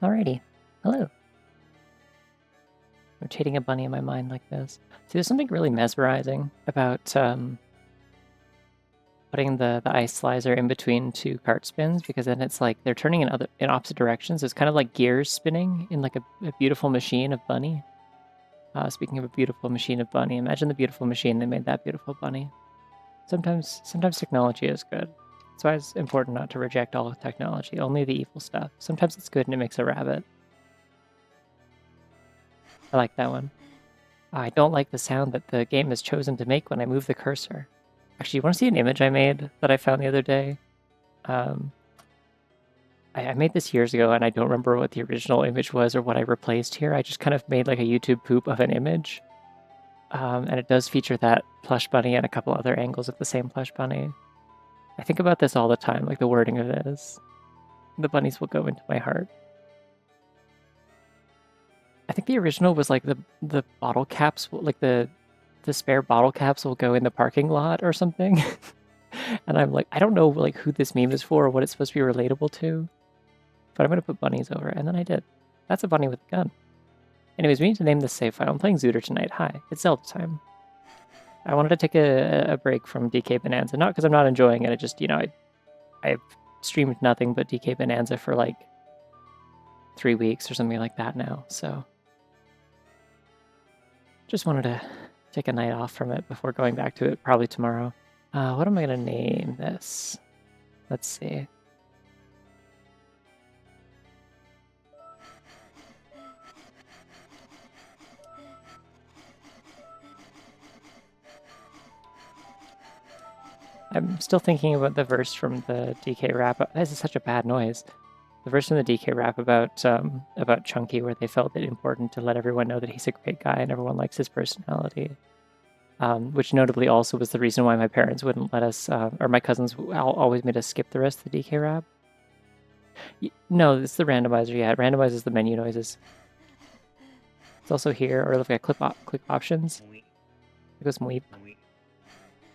Alrighty. Hello. Rotating a bunny in my mind like this. See, there's something really mesmerizing about putting the ice slicer in between two cart spins, because then it's like they're turning in opposite directions. It's kind of like gears spinning in like a beautiful machine of bunny. Speaking of a beautiful machine of bunny, imagine the beautiful machine that made that beautiful bunny. Sometimes technology is good. That's why it's important not to reject all technology, only the evil stuff. Sometimes it's good and it makes a rabbit. I like that one. I don't like the sound that the game has chosen to make when I move the cursor. Actually, you want to see an image I made that I found the other day? I made this years ago, and I don't remember what the original image was or what I replaced here. I just kind of made like a YouTube poop of an image. And it does feature that plush bunny and a couple other angles of the same plush bunny. I think about this all the time, like the wording of this. The bunnies will go into my heart. I think the original was like the bottle caps, like the spare bottle caps will go in the parking lot or something. And I'm like, I don't know like who this meme is for or what it's supposed to be relatable to. But I'm gonna put bunnies over it, and then I did. That's a bunny with a gun. Anyways, we need to name this save file. I'm playing ZOoTR tonight. Hi, it's Zelda time. I wanted to take a break from DK Bonanza, not because I'm not enjoying it. I just, I've streamed nothing but DK Bonanza for like 3 weeks or something like that now. So just wanted to take a night off from it before going back to it probably tomorrow. What am I gonna name this? Let's see. I'm still thinking about the verse from the DK rap. This is such a bad noise. The verse from the DK rap about Chunky, where they felt it important to let everyone know that he's a great guy and everyone likes his personality. Which notably also was the reason why my parents wouldn't let us, or my cousins always made us skip the rest of the DK rap. No, it's the randomizer. Yeah, it randomizes the menu noises. It's also here, or look at click options. It goes mweep.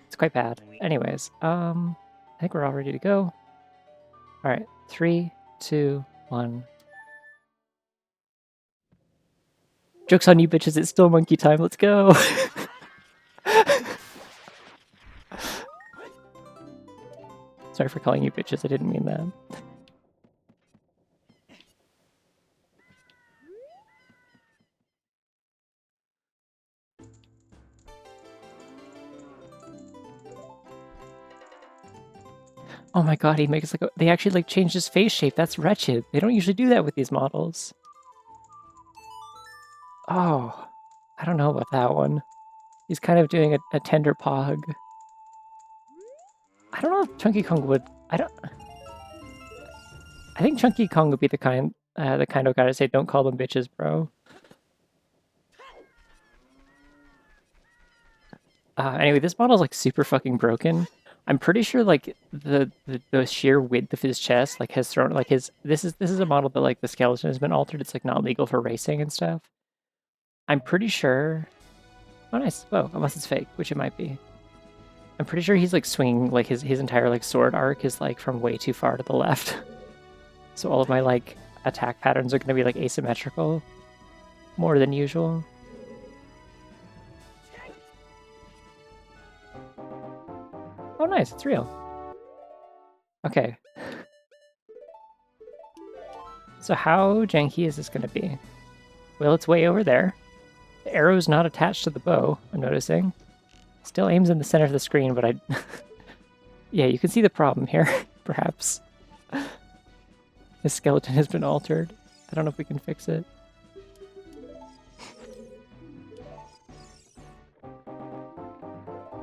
It's quite bad. Anyways, I think we're all ready to go. All right, 3, 2, 1. Joke's on you bitches, it's still monkey time, let's go! Sorry for calling you bitches, I didn't mean that. Oh my god, he makes like they actually like changed his face shape. That's wretched. They don't usually do that with these models. Oh, I don't know about that one. He's kind of doing a tender pog. I don't know if Chunky Kong would. I think Chunky Kong would be the kind of guy to say, "Don't call them bitches, bro." Anyway, this model's like super fucking broken. I'm pretty sure like the sheer width of his chest like has thrown like his this is a model that like the skeleton has been altered. It's like not legal for racing and stuff. I'm pretty sure. Oh, nice. Oh, unless it's fake, which it might be. I'm pretty sure he's like swinging like his entire like sword arc is like from way too far to the left. So all of my like attack patterns are going to be like asymmetrical more than usual. Oh, nice. It's real. Okay. So how janky is this going to be? Well, it's way over there. The arrow's not attached to the bow, I'm noticing. Still aims in the center of the screen, but I... Yeah, you can see the problem here, perhaps. His skeleton has been altered. I don't know if we can fix it.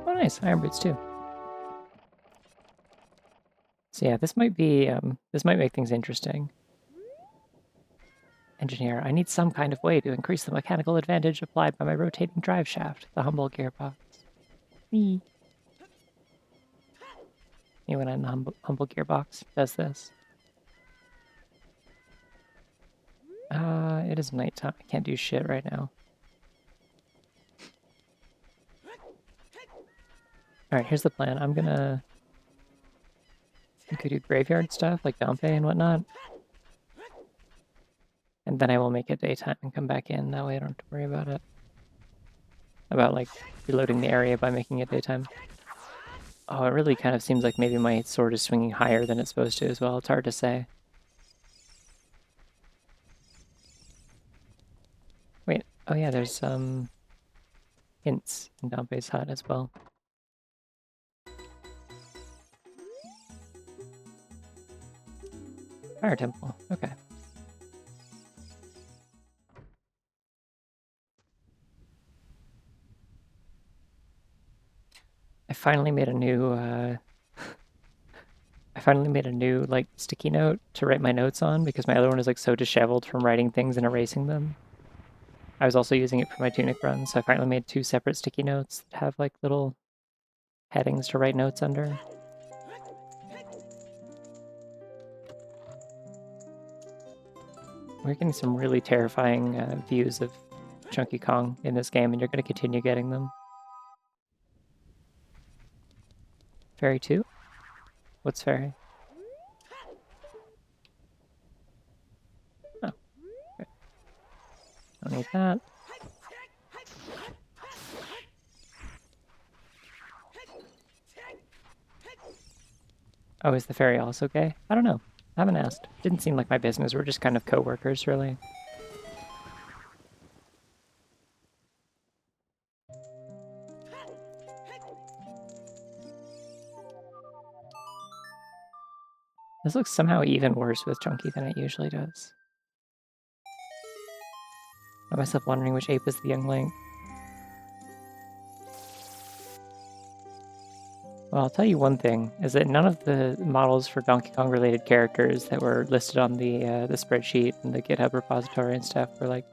Oh, nice. Iron boots, too. So yeah, this might be... this might make things interesting. Engineer, I need some kind of way to increase the mechanical advantage applied by my rotating drive shaft, the humble gearbox. Me. Anyone in the humble gearbox does this. It is nighttime. I can't do shit right now. Alright, here's the plan. I'm gonna... I could do graveyard stuff, like Dompe and whatnot. And then I will make it daytime and come back in. That way I don't have to worry about it. About, like, reloading the area by making it daytime. Oh, it really kind of seems like maybe my sword is swinging higher than it's supposed to as well. It's hard to say. Wait, oh yeah, there's some hints in Dompe's hut as well. Fire temple, okay. I finally made a new, like, sticky note to write my notes on because my other one is, like, so disheveled from writing things and erasing them. I was also using it for my tunic run, so I finally made 2 separate sticky notes that have, like, little headings to write notes under. We're getting some really terrifying views of Chunky Kong in this game, and you're going to continue getting them. Fairy 2? What's fairy? Oh, okay. Don't need that. Oh, is the fairy also gay? I don't know. I haven't asked. Didn't seem like my business. We're just kind of co-workers, really. This looks somehow even worse with Chunky than it usually does. I find myself wondering which ape is the young Link. Well, I'll tell you one thing, is that none of the models for Donkey Kong related characters that were listed on the spreadsheet and the GitHub repository and stuff were like,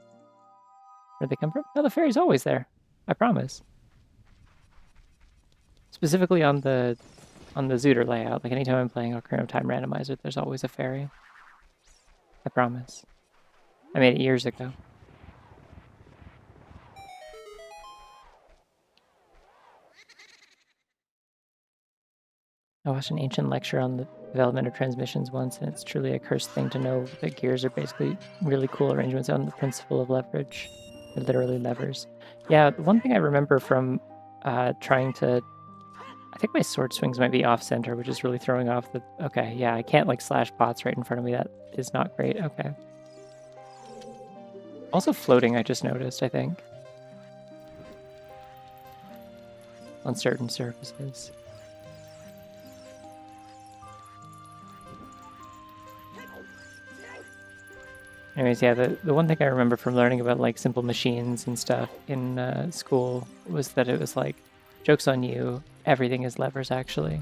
where'd they come from? No, the fairy's always there. I promise. Specifically on the ZOoTR layout, like anytime I'm playing Ocarina of Time Randomizer, there's always a fairy. I promise. I made it years ago. I watched an ancient lecture on the development of transmissions once, and it's truly a cursed thing to know that gears are basically really cool arrangements on the principle of leverage. They're literally levers. Yeah, the one thing I remember from trying to... I think my sword swings might be off-center, which is really throwing off the... Okay, yeah, I can't, like, slash pots right in front of me. That is not great. Okay. Also floating, I just noticed, I think. On certain surfaces. Anyways, yeah, the one thing I remember from learning about, like, simple machines and stuff in school was that it was like, joke's on you, everything is levers, actually.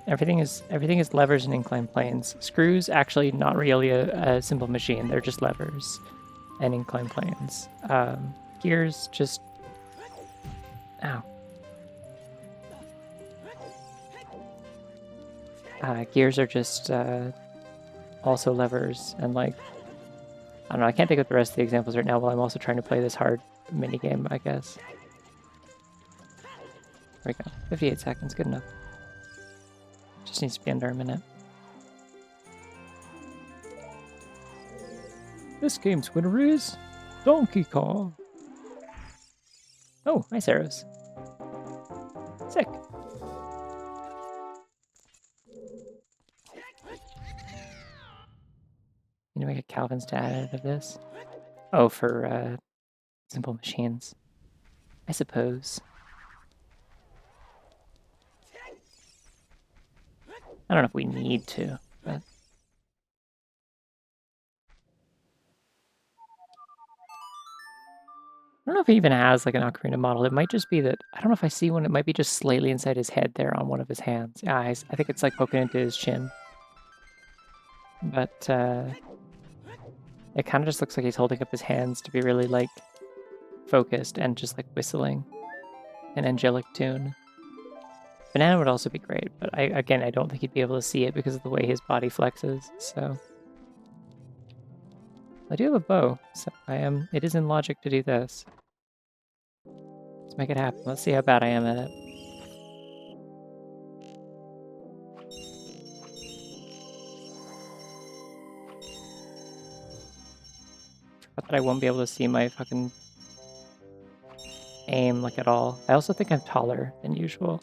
Everything is levers and inclined planes. Screws, actually not really a simple machine, they're just levers and inclined planes. Gears, just... Ow. Gears are just also levers, and, like, I don't know, I can't think of the rest of the examples right now while I'm also trying to play this hard minigame, I guess. There we go. 58 seconds, good enough. Just needs to be under a minute. This game's winner is Donkey Kong. Oh, nice arrows. Sick. You know, make a Calvin's dad out of this? Oh, for simple machines. I suppose. I don't know if we need to, but... I don't know if he even has, like, an Ocarina model. It might just be that... I don't know if I see one. It might be just slightly inside his head there on one of his hands. Yeah, I think it's, like, poking into his chin. But, it kind of just looks like he's holding up his hands to be really, like, focused and just, like, whistling an angelic tune. Banana would also be great, but again, I don't think he'd be able to see it because of the way his body flexes, so... I do have a bow, so it is in logic to do this. Let's make it happen. Let's see how bad I am at it. Forgot that I won't be able to see my fucking aim like at all. I also think I'm taller than usual.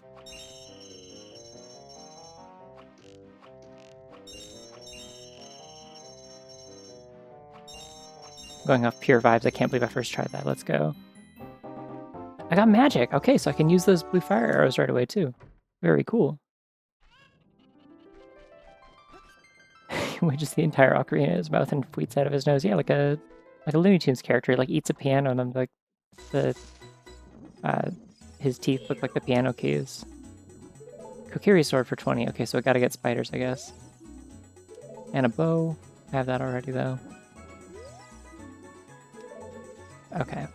Going off pure vibes, I can't believe I first tried that. Let's go. I got magic! Okay, so I can use those blue fire arrows right away too. Very cool. He wedges the entire ocarina in his mouth and fleets out of his nose. Yeah, like a Looney Tunes character. Like eats a piano and then like his teeth look like the piano keys. Kokiri sword for 20. Okay, so I gotta get spiders, I guess. And a bow. I have that already though. Okay.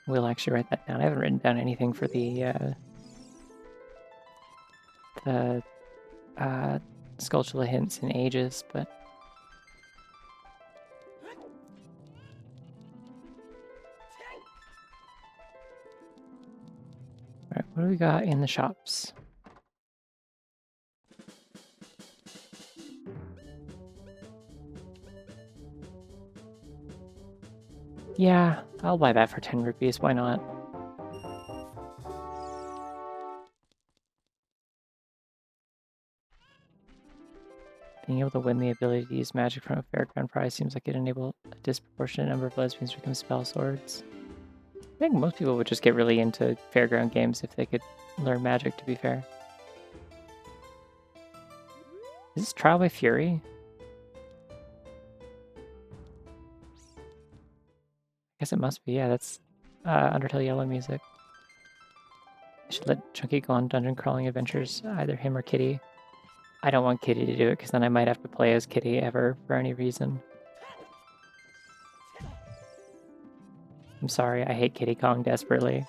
We'll actually write that down. I haven't written down anything for the Skulltula hints in ages, but... Alright, what do we got in the shops? Yeah, I'll buy that for 10 rupees, why not? Being able to win the ability to use magic from a fairground prize seems like it enabled a disproportionate number of lesbians to become spell swords. I think most people would just get really into fairground games if they could learn magic, to be fair. Is this Trial by Fury? I guess it must be, yeah, that's Undertale Yellow music. I should let Chunky go on dungeon crawling adventures, either him or Kitty. I don't want Kitty to do it, because then I might have to play as Kitty ever, for any reason. I'm sorry, I hate Kitty Kong desperately.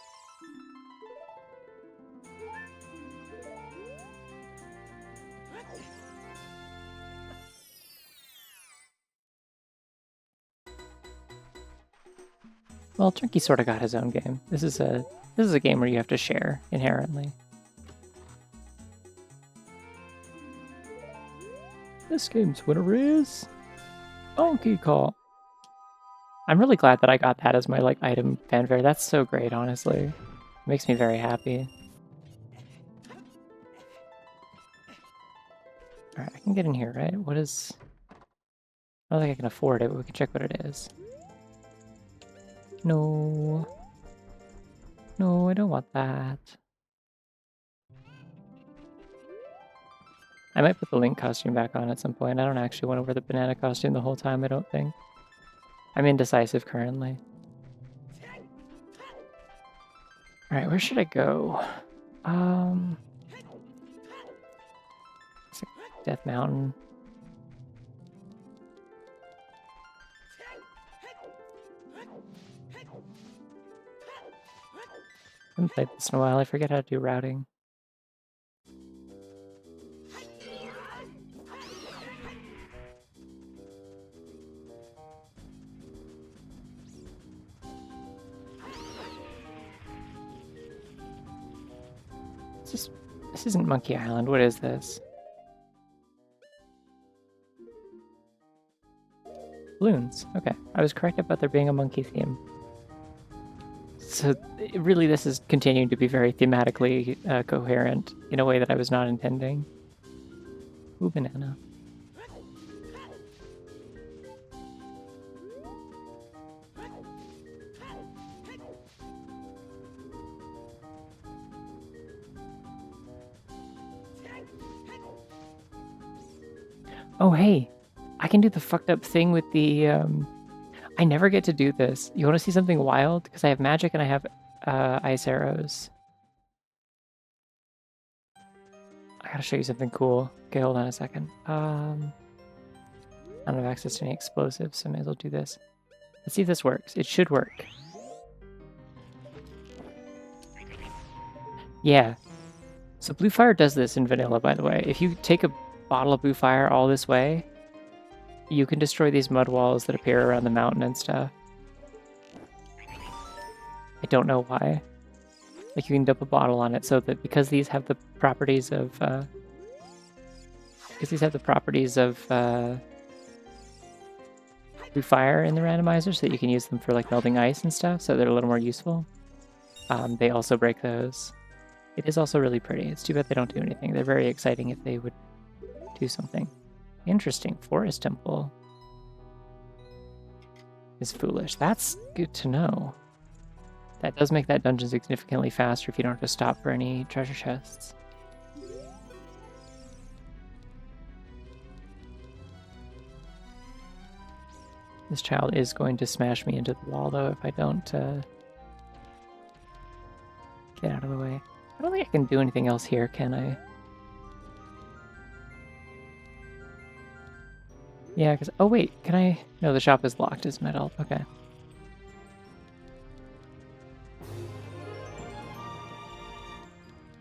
Well, Chunky sort of got his own game. This is a game where you have to share, inherently. This game's winner is... Donkey Kong! I'm really glad that I got that as my, like, item fanfare. That's so great, honestly. It makes me very happy. Alright, I can get in here, right? What is... I don't think I can afford it, but we can check what it is. No. No, I don't want that. I might put the Link costume back on at some point. I don't actually want to wear the banana costume the whole time, I don't think. I'm indecisive currently. Alright, where should I go? It's like Death Mountain. I haven't played this in a while. I forget how to do routing. This isn't Monkey Island. What is this? Balloons. Okay. I was correct about there being a monkey theme. So really this is continuing to be very thematically coherent in a way that I was not intending. Ooh, banana. Oh, hey, I can do the fucked up thing with the, I never get to do this. You want to see something wild? Because I have magic and I have ice arrows. I gotta show you something cool. Okay, hold on a second. I don't have access to any explosives, so I may as well do this. Let's see if this works. It should work. Yeah. So Blue Fire does this in vanilla, by the way. If you take bottle of blue fire all this way, you can destroy these mud walls that appear around the mountain and stuff. I don't know why. Like, you can dump a bottle on it so that because these have the properties of blue fire in the randomizer, so that you can use them for like melting ice and stuff, so they're a little more useful. They also break those. It is also really pretty. It's too bad they don't do anything. They're very exciting if they would do something. Interesting. Forest Temple is foolish. That's good to know. That does make that dungeon significantly faster if you don't have to stop for any treasure chests. This child is going to smash me into the wall, though, if I don't get out of the way. I don't think I can do anything else here, can I? Yeah, because... Oh, wait. Can I... No, the shop is locked, isn't it? Okay.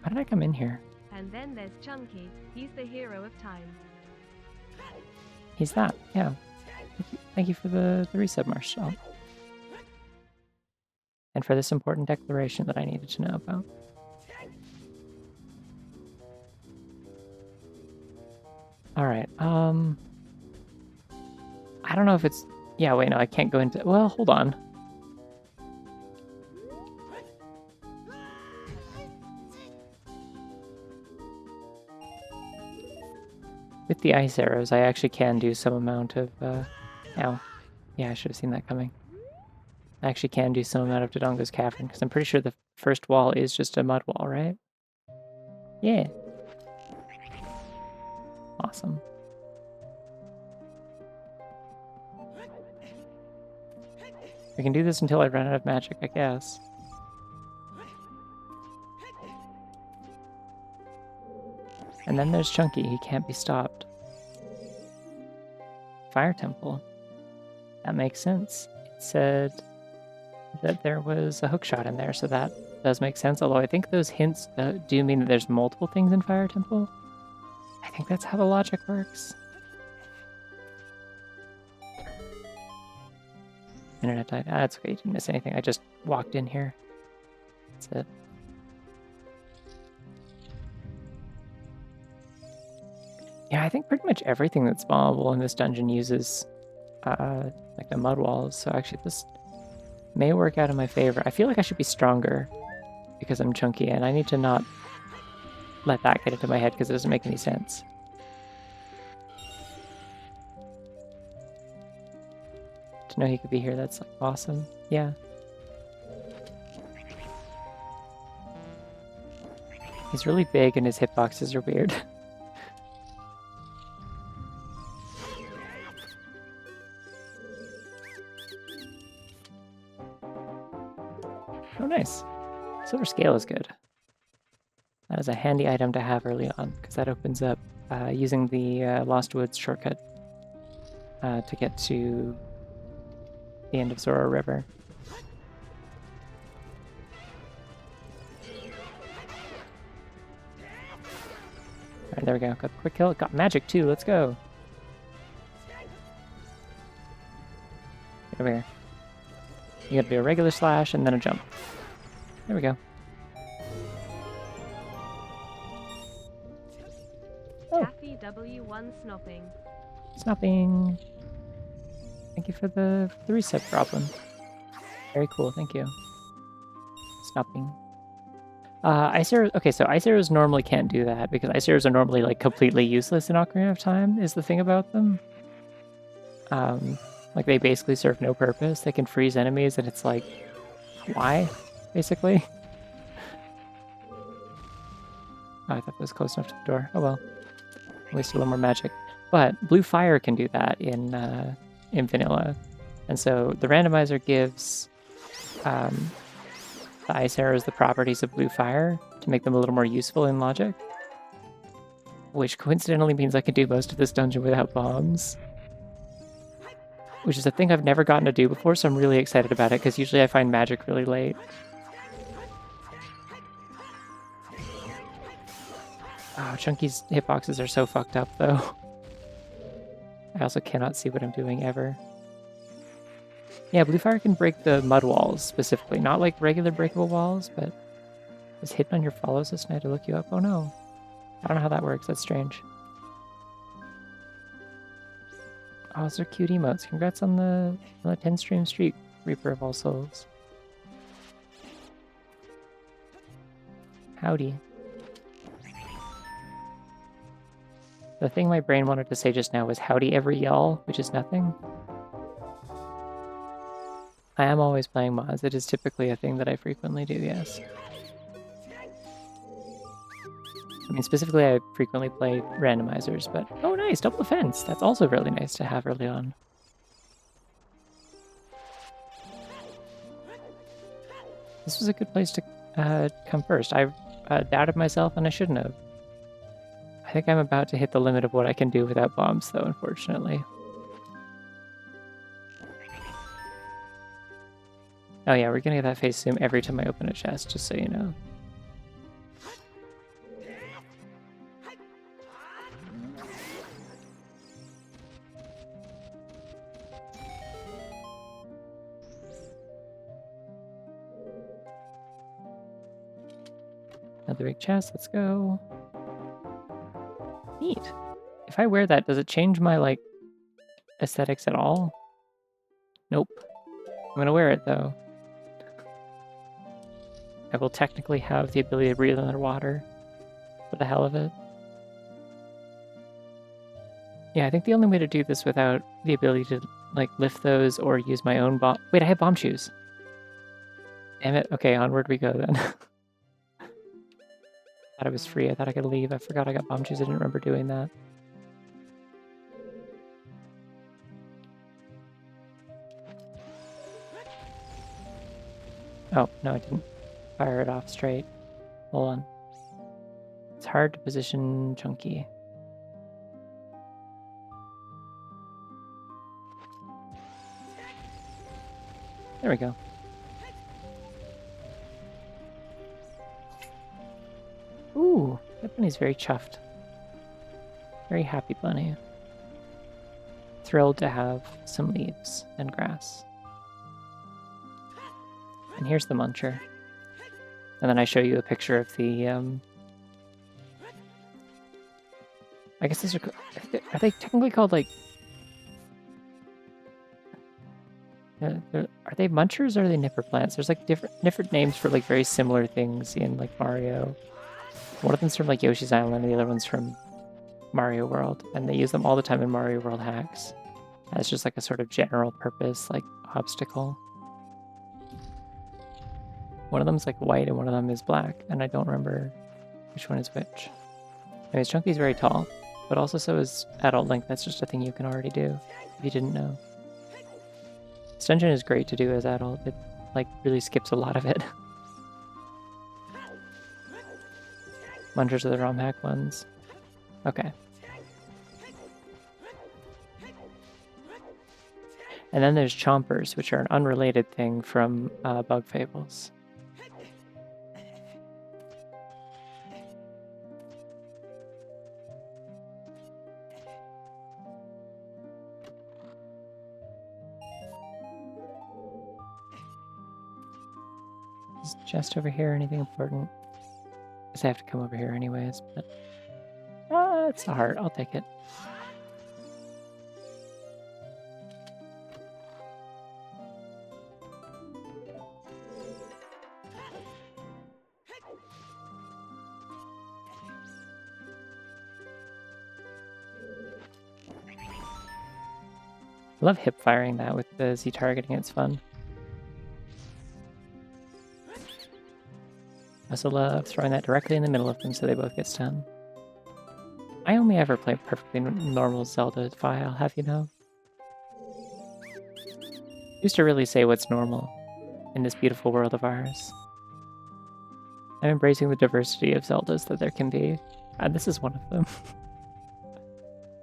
How did I come in here? And then there's Chunky. He's the hero of time. He's that, yeah. Thank you for the resub, Marshall. And for this important declaration that I needed to know about. Alright, I don't know if it's... Yeah, wait, no, I can't go into... Well, hold on. With the ice arrows, I actually can do some amount of... Ow. Yeah, I should have seen that coming. I actually can do some amount of Dodongo's Cavern, because I'm pretty sure the first wall is just a mud wall, right? Yeah. Awesome. We can do this until I run out of magic, I guess. And then there's Chunky, he can't be stopped. Fire Temple. That makes sense. It said that there was a hookshot in there, so that does make sense, although I think those hints do mean that there's multiple things in Fire Temple. I think that's how the logic works. Internet died. Ah, that's okay, you didn't miss anything. I just walked in here. That's it. Yeah, I think pretty much everything that's spawnable in this dungeon uses like the mud walls, so actually this may work out in my favor. I feel like I should be stronger because I'm chunky, and I need to not let that get into my head because it doesn't make any sense. To know he could be here, that's like awesome. Yeah. He's really big and his hitboxes are weird. Oh, nice. Silver Scale is good. That is a handy item to have early on, because that opens up using the Lost Woods shortcut to get to the end of Zora River. Alright, there we go. Got the quick kill. Got magic too. Let's go. Get over here. You gotta do a regular slash and then a jump. There we go. Oh. Kathy W1 snopping. Snopping. Thank you for the reset problem. Very cool, thank you. Snopping. Ice arrows. Okay, so ice arrows normally can't do that because ice arrows are normally like completely useless in Ocarina of Time, is the thing about them. Like they basically serve no purpose. They can freeze enemies and it's like, why? Basically. Oh, I thought that was close enough to the door. Oh well. Wasted a little more magic. But blue fire can do that in vanilla. And so the randomizer gives the ice arrows the properties of blue fire to make them a little more useful in logic. Which coincidentally means I can do most of this dungeon without bombs. Which is a thing I've never gotten to do before, so I'm really excited about it, because usually I find magic really late. Oh, Chunky's hitboxes are so fucked up, though. I also cannot see what I'm doing ever. Yeah, Blue Fire can break the mud walls, specifically. Not like regular breakable walls, but is hidden on your follows this night to look you up? Oh no. I don't know how that works. That's strange. Oh, those are cute emotes. Congrats on the 10 stream streak, Reaper of All Souls. Howdy. The thing my brain wanted to say just now was howdy every y'all, which is nothing. I am always playing mods. It is typically a thing that I frequently do, yes. I mean, specifically, I frequently play randomizers, but... Oh, nice! Double defense! That's also really nice to have early on. This was a good place to come first. I doubted myself, and I shouldn't have. I think I'm about to hit the limit of what I can do without bombs, though, unfortunately. Oh yeah, we're gonna get that face zoom every time I open a chest, just so you know. Another big chest, let's go. Neat. If I wear that, does it change my, like, aesthetics at all? Nope. I'm gonna wear it, though. I will technically have the ability to breathe underwater for the hell of it. Yeah, I think the only way to do this without the ability to, like, lift those or use my own bomb... Wait, I have bomb shoes! Damn it. Okay, onward we go, then. Thought it was free. I thought I could leave. I forgot I got bomb shoes. I didn't remember doing that. Oh, no, I didn't fire it off straight. Hold on. It's hard to position Chunky. There we go. Ooh, that bunny's very chuffed. Very happy bunny. Thrilled to have some leaves and grass. And here's the muncher. And then I show you a picture of the, I guess these are they technically called, like... are they munchers or are they nipper plants? There's, like, different names for, like, very similar things in, like, Mario. One of them's from, like, Yoshi's Island, and the other one's from Mario World. And they use them all the time in Mario World hacks. As just, like, a sort of general purpose, like, obstacle. One of them's, like, white and one of them is black, and I don't remember which one is which. Anyways, Chunky's very tall, but also so is Adult Link. That's just a thing you can already do, if you didn't know. This dungeon is great to do as adult. It, like, really skips a lot of it. Munchers are the ROM hack ones. Okay. And then there's Chompers, which are an unrelated thing from Bug Fables. Is the chest over here anything important? I guess I have to come over here anyways, but... it's a heart. I'll take it. I love hip firing that with the Z targeting, it's fun. I also love throwing that directly in the middle of them so they both get stunned. I only ever play perfectly normal Zelda file, have you know? Used to really say what's normal in this beautiful world of ours. I'm embracing the diversity of Zeldas that there can be, and this is one of them.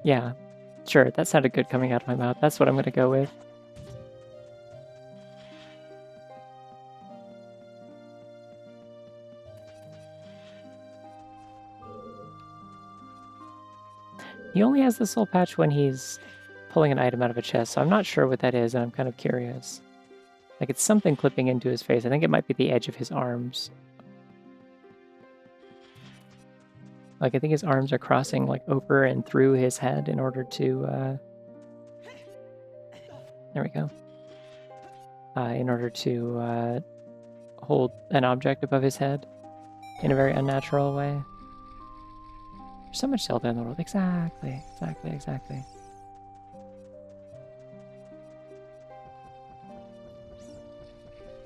Yeah, sure, that sounded good coming out of my mouth. That's what I'm gonna go with. He only has the soul patch when he's pulling an item out of a chest, so I'm not sure what that is, and I'm kind of curious. Like, it's something clipping into his face. I think it might be the edge of his arms. Like, I think his arms are crossing, like, over and through his head in order to, there we go. In order to, hold an object above his head in a very unnatural way. There's so much Zelda in the world. Exactly.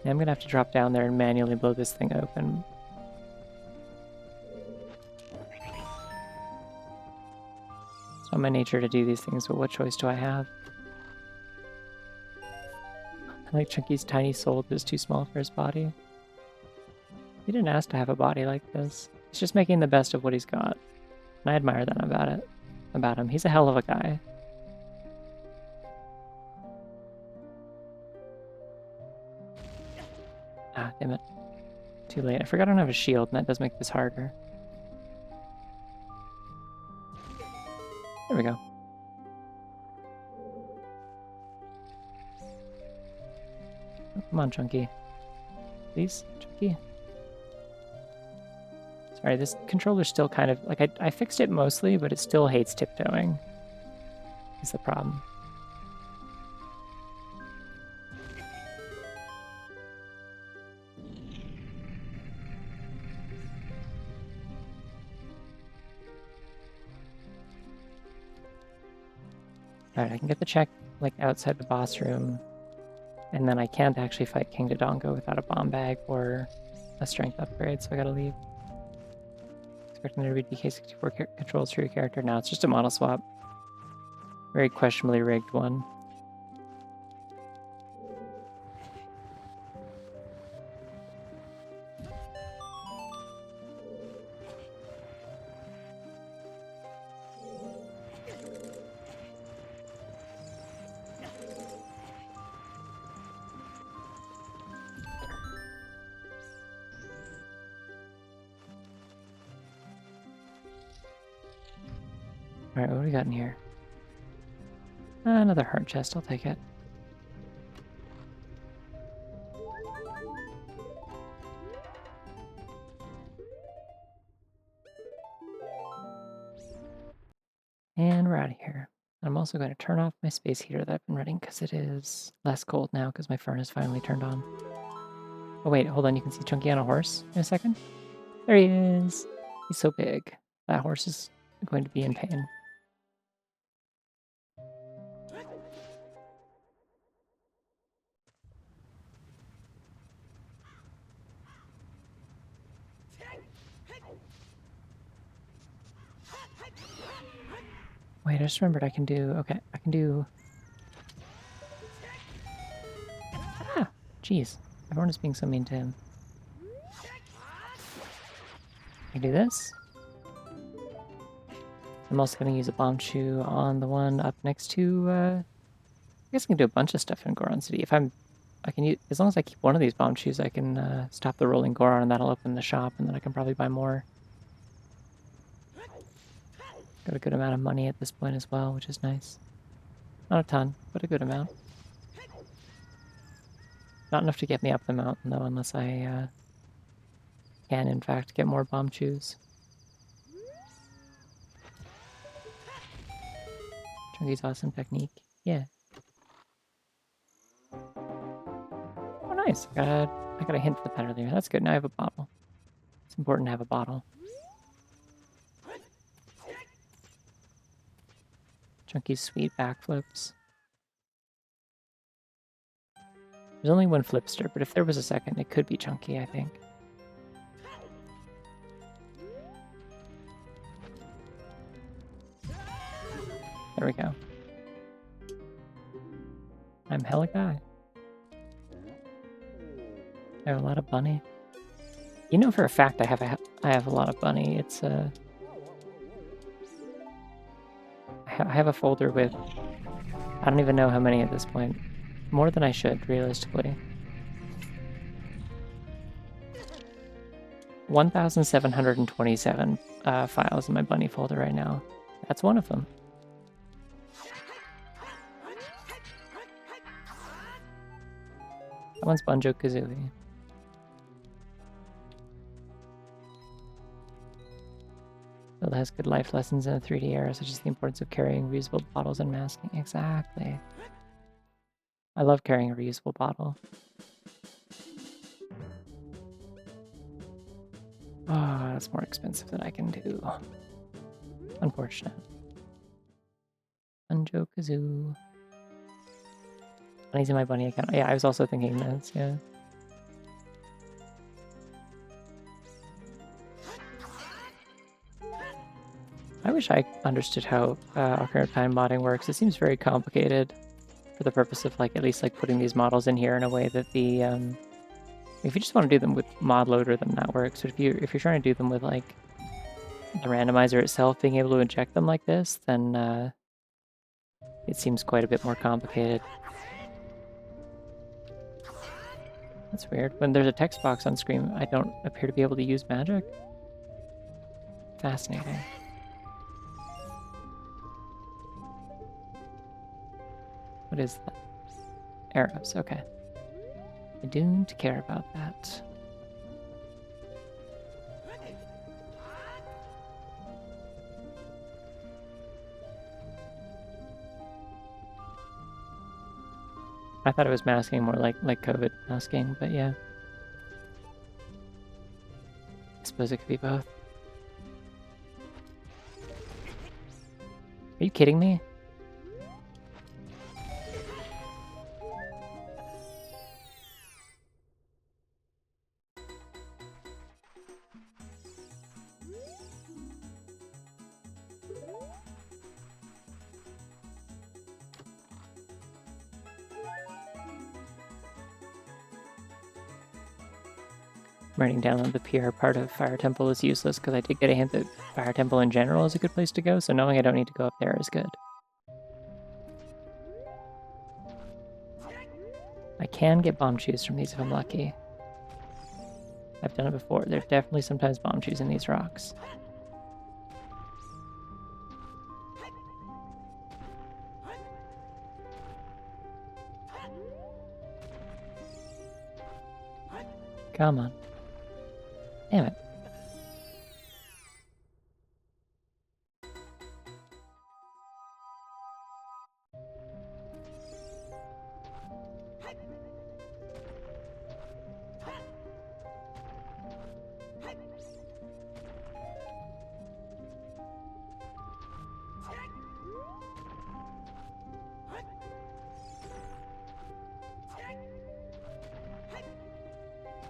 Yeah, I'm gonna have to drop down there and manually blow this thing open. It's not my nature to do these things, but what choice do I have? I like Chunky's tiny soul, but it's too small for his body. He didn't ask to have a body like this. He's just making the best of what he's got. And I admire that about him. He's a hell of a guy. Ah, damn it. Too late. I forgot I don't have a shield, and that does make this harder. There we go. Oh, come on, Chunky. Please, Chunky. Sorry, this controller's still kind of... Like, I fixed it mostly, but it still hates tiptoeing. Is the problem. Alright, I can get the check, like, outside the boss room. And then I can't actually fight King Dodongo without a bomb bag or a strength upgrade, so I gotta leave. Expecting there to be DK64 controls for your character. Now it's just a model swap. Very questionably rigged one. Alright, what do we got in here? Another heart chest, I'll take it. And we're out of here. I'm also going to turn off my space heater that I've been running because it is less cold now because my furnace finally turned on. Oh wait, hold on, you can see Chunky on a horse in a second. There he is! He's so big. That horse is going to be in pain. Wait, I just remembered I can do... Okay, I can do... Ah! Jeez. Everyone is being so mean to him. I can do this. I'm also going to use a bomb chew on the one up next to... I guess I can do a bunch of stuff in Goron City. If I can use... As long as I keep one of these bomb chews, I can stop the rolling Goron, and that'll open the shop, and then I can probably buy more. Got a good amount of money at this point as well, which is nice. Not a ton, but a good amount. Not enough to get me up the mountain, though, unless I can, in fact, get more bomb chews. Chunky's awesome technique. Yeah. Oh, nice. I got a hint for that earlier. That's good. Now I have a bottle. It's important to have a bottle. Chunky's sweet backflips. There's only one flipster, but if there was a second, it could be Chunky, I think. There we go. I'm hella guy. I have a lot of bunny. You know for a fact I have a lot of bunny. It's I have a folder with, I don't even know how many at this point. More than I should, realistically. 1,727 files in my bunny folder right now. That's one of them. That one's Banjo-Kazooie. Zelda has good life lessons in the 3D era, such as the importance of carrying reusable bottles and masking. Exactly. I love carrying a reusable bottle. Oh, that's more expensive than I can do. Unfortunate. Banjo-Kazoo. Money's in my bunny account. Yeah, I was also thinking this, yeah. I wish I understood how Ocarina of Time modding works. It seems very complicated for the purpose of like at least like putting these models in here in a way that the if you just want to do them with mod loader, then that works. But if you're trying to do them with like the randomizer itself being able to inject them like this, then it seems quite a bit more complicated. That's weird. When there's a text box on screen, I don't appear to be able to use magic. Fascinating. What is that? Arrows, okay. I don't care about that. I thought it was masking more like COVID masking, but yeah. I suppose it could be both. Are you kidding me? Writing down that the PR part of Fire Temple is useless because I did get a hint that Fire Temple in general is a good place to go, so knowing I don't need to go up there is good. I can get bomb shoes from these if I'm lucky. I've done it before. There's definitely sometimes bomb shoes in these rocks. Come on. Damn it.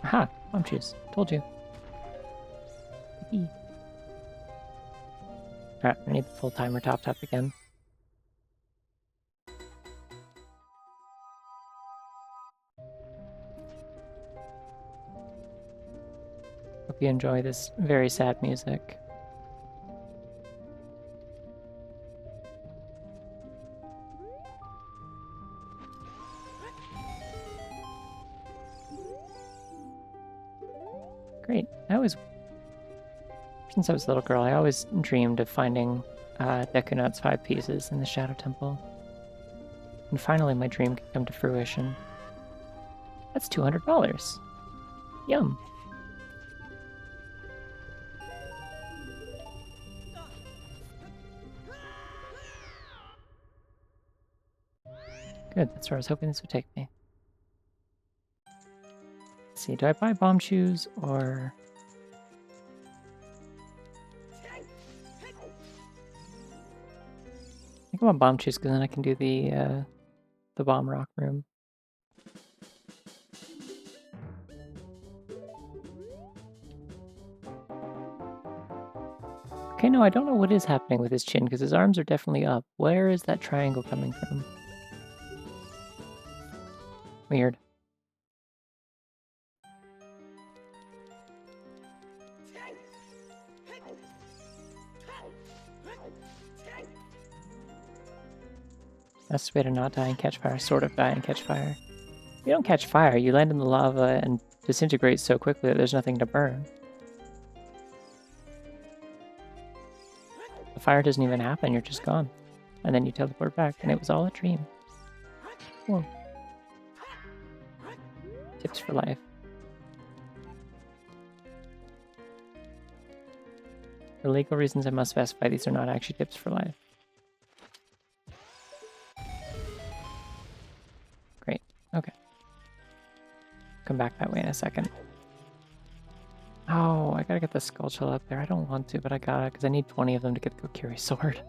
Aha! Bomb shoes. Told you. Alright, I need the full timer topped up again. Hope you enjoy this very sad music. Great. Since I was a little girl, I always dreamed of finding Deku Nut's 5 pieces in the Shadow Temple. And finally my dream could come to fruition. That's $200. Yum. Good, that's where I was hoping this would take me. Let's see, do I buy bomb shoes or... I think I want bomb shoes because then I can do the bomb rock room. Okay, no, I don't know what is happening with his chin because his arms are definitely up. Where is that triangle coming from? Weird. That's the way to not die and catch fire. Sort of die and catch fire. You don't catch fire, you land in the lava and disintegrate so quickly that there's nothing to burn. The fire doesn't even happen, you're just gone. And then you teleport back, and it was all a dream. Whoa. Tips for life. For legal reasons, I must specify these are not actually tips for life. Great. Okay. Come back that way in a second. Oh, I gotta get the skull shell up there. I don't want to, but I gotta, because I need 20 of them to get the Kokiri sword.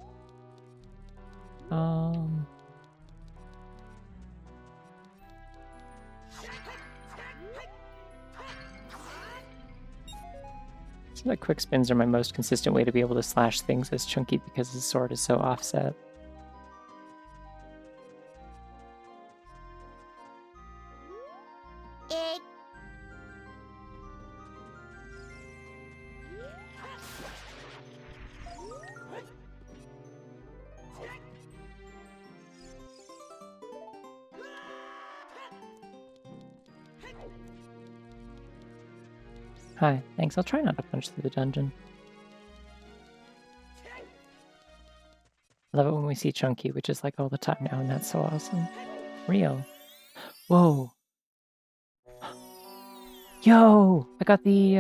So the quick spins are my most consistent way to be able to slash things as Chunky because his sword is so offset. Hi, thanks. I'll try not to punch through the dungeon. I love it when we see Chunky, which is like all the time now, and that's so awesome. Real. Whoa. Yo! I got the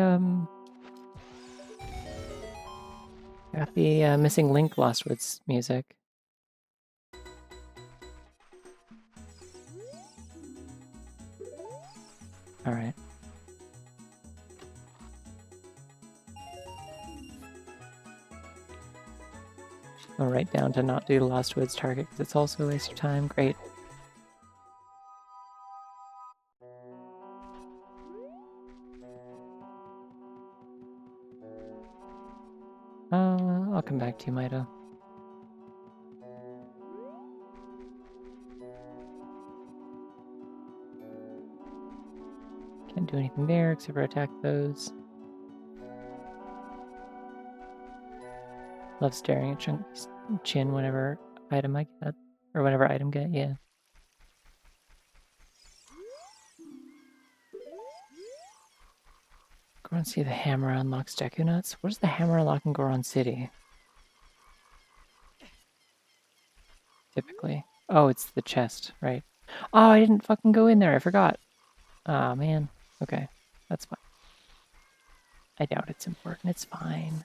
Missing Link Lost Woods music. Alright. I'll write down to not do the Lost Woods target because it's also a waste of time. Great. I'll come back to you, Maida. Can't do anything there except for attack those. Love staring at Chunky's chin whenever item I get. Or whenever item get, yeah. Goron City, the hammer unlocks Deku Nuts. What does the hammer unlock in Goron City? Typically. Oh, it's the chest, right. Oh, I didn't fucking go in there. I forgot. Ah, man. Okay, that's fine. I doubt it's important. It's fine.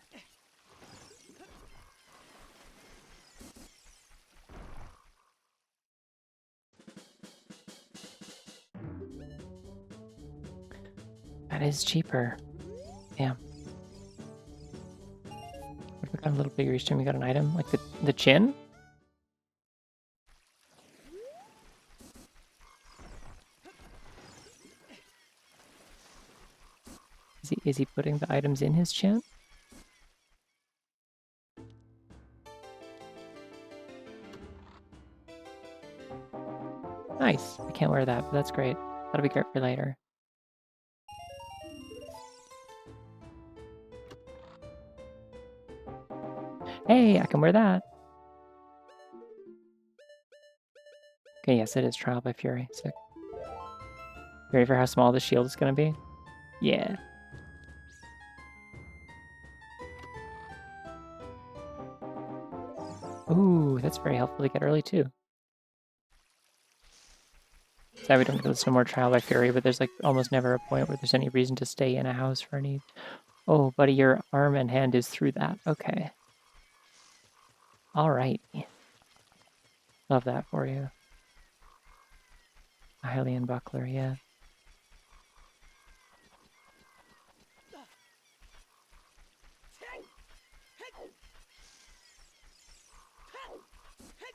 That is cheaper. Damn. What if we got a little bigger each time we got an item? Like the chin? Is he putting the items in his chin? Nice. I can't wear that, but that's great. That'll be great for later. Hey, I can wear that. Okay, yes, it is Trial by Fury. Sick. Ready for how small the shield is going to be? Yeah. Ooh, that's very helpful to get early, too. Sad we don't get to listen to more Trial by Fury, but there's like almost never a point where there's any reason to stay in a house for any... Oh, buddy, your arm and hand is through that. Okay. Alright. Love that for you. A Hylian buckler, yeah.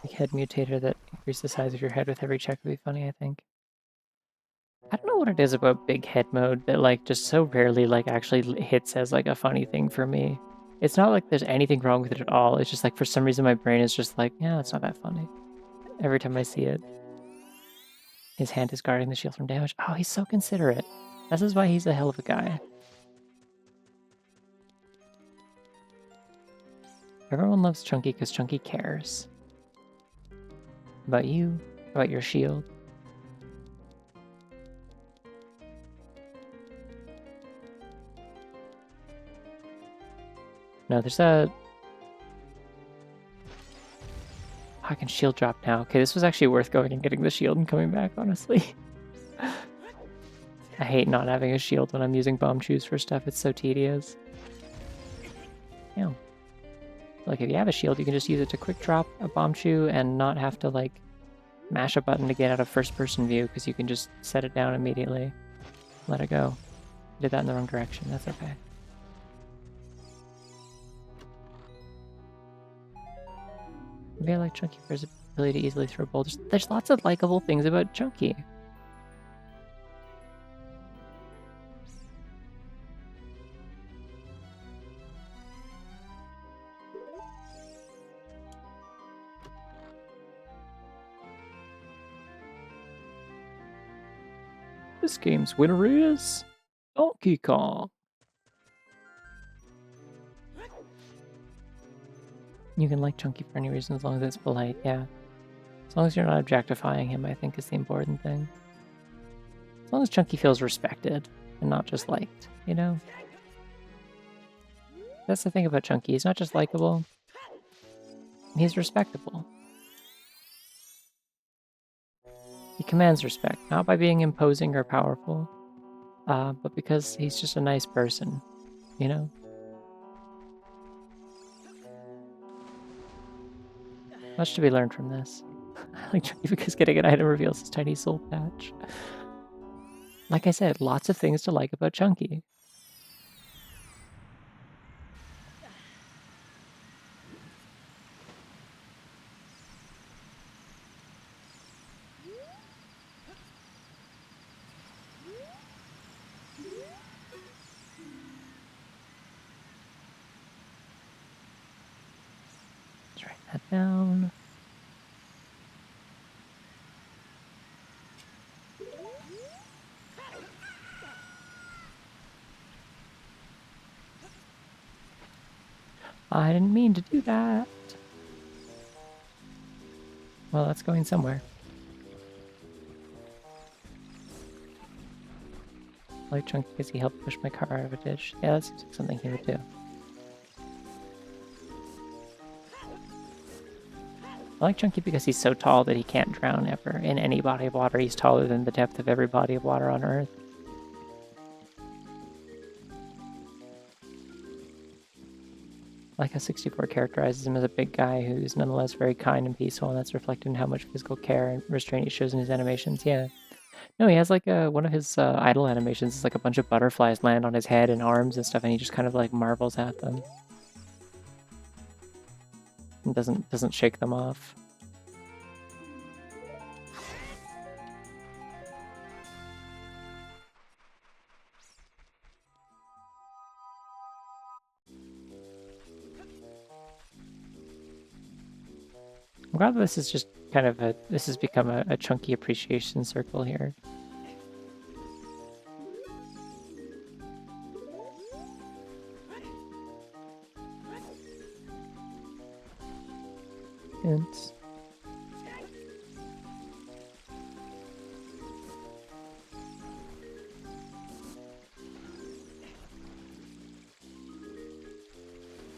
Like head mutator that increases the size of your head with every check would be funny, I think. I don't know what it is about big head mode that like just so rarely like actually hits as like a funny thing for me. It's not like there's anything wrong with it at all. It's just like for some reason my brain is just like, yeah, it's not that funny. Every time I see it. His hand is guarding the shield from damage. Oh, he's so considerate. This is why he's a hell of a guy. Everyone loves Chunky because Chunky cares. About you, about your shield. No, there's a... Oh, I can shield drop now. Okay, this was actually worth going and getting the shield and coming back, honestly. I hate not having a shield when I'm using bomb chews for stuff. It's so tedious. Yeah. Like, if you have a shield, you can just use it to quick drop a bomb chew and not have to, like, mash a button to get out of first-person view, because you can just set it down immediately. Let it go. Did that in the wrong direction. That's okay. Maybe I like Chunky for his ability to easily throw boulders. There's lots of likable things about Chunky. This game's winner is Donkey Kong. You can like Chunky for any reason as long as it's polite, yeah. As long as you're not objectifying him, I think is the important thing. As long as Chunky feels respected and not just liked, you know? That's the thing about Chunky. He's not just likable, he's respectable. He commands respect, not by being imposing or powerful, but because he's just a nice person, you know? Much to be learned from this. I like Chunky because getting an item reveals his tiny soul patch. Like I said, lots of things to like about Chunky. Let's write that down. I didn't mean to do that. Well, that's going somewhere. I like Chunky because he helped push my car out of a ditch. Yeah, that seems like something he would do. I like Chunky because he's so tall that he can't drown ever. In any body of water, he's taller than the depth of every body of water on Earth. I like how 64 characterizes him as a big guy who's nonetheless very kind and peaceful, and that's reflected in how much physical care and restraint he shows in his animations. Yeah. No, he has like one of his idle animations is like a bunch of butterflies land on his head and arms and stuff, and he just kind of like marvels at them. And doesn't shake them off. I'm glad this is just kind of this has become a Chunky appreciation circle here. Hints.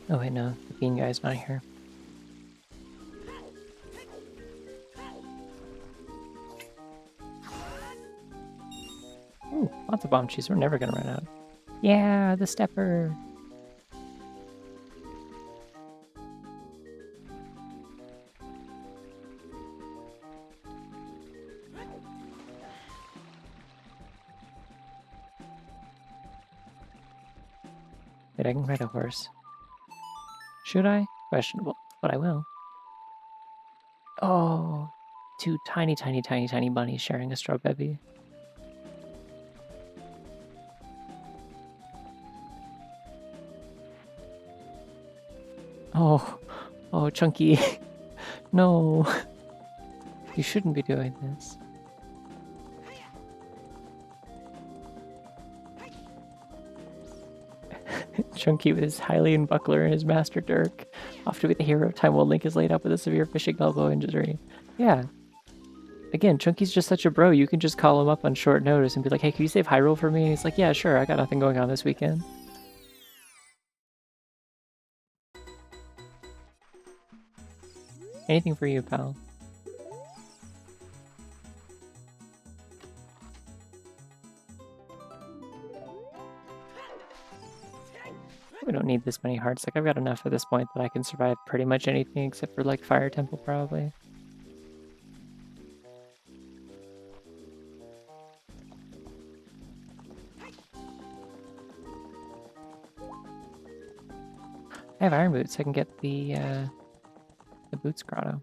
Oh wait, no, the bean guy's not here. Ooh, lots of bomb cheese. We're never gonna run out. Yeah, the stepper. Wait, I can ride a horse. Should I? Questionable, but I will. Oh, two tiny, tiny, tiny, tiny bunnies sharing a straw baby. Oh, oh, Chunky. No. You shouldn't be doing this. Chunky with his Hylian buckler and his Master Dirk. Off to be the hero of time while Link is laid up with a severe fishing elbow injury. Yeah. Again, Chunky's just such a bro. You can just call him up on short notice and be like, hey, can you save Hyrule for me? And he's like, yeah, sure. I got nothing going on this weekend. Anything for you, pal. need this many hearts. Like, I've got enough at this point that I can survive pretty much anything except for, like, Fire Temple, probably. I have Iron Boots. I can get the Boots Grotto.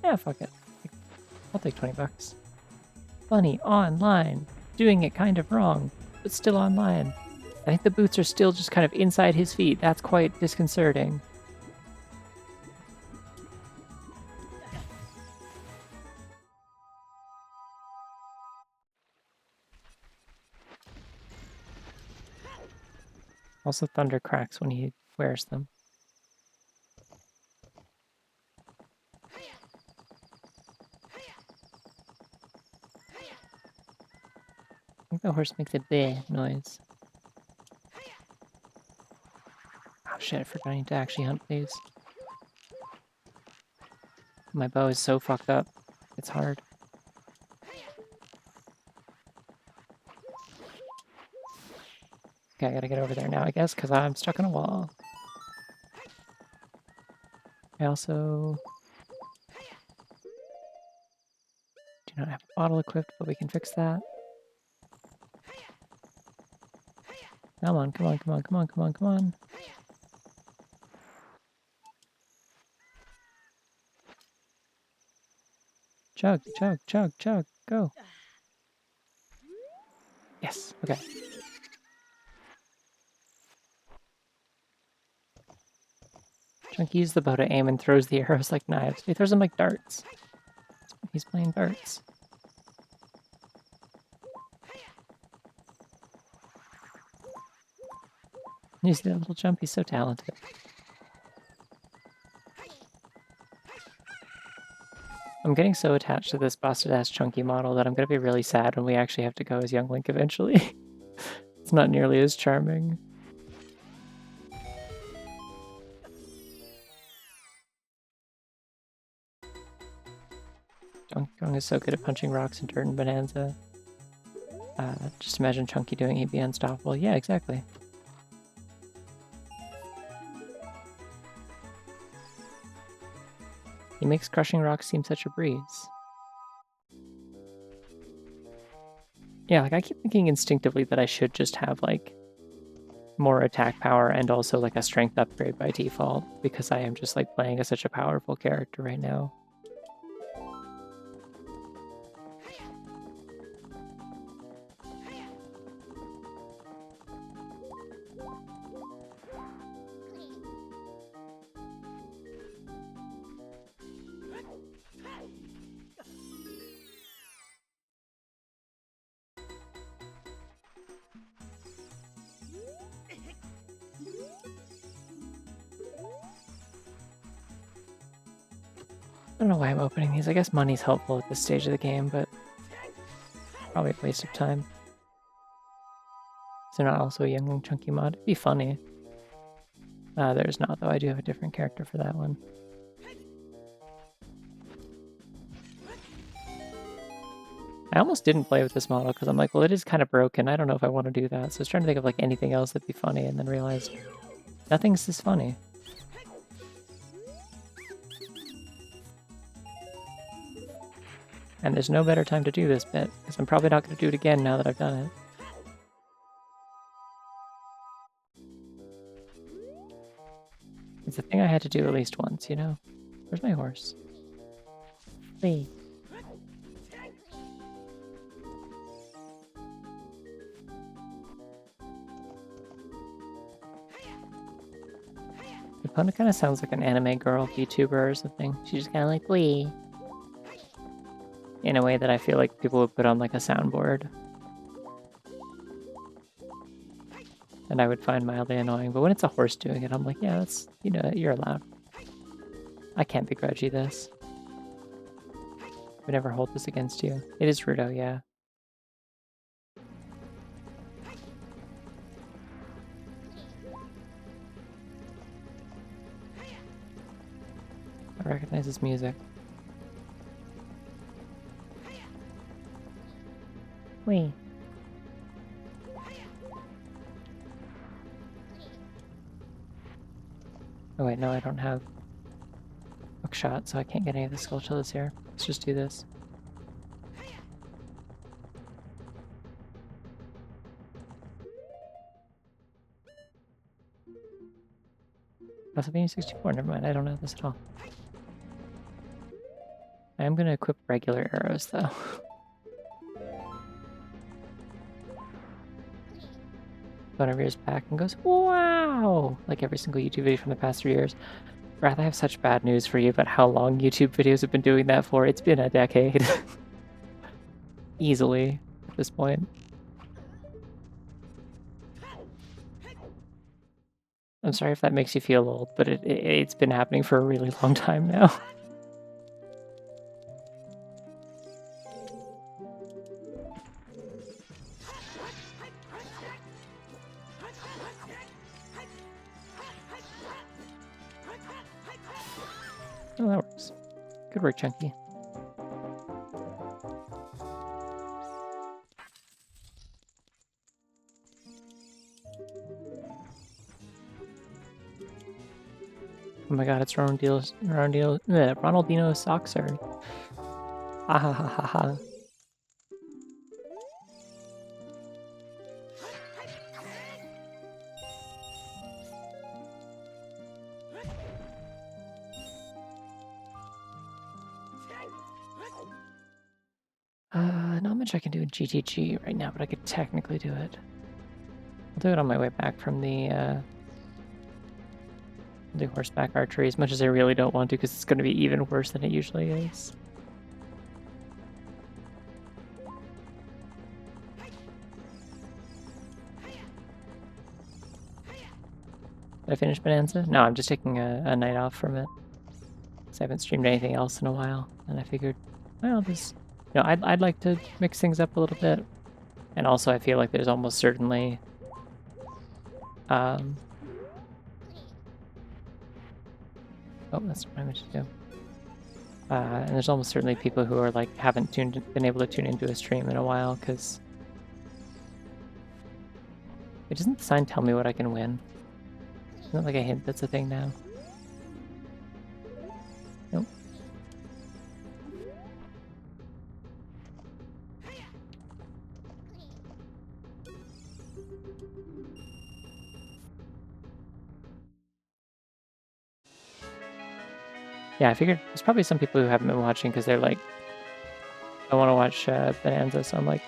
Yeah, fuck it. I'll take 20 bucks. Bunny online, doing it kind of wrong, but still online. I think the boots are still just kind of inside his feet. That's quite disconcerting. Also, thunder cracks when he wears them. I think the horse makes a bleh noise. Oh shit, I forgot I need to actually hunt these. My bow is so fucked up. It's hard. Okay, I gotta get over there now, I guess, because I'm stuck on a wall. I also do not have a bottle equipped, but we can fix that. Come on, come on, come on, come on, come on, come on. Chug, chug, chug, chug, go. Yes, okay. Chunky uses the bow to aim and throws the arrows like knives. He throws them like darts. He's playing darts. You see that little jump? He's so talented. I'm getting so attached to this busted-ass Chunky model that I'm going to be really sad when we actually have to go as Young Link eventually. It's not nearly as charming. Donkey Kong is so good at punching rocks and dirt and Bonanza. Just imagine Chunky doing it, he'd be unstoppable. Yeah, exactly. He makes crushing rocks seem such a breeze. Yeah, like I keep thinking instinctively that I should just have like more attack power and also like a strength upgrade by default because I am just like playing as such a powerful character right now. I don't know why I'm opening these. I guess money's helpful at this stage of the game, but probably a waste of time. Is there not also a Young Chunky mod? It'd be funny. There's not, though. I do have a different character for that one. I almost didn't play with this model because I'm like, well, it is kind of broken. I don't know if I want to do that. So I was trying to think of like anything else that'd be funny and then realized nothing's this funny. And there's no better time to do this bit, because I'm probably not going to do it again now that I've done it. It's a thing I had to do at least once, you know? Where's my horse? Wait. Epona kind of sounds like an anime girl VTuber or something. She's just kind of like, wee. In a way that I feel like people would put on like a soundboard. And I would find mildly annoying. But when it's a horse doing it, I'm like, yeah, that's, you know, you're allowed. I can't begrudge you this. I would never hold this against you. It is Rudo, yeah. I recognize his music. Wait. Oh wait, no, I don't have hookshot, so I can't get any of the skill chills here. Let's just do this. Castlevania 64, never mind, I don't know this at all. I am gonna equip regular arrows though. One rears back and goes, wow! Like every single YouTube video from the past 3 years. Wrath, I have such bad news for you about how long YouTube videos have been doing that for. It's been a decade. Easily, at this point. I'm sorry if that makes you feel old, but it's been happening for a really long time now. Oh, that works. Good work, Chunky. Oh my god, it's Ronaldino Soxer. Ha ha ha ha ha. Not much I can do in GTG right now, but I could technically do it. I'll do it on my way back from the horseback archery, as much as I really don't want to, because it's going to be even worse than it usually is. Did I finish Bonanza? No, I'm just taking a night off from it. Because I haven't streamed anything else in a while, and I figured, well, this... You know, I'd like to mix things up a little bit. And also I feel like there's almost certainly... Oh, that's what I meant to do. And there's almost certainly people who are like haven't been able to tune into a stream in a while, because... It doesn't the sign tell me what I can win? Isn't that like a hint that's a thing now? Nope. Yeah, I figured there's probably some people who haven't been watching because they're like, I want to watch Bonanza, so I'm like...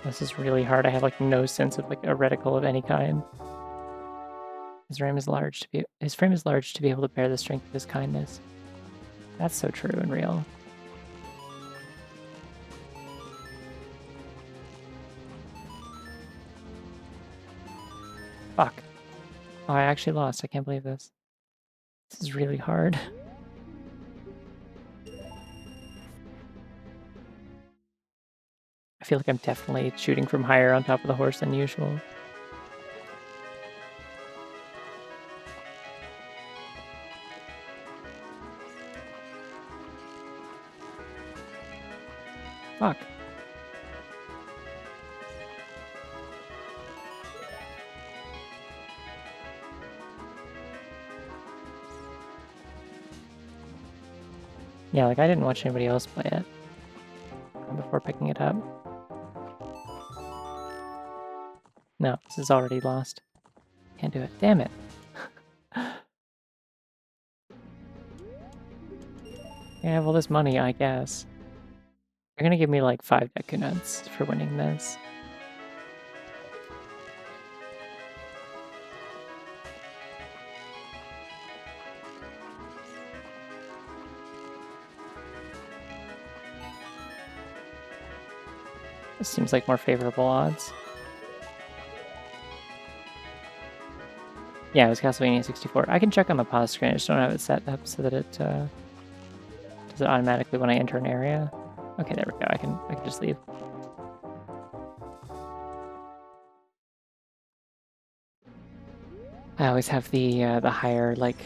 This is really hard. I have like no sense of like a reticle of any kind. His frame is large to be able to bear the strength of his kindness. That's so true and real. Fuck. Oh, I actually lost. I can't believe this. This is really hard. I feel like I'm definitely shooting from higher on top of the horse than usual. Fuck. Yeah, like I didn't watch anybody else play it before picking it up. No, this is already lost. Can't do it. Damn it. I have all this money, I guess. They're gonna give me like 5 Deku Nuts for winning this. This seems like more favorable odds. Yeah, it was Castlevania 64. I can check on the pause screen, I just don't have it set up so that it does it automatically when I enter an area. Okay, there we go. I can just leave. I always have the higher like.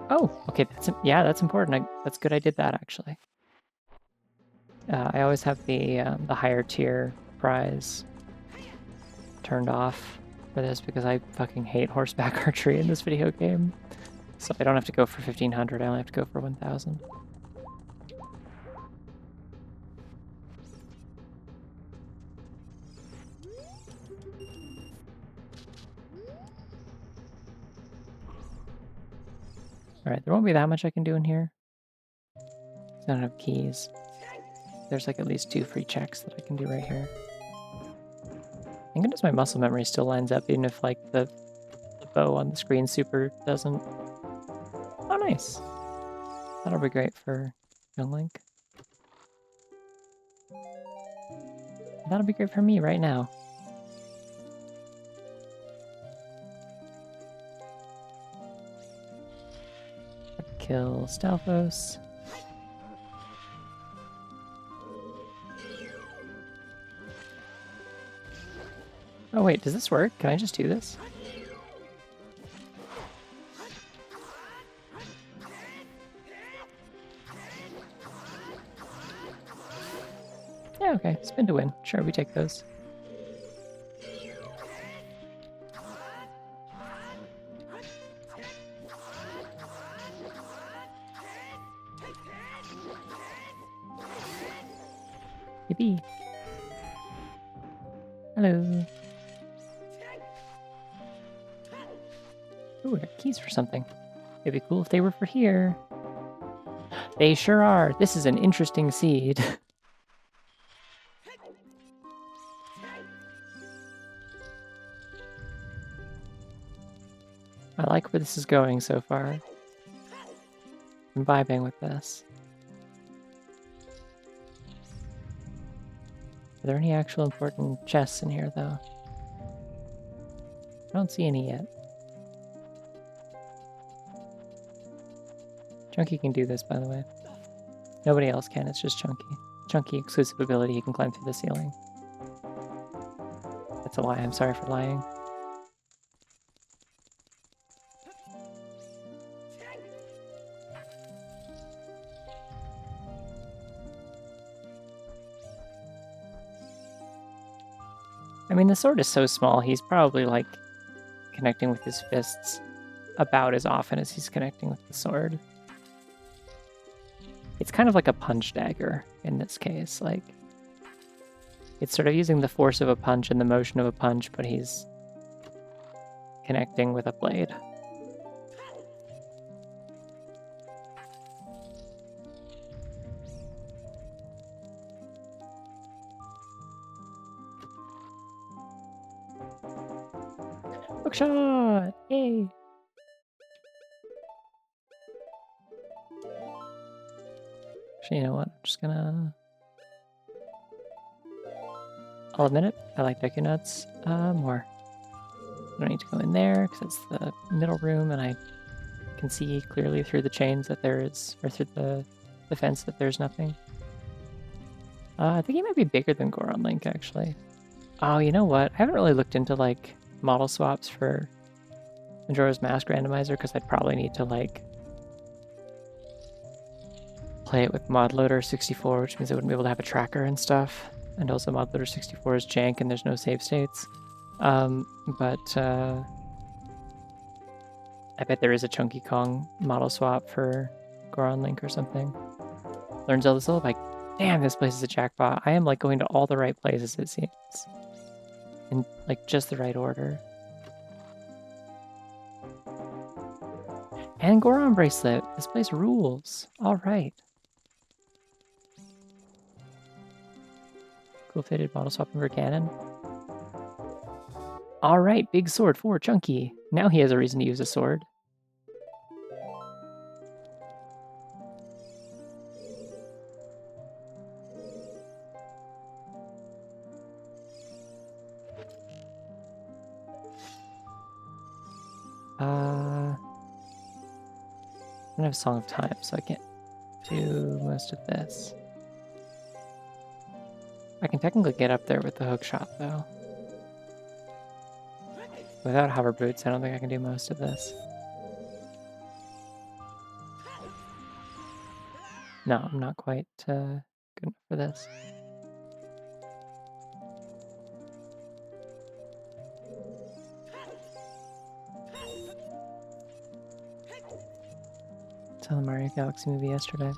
Oh, okay. That's important. That's good. I did that actually. I always have the higher tier prize turned off for this because I fucking hate horseback archery in this video game. So I don't have to go for 1500. I only have to go for 1000. Alright, there won't be that much I can do in here. I don't have keys. There's like at least 2 free checks that I can do right here. Thank goodness my muscle memory still lines up, even if like the bow on the screen super doesn't. Oh, nice. That'll be great for young Link. That'll be great for me right now. Kill Stalfos. Oh wait, does this work? Can I just do this? Yeah, okay. Spin to win. Sure, we take those. Yippee. Hello. Ooh, I got keys for something. It'd be cool if they were for here. They sure are. This is an interesting seed. I like where this is going so far. I'm vibing with this. Are there any actual important chests in here, though? I don't see any yet. Chunky can do this, by the way. Nobody else can, it's just Chunky. Chunky exclusive ability, he can climb through the ceiling. That's a lie, I'm sorry for lying. I mean, the sword is so small, he's probably, like, connecting with his fists about as often as he's connecting with the sword. It's kind of like a punch dagger in this case, like, it's sort of using the force of a punch and the motion of a punch, but he's connecting with a blade. Hookshot! Yay! Actually, you know what? I'm just gonna... I'll admit it, I like Deku Nuts more. I don't need to go in there, because it's the middle room, and I can see clearly through the chains that there is... or through the fence that there's nothing. I think he might be bigger than Goron Link, actually. Oh, you know what? I haven't really looked into, like, model swaps for Majora's Mask Randomizer, because I'd probably need to, like, play it with ModLoader 64, which means I wouldn't be able to have a tracker and stuff. And also ModLoader 64 is jank and there's no save states. I bet there is a Chunky Kong model swap for Goron Link or something. Learn Zelda's Lullaby. Damn, this place is a jackpot. I am like going to all the right places, it seems. In like just the right order. And Goron Bracelet. This place rules. Alright. Cool fitted model swapping for Ganon. Alright, big sword for Chunky. Now he has a reason to use a sword. I don't have Song of Time, so I can't do most of this. I can technically get up there with the hook shot, though. Without hover boots, I don't think I can do most of this. No, I'm not quite good enough for this. Saw the Mario Galaxy movie yesterday.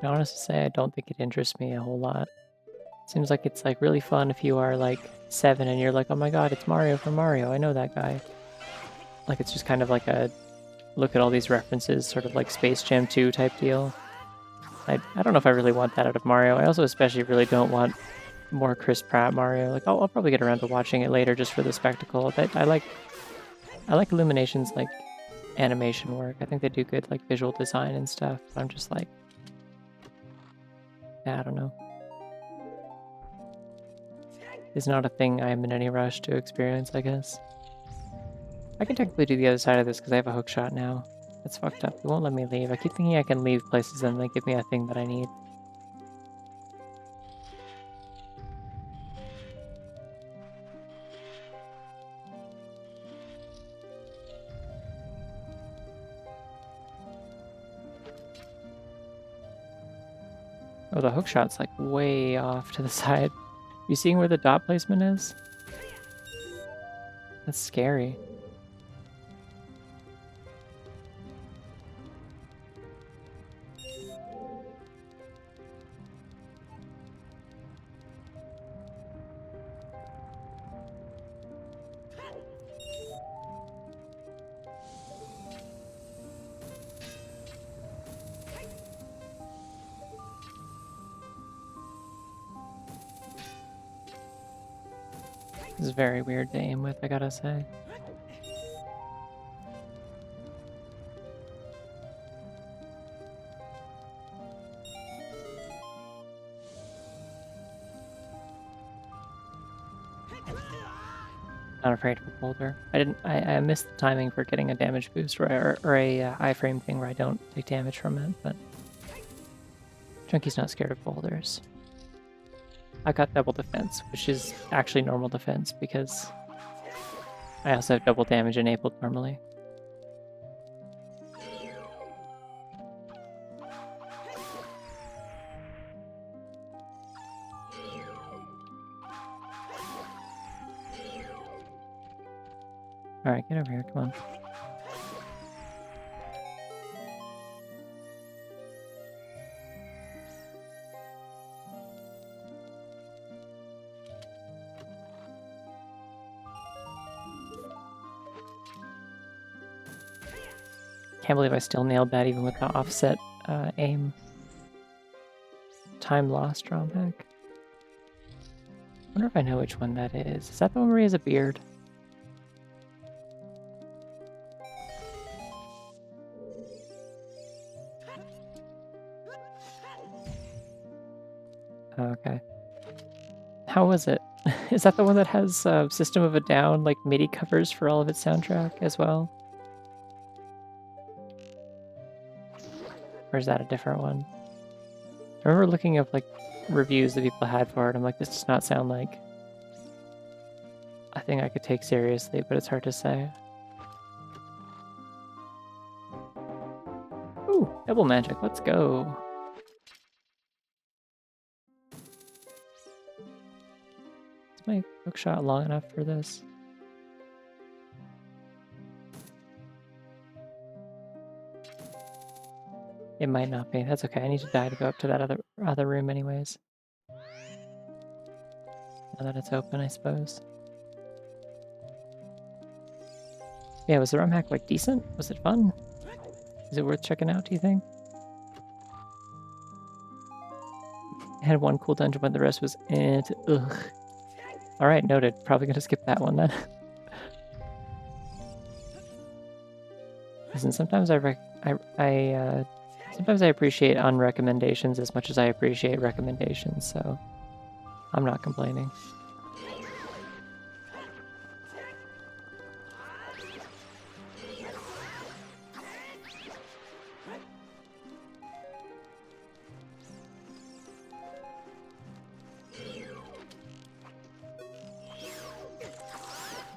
I honestly say I don't think it interests me a whole lot. Seems like it's like really fun if you are like 7 and you're like, oh my god, it's Mario from Mario, I know that guy. Like it's just kind of like a look at all these references, sort of like Space Jam 2 type deal. I don't know if I really want that out of Mario. I also especially really don't want more Chris Pratt Mario. Like I'll probably get around to watching it later just for the spectacle. But I like Illumination's like animation work. I think they do good like visual design and stuff. But I'm just like, yeah, I don't know. It's not a thing I'm in any rush to experience, I guess. I can technically do the other side of this because I have a hook shot now. That's fucked up. It won't let me leave. I keep thinking I can leave places and they give me a thing that I need. Oh, the hook shot's like way off to the side. You seeing where the dot placement is? That's scary. This is very weird to aim with, I gotta say. Not afraid of a boulder. I missed the timing for getting a damage boost or a iframe thing where I don't take damage from it, but Chunky's not scared of boulders. I got double defense, which is actually normal defense because I also have double damage enabled normally. Alright, get over here, come on. Can't believe I still nailed that even with the offset aim. Time lost drawback. Wonder if I know which one that is. Is that the one where he has a beard? Oh, okay. How was it? Is that the one that has System of a Down, like MIDI covers for all of its soundtrack as well? Or is that a different one? I remember looking up like reviews that people had for it. I'm like, this does not sound like a thing I could take seriously, but it's hard to say. Ooh, double magic, let's go. Is my hook shot long enough for this? It might not be. That's okay. I need to die to go up to that other room anyways. Now that it's open, I suppose. Yeah, was the ROM hack like decent? Was it fun? Is it worth checking out, do you think? I had one cool dungeon, but the rest was ugh. Alright, noted. Probably gonna skip that one then. Listen, sometimes sometimes I appreciate unrecommendations as much as I appreciate recommendations, so I'm not complaining.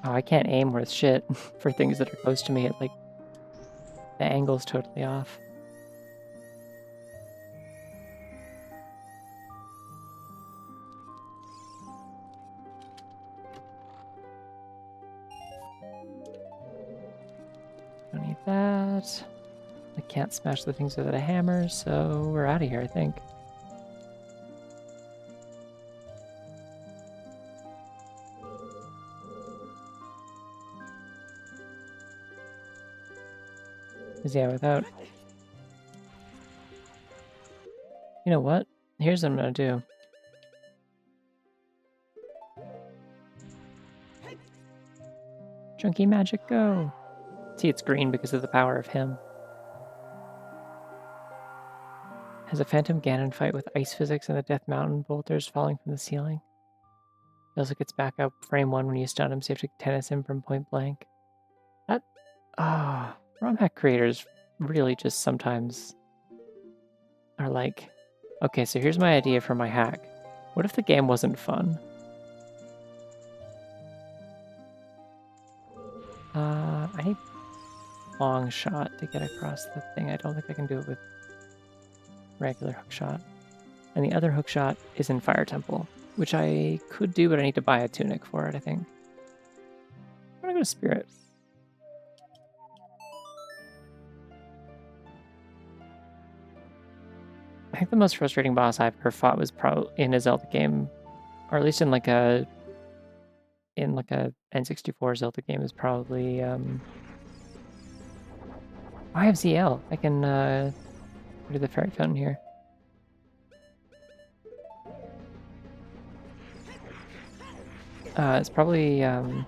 Oh, I can't aim worth shit for things that are close to me. Like, the angle's totally off. Don't need that. I can't smash the things with a hammer, so we're out of here, I think. Because yeah, without... You know what? Here's what I'm gonna do. Chunky magic, go! See, it's green because of the power of him. Has a Phantom Ganon fight with ice physics and the Death Mountain boulders falling from the ceiling. He also gets back up frame 1 when you stun him, so you have to tennis him from point blank. That... ROM hack creators really just sometimes are like, okay, so here's my idea for my hack. What if the game wasn't fun? I need long shot to get across the thing. I don't think I can do it with regular hook shot. And the other hook shot is in Fire Temple, which I could do, but I need to buy a tunic for it, I think. I'm gonna go to Spirit. I think the most frustrating boss I've ever fought was probably in a Zelda game, or at least in like a N64 Zelda game, is probably I have ZL. I can go to the fairy fountain here. It's probably the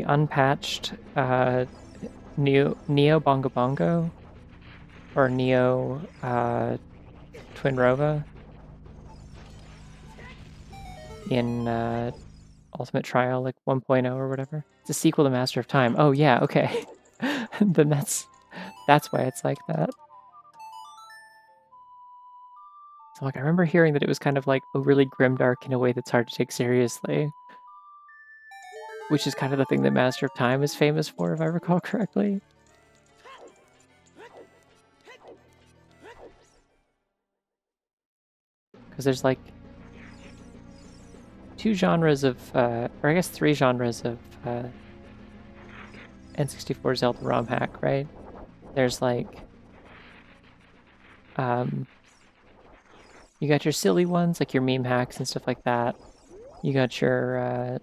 unpatched Neo Bongo Bongo or Neo Twin Rova in Ultimate Trial, like 1.0 or whatever. It's a sequel to Master of Time. Oh yeah, okay. Then that's why it's like that. So like I remember hearing that it was kind of like overly grimdark in a way that's hard to take seriously. Which is kind of the thing that Master of Time is famous for, if I recall correctly. Because there's like two genres of, or I guess 3 genres of N64 Zelda ROM hack, right? There's like, you got your silly ones, like your meme hacks and stuff like that. You got your,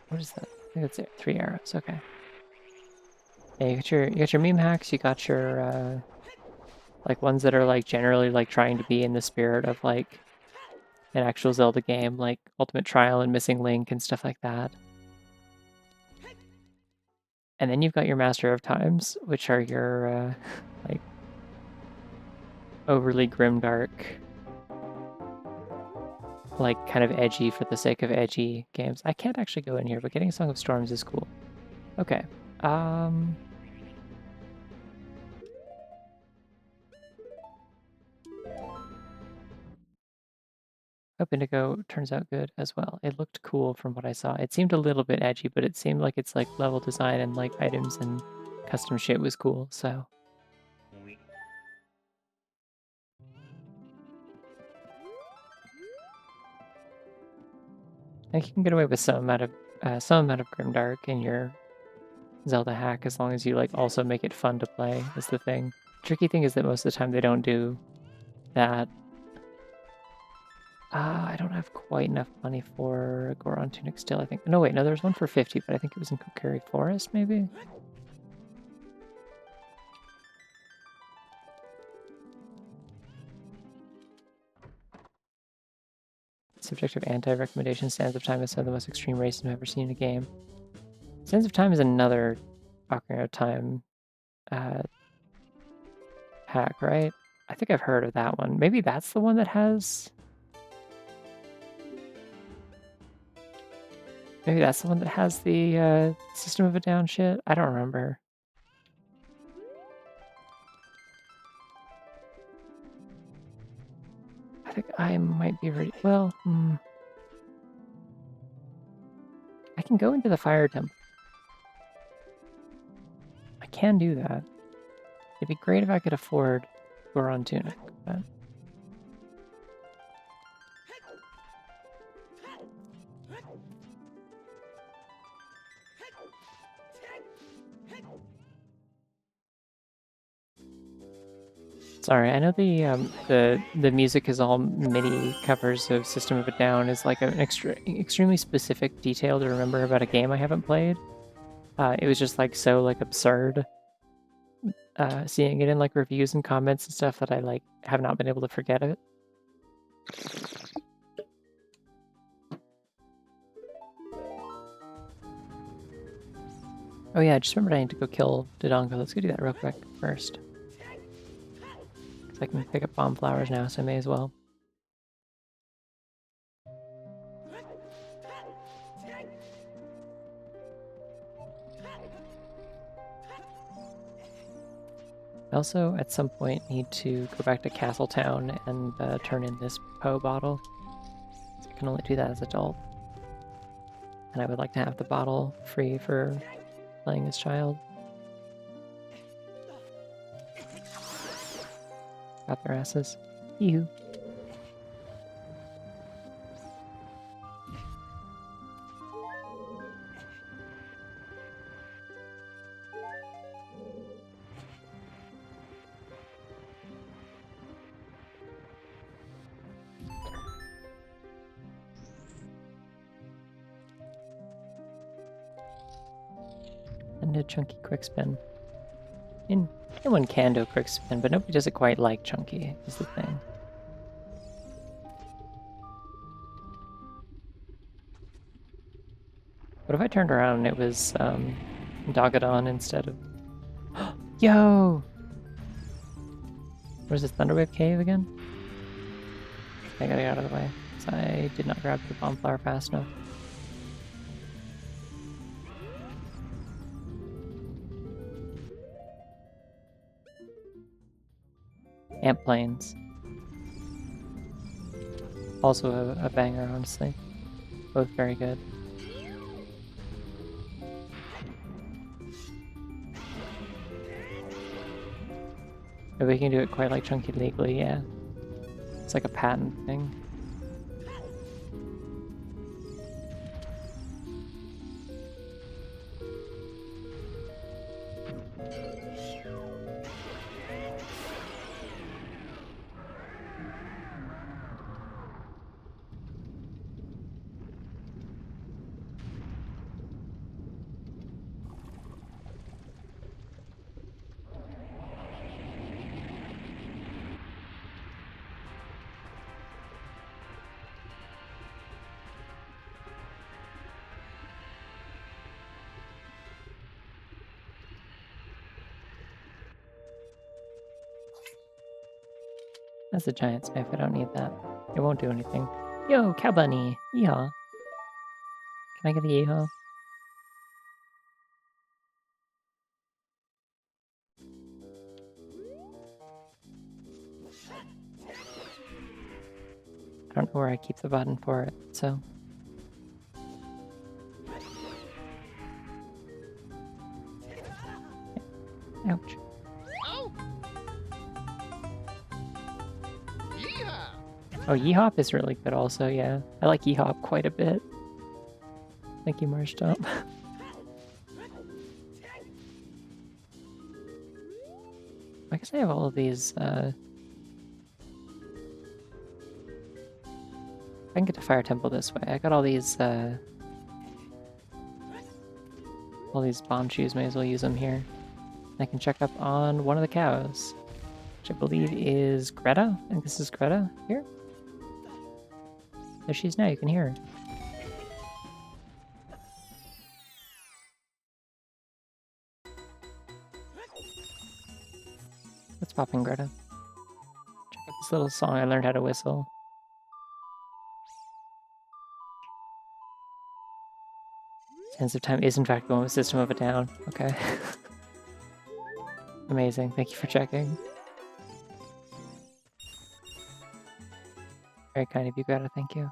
what is that? I think that's it, 3 arrows, okay. Yeah, you got your meme hacks, you got your, like ones that are like generally like trying to be in the spirit of like an actual Zelda game, like Ultimate Trial and Missing Link and stuff like that. And then you've got your Master of Times, which are your, like, overly grimdark, like, kind of edgy for the sake of edgy games. I can't actually go in here, but getting Song of Storms is cool. Okay. Hope Indigo turns out good as well. It looked cool from what I saw. It seemed a little bit edgy, but it seemed like its like level design and like items and custom shit was cool, so. I think you can get away with some amount of grimdark in your Zelda hack as long as you like also make it fun to play is the thing. Tricky thing is that most of the time they don't do that. I don't have quite enough money for a Goron tunic still, I think. No, wait, no, there's one for 50, but I think it was in Kokiri Forest, maybe? Subjective anti-recommendation. Sands of Time is some of the most extreme racing I've ever seen in a game. Sands of Time is another Ocarina of Time hack, right? I think I've heard of that one. Maybe that's the one that has... Maybe that's the one that has the System of a Down shit? I don't remember. I think I might be ready. Well, can go into the fire temple. I can do that. It'd be great if I could afford Goron Tunic, but... Sorry, I know the music is all MIDI covers of System of a Down is like an extremely specific detail to remember about a game I haven't played. It was just like so like absurd seeing it in like reviews and comments and stuff that I like have not been able to forget it. Oh yeah, I just remembered I need to go kill Dodongo. Let's go do that real quick first. Because I can pick up bomb flowers now, so I may as well. I also, at some point, need to go back to Castletown and turn in this Poe bottle. So I can only do that as adult. And I would like to have the bottle free for playing as child. Got their asses. Yoo-hoo. And a chunky quick spin. Anyone can do a quick spin, but nobody does it quite like chunky, is the thing. What if I turned around and it was Dogadon instead of... Yo! Where's this Thunderwave Cave again? I gotta get out of the way, because I did not grab the bomb flower fast enough. Amp planes. Also a banger, honestly. Both very good. If we can do it quite like Chunky legally, yeah. It's like a patent thing. That's a giant smith, I don't need that. It won't do anything. Yo, cow bunny! Yeehaw! Can I get a yeehaw? I don't know where I keep the button for it, so... Ouch. Oh, Yeehop is really good also, yeah. I like Yeehop quite a bit. Thank you, Marshtomp. I guess I have all of these, I can get to Fire Temple this way. I got all these bomb shoes, may as well use them here. I can check up on one of the cows, which I believe is Greta. I think this is Greta here. There she is now, you can hear her. Let's pop in Greta. Check out this little song I learned how to whistle. Sense of Time is in fact going with System of a Down. Okay. Amazing, thank you for checking. Very kind of you, Greta, thank you.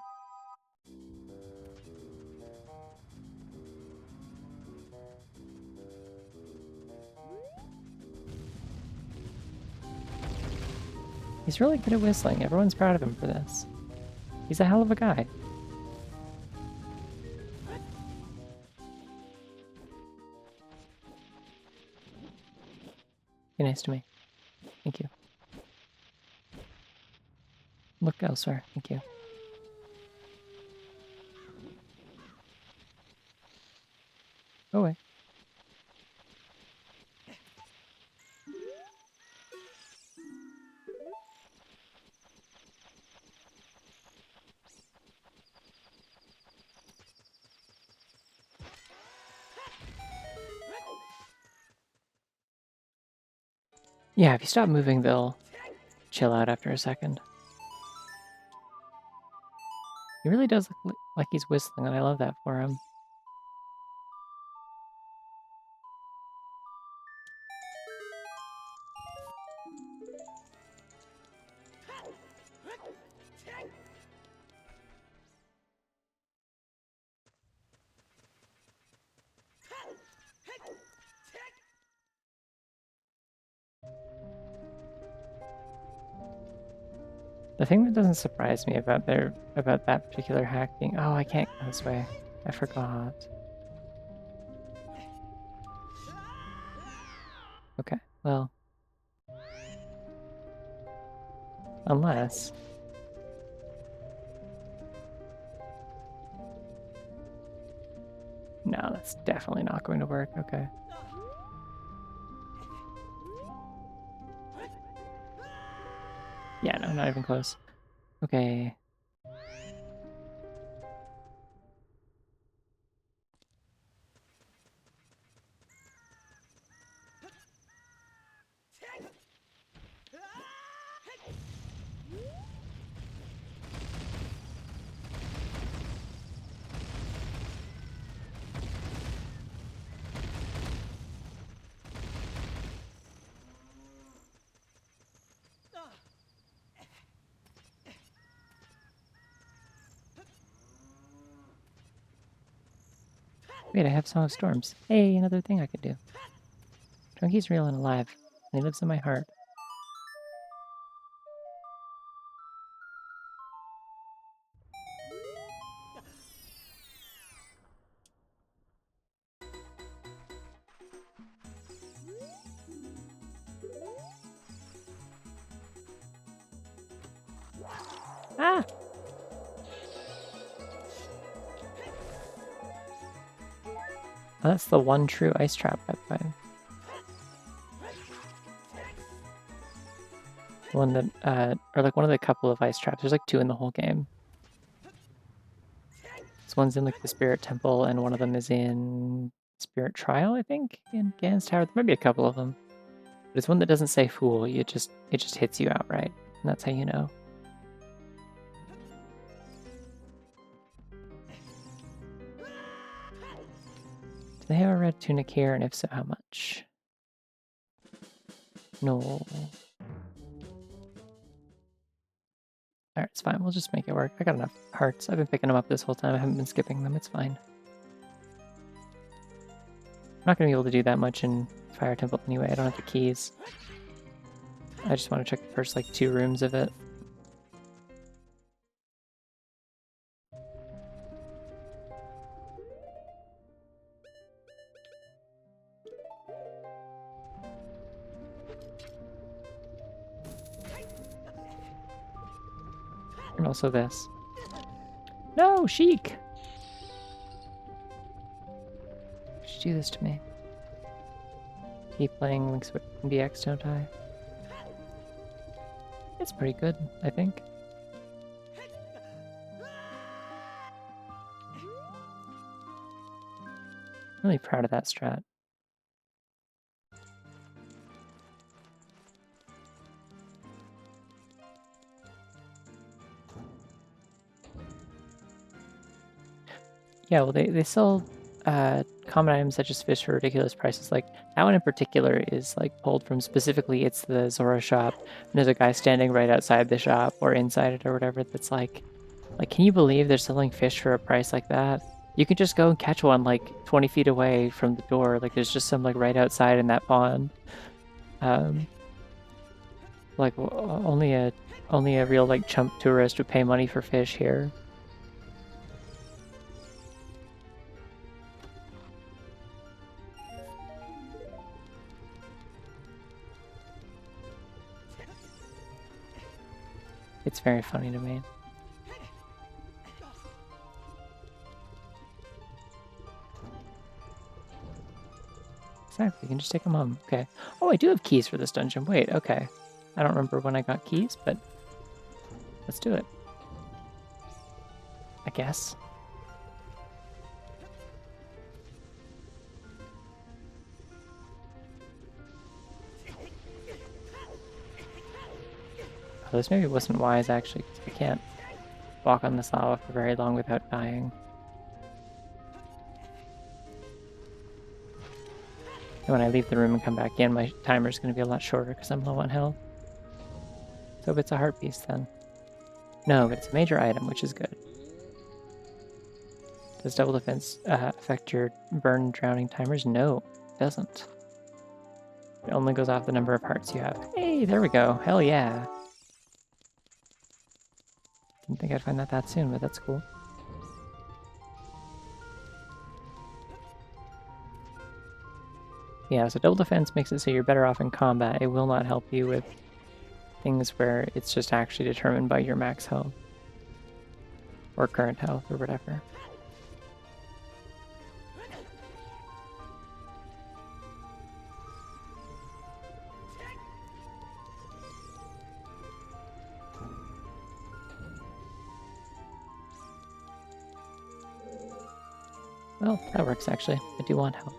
He's really good at whistling. Everyone's proud of him for this. He's a hell of a guy. Be nice to me. Thank you. Look elsewhere. Thank you. Go away. Yeah, if you stop moving, they'll chill out after a second. He really does look like he's whistling, and I love that for him. The thing that doesn't surprise me about that particular hack being, oh, I can't go this way. I forgot. Okay, well, unless no, that's definitely not going to work. Okay. Yeah, no, not even close. Okay. Wait, I have Song of Storms. Hey, another thing I could do. Chunky's real and alive, and he lives in my heart. Ah! Oh, that's the one true ice trap, by the way. One that, or like one of the couple of ice traps. There's like two in the whole game. This one's in like the Spirit Temple, and one of them is in Spirit Trial, I think, in Ganon's Tower. There might be a couple of them. But it's one that doesn't say Fool. It just hits you outright, and that's how you know. Do they have a red tunic here, and if so, how much? No. Alright, it's fine. We'll just make it work. I got enough hearts. I've been picking them up this whole time. I haven't been skipping them. It's fine. I'm not going to be able to do that much in Fire Temple anyway. I don't have the keys. I just want to check the first, like, 2 rooms of it. And also this. No, Sheik! Why'd you do this to me? Keep playing Link's DX, don't I? It's pretty good, I think. Really proud of that strat. Yeah, well, they sell common items such as fish for ridiculous prices. Like, that one in particular is, like, pulled from specifically, it's the Zora shop, and there's a guy standing right outside the shop, or inside it, or whatever, that's like, can you believe they're selling fish for a price like that? You can just go and catch one, like, 20 feet away from the door. Like, there's just some, like, right outside in that pond. Like only a real like chump tourist would pay money for fish here. It's very funny to me. Exactly, you can just take them home. Okay. Oh, I do have keys for this dungeon. Wait, okay. I don't remember when I got keys, but let's do it. I guess. Oh, this maybe wasn't wise, actually, because I can't walk on this lava for very long without dying. And when I leave the room and come back in, my timer's going to be a lot shorter because I'm low on health. So if it's a heart piece, then... No, but it's a major item, which is good. Does double defense affect your burn drowning timers? No, it doesn't. It only goes off the number of hearts you have. Hey, there we go. Hell yeah. Didn't think I'd find that soon, but that's cool. Yeah, so double defense makes it so you're better off in combat. It will not help you with things where it's just actually determined by your max health. Or current health, or whatever. Well, that works actually. I do want help.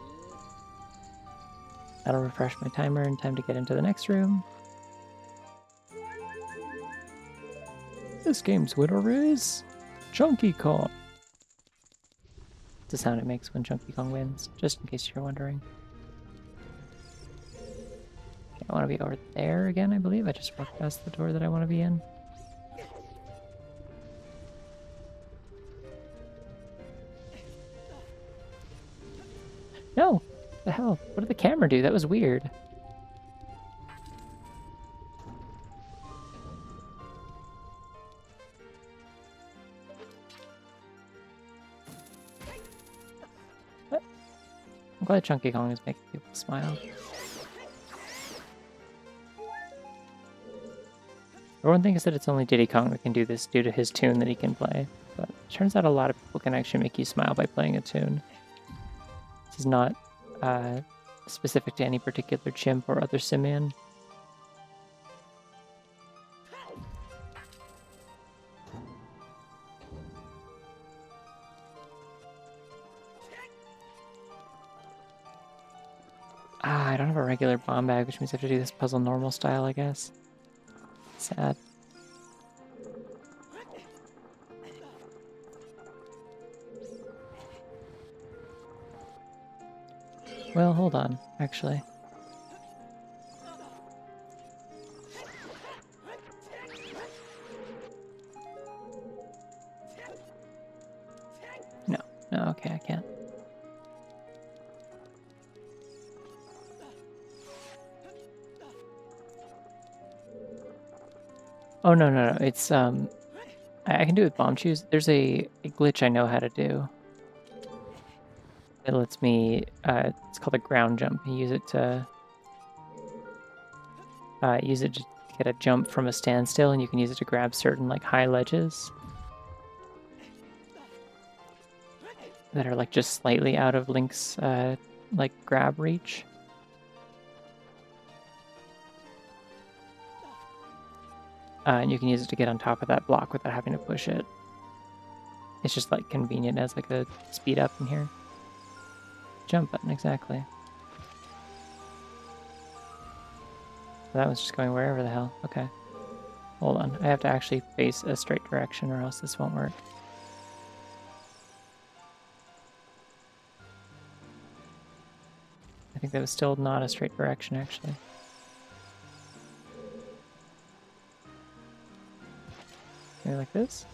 That'll refresh my timer in time to get into the next room. This game's winner is Chunky Kong. It's the sound it makes when Chunky Kong wins, just in case you're wondering. Okay, I want to be over there again, I believe. I just walked past the door that I want to be in. No! The hell? What did the camera do? That was weird. What? I'm glad Chunky Kong is making people smile. Everyone thinks that it's only Diddy Kong that can do this due to his tune that he can play, but it turns out a lot of people can actually make you smile by playing a tune. This is not specific to any particular chimp or other simian. I don't have a regular bomb bag, which means I have to do this puzzle normal style, I guess. Sad. Well, hold on, actually. No, okay, I can't. Oh, no, it's, I can do it with bomb shoes. There's a glitch I know how to do. It lets me, it's called a ground jump. You use it to get a jump from a standstill, and you can use it to grab certain, like, high ledges that are, like, just slightly out of Link's, like, grab reach. And you can use it to get on top of that block without having to push it. It's just, like, convenient as, like, a speed up in here. Jump button, exactly. That one's just going wherever the hell. Okay. Hold on. I have to actually face a straight direction or else this won't work. I think that was still not a straight direction, actually. Maybe like this?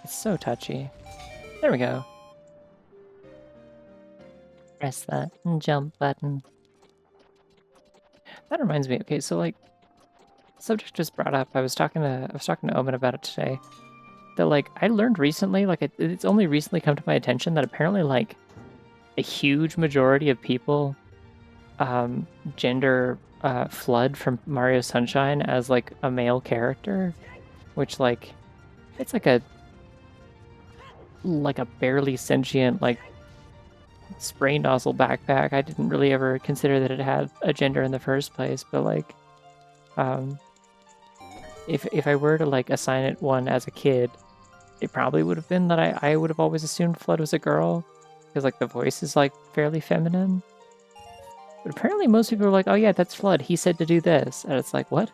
It's so touchy. There we go. Press that jump button. That reminds me. Okay, so like, subject just brought up. I was talking to Omen about it today. That like I learned recently, like it's only recently come to my attention that apparently like a huge majority of people gender Flood from Mario Sunshine as like a male character, which like it's like a barely sentient like spray nozzle backpack. I didn't really ever consider that it had a gender in the first place, but like um if I were to like assign it one as a kid, it probably would have been that I would have always assumed Flood was a girl because like the voice is like fairly feminine. But apparently most people are like, oh yeah, that's Flood. He said to do this. And it's like, what?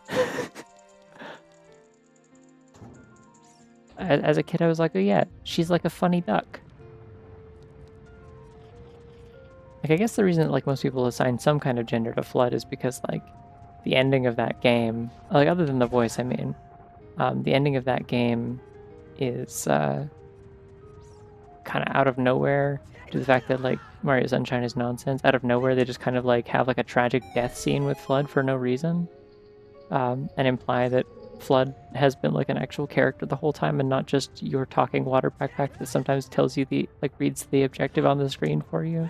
As a kid, I was like, oh yeah, she's like a funny duck. Like, I guess the reason that like most people assign some kind of gender to Flood is because like the ending of that game, like other than the voice, I mean, the ending of that game is kind of out of nowhere due to the fact that like Mario Sunshine is nonsense. Out of nowhere, they just kind of like have like a tragic death scene with Flood for no reason, and imply that Flood has been like an actual character the whole time and not just your talking water backpack that sometimes tells you the like reads the objective on the screen for you.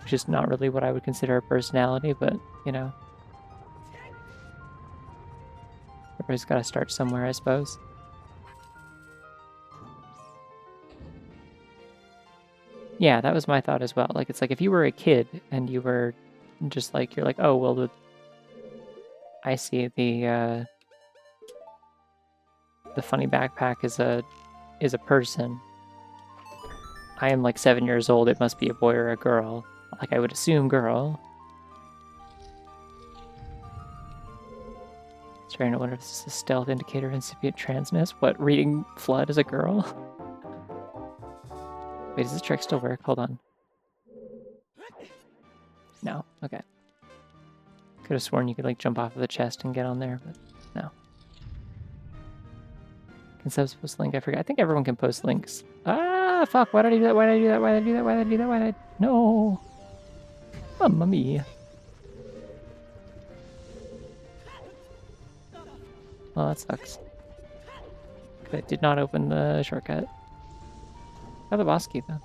Which is not really what I would consider a personality, but you know, everybody's got to start somewhere, I suppose. Yeah, that was my thought as well. Like, it's like if you were a kid and you were just like, you're like, oh, well, I see the funny backpack is a person. I am like 7 years old. It must be a boy or a girl. Like I would assume girl. Sorry, no wonder if this is a stealth indicator of incipient transness. What, reading Flood as a girl? Wait, does this trick still work? Hold on. No. Okay. Could have sworn you could like jump off of the chest and get on there, but no. Can subs post link? I forget. I think everyone can post links. Ah, fuck! Why did I do that? Why did I do that? Why did I do that? Why did I do that? Why did I... No! Mamma mia. Well, that sucks. I did not open the shortcut. How the boss key, though?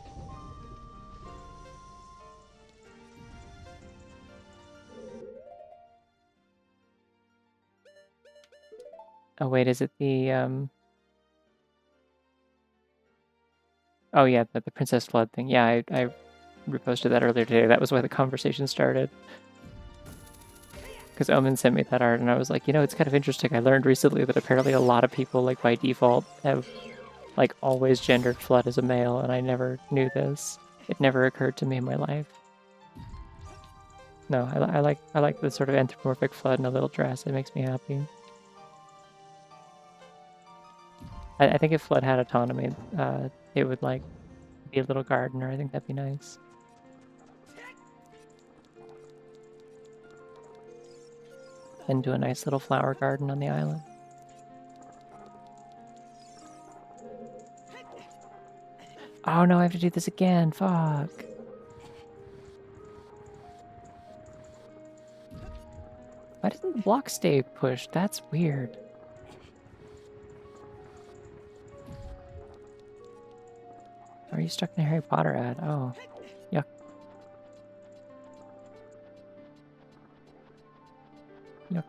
Oh, wait, is it the, Oh, yeah, the Princess Flood thing. Yeah, I reposted that earlier today. That was why the conversation started. Because Omen sent me that art, and I was like, you know, it's kind of interesting. I learned recently that apparently a lot of people, like, by default, have, like, always gendered Flood as a male, and I never knew this. It never occurred to me in my life. No, I like the sort of anthropomorphic Flood in a little dress. It makes me happy. I think if Flood had autonomy, it would, like, be a little gardener. I think that'd be nice. And do a nice little flower garden on the island. Oh no, I have to do this again. Fuck. Why doesn't the block stay pushed? That's weird. Are you stuck in a Harry Potter ad? Oh, yuck. Yuck.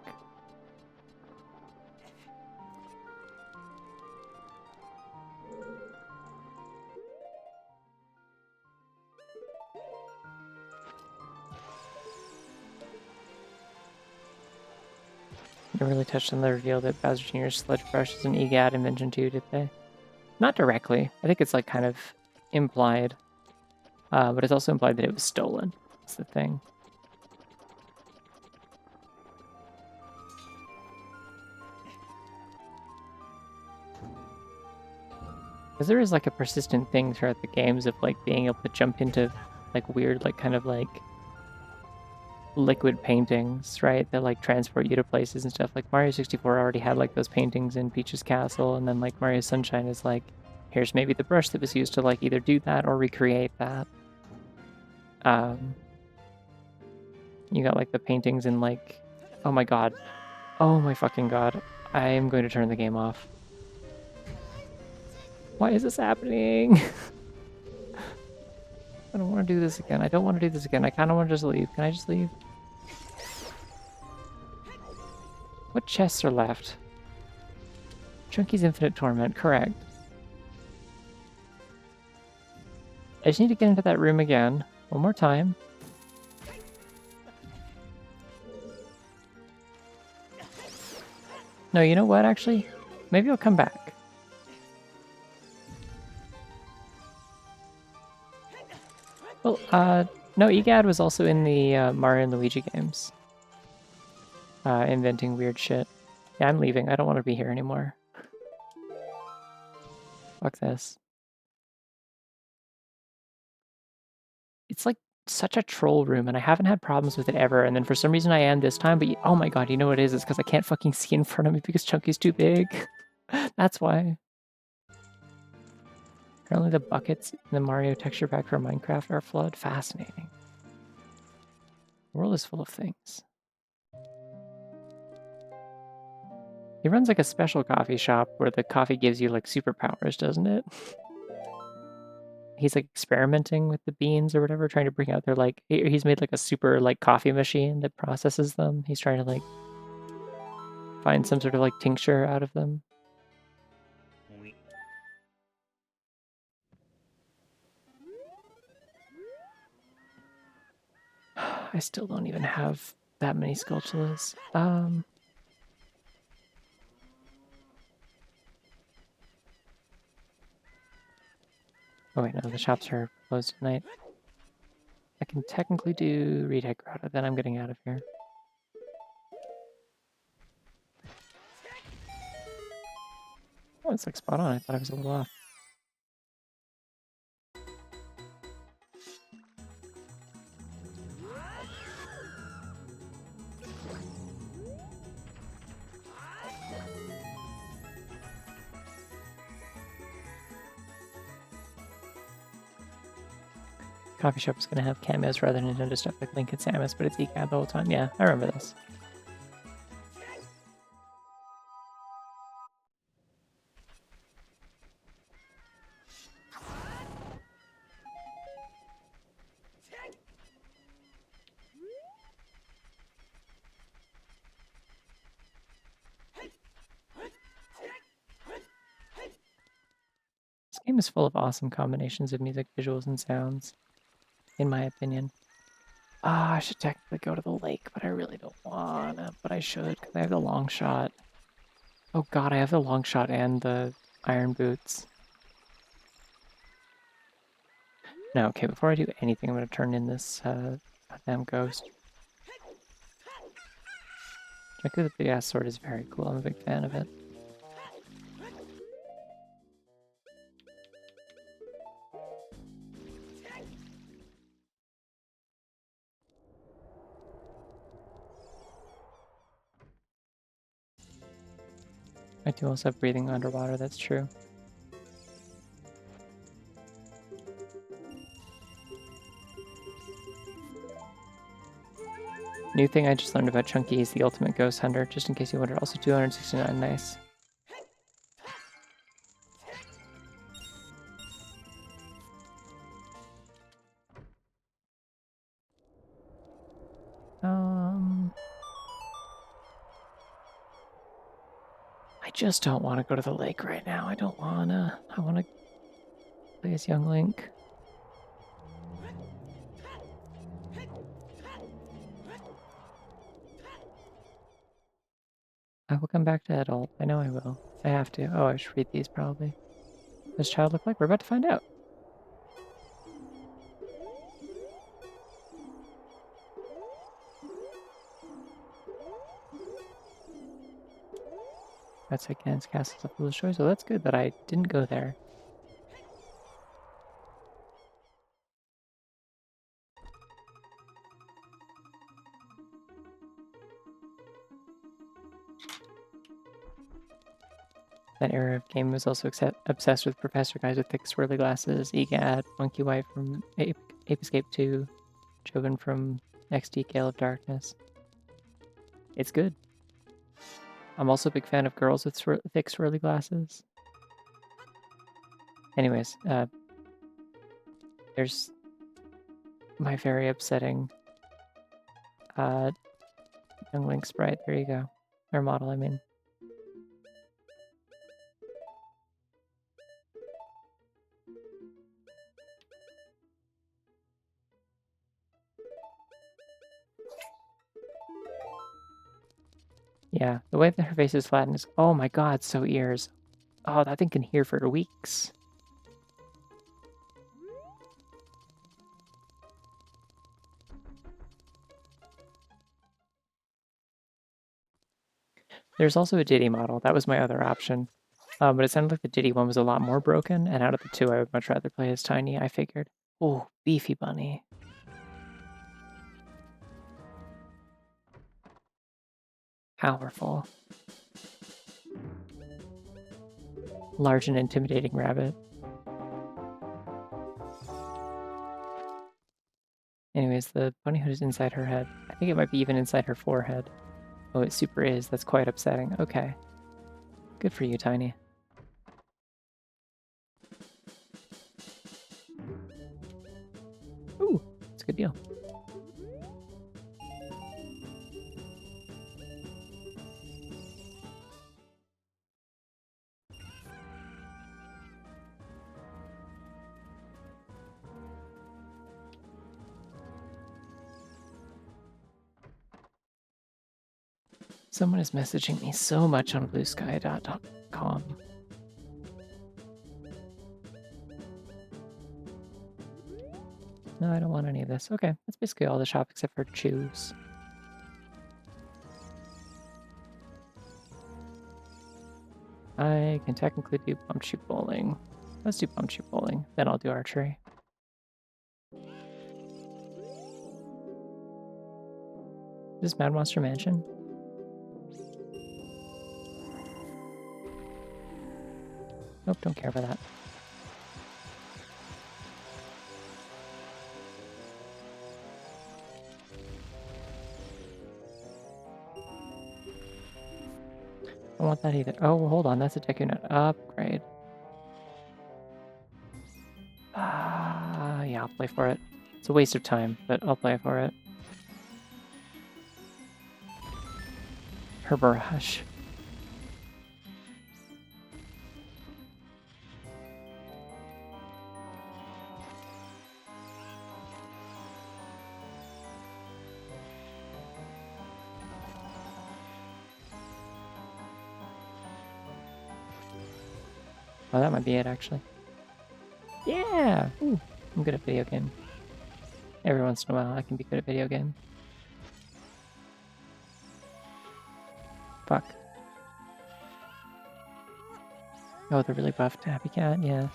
They really touched on the reveal that Bowser Jr.'s Sludge Brush is an EGAD invention too, did they? Not directly. I think it's like kind of implied. But it's also implied that it was stolen. That's the thing. Because there is like a persistent thing throughout the games of like being able to jump into like weird, like kind of like liquid paintings, right? That like transport you to places and stuff. Like Mario 64 already had like those paintings in Peach's Castle, and then like Mario Sunshine is like, here's maybe the brush that was used to like either do that or recreate that. You got like the paintings in like, oh my god. Oh my fucking god. I am going to turn the game off. Why is this happening? I don't want to do this again. I don't want to do this again. I kind of want to just leave. Can I just leave? What chests are left? Chunky's Infinite Torment, correct. I just need to get into that room again. One more time. No, you know what, actually? Maybe I'll come back. Well, no, EGAD was also in the Mario and Luigi games. Inventing weird shit. Yeah, I'm leaving. I don't want to be here anymore. Fuck this. It's like such a troll room, and I haven't had problems with it ever, and then for some reason I am this time, but oh my god, you know what it is? It's because I can't fucking see in front of me because Chunky's too big. That's why. Apparently the buckets in the Mario texture pack for Minecraft are flood. Fascinating. The world is full of things. He runs like a special coffee shop where the coffee gives you like superpowers, doesn't it? He's like experimenting with the beans or whatever, trying to bring out their like, he's made like a super like coffee machine that processes them. He's trying to like find some sort of like tincture out of them. I still don't even have that many Skulltulas. Oh wait, no, the shops are closed tonight. I can technically do Retake Grotto, then I'm getting out of here. Oh, it's like spot on. I thought I was a little off. Coffee shop is going to have cameos rather than Nintendo stuff like Link and Samus, but it's ECAD the whole time. Yeah, I remember this. This game is full of awesome combinations of music, visuals, and sounds, in my opinion. I should technically go to the lake, but I really don't wanna. But I should, because I have the long shot. Oh god, I have the long shot and the iron boots. No, okay, before I do anything, I'm gonna turn in this goddamn ghost. Jakku the big ass sword is very cool. I'm a big fan of it. I do also have breathing underwater, that's true. New thing I just learned about Chunky is the ultimate ghost hunter, just in case you wondered. Also 269, nice. I just don't want to go to the lake right now. I don't wanna. I want to play as young Link. I will come back to adult. I know I will. I have to. Oh, I should read these probably. What does child look like? We're about to find out. That's against Castles of Foolish Joy, so that's good that I didn't go there. That era of game was also obsessed with professor guys with thick swirly glasses, EGAD, Monkey Wife from Ape Escape 2, Joven from XD Gale of Darkness. It's good. I'm also a big fan of girls with thick swirly glasses. Anyways, there's my very upsetting young Link sprite. There you go. Or model, I mean. Yeah, the way that her face is flattened is, oh my god, so ears. Oh, that thing can hear for weeks. There's also a Diddy model. That was my other option. But it sounded like the Diddy one was a lot more broken, and out of the two, I would much rather play as Tiny, I figured. Oh, Beefy Bunny. Powerful. Large and intimidating rabbit. Anyways, the bunny hood is inside her head. I think it might be even inside her forehead. Oh, it super is. That's quite upsetting. Okay. Good for you, Tiny. Ooh, it's a good deal. Someone is messaging me so much on bluesky.com. No, I don't want any of this. Okay, that's basically all the shop except for choose. I can technically do bump shoot bowling. Let's do bump shoot bowling, then I'll do archery. Is this Mad Monster Mansion? Nope, don't care about that. I don't want that either. Oh, hold on, that's a Deku Nut upgrade. Yeah, I'll play for it. It's a waste of time, but I'll play for it. Her barrage. Oh, that might be it, actually. Yeah! Ooh, I'm good at video game. Every once in a while, I can be good at video game. Fuck. Oh, the really buff Tappy Cat, yeah.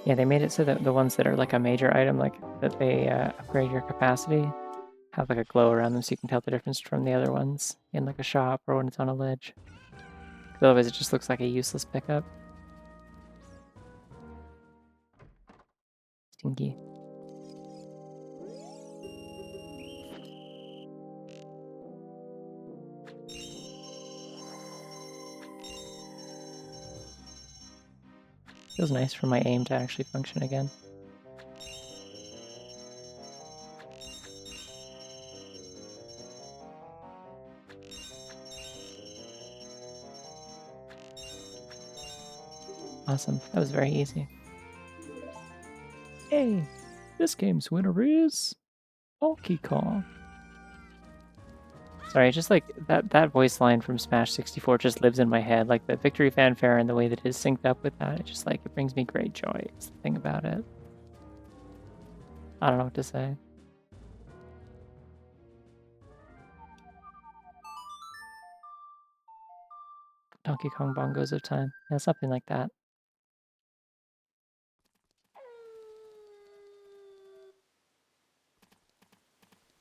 Yeah, they made it so that the ones that are like a major item, like that they upgrade your capacity, have like a glow around them so you can tell the difference from the other ones in like a shop or when it's on a ledge. Otherwise it just looks like a useless pickup. Stinky. Feels nice for my aim to actually function again. Awesome. That was very easy. Hey, this game's winner is Donkey Kong. Sorry, just like that voice line from Smash 64 just lives in my head. Like the victory fanfare and the way that it is synced up with that, it just like it brings me great joy. It's the thing about it. I don't know what to say. Donkey Kong Bongos of Time. Yeah, something like that.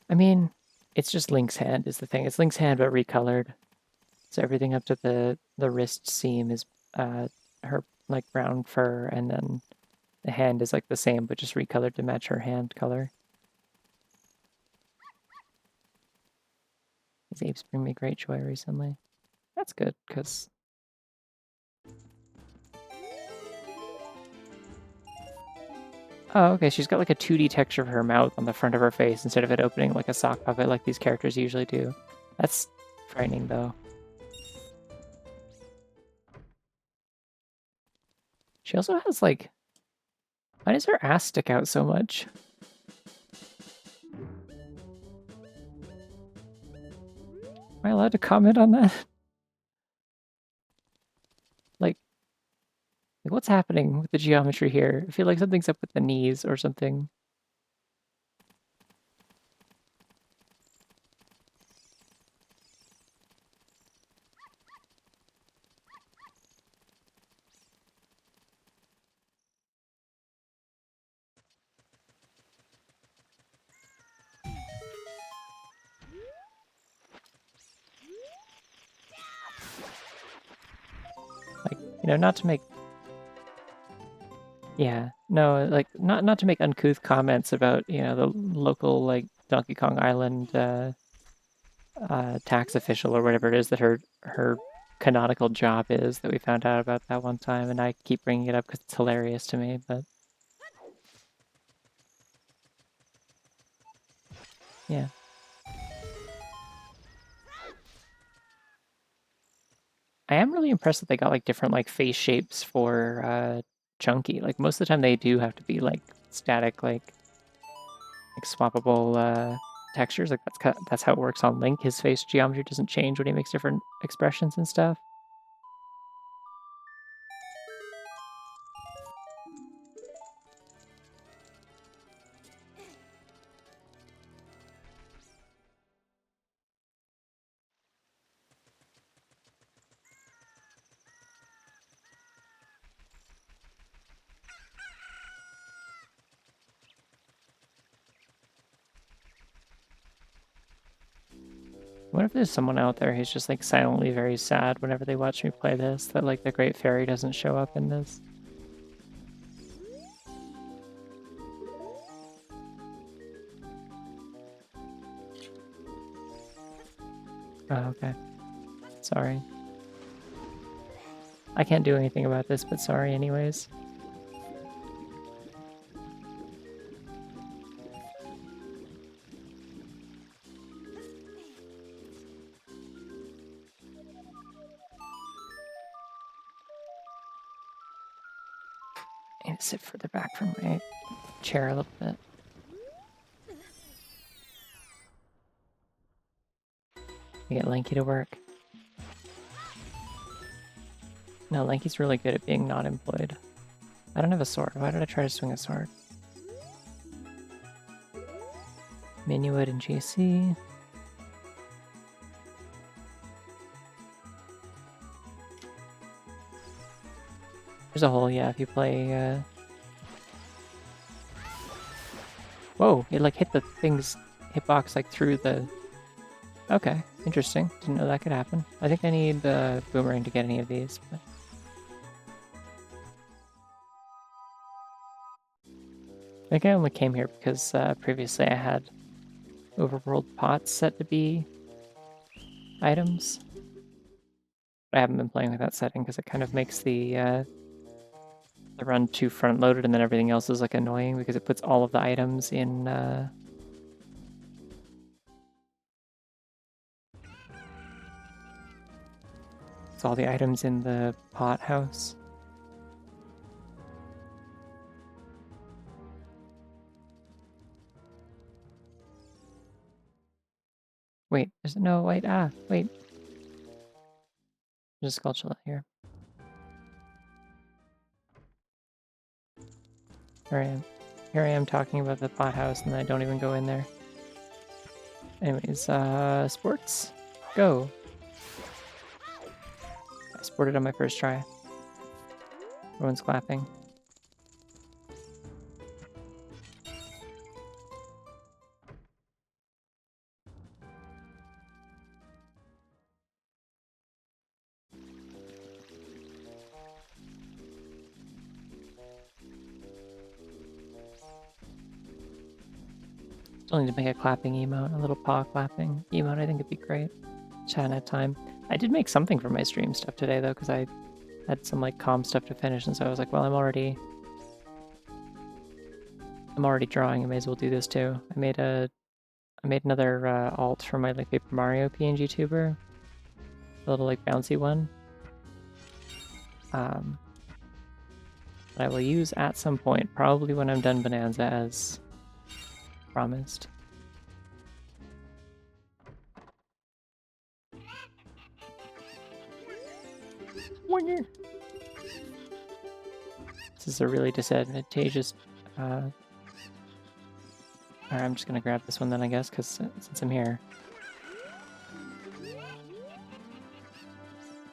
I mean, It's just Link's hand is the thing. It's Link's hand but recolored. So everything up to the wrist seam is her like brown fur, and then the hand is like the same but just recolored to match her hand color. These apes bring me great joy recently. That's good, because... Oh, okay, she's got like a 2D texture of her mouth on the front of her face instead of it opening like a sock puppet like these characters usually do. That's frightening, though. She also has, like... Why does her ass stick out so much? Am I allowed to comment on that? Like, what's happening with the geometry here? I feel like something's up with the knees or something. Like, you know, not to make... Yeah, no, like, not to make uncouth comments about, you know, the local, like, Donkey Kong Island, tax official or whatever it is that her canonical job is that we found out about that one time, and I keep bringing it up because it's hilarious to me, but... Yeah. I am really impressed that they got, like, different, like, face shapes for, Chunky. Like, most of the time they do have to be, like, static, like swappable, textures. Like, that's how it works on Link. His face geometry doesn't change when he makes different expressions and stuff. What if there's someone out there who's just, like, silently very sad whenever they watch me play this, that, like, the Great Fairy doesn't show up in this? Oh, okay. Sorry. I can't do anything about this, but sorry anyways. I need to sit further back from my chair a little bit. You get Lanky to work. No, Lanky's really good at being not employed. I don't have a sword. Why did I try to swing a sword? Minuet and GC. There's a hole, yeah, if you play, Whoa, it, like, hit the thing's hitbox, like, through the... Okay, interesting. Didn't know that could happen. I think I need the boomerang to get any of these, but... I think I only came here because, previously I had overworld pots set to be items. But I haven't been playing with that setting because it kind of makes the run too front-loaded, and then everything else is, like, annoying because it puts all of the items in, it's all the items in the pot house. Wait, there's no, wait, wait. There's a Skulltula here. Here I am. Here I am talking about the pot house, and then I don't even go in there. Anyways, sports? Go. I sported on my first try. Everyone's clapping. Still need to make a clapping emote, a little paw clapping emote. I think it'd be great. Just hadn't had time. I did make something for my stream stuff today though, because I had some like comm stuff to finish, and so I was like, well, I'm already drawing. I may as well do this too. I made another alt for my like Paper Mario PNG tuber, a little like bouncy one. That I will use at some point, probably when I'm done Bonanza, as promised. This is a really disadvantageous. Alright, I'm just gonna grab this one then, I guess, because since I'm here.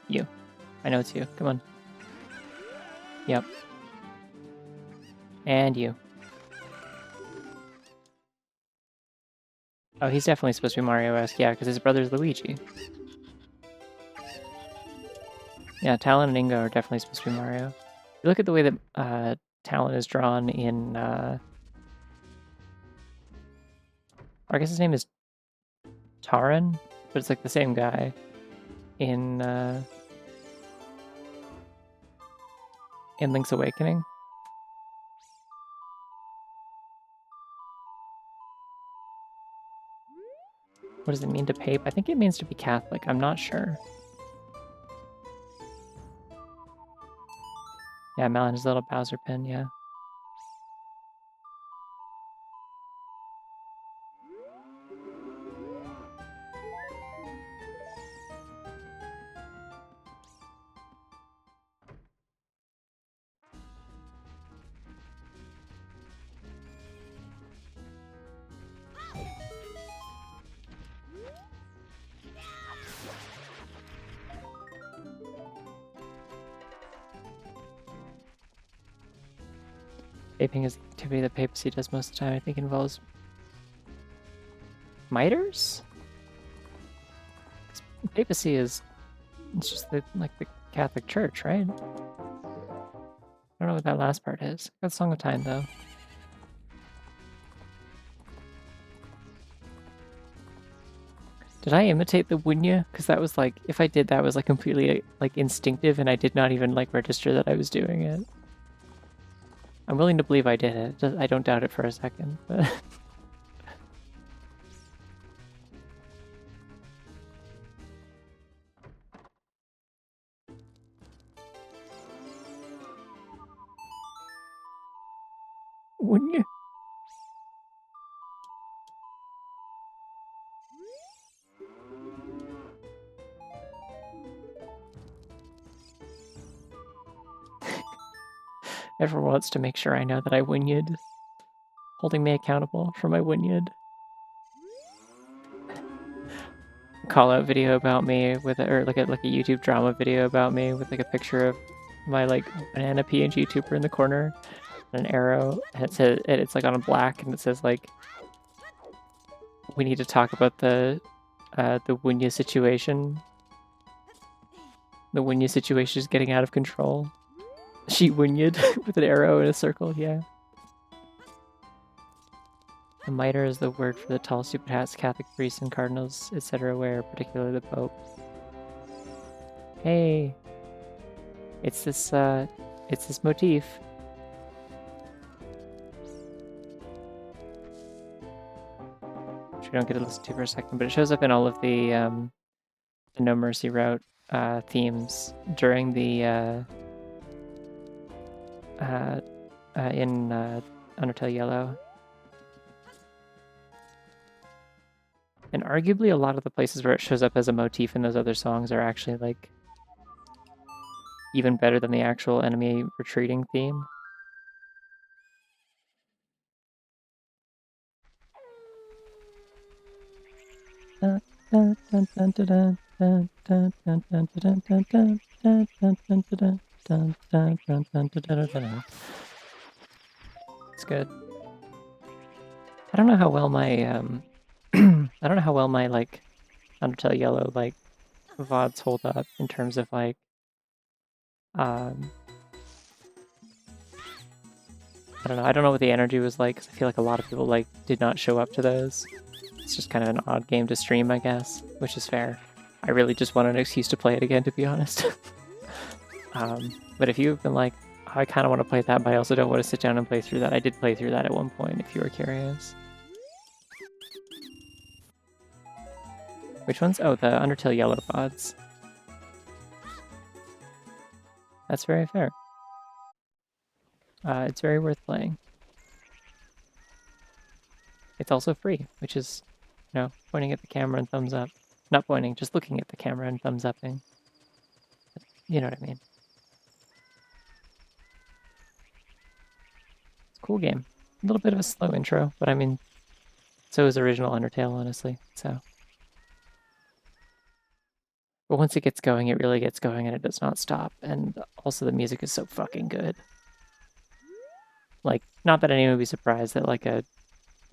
You. I know it's you. Come on. Yep. And you. Oh, he's definitely supposed to be Mario-esque, yeah, because his brother's Luigi. Yeah, Talon and Ingo are definitely supposed to be Mario. You look at the way that Talon is drawn in... I guess his name is Taran, but it's like the same guy in Link's Awakening. What does it mean to pape? I think it means to be Catholic. I'm not sure. Yeah, Malin has a little Bowser pin, yeah. Vaping is the activity that papacy does most of the time. I think it involves miters? Papacy is it's just the Catholic Church, right? I don't know what that last part is. Got Song of Time though. Did I imitate the Wunya? Because that was like, if I did, that was like completely like instinctive, and I did not even like register that I was doing it. I'm willing to believe I did it. I don't doubt it for a second. But Wunya. Everyone wants to make sure I know that I Wunya'd. Holding me accountable for my Wunya'd. Call out video about me with or like a YouTube drama video about me with like a picture of my like banana PNG tuber in the corner, and an arrow, and it says it's like on a black, and it says like, we need to talk about the Wunya situation. The Wunya situation is getting out of control. She Wunya'd with an arrow in a circle, yeah. A mitre is the word for the tall, stupid hats Catholic priests and cardinals, etc. wear, particularly the Pope. Hey, it's this motif. Which we don't get to listen to for a second, but it shows up in all of the No Mercy route themes during the in Undertale Yellow. And arguably a lot of the places where it shows up as a motif in those other songs are actually like even better than the actual enemy retreating theme. It's good. I don't know how well my I don't know how well my like Undertale Yellow like VODs hold up in terms of like I don't know. I don't know what the energy was like, 'cause I feel like a lot of people like did not show up to those. It's just kind of an odd game to stream, I guess, which is fair. I really just want an excuse to play it again, to be honest. But if you've been like, I kind of want to play that, but I also don't want to sit down and play through that. I did play through that at one point, if you were curious. Which ones? Oh, the Undertale Yellow pods. That's very fair. It's very worth playing. It's also free, which is, you know, pointing at the camera and thumbs up. Not pointing, just looking at the camera and thumbs upping. You know what I mean. It's a cool game. A little bit of a slow intro, but I mean, so is original Undertale, honestly. So, but once it gets going, it really gets going, and it does not stop. And also, the music is so fucking good. Like, not that anyone would be surprised that like a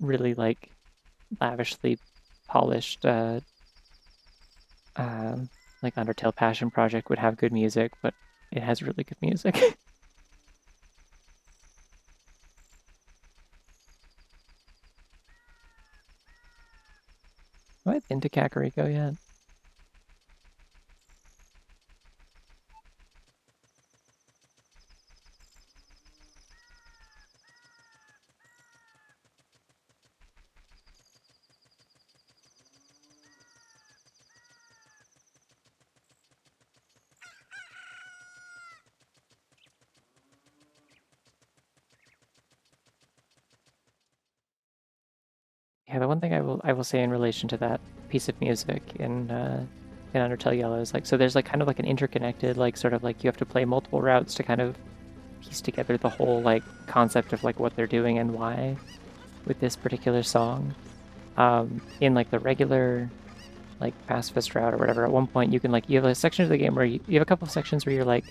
really like lavishly polished like Undertale Passion Project would have good music, but it has really good music. Have I been to Kakariko yet? Yeah, the one thing I will say in relation to that piece of music in Undertale Yellow is like, so there's like kind of like an interconnected, like sort of like you have to play multiple routes to kind of piece together the whole like concept of like what they're doing and why with this particular song. In like the regular like pacifist route or whatever, at one point you can like you have a section of the game where you have a couple of sections where you're like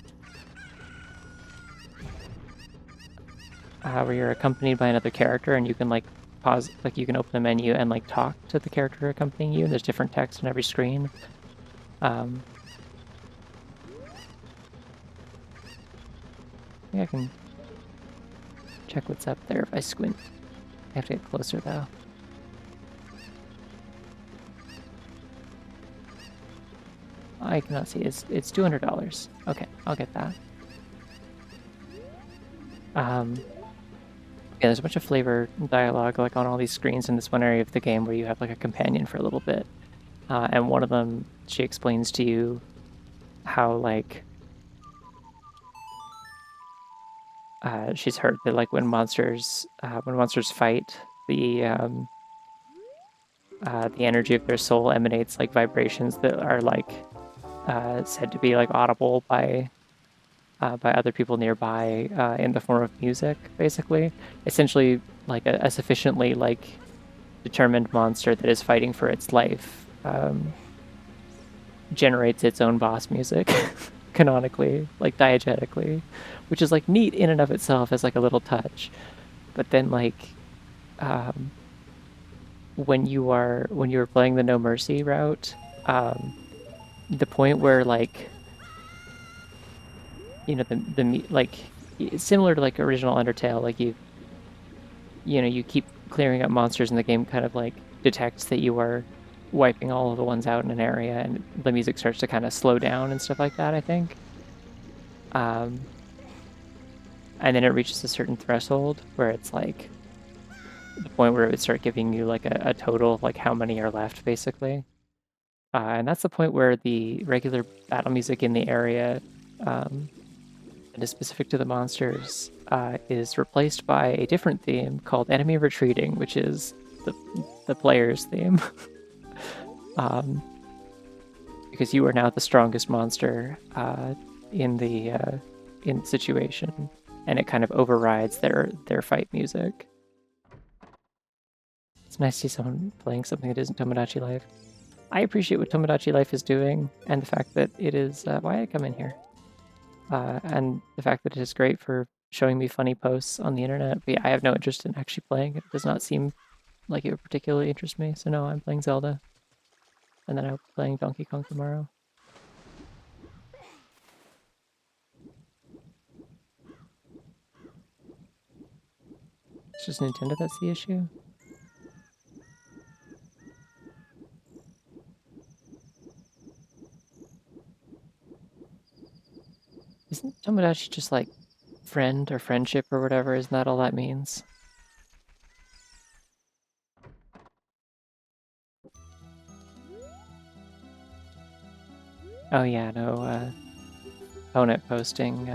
where you're accompanied by another character and you can like pause, like you can open the menu and like talk to the character accompanying you, and there's different text on every screen. I think I can check what's up there if I squint. I have to get closer though. I cannot see. It's $200. Okay, I'll get that. Yeah, there's a bunch of flavor dialogue like on all these screens in this one area of the game where you have like a companion for a little bit, and one of them she explains to you how like she's heard that like when monsters fight, the energy of their soul emanates like vibrations that are like said to be like audible by other people nearby in the form of music. Basically, essentially, like a sufficiently like determined monster that is fighting for its life generates its own boss music, canonically, like diegetically, which is like neat in and of itself as like a little touch. But then like when you are playing the No Mercy route, the point where like you know the like similar to like original Undertale, like you keep clearing up monsters and the game kind of like detects that you are wiping all of the ones out in an area, and the music starts to kind of slow down and stuff like that, I think. And then it reaches a certain threshold where it's like the point where it would start giving you like a total of like how many are left, basically. And that's the point where the regular battle music in the area that is specific to the monsters is replaced by a different theme called Enemy Retreating, which is the player's theme. Because you are now the strongest monster in the situation, and it kind of overrides their fight music. It's nice to see someone playing something that isn't Tomodachi Life. I appreciate what Tomodachi Life is doing, and the fact that it is why I come in here, and the fact that it is great for showing me funny posts on the internet. But yeah, I have no interest in actually playing it. It does not seem like it would particularly interest me. So no, I'm playing Zelda, and then I'm playing Donkey Kong tomorrow. It's just Nintendo that's the issue. Isn't Tomodachi just like friend or friendship or whatever? Isn't that all that means? Oh yeah, no, opponent posting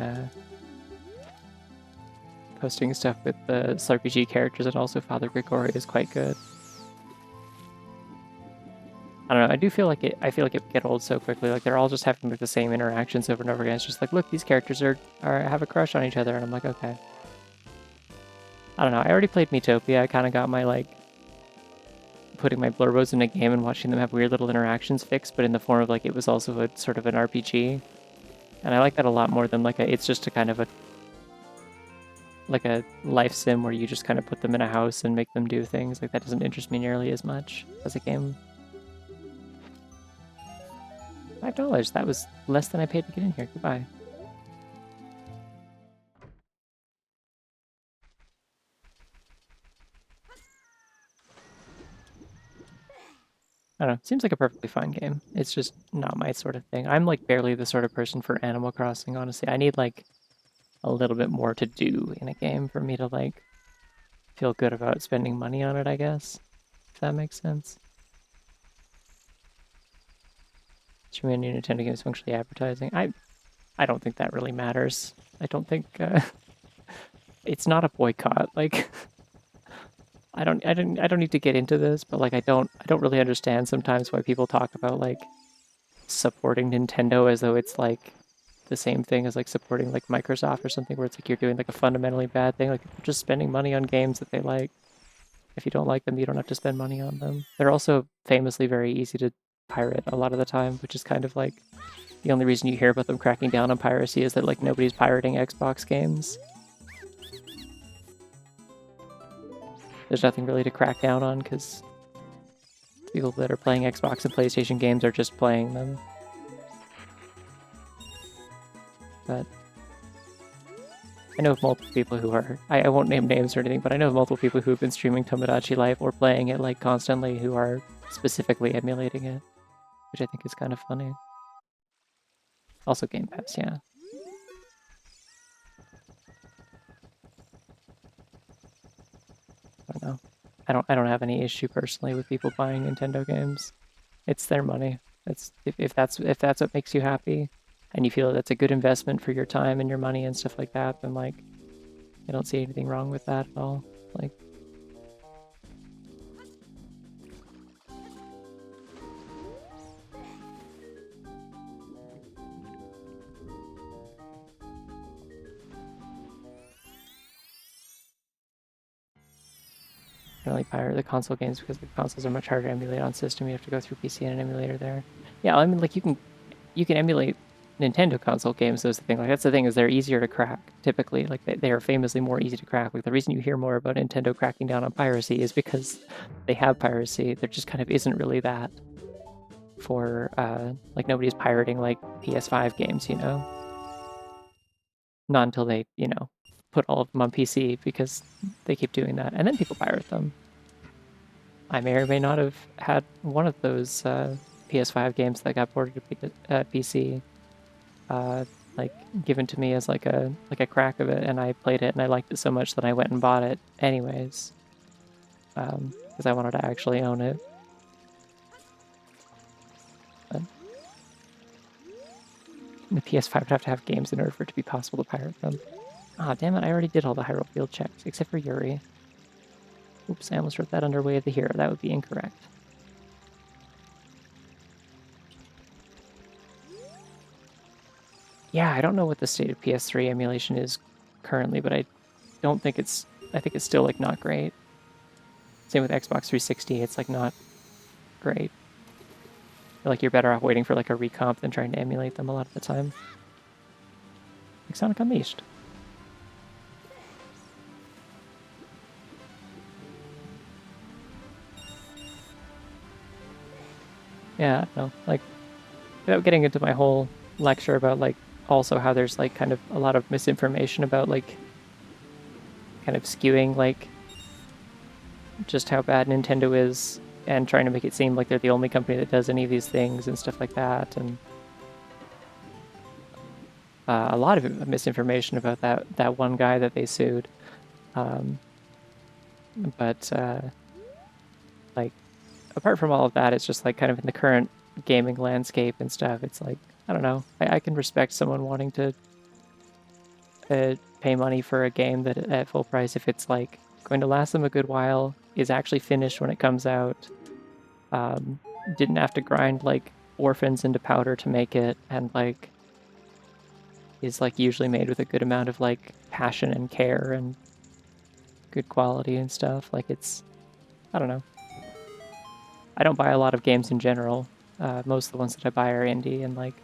stuff with the SRPG characters and also Father Grigori is quite good. I don't know, I do feel like I feel like it get old so quickly. Like they're all just having like the same interactions over and over again. It's just like, look, these characters are have a crush on each other, and I'm like, okay. I don't know. I already played Miitopia. I kind of got my like putting my blurbos in a game and watching them have weird little interactions fixed, but in the form of like it was also a sort of an RPG, and I like that a lot more than like it's just a kind of a like a life sim where you just kind of put them in a house and make them do things. Like that doesn't interest me nearly as much as a game. $5. That was less than I paid to get in here. Goodbye. I don't know. Seems like a perfectly fine game. It's just not my sort of thing. I'm like barely the sort of person for Animal Crossing, honestly. I need like a little bit more to do in a game for me to like feel good about spending money on it, I guess. If that makes sense. Too many new Nintendo games functionally advertising. I don't think that really matters. I don't think it's not a boycott. Like I don't need to get into this, but like I don't really understand sometimes why people talk about like supporting Nintendo as though it's like the same thing as like supporting like Microsoft or something, where it's like you're doing like a fundamentally bad thing. Like people just spending money on games that they like. If you don't like them, you don't have to spend money on them. They're also famously very easy to pirate a lot of the time, which is kind of like the only reason you hear about them cracking down on piracy is that like nobody's pirating Xbox games. There's nothing really to crack down on because people that are playing Xbox and PlayStation games are just playing them. But I know of multiple people who are, I won't name names or anything, but I know of multiple people who have been streaming Tomodachi Life or playing it like constantly who are specifically emulating it, which I think is kind of funny. Also Game Pass, yeah. I don't know. I don't have any issue personally with people buying Nintendo games. It's their money. It's if that's what makes you happy and you feel that's a good investment for your time and your money and stuff like that, then like I don't see anything wrong with that at all. Like I only pirate the console games because the consoles are much harder to emulate on system. You have to go through PC and an emulator there. Yeah, I mean like you can emulate Nintendo console games. Those the thing. Like that's the thing is they're easier to crack. Typically, like they are famously more easy to crack. Like the reason you hear more about Nintendo cracking down on piracy is because they have piracy. There just kind of isn't really that for like nobody's pirating like PS5 games, you know. Not until they, you know, put all of them on PC because they keep doing that, and then people pirate them. I may or may not have had one of those PS5 games that got ported to PC, like given to me as like a crack of it, and I played it and I liked it so much that I went and bought it anyways, because I wanted to actually own it. But the PS5 would have to have games in order for it to be possible to pirate them. Ah, damn it! I already did all the Hyrule Field checks except for Yuri. Oops, I almost wrote that under Way of the Hero. That would be incorrect. Yeah, I don't know what the state of PS3 emulation is currently, but I don't think it's... I think it's still, like, not great. Same with Xbox 360, it's, like, not great. I feel like you're better off waiting for, like, a recomp than trying to emulate them a lot of the time. Like Sonic Unleashed. Yeah, no, like, without getting into my whole lecture about, like, also how there's, like, kind of a lot of misinformation about, like, kind of skewing, like, just how bad Nintendo is and trying to make it seem like they're the only company that does any of these things and stuff like that. And a lot of misinformation about that one guy that they sued. But like, apart from all of that, it's just like kind of in the current gaming landscape and stuff. It's like, I don't know. I can respect someone wanting to pay money for a game that at full price if it's like going to last them a good while, is actually finished when it comes out, didn't have to grind like orphans into powder to make it, and like is like usually made with a good amount of like passion and care and good quality and stuff. Like it's, I don't know. I don't buy a lot of games in general. Most of the ones that I buy are indie, and like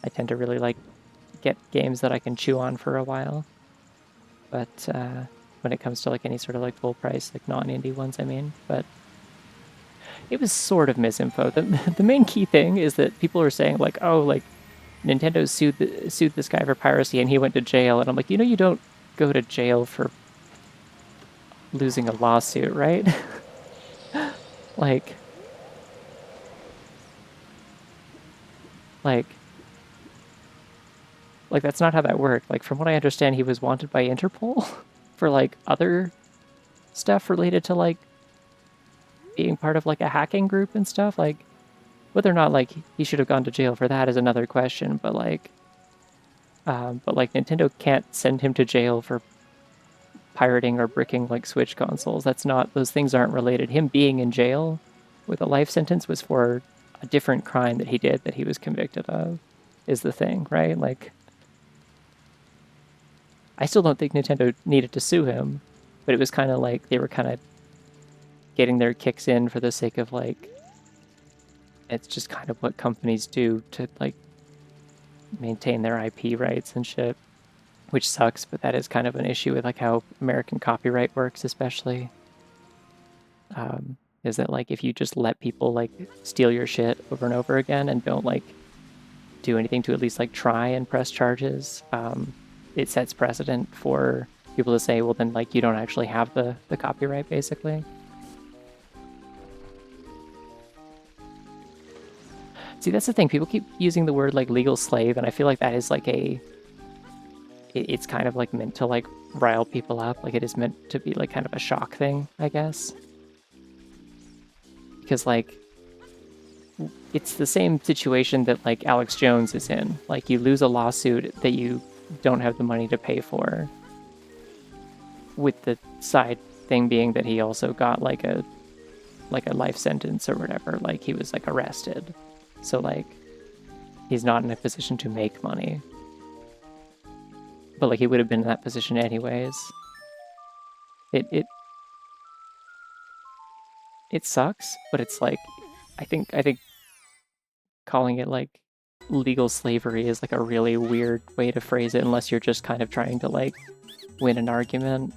I tend to really like get games that I can chew on for a while. But when it comes to like any sort of like full price, like non-indie ones, I mean. But it was sort of misinfo. The main key thing is that people were saying like, oh, like Nintendo sued this guy for piracy and he went to jail, and I'm like, you don't go to jail for losing a lawsuit, right? like, like, like that's not how that worked. Like from what I understand, he was wanted by Interpol for like other stuff related to like being part of like a hacking group and stuff. Like whether or not like he should have gone to jail for that is another question. But like Nintendo can't send him to jail for pirating or bricking like Switch consoles. That's not, those things aren't related. Him being in jail with a life sentence was for a different crime that he did that he was convicted of, is the thing, right? Like, I still don't think Nintendo needed to sue him, but it was kind of like they were kind of getting their kicks in for the sake of like, it's just kind of what companies do to like maintain their IP rights and shit, which sucks, but that is kind of an issue with like how American copyright works, especially. Is that like if you just let people like steal your shit over and over again and don't like do anything to at least like try and press charges, it sets precedent for people to say, well, then like you don't actually have the copyright, basically. See, that's the thing. People keep using the word like legal slave, and I feel like that is like it's kind of like meant to like rile people up. Like it is meant to be like kind of a shock thing, I guess. Because like it's the same situation that like Alex Jones is in. Like you lose a lawsuit that you don't have the money to pay for, with the side thing being that he also got like a life sentence or whatever. Like he was like arrested. So like he's not in a position to make money. But like he would have been in that position anyways. It it sucks, but it's like I think calling it like legal slavery is like a really weird way to phrase it, unless you're just kind of trying to like win an argument.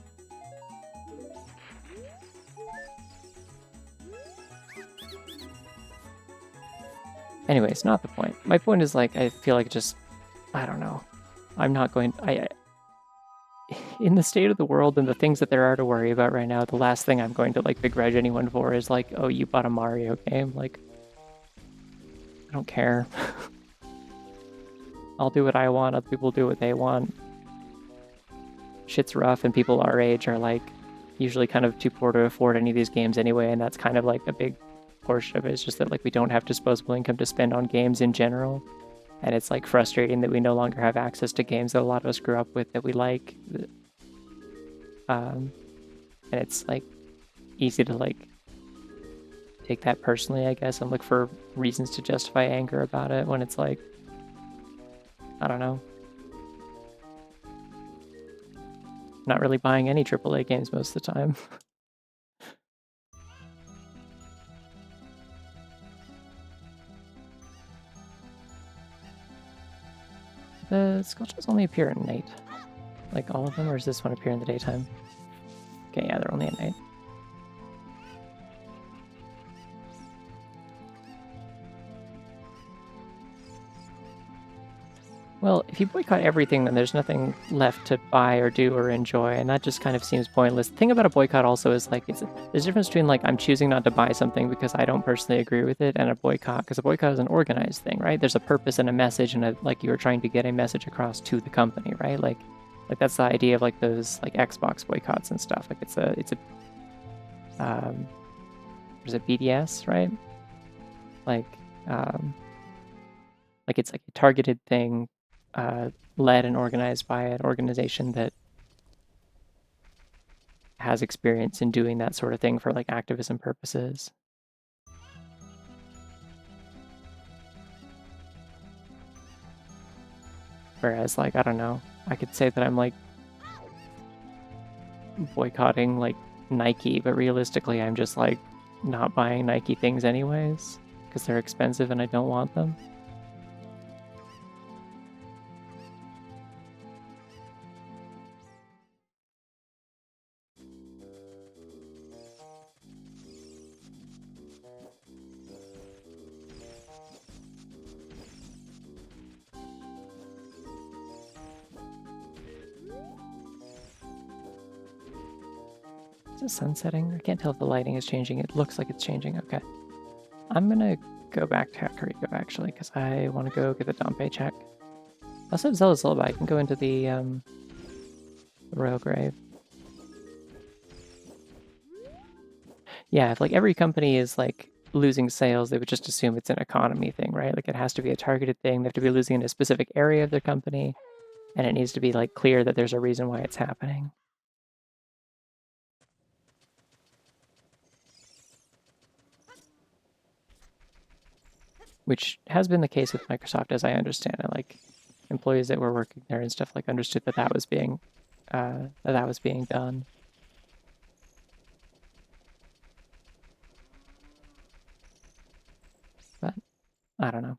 Anyways, not the point. My point is like I feel like just, I don't know. I'm not going, I in the state of the world and the things that there are to worry about right now, the last thing I'm going to like begrudge anyone for is like, oh, you bought a Mario game. Like, I don't care. I'll do what I want, other people do what they want. Shit's rough, and people our age are like usually kind of too poor to afford any of these games anyway, and that's kind of like a big portion of it. It's just that like we don't have disposable income to spend on games in general, and it's like frustrating that we no longer have access to games that a lot of us grew up with that we like. And it's like easy to like take that personally, I guess, and look for reasons to justify anger about it when it's like, I don't know, not really buying any AAA games most of the time. The sculptures only appear at night. Like all of them, or does this one appear in the daytime? Okay, yeah, they're only at night. Well, if you boycott everything, then there's nothing left to buy or do or enjoy, and that just kind of seems pointless. The thing about a boycott also is like there's a difference between like I'm choosing not to buy something because I don't personally agree with it, and a boycott because a boycott is an organized thing, right? There's a purpose and a message, and like you are trying to get a message across to the company, right? Like that's the idea of like those like Xbox boycotts and stuff. Like it's a there's a BDS, right? Like um, like it's like a targeted thing, led and organized by an organization that has experience in doing that sort of thing for like activism purposes. Whereas like I don't know, I could say that I'm like boycotting like Nike, but realistically I'm just like not buying Nike things anyways because they're expensive and I don't want them. Is it sunsetting? I can't tell if the lighting is changing. It looks like it's changing. Okay. I'm gonna go back to Ocarina actually because I want to go get the Dompe check. I also have Zelda's Lullaby. I can go into the Royal Grave. Yeah, if like every company is like losing sales, they would just assume it's an economy thing, right? Like it has to be a targeted thing. They have to be losing in a specific area of their company, and it needs to be like clear that there's a reason why it's happening. Which has been the case with Microsoft, as I understand it. Like employees that were working there and stuff like understood that that was being done. But I don't know.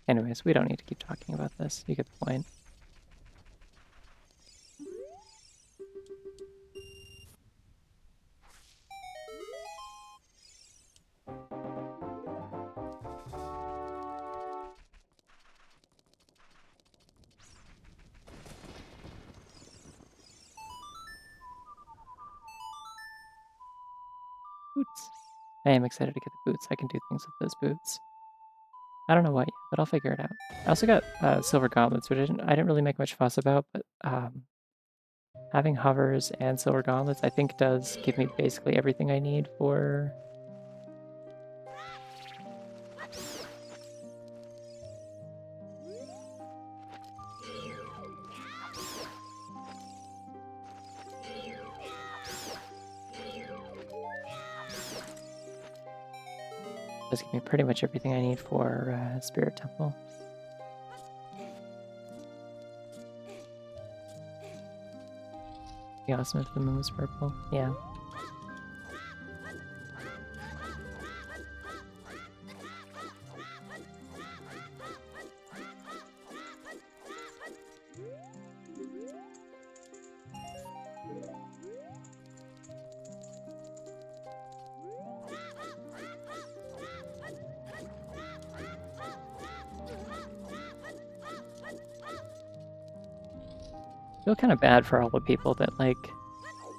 Anyways, we don't need to keep talking about this. You get the point. Boots. I am excited to get the boots. I can do things with those boots. I don't know what yet, but I'll figure it out. I also got silver gauntlets, which I didn't really make much fuss about, but having hovers and silver gauntlets, I think does give me basically everything I need for... does give me pretty much everything I need for Spirit Temple. Be awesome if the moon was purple. Yeah. I feel kind of bad for all the people that like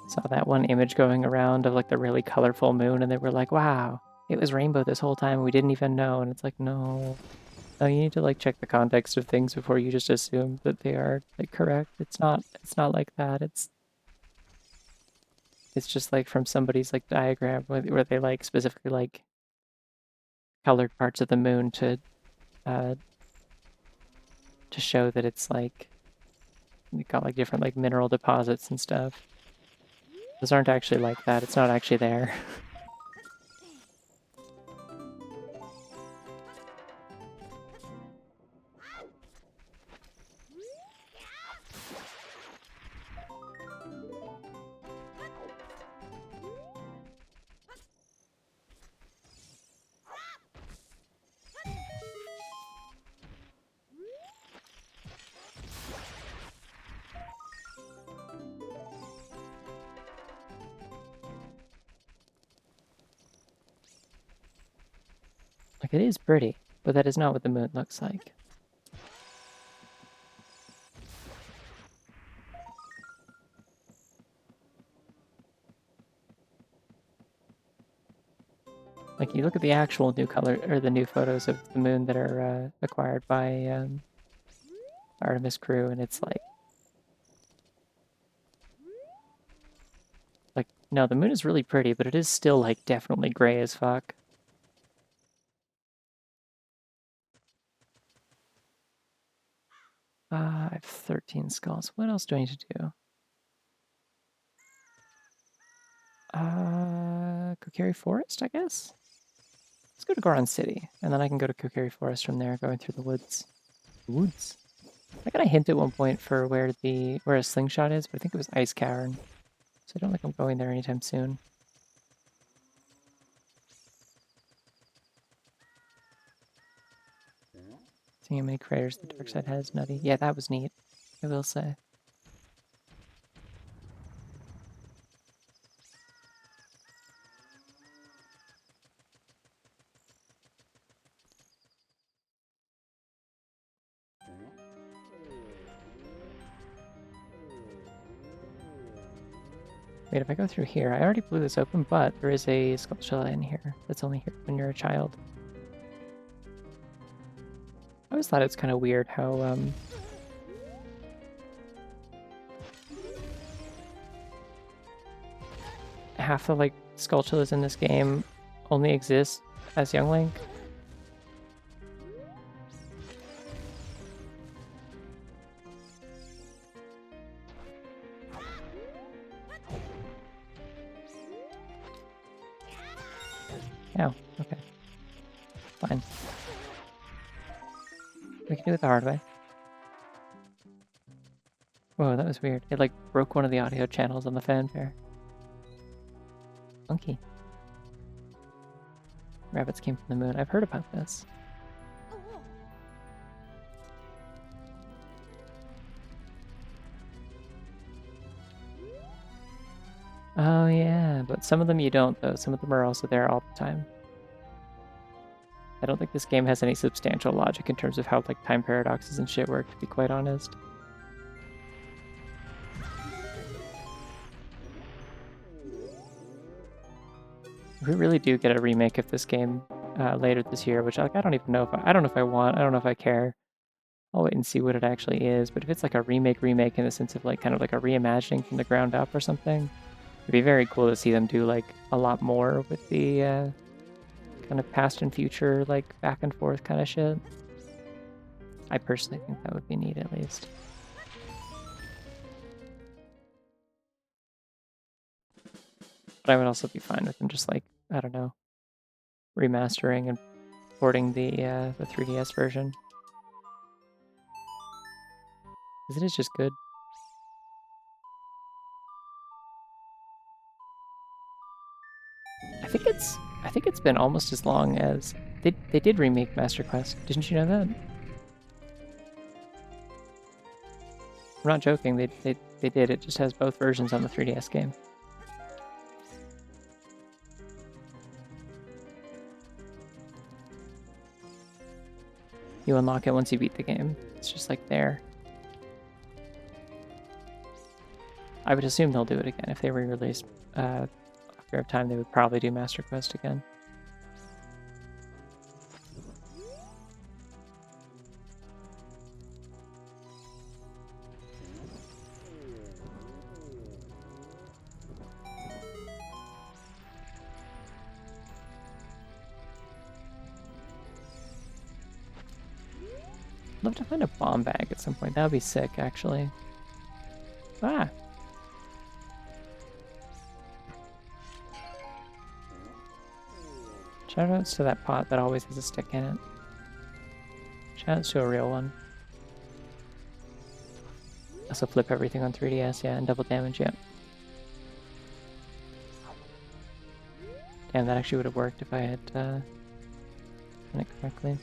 saw that one image going around of like the really colorful moon and they were like, wow, it was rainbow this whole time and we didn't even know. And it's like, no. No, you need to like check the context of things before you just assume that they are like correct. It's not like that. It's just like from somebody's like diagram where they like specifically like colored parts of the moon uh to show that it's like they got like different like mineral deposits and stuff. Those aren't actually like that. It's not actually there. Like it is pretty, but that is not what the moon looks like. you look at the actual new color or the new photos of the moon that are acquired by Artemis crew, and it's like no, the moon is really pretty, but it is still like definitely gray as fuck. I have 13 skulls. What else do I need to do? Kokiri Forest, I guess? Let's go to Goron City, and then I can go to Kokiri Forest from there, going through the woods. Woods? I got a hint at one point for where a slingshot is, but I think it was Ice Cavern. So I don't think I'm going there anytime soon. Seeing how many craters the dark side has, nutty. Yeah, that was neat, I will say. Wait, if I go through here, I already blew this open, but there is a sculpture in here that's only here when you're a child. I always thought it's kind of weird how, half the, like, sculptures in this game only exist as Young Link. Oh, okay. Fine. We can do it the hard way. Whoa, that was weird. It, like, broke one of the audio channels on the fanfare. Funky. Rabbits came from the moon. I've heard about this. Oh yeah, but some of them you don't, though. Some of them are also there all the time. I don't think this game has any substantial logic in terms of how, like, time paradoxes and shit work, to be quite honest. We really do get a remake of this game later this year, which, like, I don't even know if I don't know if I want. I don't know if I care. I'll wait and see what it actually is. But if it's like a remake in the sense of like kind of like a reimagining from the ground up or something, it'd be very cool to see them do like a lot more with the kind of past and future, like back and forth kind of shit. I personally think that would be neat, at least. But I would also be fine with them just like, I don't know, remastering and porting the 3DS version. Because it is just good. I think it's been almost as long as they did remake Master Quest. Didn't you know that? I'm not joking. They did. It just has both versions on the 3DS game. You unlock it once you beat the game. It's just like there. I would assume they'll do it again if they re-released Ocarina of Time. They would probably do Master Quest again. Love to find a bomb bag at some point. That would be sick, actually. Ah! Shoutouts to that pot that always has a stick in it. Shoutouts to a real one. Also flip everything on 3DS, yeah, and double damage, yeah. Damn, that actually would have worked if I had done it correctly.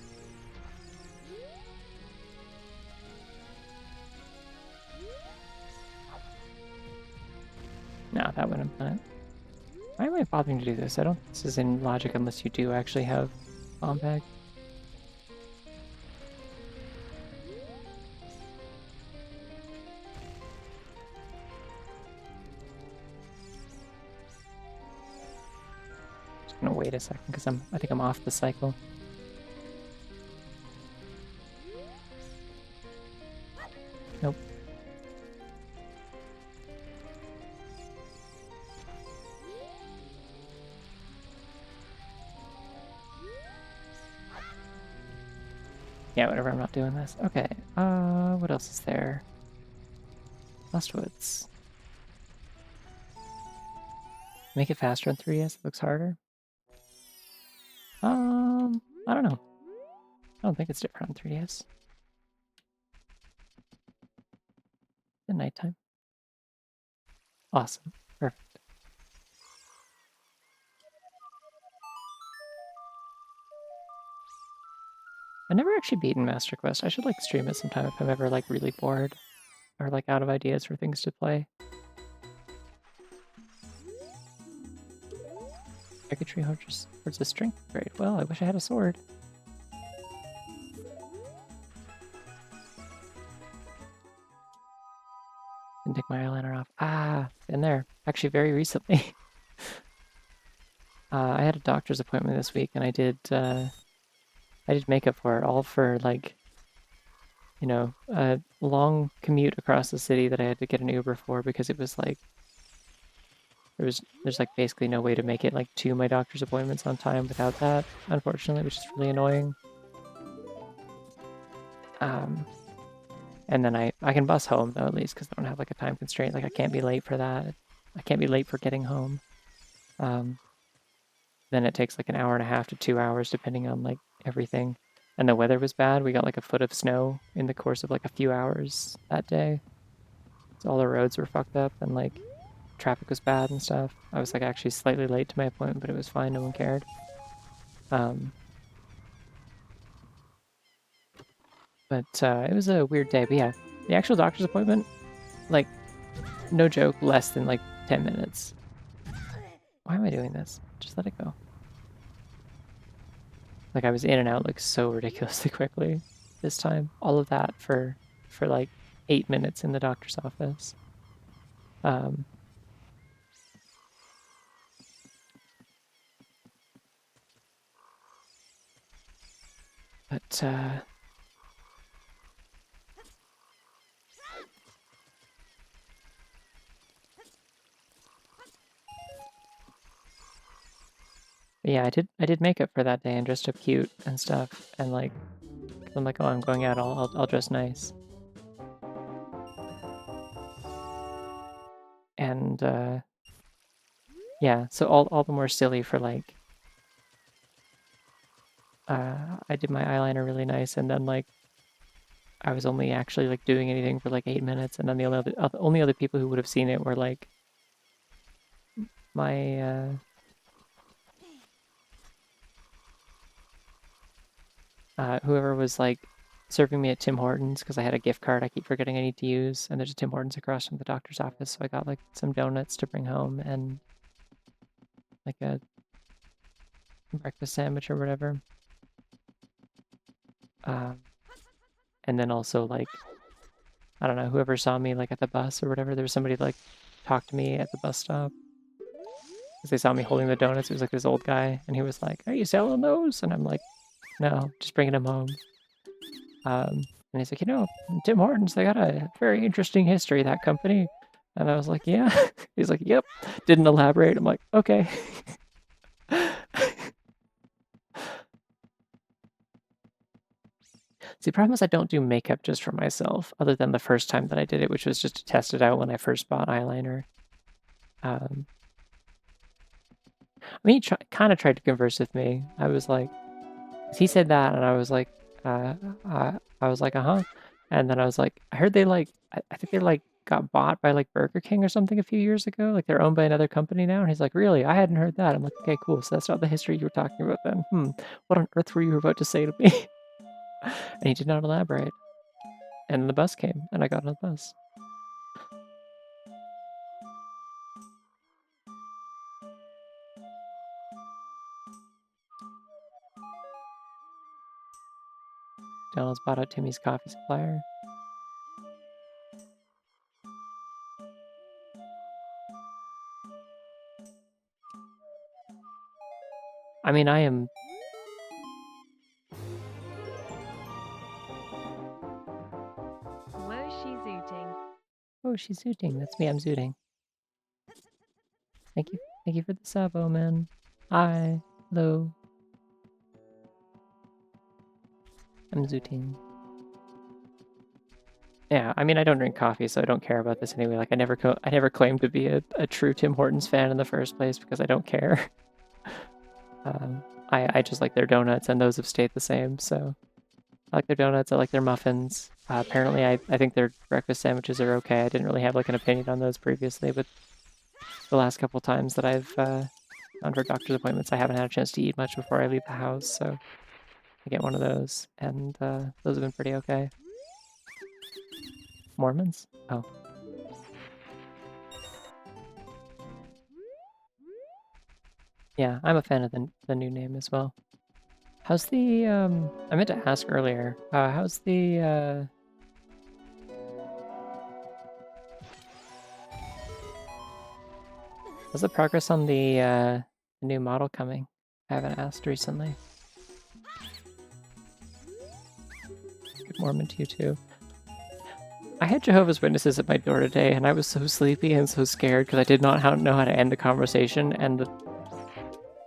No, that wouldn't have done it. Why am I bothering to do this? I don't think this is in logic unless you do actually have bomb bag. Just gonna wait wait a second because I think I'm off the cycle. Nope. Yeah, whatever, I'm not doing this. Okay, what else is there? Lost Woods. Make it faster on 3DS, it looks harder. I don't know. I don't think it's different on 3DS. At nighttime. Awesome. Perfect. I've never actually beaten Master Quest. I should like stream it sometime if I'm ever like really bored or like out of ideas for things to play. Circuitry holds a strength grade. Well, I wish I had a sword. Didn't take my eyeliner off. Ah, been there. Actually, very recently. I had a doctor's appointment this week, and I did makeup for it, all for like, you know, a long commute across the city that I had to get an Uber for because it was like there's like basically no way to make it like to my doctor's appointments on time without that, unfortunately, which is really annoying. And then I can bus home though, at least because I don't have like a time constraint. Like I can't be late for that. I can't be late for getting home. Then it takes like an hour and a half to 2 hours depending on like everything. And the weather was bad. We got like a foot of snow in the course of like a few hours that day. So all the roads were fucked up and like traffic was bad and stuff. I was like actually slightly late to my appointment, but it was fine. No one cared. But it was a weird day. But yeah, the actual doctor's appointment, like, no joke, less than like 10 minutes. Why am I doing this? Just let it go. Like I was in and out like so ridiculously quickly this time. All of that for like 8 minutes in the doctor's office. But yeah, I did makeup for that day and dressed up cute and stuff. And like, I'm like, oh, I'm going out. I'll dress nice. And yeah, so all the more silly for like, I did my eyeliner really nice, and then like I was only actually like doing anything for like 8 minutes, and then the only other people who would have seen it were like my whoever was like serving me at Tim Hortons because I had a gift card I keep forgetting I need to use, and there's a Tim Hortons across from the doctor's office, so I got like some donuts to bring home and like a breakfast sandwich or whatever. And then also like I don't know, whoever saw me like at the bus or whatever, there was somebody like talked to me at the bus stop because they saw me holding the donuts. It was like this old guy, and he was like, "Are you selling those?" And I'm like, "No, just bringing them home." And he's like, "You know, Tim Hortons, they got a very interesting history, that company." And I was like, "Yeah." He's like, "Yep." Didn't elaborate. I'm like, "Okay." See, the problem is I don't do makeup just for myself, other than the first time that I did it, which was just to test it out when I first bought eyeliner. I mean, he kind of tried to converse with me. I was like, he said that, and I was like, I was like, uh-huh. And then I was like, I heard they like, I think they like got bought by like Burger King or something a few years ago. Like they're owned by another company now. And he's like, really? I hadn't heard that. I'm like, okay, cool. So that's not the history you were talking about then. What on earth were you about to say to me? And he did not elaborate. And the bus came, and I got on the bus. McDonald's bought out Timmy's coffee supplier. I mean, I am... Whoa, she's zooting. Oh, she's zooting. That's me, I'm zooting. Thank you for the sub, oh man. Hi, hello. I'm zooting. Yeah, I mean, I don't drink coffee, so I don't care about this anyway. Like, I never claimed to be a true Tim Hortons fan in the first place because I don't care. I just like their donuts, and those have stayed the same. So I like their donuts. I like their muffins. Apparently, I think their breakfast sandwiches are okay. I didn't really have like an opinion on those previously, but the last couple times that I've gone for doctor's appointments, I haven't had a chance to eat much before I leave the house. So I get one of those, and those have been pretty okay. Mormons? Oh. Yeah, I'm a fan of the new name as well. How's the, I meant to ask earlier, how's the progress on the new model coming? I haven't asked recently. Good Mormon to you too. I had Jehovah's Witnesses at my door today, and I was so sleepy and so scared because I did not know how to end the conversation, and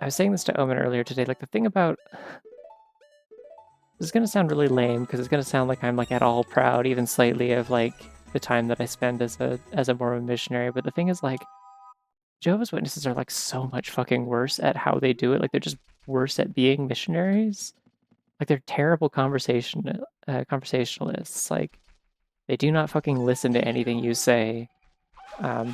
I was saying this to Omen earlier today, like the thing about... This is gonna sound really lame because it's gonna sound like I'm like at all proud, even slightly, of like the time that I spend as a Mormon missionary. But the thing is, like, Jehovah's Witnesses are like so much fucking worse at how they do it. Like they're just worse at being missionaries. Like they're terrible conversationalists. Like they do not fucking listen to anything you say.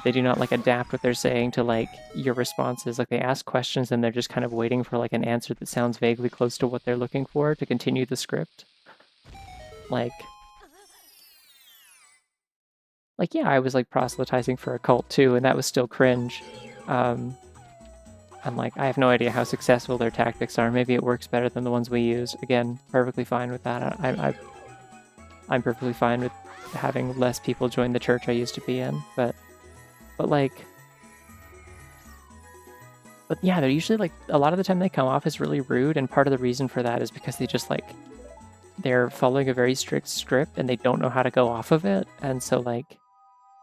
They do not like adapt what they're saying to like your responses. Like they ask questions and they're just kind of waiting for like an answer that sounds vaguely close to what they're looking for to continue the script. Like yeah, I was like proselytizing for a cult too, and that was still cringe. I'm like, I have no idea how successful their tactics are. Maybe it works better than the ones we use. Again, perfectly fine with that. I'm perfectly fine with having less people join the church I used to be in, but yeah, they're usually like a lot of the time they come off as really rude, and part of the reason for that is because they just like they're following a very strict script and they don't know how to go off of it, and so like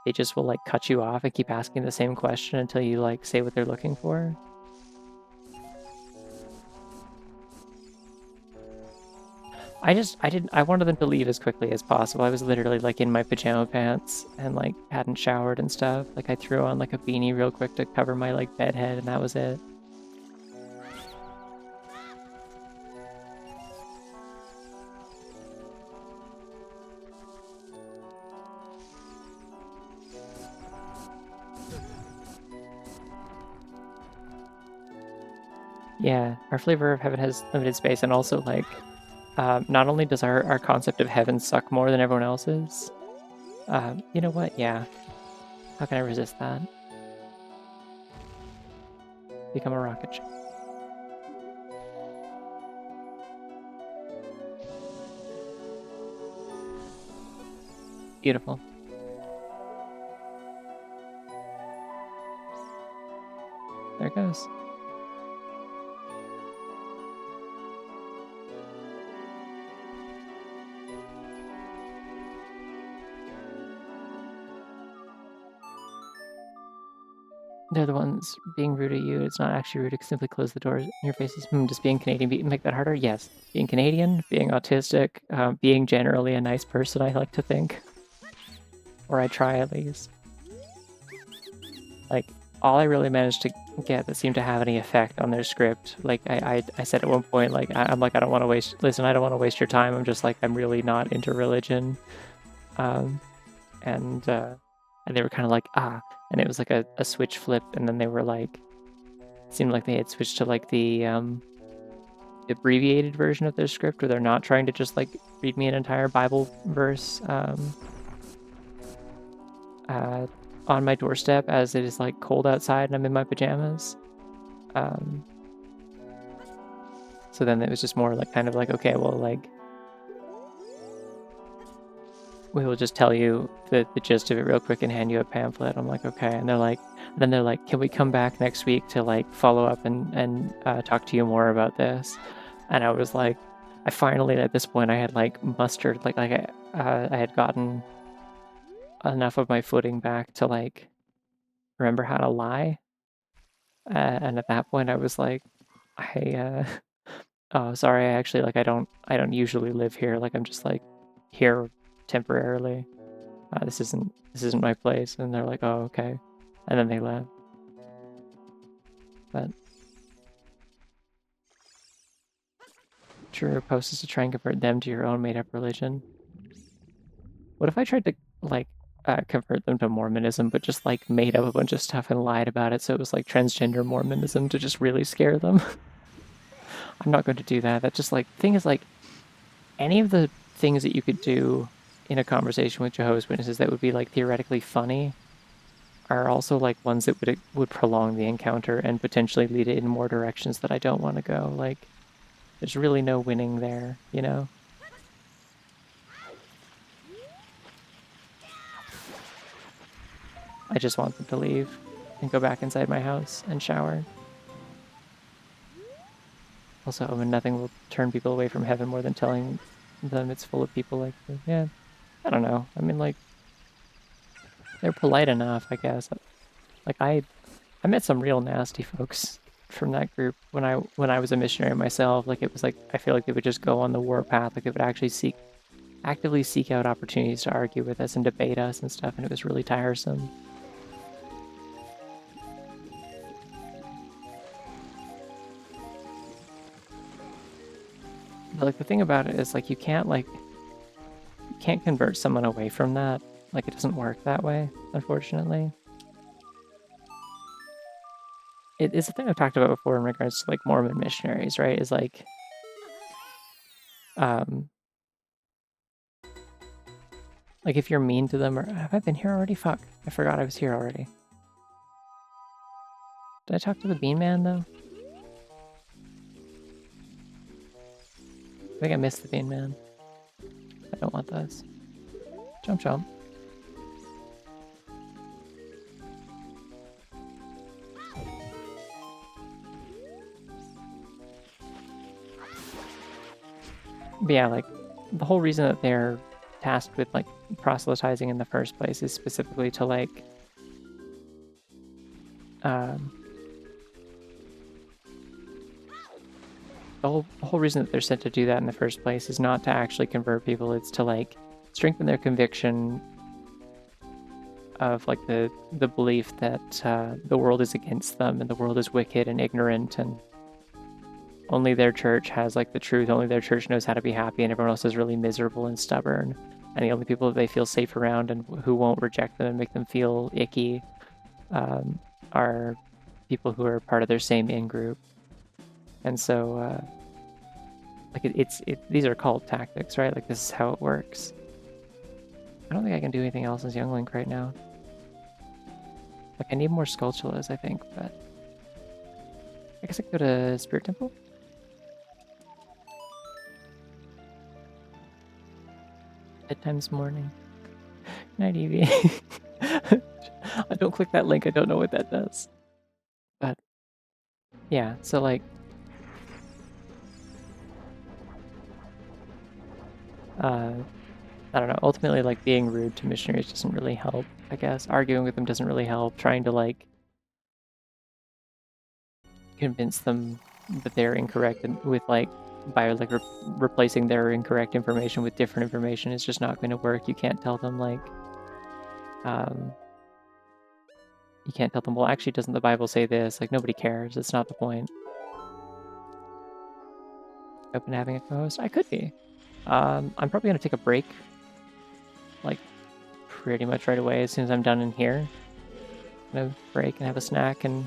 they just will like cut you off and keep asking the same question until you like say what they're looking for. I wanted them to leave as quickly as possible. I was literally like in my pajama pants and like hadn't showered and stuff. Like I threw on like a beanie real quick to cover my like bed head and that was it. Yeah, our flavor of heaven has limited space, and also like not only does our concept of heaven suck more than everyone else's, you know what? Yeah. How can I resist that? Become a rocket ship. Beautiful. There it goes. They're the ones being rude at you. It's not actually rude to simply close the doors in your faces. Does being Canadian make that harder? Yes. Being Canadian, being autistic, being generally a nice person, I like to think. Or I try at least. Like, all I really managed to get that seemed to have any effect on their script, like I said at one point, like I'm like, I don't want to listen, I don't want to waste your time. I'm just like, I'm really not into religion. And they were kind of like, and it was like a switch flip, and then they were like, it seemed like they had switched to like the abbreviated version of their script, where they're not trying to just like read me an entire Bible verse on my doorstep as it is like cold outside and I'm in my pajamas. So then it was just more like kind of like, okay, well, like we will just tell you the gist of it real quick and hand you a pamphlet. I'm like, okay. And then they're like, can we come back next week to like follow up and talk to you more about this? And I was like, I finally, at this point, I had like mustered, like I had gotten enough of my footing back to like remember how to lie. And at that point, I was like, oh, sorry, I actually like I don't usually live here. Like I'm just like here temporarily. This isn't my place. And they're like, oh, okay. And then they left. But true post is to try and convert them to your own made-up religion. What if I tried to like convert them to Mormonism, but just like made up a bunch of stuff and lied about it, so it was like transgender Mormonism to just really scare them? I'm not going to do that. That's just like thing is like any of the things that you could do in a conversation with Jehovah's Witnesses that would be like theoretically funny are also like ones that would prolong the encounter and potentially lead it in more directions that I don't want to go. Like, there's really no winning there, you know? I just want them to leave and go back inside my house and shower. Also, I mean, nothing will turn people away from heaven more than telling them it's full of people like this. Yeah, I don't know. I mean, like, they're polite enough, I guess. Like, I met some real nasty folks from that group when I was a missionary myself. Like, it was like, I feel like they would just go on the war path. Like, they would actually actively seek out opportunities to argue with us and debate us and stuff, and it was really tiresome. But like the thing about it is like you can't convert someone away from that. Like it doesn't work that way, unfortunately. It's a thing I've talked about before in regards to like Mormon missionaries, right? Is like um like if you're mean to them, or have I been here already? Fuck. I forgot I was here already. Did I talk to the Bean Man though? I think I missed the Bean Man. I don't want this. Jump jump. But yeah, like the whole reason that they're tasked with like proselytizing in the first place is specifically to like the whole reason that they're sent to do that in the first place is not to actually convert people. It's to like strengthen their conviction of like the belief that the world is against them and the world is wicked and ignorant, and only their church has like the truth. Only their church knows how to be happy, and everyone else is really miserable and stubborn. And the only people that they feel safe around and who won't reject them and make them feel icky are people who are part of their same in-group. And so, like these are cult tactics, right? Like this is how it works. I don't think I can do anything else as Young Link right now. Like I need more Skulltulas, I think, but I guess I could go to Spirit Temple. Bedtime's morning. Night, Evie. I don't click that link. I don't know what that does. But yeah, so like I don't know, ultimately like being rude to missionaries doesn't really help, I guess. Arguing with them doesn't really help. Trying to like convince them that they're incorrect and with like by like replacing their incorrect information with different information is just not going to work. You can't tell them like you can't tell them, well, actually, doesn't the Bible say this? Like nobody cares. It's not the point. Open to having a co-host? I could be. I'm probably gonna take a break, like pretty much right away as soon as I'm done in here. I'm gonna break and have a snack and.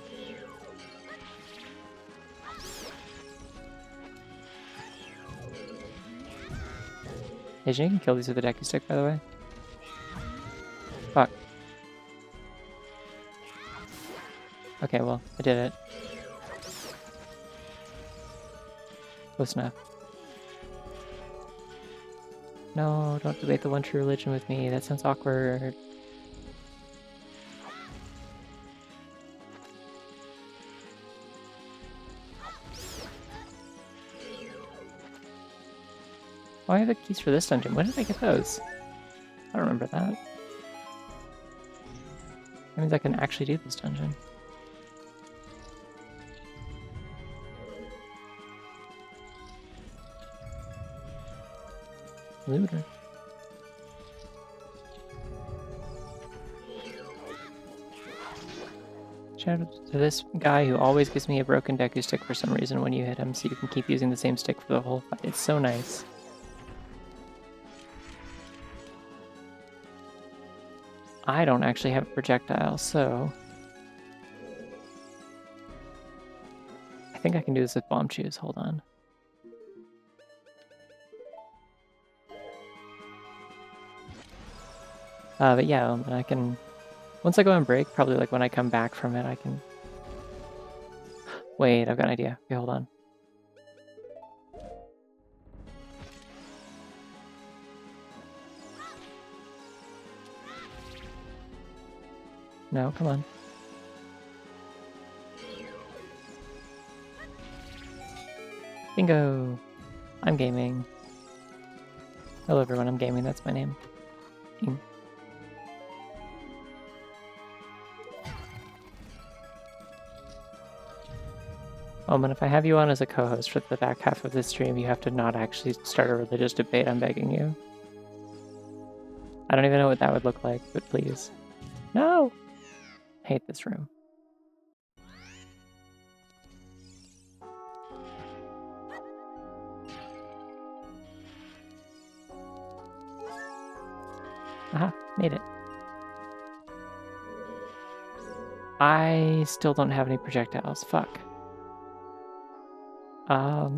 Hey, you can kill these with a decky stick, by the way. Fuck. Okay, well, I did it. Close enough. No, don't debate the one true religion with me. That sounds awkward. Oh, I have the keys for this dungeon. When did I get those? I don't remember that. That means I can actually do this dungeon. Looter. Shout out to this guy who always gives me a broken Deku stick for some reason when you hit him, so you can keep using the same stick for the whole fight. It's so nice. I don't actually have a projectile, so I think I can do this with bomb chews. Hold on. But yeah, I can... Once I go on break, probably like when I come back from it, I can... Wait, I've got an idea. Okay, hold on. No, come on. Bingo! I'm gaming. Hello everyone, I'm gaming, that's my name. Ding. And if I have you on as a co-host for the back half of this stream, you have to not actually start a religious debate, I'm begging you. I don't even know what that would look like, but please. No! Hate this room. Aha, made it. I still don't have any projectiles, fuck. I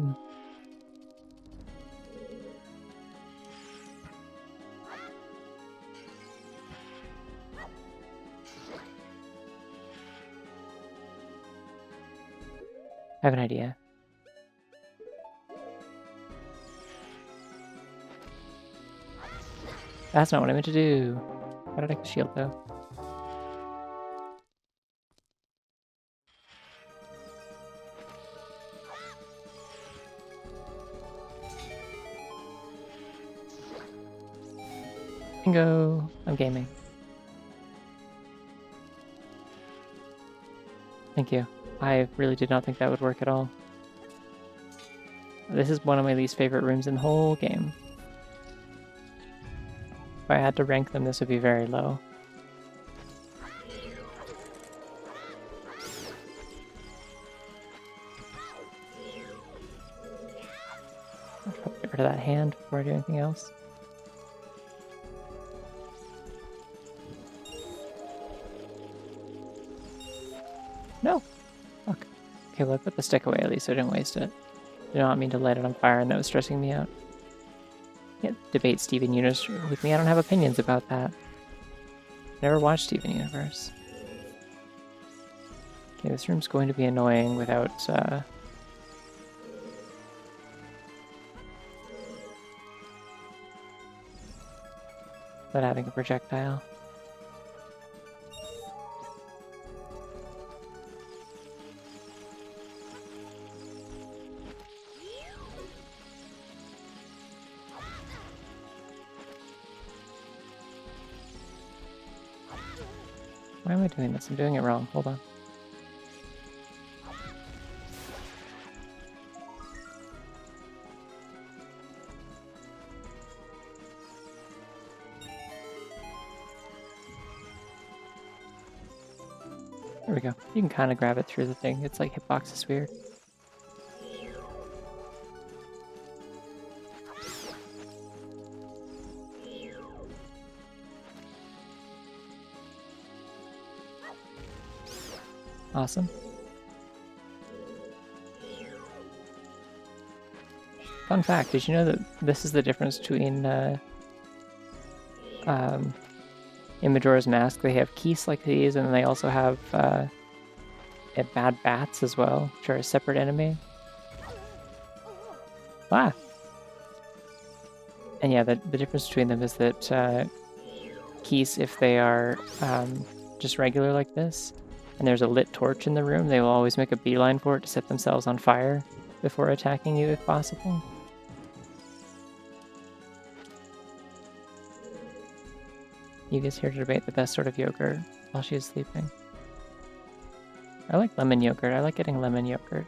have an idea. That's not what I meant to do. Why did I get a shield though? Bingo! I'm gaming. Thank you. I really did not think that would work at all. This is one of my least favorite rooms in the whole game. If I had to rank them, this would be very low. I'll probably get rid of that hand before I do anything else. No! Fuck. Okay, well I put the stick away at least so I didn't waste it. Did not mean to light it on fire and that was stressing me out. Can't debate Steven Universe with me, I don't have opinions about that. Never watched Steven Universe. Okay, this room's going to be annoying without, without having a projectile. Why am I doing this? I'm doing it wrong. Hold on. There we go. You can kind of grab it through the thing. It's like hitbox is weird. Awesome. Fun fact, did you know that this is the difference between in Majora's Mask? They have keys like these, and then they also have bad bats as well, which are a separate enemy. Ah! And yeah, the difference between them is that keys, if they are just regular like this, and there's a lit torch in the room, they will always make a beeline for it to set themselves on fire before attacking you if possible. Yuga's here to debate the best sort of yogurt while she is sleeping. I like lemon yogurt. I like getting lemon yogurt.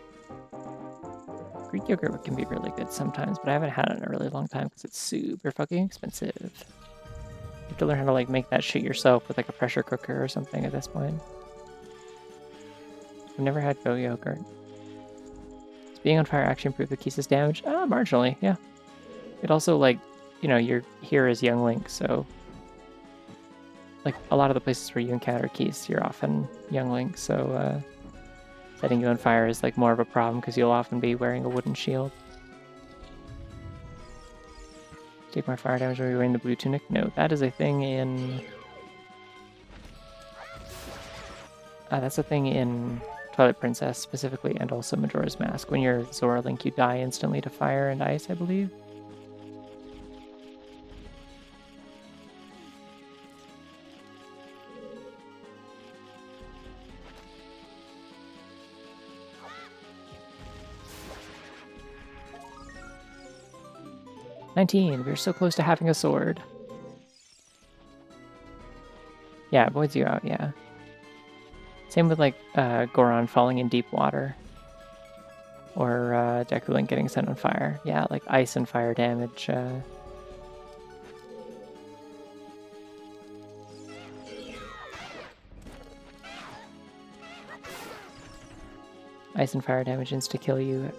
Greek yogurt can be really good sometimes, but I haven't had it in a really long time because it's super fucking expensive. You have to learn how to like make that shit yourself with like a pressure cooker or something at this point. I've never had goat yogurt. Does being on fire actually improve the Kisa's damage? Marginally, yeah. It also, like, you know, you're here as young Link, so like a lot of the places where you encounter keys, you're often young Link, so setting you on fire is like more of a problem because you'll often be wearing a wooden shield. Take more fire damage when you're wearing the blue tunic? No, that is a thing in... that's a thing in Twilight Princess specifically, and also Majora's Mask. When you're Zora Link, you die instantly to fire and ice, I believe. We're so close to having a sword. Yeah, it voids you out, yeah. Same with like Goron falling in deep water. Or Deku Link getting set on fire. Yeah, like ice and fire damage. Ice and fire damage insta-kill you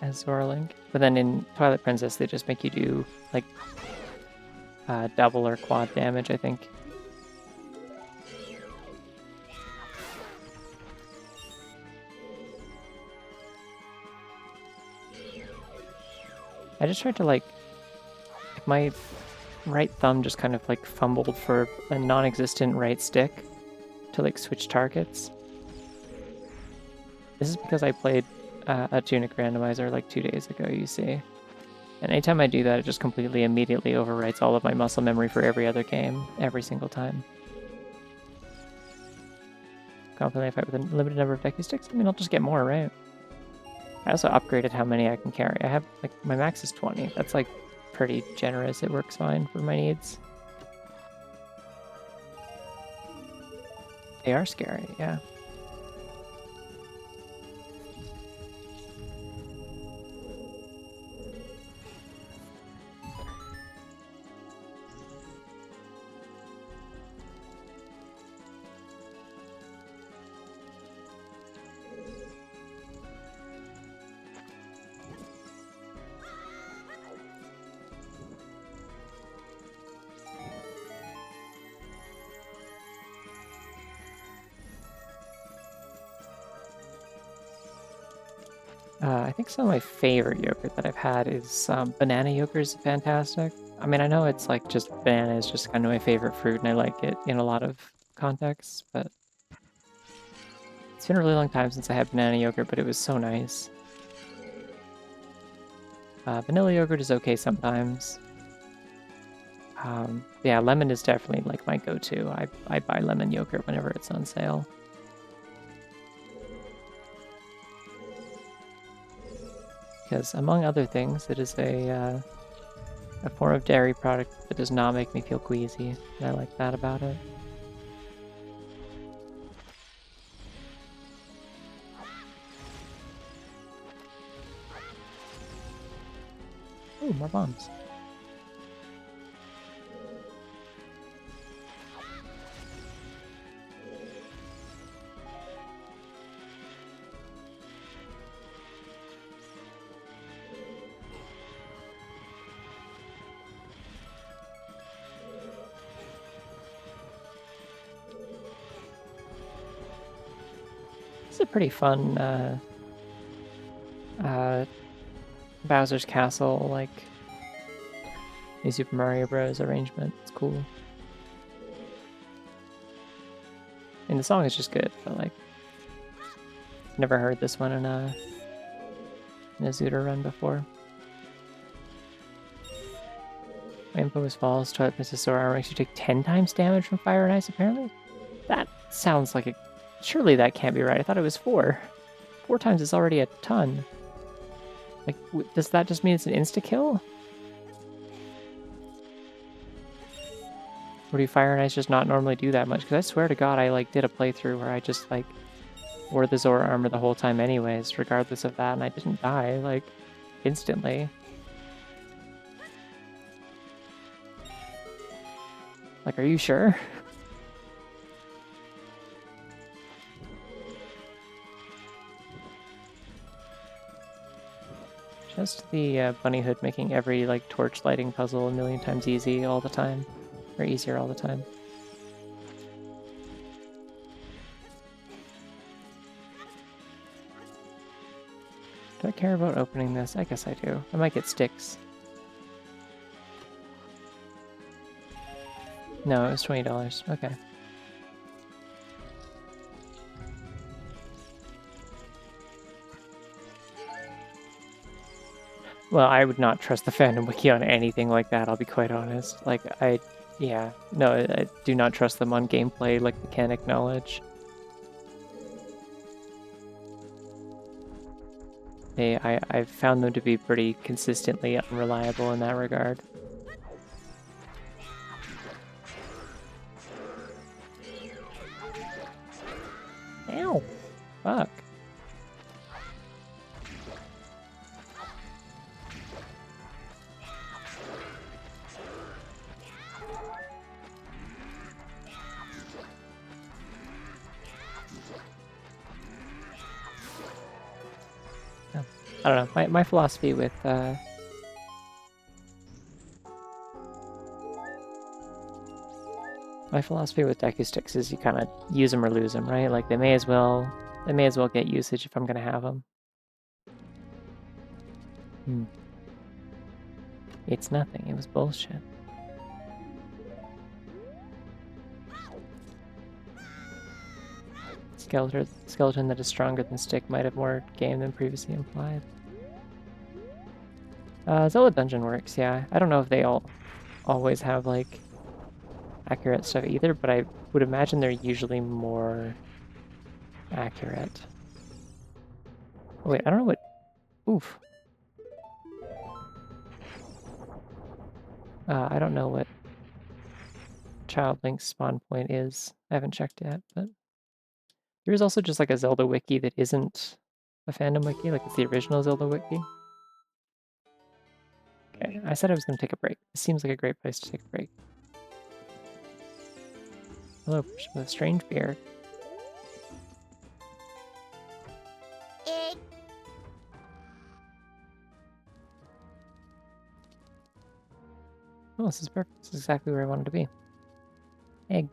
as Zora Link. But then in Twilight Princess, they just make you do like double or quad damage, I think. I just tried to like my right thumb just kind of like fumbled for a non-existent right stick to like switch targets. This is because I played a Tunic Randomizer like 2 days ago, you see. And anytime I do that, it just completely immediately overwrites all of my muscle memory for every other game, every single time. Confidently fight with a limited number of Deku sticks? I mean, I'll just get more, right? I also upgraded how many I can carry. I have, like, my max is 20. That's, like, pretty generous. It works fine for my needs. They are scary, yeah. I think some of my favorite yogurt that I've had is banana yogurt is fantastic. I mean, I know it's like just banana is just kind of my favorite fruit and I like it in a lot of contexts, but it's been a really long time since I had banana yogurt, but it was so nice. Vanilla yogurt is okay sometimes. Yeah, lemon is definitely like my go-to. I buy lemon yogurt whenever it's on sale. Because among other things, it is a form of dairy product that does not make me feel queasy, and I like that about it. Ooh, more bombs. It's a pretty fun Bowser's Castle, like New Super Mario Bros. Arrangement. It's cool. And the song is just good, but like, never heard this one in a ZOoTR run before. My info was false. Toilet Princess Sword Armor makes you take 10 times damage from fire and ice, apparently? That sounds like a... Surely that can't be right. I thought it was 4. 4 times is already a ton. Like, does that just mean it's an insta-kill? Or do fire and ice just not normally do that much? Because I swear to God, I, like, did a playthrough where I just, like, wore the Zora armor the whole time anyways, regardless of that, and I didn't die, like, instantly. Like, are you sure? Just the bunny hood making every, like, torch lighting puzzle a million times easy all the time. Or easier all the time. Do I care about opening this? I guess I do. I might get sticks. No, it was $20. Okay. Well, I would not trust the fandom wiki on anything like that, I'll be quite honest. Like, yeah. No, I do not trust them on gameplay, like, mechanic knowledge. I've found them to be pretty consistently unreliable in that regard. Ow! Fuck. I don't know. My philosophy with Deku Sticks is you kind of use them or lose them, right? Like they may as well get usage if I'm gonna have them. It's nothing. It was bullshit. Skeleton that is stronger than Stick might have more game than previously implied. Zelda Dungeon works, yeah. I don't know if they always have, like, accurate stuff either, but I would imagine they're usually more accurate. Oh, wait, I don't know what... Oof. I don't know what Child Link's spawn point is. I haven't checked yet, but... There's also just, like, a Zelda wiki that isn't a fandom wiki, like it's the original Zelda wiki. Okay, I said I was going to take a break. This seems like a great place to take a break. Hello, person with a strange beard. Oh, this is perfect. This is exactly where I wanted to be. Egg.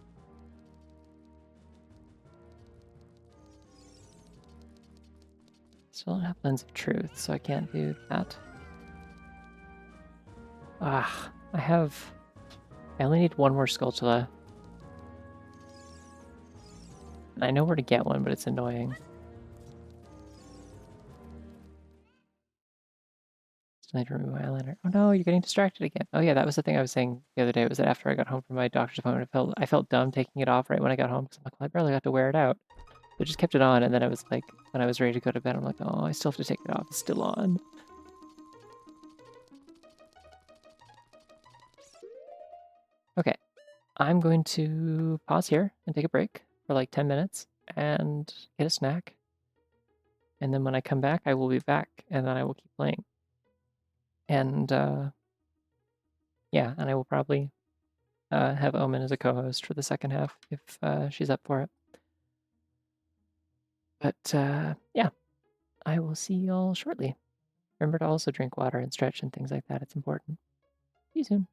Still don't have Lens of Truth, so I can't do that. Ah, I only need one more Skulltula. I know where to get one, but it's annoying. Still need to remove my eyeliner. Oh no, you're getting distracted again. Oh yeah, that was the thing I was saying the other day, was that after I got home from my doctor's appointment, I felt dumb taking it off right when I got home, because I'm like, well, I barely got to wear it out. So I just kept it on, and then I was like, when I was ready to go to bed, I'm like, oh, I still have to take it off. It's still on. Okay, I'm going to pause here and take a break for like 10 minutes and get a snack. And then when I come back, I will be back, and then I will keep playing. And yeah, and I will probably have Omen as a co-host for the second half if she's up for it. But yeah, I will see y'all shortly. Remember to also drink water and stretch and things like that. It's important. See you soon.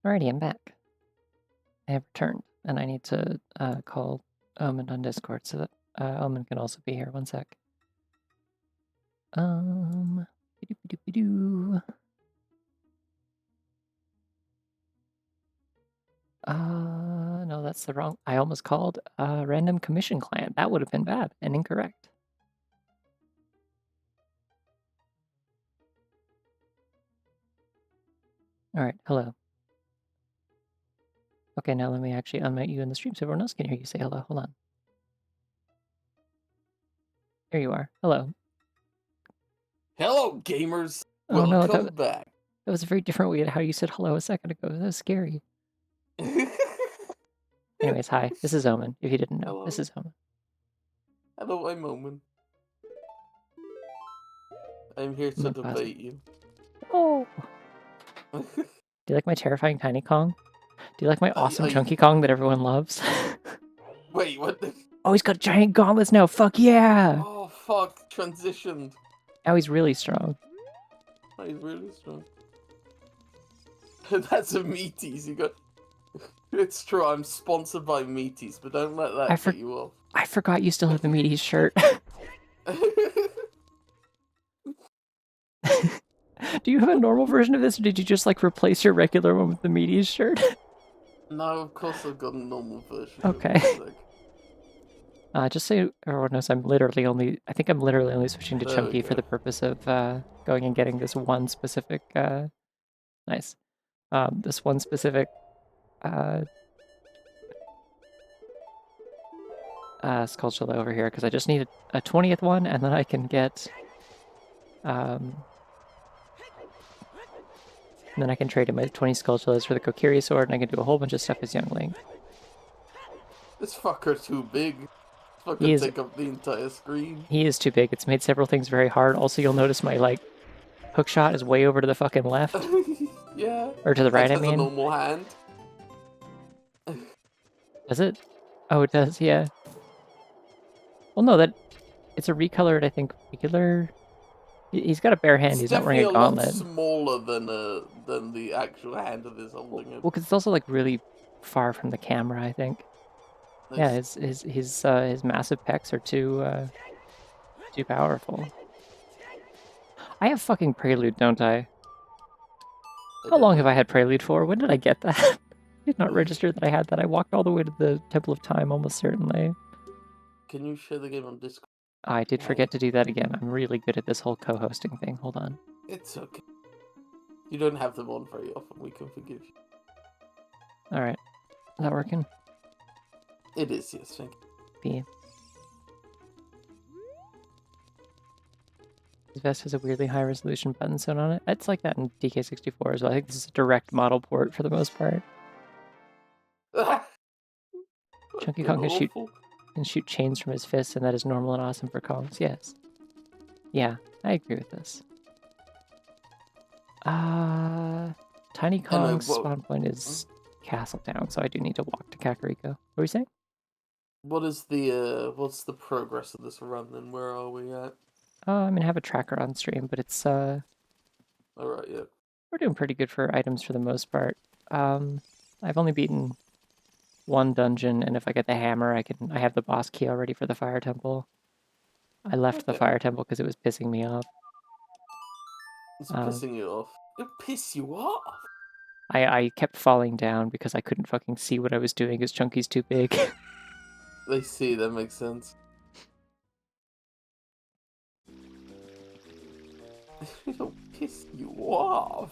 Alrighty, I'm back. I have returned, and I need to call Omen on Discord so that Omen can also be here. One sec. Be-do-be-do-be-do. No, that's the wrong. I almost called random commission client. That would have been bad and incorrect. All right, hello. Okay, now let me actually unmute you in the stream so everyone else can hear you say hello. Hold on. Here you are. Hello. Hello, gamers. Oh no, Welcome back. that was a very different way to how you said hello a second ago. That was scary. Anyways, hi. This is Omen. If you didn't know, Hello. this is Omen. Hello, I'm Omen. I'm here to debate you. Oh! Do you like my terrifying Tiny Kong? Do you like my awesome I- Chunky Kong that everyone loves? Wait, what the? Oh, he's got giant gauntlets now! Fuck yeah! Oh, fuck. Transitioned. Now he's really strong. Oh, he's really strong. That's a Meaties. You got. It's true, I'm sponsored by Meaties, but don't let that get you off. I forgot you still have the Meaties shirt. Do you have a normal version of this, or did you just like replace your regular one with the Meaties shirt? No, of course I've got a normal version. Okay. Just so everyone knows, I think I'm literally only switching to Chunky for the purpose of going and getting this one specific, nice. This one specific Skulltula over here, because I just need a 20th one, and then I can get, and then I can trade in my 20 Skulltulas for the Kokiri sword, and I can do a whole bunch of stuff as Young Link. This fucker's too big. Fucking take up the entire screen. He is too big. It's made several things very hard. Also, you'll notice my, like, hook shot is way over to the fucking left. Yeah. Or to the right, I mean. It has a normal hand. Does it? Oh, it does, yeah. Well, no, it's a recolored, I think, regular. He's got a bare hand. He's not wearing a gauntlet. It's smaller than the actual hand that is holding it. Well, because it's also like really far from the camera, I think. Nice. Yeah, his massive pecs are too powerful. I have fucking Prelude, don't I? How long have I had Prelude for? When did I get that? I did not register that I had that. I walked all the way to the Temple of Time, almost certainly. Can you share the game on Discord? I did forget to do that again. I'm really good at this whole co-hosting thing. Hold on. It's okay. You don't have them on very often. We can forgive you. Alright. Is that working? It is, yes. Thank you. B. His vest has a weirdly high resolution button sewn on it. It's like that in DK64 as well. I think this is a direct model port for the most part. Chunky Kong can shoot chains from his fists, and that is normal and awesome for Kongs. Yes. Yeah, I agree with this. Tiny Kong's spawn point is Castle Town, so I do need to walk to Kakariko. What were you saying? What's the progress of this run, then? Where are we at? I'm gonna have a tracker on stream, but it's Alright, yeah. We're doing pretty good for items for the most part. I've only beaten one dungeon, and if I get the hammer, I have the boss key already for the Fire Temple. I left the Fire Temple because it was pissing me off. It's pissing you off. It'll piss you off? I kept falling down because I couldn't fucking see what I was doing because Chunky's too big. They see, that makes sense. It'll piss you off.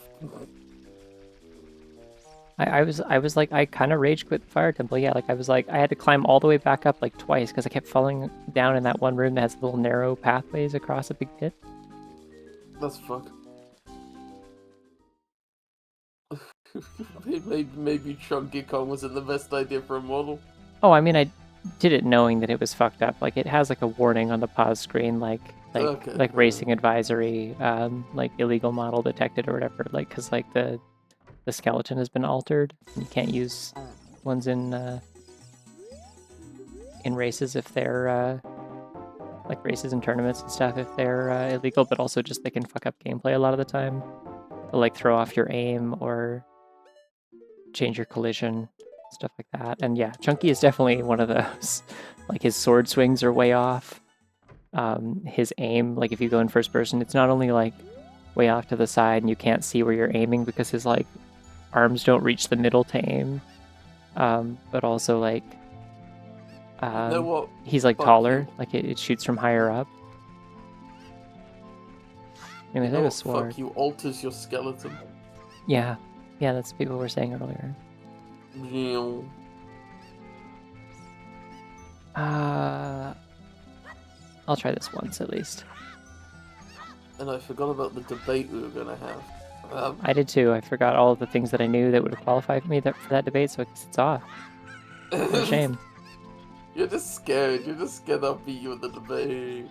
I was like, I kind of rage quit the Fire Temple. Yeah, like I was like, I had to climb all the way back up like twice because I kept falling down in that one room that has little narrow pathways across a big pit. That's fucked. Maybe Chunky Kong wasn't the best idea for a model. Oh, I mean, I did it knowing that it was fucked up. Like it has like a warning on the pause screen, like racing advisory, like illegal model detected or whatever. Like because like the skeleton has been altered. You can't use ones in races if they're like races and tournaments and stuff if they're illegal, but also just they can fuck up gameplay a lot of the time. They'll like throw off your aim or change your collision, stuff like that. And yeah, Chunky is definitely one of those. Like his sword swings are way off. His aim, like if you go in first person, it's not only like way off to the side and you can't see where you're aiming because his like arms don't reach the middle to aim. But also like You know what? he's like Fuck taller, you. like it shoots from higher up. Anyway, You they know have a what? sword. Fuck you alters your skeleton. Yeah, that's what people were saying earlier. Meow. I'll try this once at least. And I forgot about the debate we were gonna have. I did too. I forgot all of the things that I knew that would have qualified me for that debate, so I guess it's off. What a shame. You're just scared. You're just scared I'll beat you in the debate.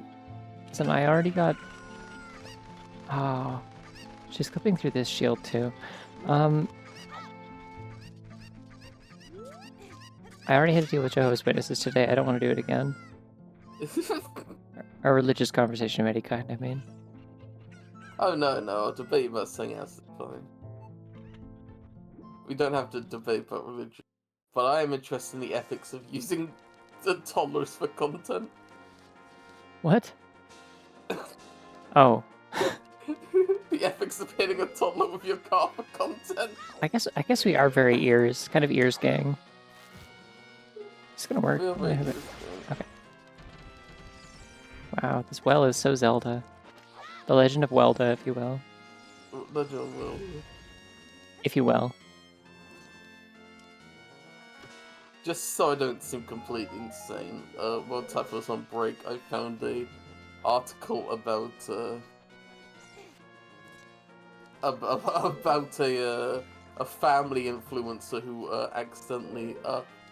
Listen, I already got... Oh, she's clipping through this shield too. I already had to deal with Jehovah's Witnesses today. I don't want to do it again. A religious conversation of any kind, I mean. Oh no, a debate about something else is fine. We don't have to debate about religion. But I am interested in the ethics of using the toddlers for content. What? Oh. The ethics of hitting a toddler with your car for content. I guess we are very ears, kind of ears gang. It's gonna work. We are I very have it. interesting. Okay. Wow, this well is so Zelda. The Legend of Welda, if you will. Legend of Zelda. If you will. Just so I don't seem completely insane, one time I was on break, I found a article about a family influencer who accidentally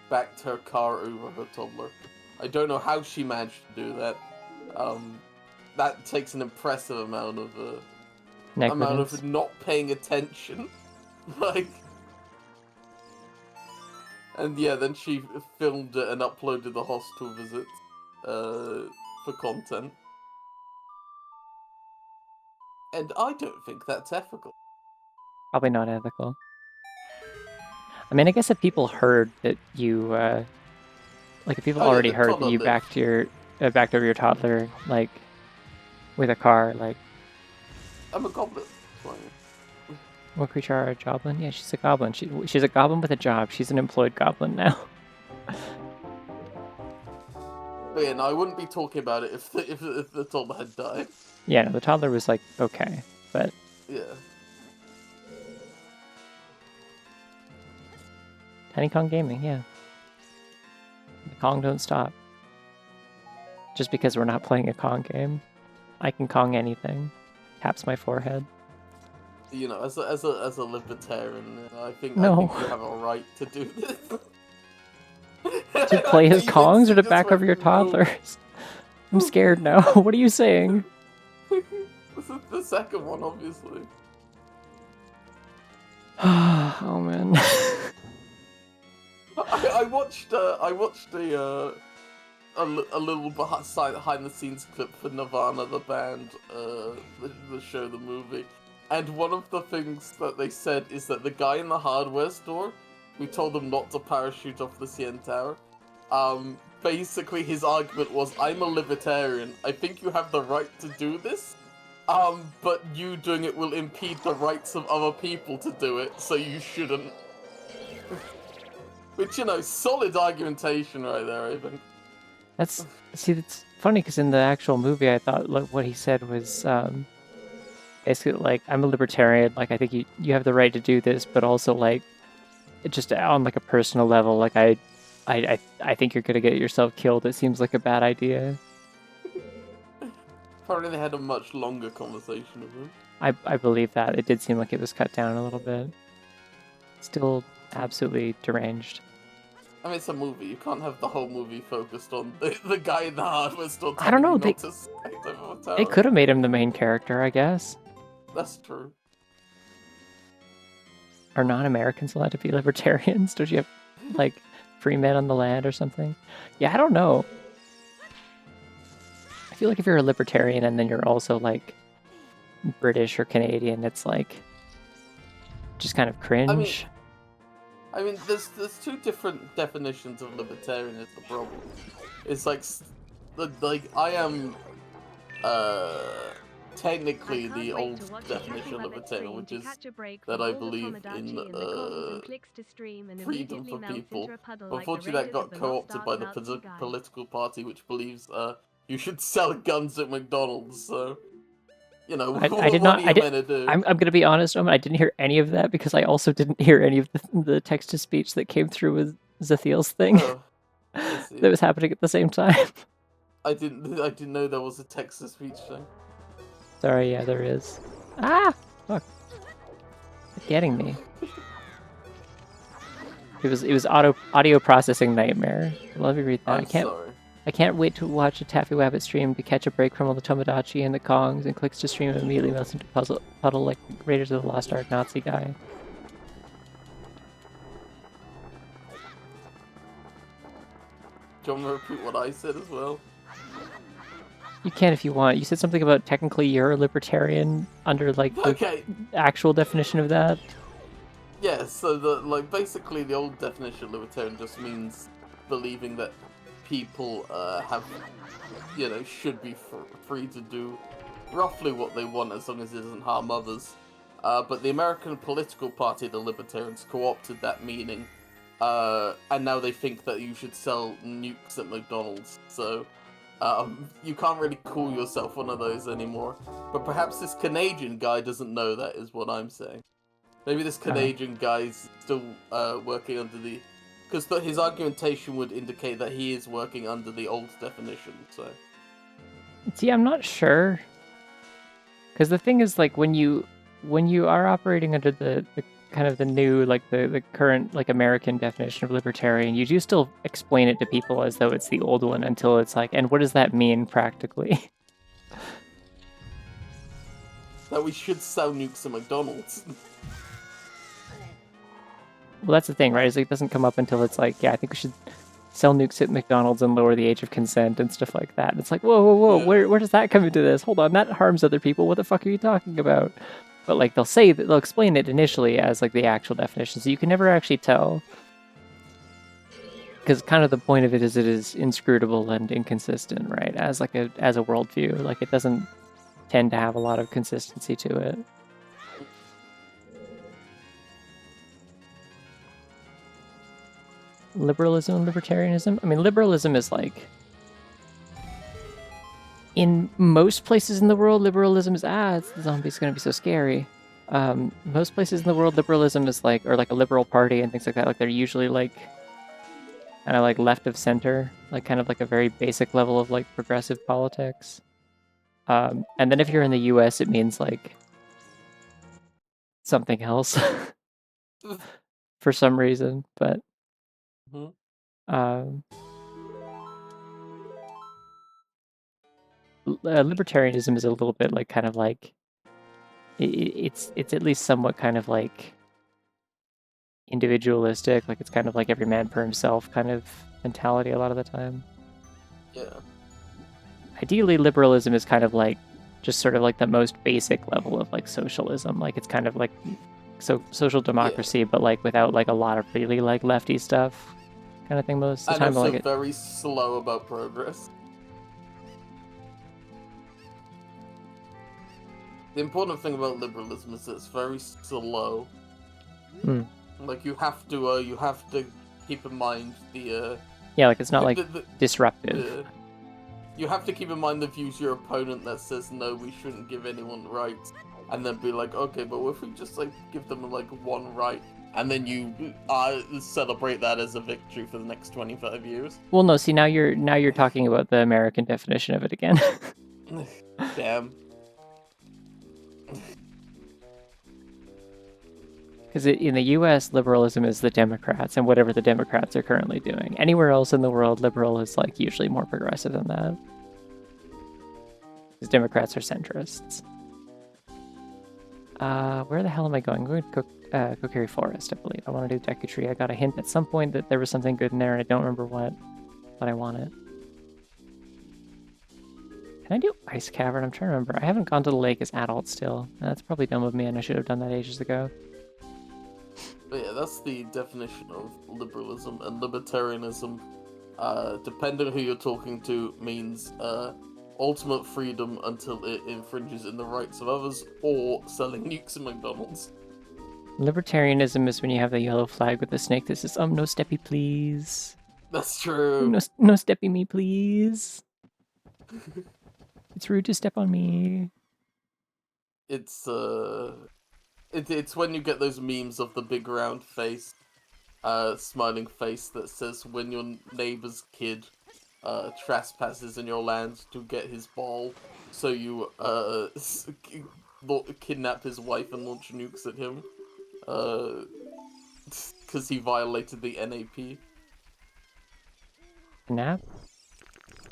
backed her car over her toddler. I don't know how she managed to do that. That takes an impressive amount of not paying attention, like. And yeah, then she filmed it and uploaded the hospital visits for content. And I don't think that's ethical. Probably not ethical. I mean, I guess if people heard that you, like if people already heard that you backed over your toddler, like, with a car, like... I'm a goblin. What creature are a goblin? Yeah, she's a goblin. She's a goblin with a job. She's an employed goblin now. But yeah, no, I wouldn't be talking about it if the toddler had died. Yeah, no, the toddler was like, okay, but... Yeah. Tiny Kong Gaming, yeah. The Kong don't stop. Just because we're not playing a Kong game. I can Kong anything. Taps my forehead. You know, as a libertarian, I think you have a right to do this. To play as Kongs or to back over your toddlers? I'm scared now. What are you saying? This is the second one, obviously. Oh man. I watched a little behind the scenes clip for Nirvana, the band, the show, the movie. And one of the things that they said is that the guy in the hardware store who told them not to parachute off the CN Tower, basically his argument was, I'm a libertarian, I think you have the right to do this, but you doing it will impede the rights of other people to do it, so you shouldn't. Which, you know, solid argumentation right there, I think. That's funny, because in the actual movie I thought what he said was, basically, like, I'm a libertarian, like, I think you have the right to do this, but also, like, just on, like, a personal level, like, I think you're gonna get yourself killed. It seems like a bad idea. Apparently they had a much longer conversation with him. I believe that. It did seem like it was cut down a little bit. Still absolutely deranged. I mean, it's a movie. You can't have the whole movie focused on the guy in the hardware store. I don't know. They could have made him the main character, I guess. That's true. Are non-Americans allowed to be libertarians? Don't you have, like, free men on the land or something? Yeah, I don't know. I feel like if you're a libertarian and then you're also, like, British or Canadian, it's, like, just kind of cringe. I mean, I mean, there's two different definitions of libertarian is the problem. It's like, I am, technically I the can't wait old to watch a definition of Cappy Rabbit libertarian, stream which to is catch a break that from I all the believe in, Tomodachi and the comms and clicks to stream and freedom immediately for melts people. into a puddle like the Unfortunately, that Raiders of got the Lost co-opted Ark by the Nazi guy. political party, which believes you should sell guns at McDonald's. So, you know, I did what not. are you meant to do? I'm gonna be honest, Omen. I didn't hear any of that because I also didn't hear any of the text to speech that came through with Zathiel's thing Oh, I see. that was happening at the same time. I didn't know there was a text-to-speech thing. Sorry, yeah, there is. Ah, fuck! It's getting me. It was audio processing nightmare. Let me read that. I'm sorry. I can't wait to watch a Taffy Wabbit stream to catch a break from all the Tomodachi and the Kongs and clicks to stream and immediately melts into puddle like Raiders of the Lost Ark Nazi guy. Do you want me to repeat what I said as well? You can if you want. You said something about technically you're a libertarian under like the Okay. actual definition of that. Yeah, so basically the old definition of libertarian just means believing that people have, should be free to do roughly what they want as long as it doesn't harm others. But the American political party, the Libertarians, co-opted that meaning, and now they think that you should sell nukes at McDonald's. So you can't really call yourself one of those anymore. But perhaps this Canadian guy doesn't know that, is what I'm saying. Maybe this Canadian guy's still working under the... Because his argumentation would indicate that he is working under the old definition, so... See, I'm not sure. Because the thing is, like, when you are operating under the kind of the new, like, the current, like, American definition of libertarian, you do still explain it to people as though it's the old one until it's like, and what does that mean practically? That we should sell nukes at McDonald's. Well, that's the thing, right? Is it doesn't come up until it's like, yeah, I think we should sell nukes at McDonald's and lower the age of consent and stuff like that. And it's like, whoa, Yeah. where does that come into this? Hold on, that harms other people. What the fuck are you talking about? But like they'll say that they'll explain it initially as like the actual definition, so you can never actually tell. Because kind of the point of it is inscrutable and inconsistent, right? As like a worldview, like it doesn't tend to have a lot of consistency to it. Liberalism and libertarianism? I mean, liberalism is like... In most places in the world, liberalism is, the zombie's gonna be so scary. Most places in the world, liberalism is like, or like a liberal party and things like that, like they're usually like, kind of like left of center, like kind of like a very basic level of like progressive politics. And then if you're in the US, it means like something else for some reason, but libertarianism is a little bit like kind of like it's at least somewhat kind of like individualistic, like it's kind of like every man for himself kind of mentality a lot of the time. Yeah. Ideally, liberalism is kind of like just sort of like the most basic level of like socialism. Like it's kind of like social democracy, but like without like a lot of really like lefty stuff kind of thing most of the time. And also like very slow about progress. The important thing about liberalism is that it's very slow. Like you have to keep in mind the yeah, like it's not like disruptive. You have to keep in mind the views of your opponent that says no, we shouldn't give anyone rights, and then be like, okay, but if we just like give them like one right, and then you celebrate that as a victory for the next 25 years. Well, no, see now you're talking about the American definition of it again. Damn. Because in the U.S., liberalism is the Democrats and whatever the Democrats are currently doing. Anywhere else in the world, liberal is like usually more progressive than that. Because Democrats are centrists. Where the hell am I going? I'm going to Kokiri Forest, I believe. I want to do Deku Tree. I got a hint at some point that there was something good in there, and I don't remember what, but I want it. Can I do Ice Cavern? I'm trying to remember. I haven't gone to the lake as adult still. That's probably dumb of me, and I should have done that ages ago. But yeah, that's the definition of liberalism and libertarianism. Depending on who you're talking to, means ultimate freedom until it infringes in the rights of others, or selling nukes in McDonald's. Libertarianism is when you have the yellow flag with the snake that says, no steppy, please. That's true. No steppy me, please. It's rude to step on me. It's when you get those memes of the big round face, smiling face that says when your neighbor's kid trespasses in your land to get his ball, so you kidnap his wife and launch nukes at him, because he violated the NAP. Nap?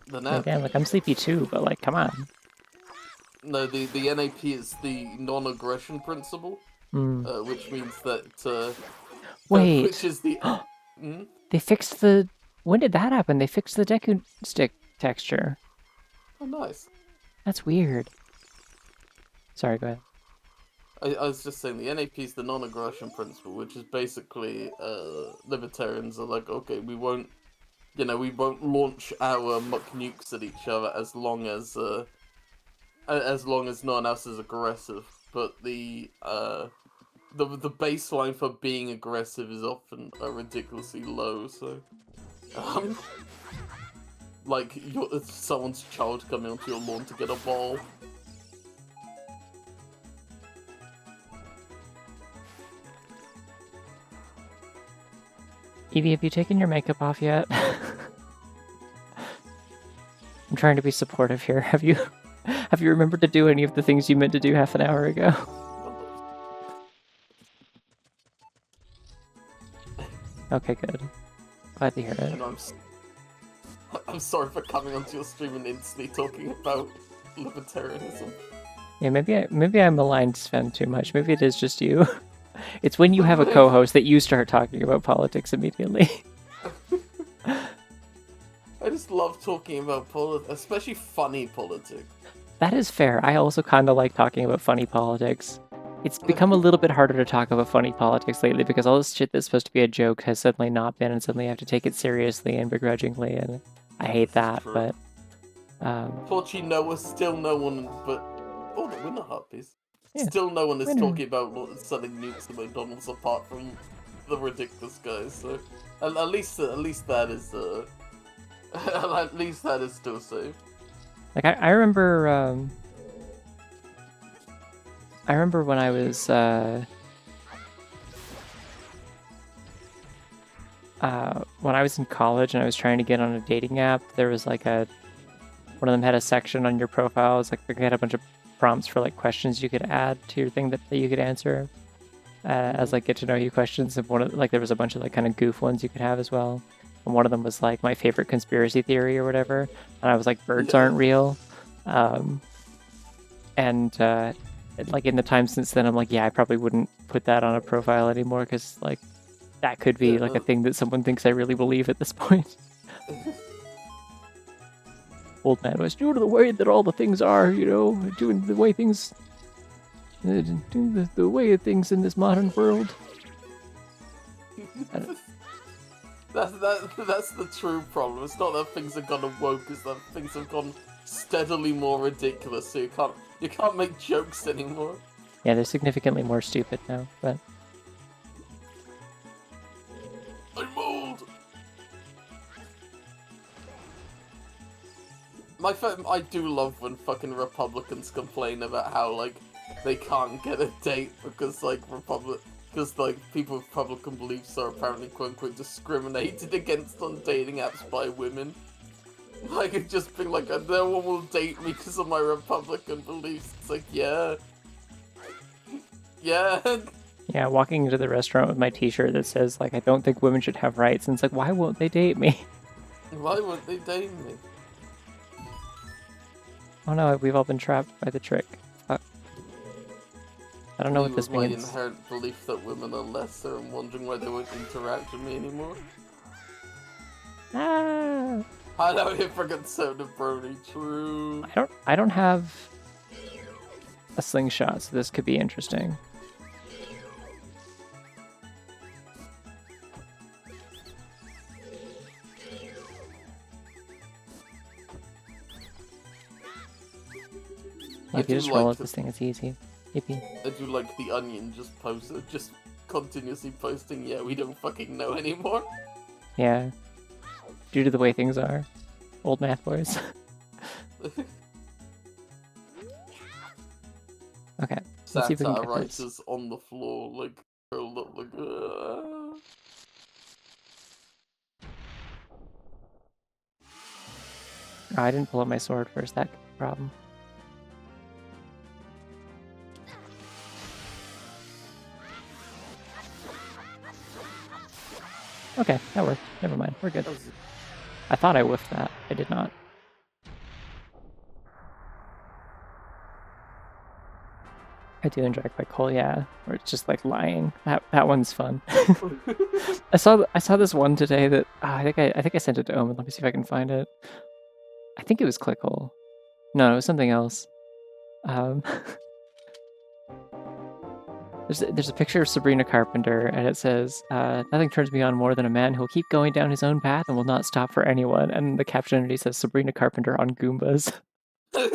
The NAP. Again, like I'm sleepy too, but like, come on. No, the NAP is the non-aggression principle, which means that. Wait. Which is the. They fixed the. When did that happen? They fixed the Deku stick texture. Oh, nice. That's weird. Sorry, go ahead. I was just saying the NAP is the non-aggression principle, which is basically libertarians are like, okay, we won't launch our muck nukes at each other as long as no one else is aggressive. But the baseline for being aggressive is often ridiculously low. So, like someone's child coming onto your lawn to get a ball. Evie, have you taken your makeup off yet? I'm trying to be supportive here. Have you remembered to do any of the things you meant to do half an hour ago? Okay, good. Glad to hear it. And I'm sorry for coming onto your stream and instantly talking about libertarianism. Yeah, maybe I'm maligned Sven too much. Maybe it is just you. It's when you have a co-host that you start talking about politics immediately. I just love talking about politics, especially funny politics. That is fair. I also kind of like talking about funny politics. It's become a little bit harder to talk about funny politics lately because all this shit that's supposed to be a joke has suddenly not been, and suddenly I have to take it seriously and begrudgingly, and I hate that, True. but... Fortunately, still no one, but... Oh, no, we're not harpies. Yeah, still no one is we're not. talking about selling nukes to McDonald's apart from the ridiculous guys, so... At least that is, at least that is still safe. Like, I remember, I remember when I was, when I was in college and I was trying to get on a dating app, there was like one of them had a section on your profile. It's like they had a bunch of prompts for like questions you could add to your thing that you could answer as like get to know you questions. And one of like there was a bunch of like kind of goof ones you could have as well. And one of them was like my favorite conspiracy theory or whatever. And I was like, birds aren't real. Like in the time since then, I'm like, yeah, I probably wouldn't put that on a profile anymore because like that could be like a thing that someone thinks I really believe at this point. Old man was due to the way that all the things are, doing the way things, doing the way of things in this modern world. That's the true problem. It's not that things have gone woke, it's that things have gone steadily more ridiculous. So you can't make jokes anymore. Yeah, they're significantly more stupid now, but. I'm old. I do love when fucking Republicans complain about how like they can't get a date because like people with Republican beliefs are apparently quote unquote discriminated against on dating apps by women. Like it just being like no one will date me because of my Republican beliefs. It's like yeah. Yeah, walking into the restaurant with my t-shirt that says like I don't think women should have rights, and it's like why won't they date me? Why won't they date me? Oh no, we've all been trapped by the trick. Fuck. I don't know what this My means. inherent belief that women are lesser and wondering why they won't interact with me anymore. Ah! I know if I get soda brony, true. I don't have a slingshot, so this could be interesting. If you just roll at this thing, it's easy. Yippee. I do like the Onion just continuously posting, yeah, we don't fucking know anymore. Yeah. Due to the way things are. Old math boys. Okay. Let's see if we can Satire get this. writers on the floor, like, curled up, like, Oh, I didn't pull out my sword first. That could be a problem. Okay, that worked. Never mind. We're good. I thought I whiffed that. I did not. I do enjoy Quick Hole, yeah. Where it's just like lying. That one's fun. I saw this one today that I think I sent it to Omen. Let me see if I can find it. I think it was Clickhole. No, it was something else. There's a picture of Sabrina Carpenter, and it says, "Nothing turns me on more than a man who'll keep going down his own path and will not stop for anyone." And the caption underneath says, "Sabrina Carpenter on Goombas." I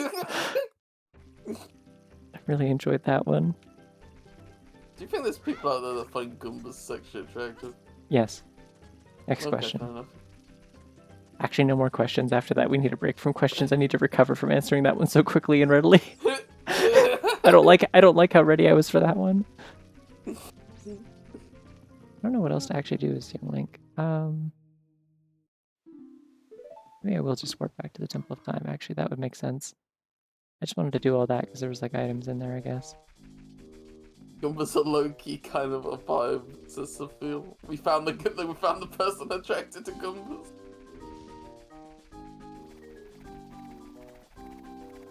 really enjoyed that one. Do you think there's people out there that find Goombas sexually attractive? Yes. Next Okay, question. fair enough. Actually, no more questions after that. We need a break from questions. I need to recover from answering that one so quickly and readily. I don't like how ready I was for that one. I don't know what else to actually do with Young Link. Maybe I will just warp back to the Temple of Time. Actually, that would make sense. I just wanted to do all that because there was like items in there, I guess. Goombas are low-key kind of a vibe, says Sophia. We found the person attracted to Goombas.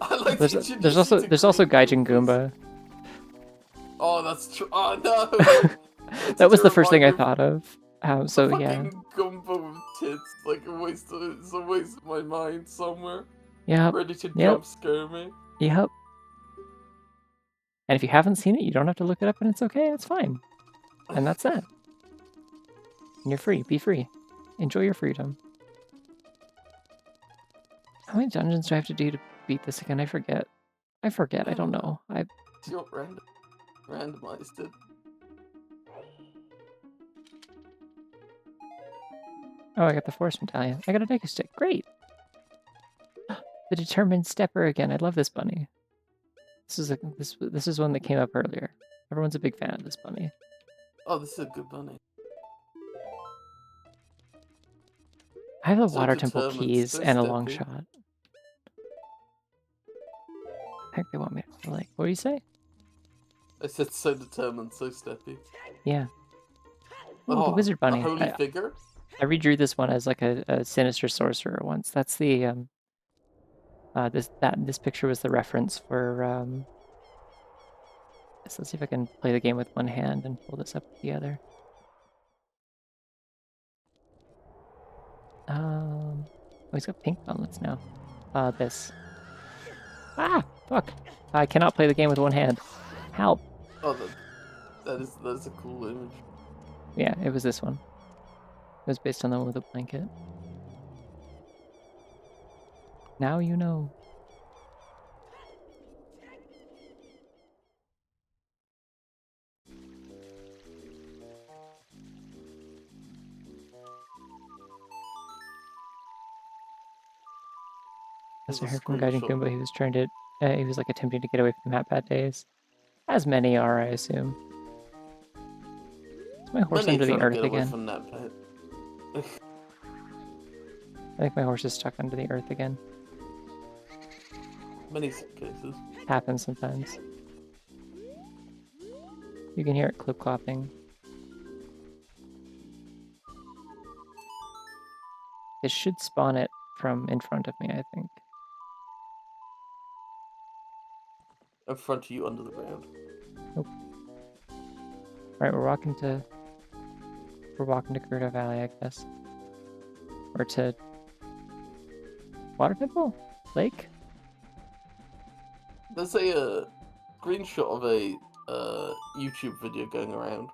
I like There's also Gaijin Goomba. Oh, that's true. Oh no! That was the first thing I thought of. So the yeah. fucking Goomba with tits, like it's always in my mind somewhere. Yep. Ready to Yep. jump scare me. Yep. And if you haven't seen it, you don't have to look it up, and it's okay. It's fine. And that's that. And you're free. Be free. Enjoy your freedom. How many dungeons do I have to do to beat this again? I forget. I don't know. You're randomized it. Oh, I got the Force Medallion. I got a Deku Stick. Great! The Determined Stepper again. I love this bunny. This is one that came up earlier. Everyone's a big fan of this bunny. Oh, this is a good bunny. I have the So Water Temple determined, keys so and a long steppy. shot. I think they want me to, like, what do you say? I said so determined, so steppy. Yeah. Oh, the Wizard Bunny. The holy figure? I redrew this one as like a sinister sorcerer once. That's the this picture was the reference for so let's see if I can play the game with one hand and pull this up with the other. Oh, he's got pink gauntlets now. This. Ah, fuck! I cannot play the game with one hand. Help! Oh, that is a cool image. Yeah, it was this one. It was based on the one with the blanket. Now you know. As I heard from Gaijin Goomba, he was trying to, he was like attempting to get away from Hat Bad Days. As many are, I assume. Is my horse under the earth again? I think my horse is stuck under the earth again. Many cases. Happens sometimes. You can hear it clip-clopping. It should spawn it from in front of me, I think. In front of you, under the ground. Nope. Alright, we're walking to Gerudo Valley, I guess. Or to Water Temple? Lake? There's a screenshot of a YouTube video going around.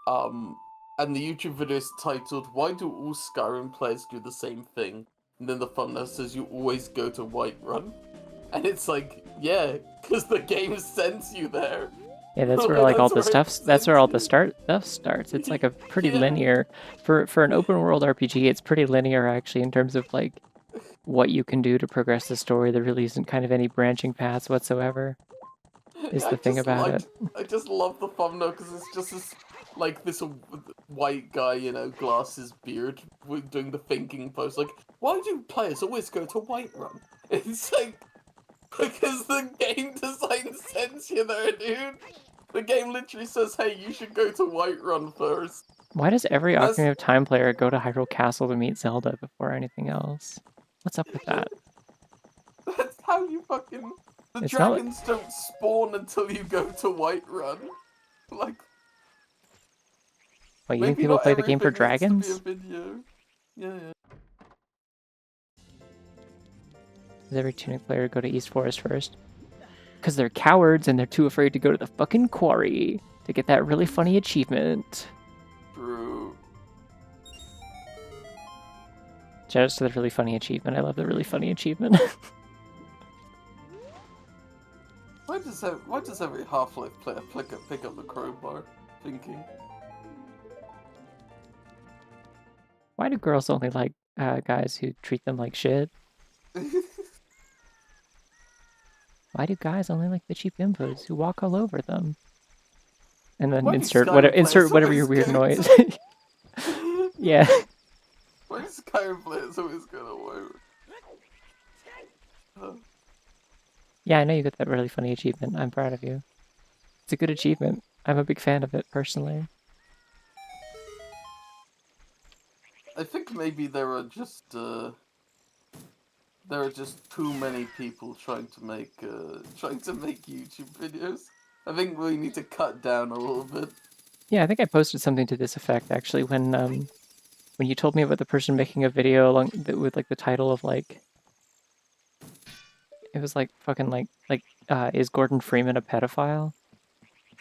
And the YouTube video is titled, "Why do all Skyrim players do the same thing?" And then the thumbnail says, "You always go to Whiterun." And it's like, Yeah, because the game sends you there. Yeah, that's where like all the That's where it stuff. That's where all the sends stuff starts. It's like a pretty Yeah. linear for an open world RPG. It's pretty linear actually in terms of like what you can do to progress the story. There really isn't kind of any branching paths whatsoever. Is the thing about it. I just love the thumbnail because it's just this white guy, you know, glasses, beard, doing the thinking pose. Like, why do players always go to Whiterun? It's like because the game design sends you there, dude. The game literally says, "Hey, you should go to Whiterun first." Why does every That's Ocarina of Time player go to Hyrule Castle to meet Zelda before anything else? What's up with that? that's how you fucking. The It's not like dragons don't spawn until you go to Whiterun. Like, well, you think maybe people not play the game for everything needs to dragons? be a video. Yeah. Does every Tunic player go to East Forest first? Because they're cowards and they're too afraid to go to the fucking quarry to get that really funny achievement. True. Shoutouts to the really funny achievement. I love the really funny achievement. Why does every Half-Life player pick up the crowbar? Thinking. Why do girls only like guys who treat them like shit? Why do guys only like bitchy bimbos who walk all over them? And then Why do insert Skyrim insert players whatever your always weird go noise. to- Yeah. Why do Skyrim players always go away? Yeah, I know you got that really funny achievement. I'm proud of you. It's a good achievement. I'm a big fan of it, personally. I think maybe there are just too many people trying to make YouTube videos. I think we need to cut down a little bit. Yeah, I think I posted something to this effect, actually, when you told me about the person making a video with, like, the title of, like... It was, like, fucking, is Gordon Freeman a pedophile?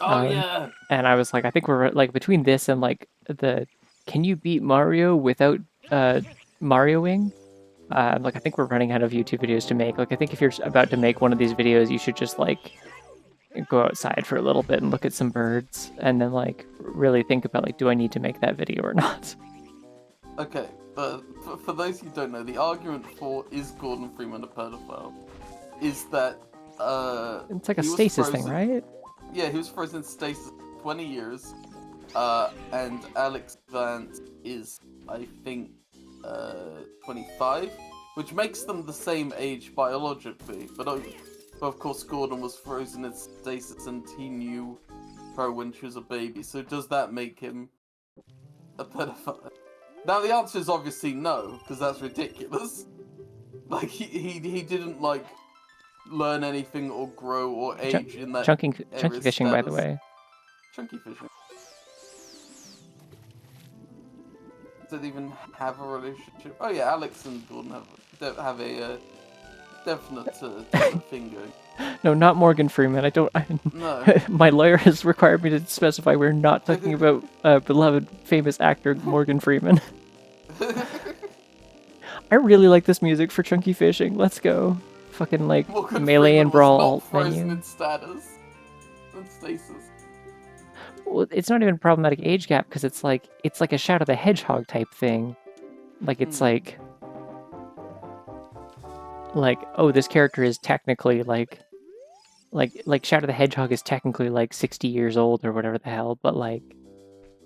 Oh yeah! And I was like, I think we're, like, between this and, like, the... Can you beat Mario without, Marioing? Like, I think we're running out of YouTube videos to make. Like, I think if you're about to make one of these videos, you should just, like, go outside for a little bit and look at some birds, and then, like, really think about, like, do I need to make that video or not? Okay, but for those who don't know, the argument for is Gordon Freeman a pedophile is that It's like a he was stasis thing, frozen- right? Yeah, he was frozen in stasis for 20 years, and Alex Vance is, I think, 25, which makes them the same age biologically, but of course Gordon was frozen in stasis and he knew her when she was a baby, so does that make him a pedophile? Now the answer is obviously no, because that's ridiculous. Like, he didn't, like, learn anything or grow or age in that Chunky area fishing, by the status. way. Chunky fishing. Does it even have a relationship? Oh yeah, Alex and Gordon have a definite thing going. No, not Morgan Freeman. No. My lawyer has required me to specify we're not talking about beloved famous actor Morgan Freeman. I really like this music for Chunky Fishing. Let's go. Fucking, like, Morgan melee Freeman and brawl was not alt frozen menu. in status. In stasis. Well, it's not even a problematic age gap because it's like a Shadow the Hedgehog type thing. Like, it's like oh, this character is technically like Shadow the Hedgehog is technically like 60 years old or whatever the hell, but like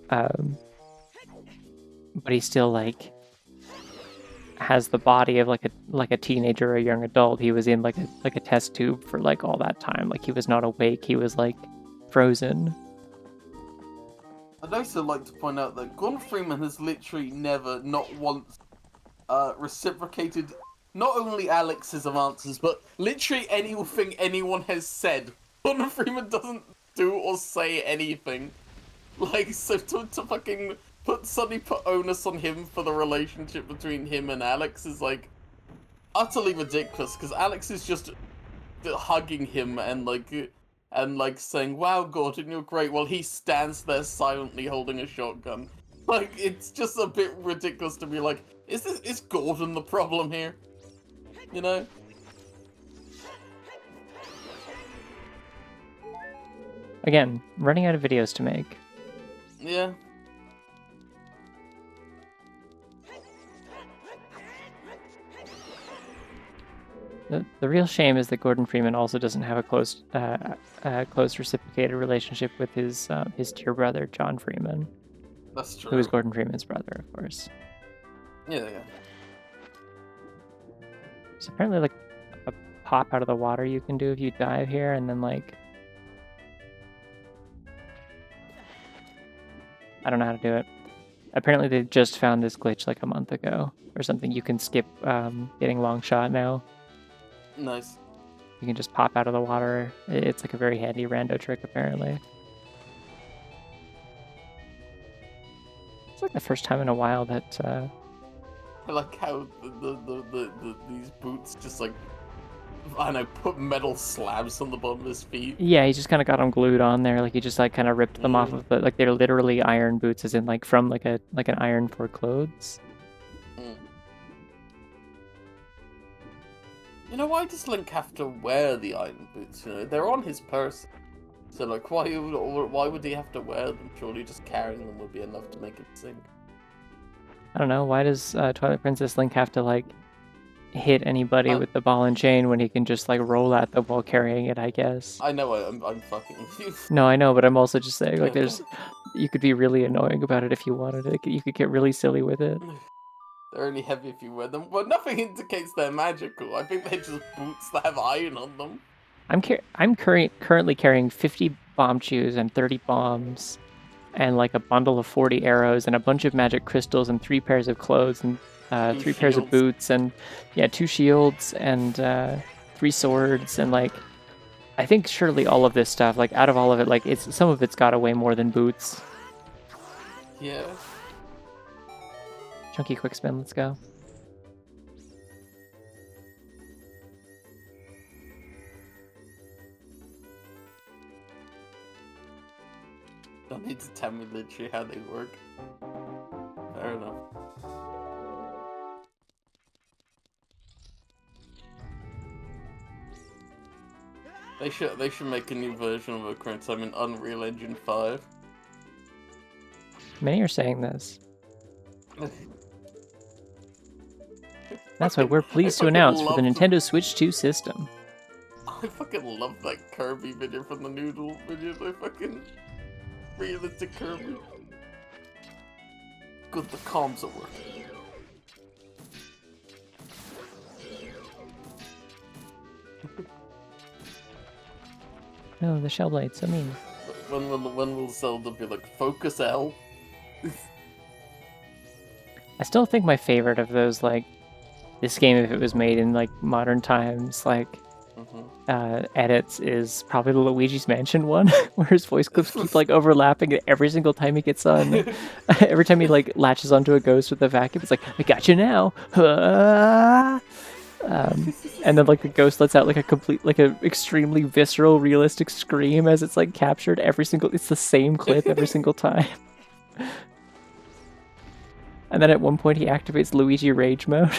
but he's still like has the body of like a teenager or a young adult. He was in like a test tube for like all that time. Like, he was not awake. He was like frozen. I'd also like to point out that Gordon Freeman has literally never, not once, reciprocated not only Alex's answers, but literally anything anyone has said. Gordon Freeman doesn't do or say anything. Like, so to fucking suddenly put onus on him for the relationship between him and Alex is, like, utterly ridiculous, because Alex is just hugging him and, like, saying, "Wow, Gordon, you're great," while he stands there silently holding a shotgun. Like, it's just a bit ridiculous to be like, is Gordon the problem here? You know? Again, running out of videos to make. Yeah. The real shame is that Gordon Freeman also doesn't have a close reciprocated relationship with his dear brother John Freeman. That's true. Who is Gordon Freeman's brother, of course. Yeah. There's apparently like a pop out of the water you can do if you dive here, and then like I don't know how to do it. Apparently they just found this glitch like a month ago or something. You can skip getting long shot now. Nice. You can just pop out of the water. It's like a very handy rando trick, apparently. It's like the first time in a while that... I like how these boots just like, I don't know, put metal slabs on the bottom of his feet. Yeah, he just kind of got them glued on there. Like he just like kind of ripped them off of the... Like they're literally iron boots, as in like from like an iron for clothes. You know, why does Link have to wear the iron boots? You know, they're on his person. So, like, why would he have to wear them? Surely just carrying them would be enough to make it sink. I don't know. Why does Twilight Princess Link have to, like, hit anybody with the ball and chain when he can just, like, roll at them while carrying it, I guess? I know, I'm fucking confused. No, I know, but I'm also just saying, like, you could be really annoying about it if you wanted it. You could get really silly with it. They're only heavy if you wear them. Well, nothing indicates they're magical. I think they're just boots that have iron on them. I'm currently carrying 50 bomb chews and 30 bombs, and like a bundle of 40 arrows and a bunch of magic crystals and 3 pairs of clothes and 3 pairs of boots and 2 shields and 3 swords and like I think surely all of this stuff, like out of all of it, like some of it's got to weigh more than boots. Yeah. Chunky quick spin, let's go. Don't need to tell me literally how they work. Fair enough. They should make a new version of Ocarina Time in Unreal Engine 5. Many are saying this. That's why we're pleased to announce for the Nintendo Switch 2 system. I fucking love that Kirby video from the Noodle video. I fucking realistic Kirby. Good, the comms are working. No, the shell blades, I mean. When will Zelda be like, focus L? I still think my favorite of those, like, this game, if it was made in, like, modern times, like, edits is probably the Luigi's Mansion one, where his voice clips keep, like, overlapping every single time he gets on. Every time he, like, latches onto a ghost with a vacuum, it's like, I got you now! And then, like, the ghost lets out, like, a extremely visceral, realistic scream as it's, like, captured it's the same clip every single time. And then at one point he activates Luigi Rage mode.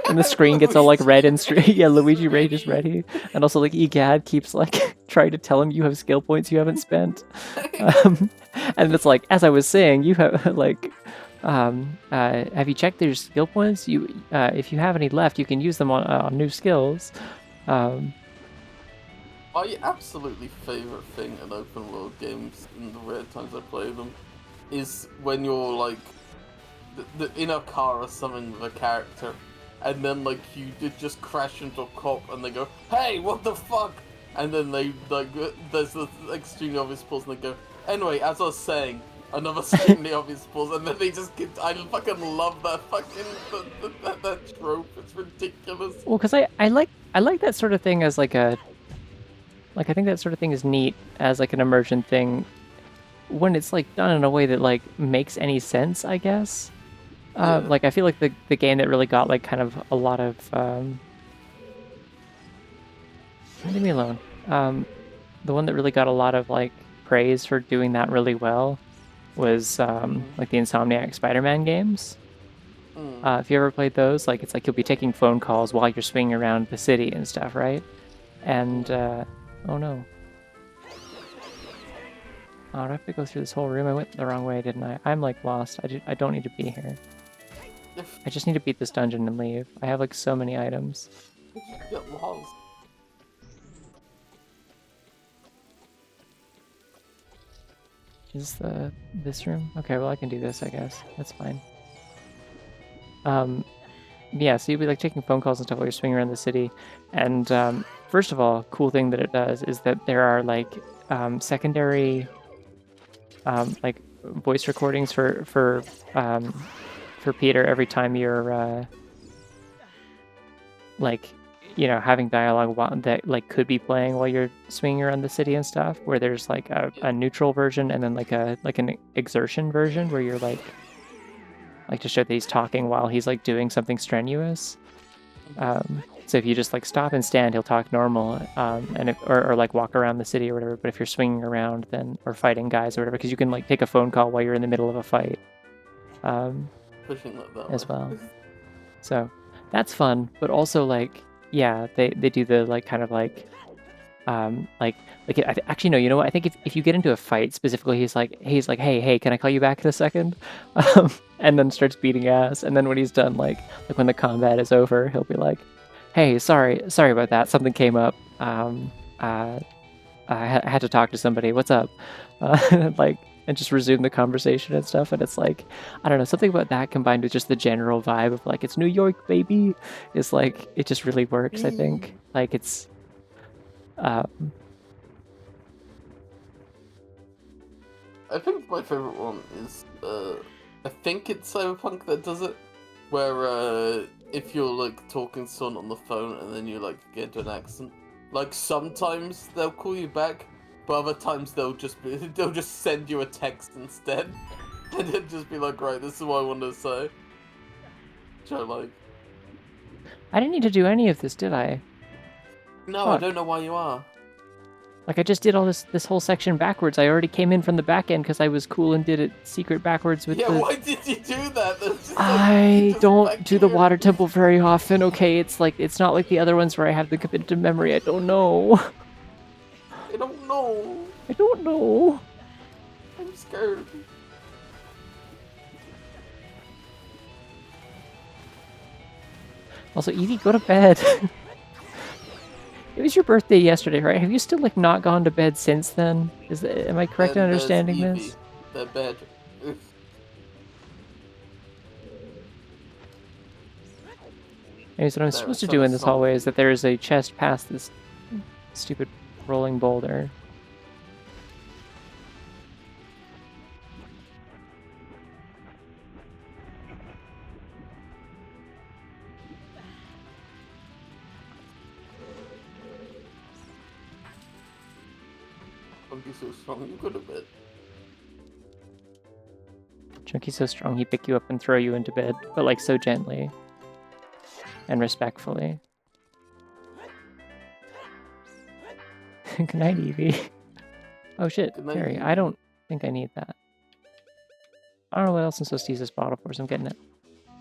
And the screen gets all like red and yeah, Luigi Rage is ready. And also like Egad keeps like trying to tell him you have skill points you haven't spent. And it's like, as I was saying, you have like have you checked their skill points? If you have any left, you can use them on new skills. My absolutely favorite thing in open world games in the rare times I play them is when you're like in a car or something with a character, and then like you did just crash into a cop, and they go, "Hey, what the fuck?" And then they like there's the extremely obvious pause, and they go, "Anyway, as I was saying, another extremely obvious pause," and then they just get. I fucking love that fucking that trope. It's ridiculous. Well, because I like that sort of thing as like a I think that sort of thing is neat as like an immersion thing when it's like done in a way that like makes any sense, I guess. Like I feel like the game that really got like kind of a lot of leave me alone. The one that really got a lot of like praise for doing that really well was like the Insomniac Spider-Man games. If you ever played those, like it's like you'll be taking phone calls while you're swinging around the city and stuff, right? And oh no. Oh, do I have to go through this whole room? I went the wrong way, didn't I? I'm like lost. I don't need to be here. I just need to beat this dungeon and leave. I have like so many items. Get lost. Is this room? Okay, well I can do this, I guess. That's fine. Yeah, so you'll be like taking phone calls and stuff while you're swinging around the city. And first of all, cool thing that it does is that there are like secondary like voice recordings for Peter every time you're like, you know, having dialogue that like could be playing while you're swinging around the city and stuff, where there's like a neutral version and then like an exertion version where you're like to show that he's talking while he's like doing something strenuous. So if you just like stop and stand, he'll talk normal, or like walk around the city or whatever. But if you're swinging around, then or fighting guys or whatever, because you can like take a phone call while you're in the middle of a fight, Pushing that as well. So that's fun, but also like yeah, they do the like kind of like actually no, you know what? I think if you get into a fight specifically, he's like hey, can I call you back in a second? And then starts beating ass, and then when he's done, like when the combat is over, he'll be like, hey, sorry about that, something came up, I had to talk to somebody, what's up? And just resume the conversation and stuff. And it's like, I don't know, something about that combined with just the general vibe of like, it's New York, baby, is like, it just really works, I think. Like it's I think my favorite one is I think it's Cyberpunk that does it, where if you're like talking to someone on the phone and then you like get into an accent, like sometimes they'll call you back, but other times they'll just send you a text instead, and it'll just be like, right, this is what I want to say. Which I like. I didn't need to do any of this, did I? No, Fuck. I don't know why you are. Like, I just did all this whole section backwards. I already came in from the back end because I was cool and did it secret backwards with Yeah, the... why did you do that? I don't do the water temple very often, okay? It's like, it's not like the other ones where I have the committed to memory. I don't know. I don't know. I don't know. I'm scared. Also, Evie, go to bed. It was your birthday yesterday, right? Have you still like not gone to bed since then? Am I correct in understanding this? The bed. Anyways, what I'm supposed to do in this hallway is that there is a chest past this stupid rolling boulder. Chunky's so strong, you go to bed. Chunky's so strong, he'd pick you up and throw you into bed, but like so gently and respectfully. Good night, Evie. Oh shit, Fairy. I don't think I need that. I don't know what else I'm supposed to use this bottle for, so I'm getting it.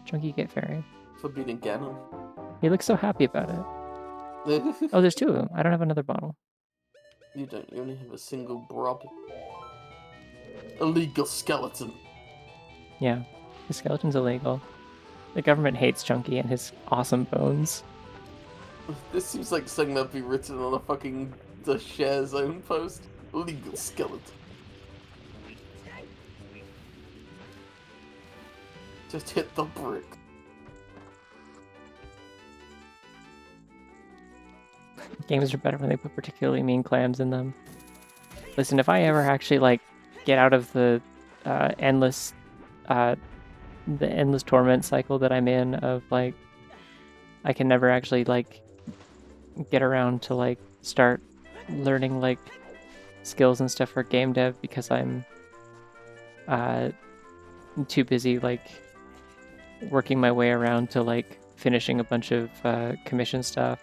Chunky, get Fairy. For beating Ganon. He looks so happy about it. Oh, there's two of them. I don't have another bottle. You don't. You only have a single brob. Illegal skeleton. Yeah, the skeleton's illegal. The government hates Chunky and his awesome bones. This seems like something that'd be written on a fucking the share zone post. Illegal skeleton. Just hit the brick. Games are better when they put particularly mean clams in them. Listen, if I ever actually like get out of the endless torment cycle that I'm in of like I can never actually like get around to like start learning like skills and stuff for game dev because I'm too busy like working my way around to like finishing a bunch of commission stuff,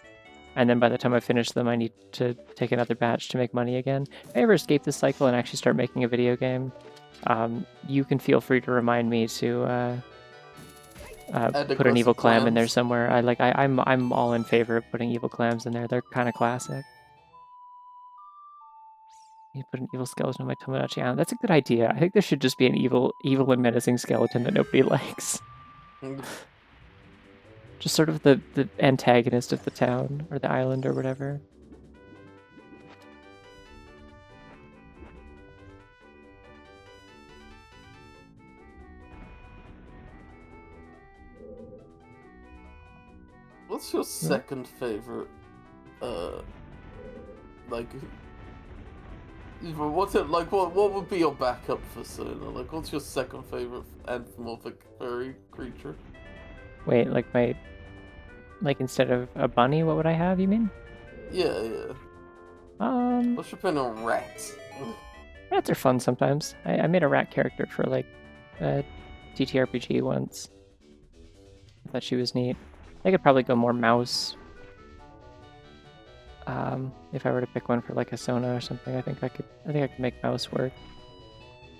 and then by the time I finish them I need to take another batch to make money again. If I ever escape this cycle and actually start making a video game, you can feel free to remind me to put an evil clam in there somewhere. I'm all in favor of putting evil clams in there. They're kind of classic. You put an evil skeleton on my Tomodachi Island. That's a good idea. I think there should just be an evil and menacing skeleton that nobody likes. Just sort of the antagonist of the town or the island or whatever. What's your second favorite, like, what's it, like, what would be your backup for Sona? Like, what's your second favorite anthropomorphic furry creature? Wait, like like instead of a bunny, what would I have, you mean? Yeah. What should have been a rat? Rats are fun sometimes. I made a rat character for, like, a TTRPG once. I thought she was neat. I could probably go more mouse. If I were to pick one for like a Sona or something, I think I could make mouse work.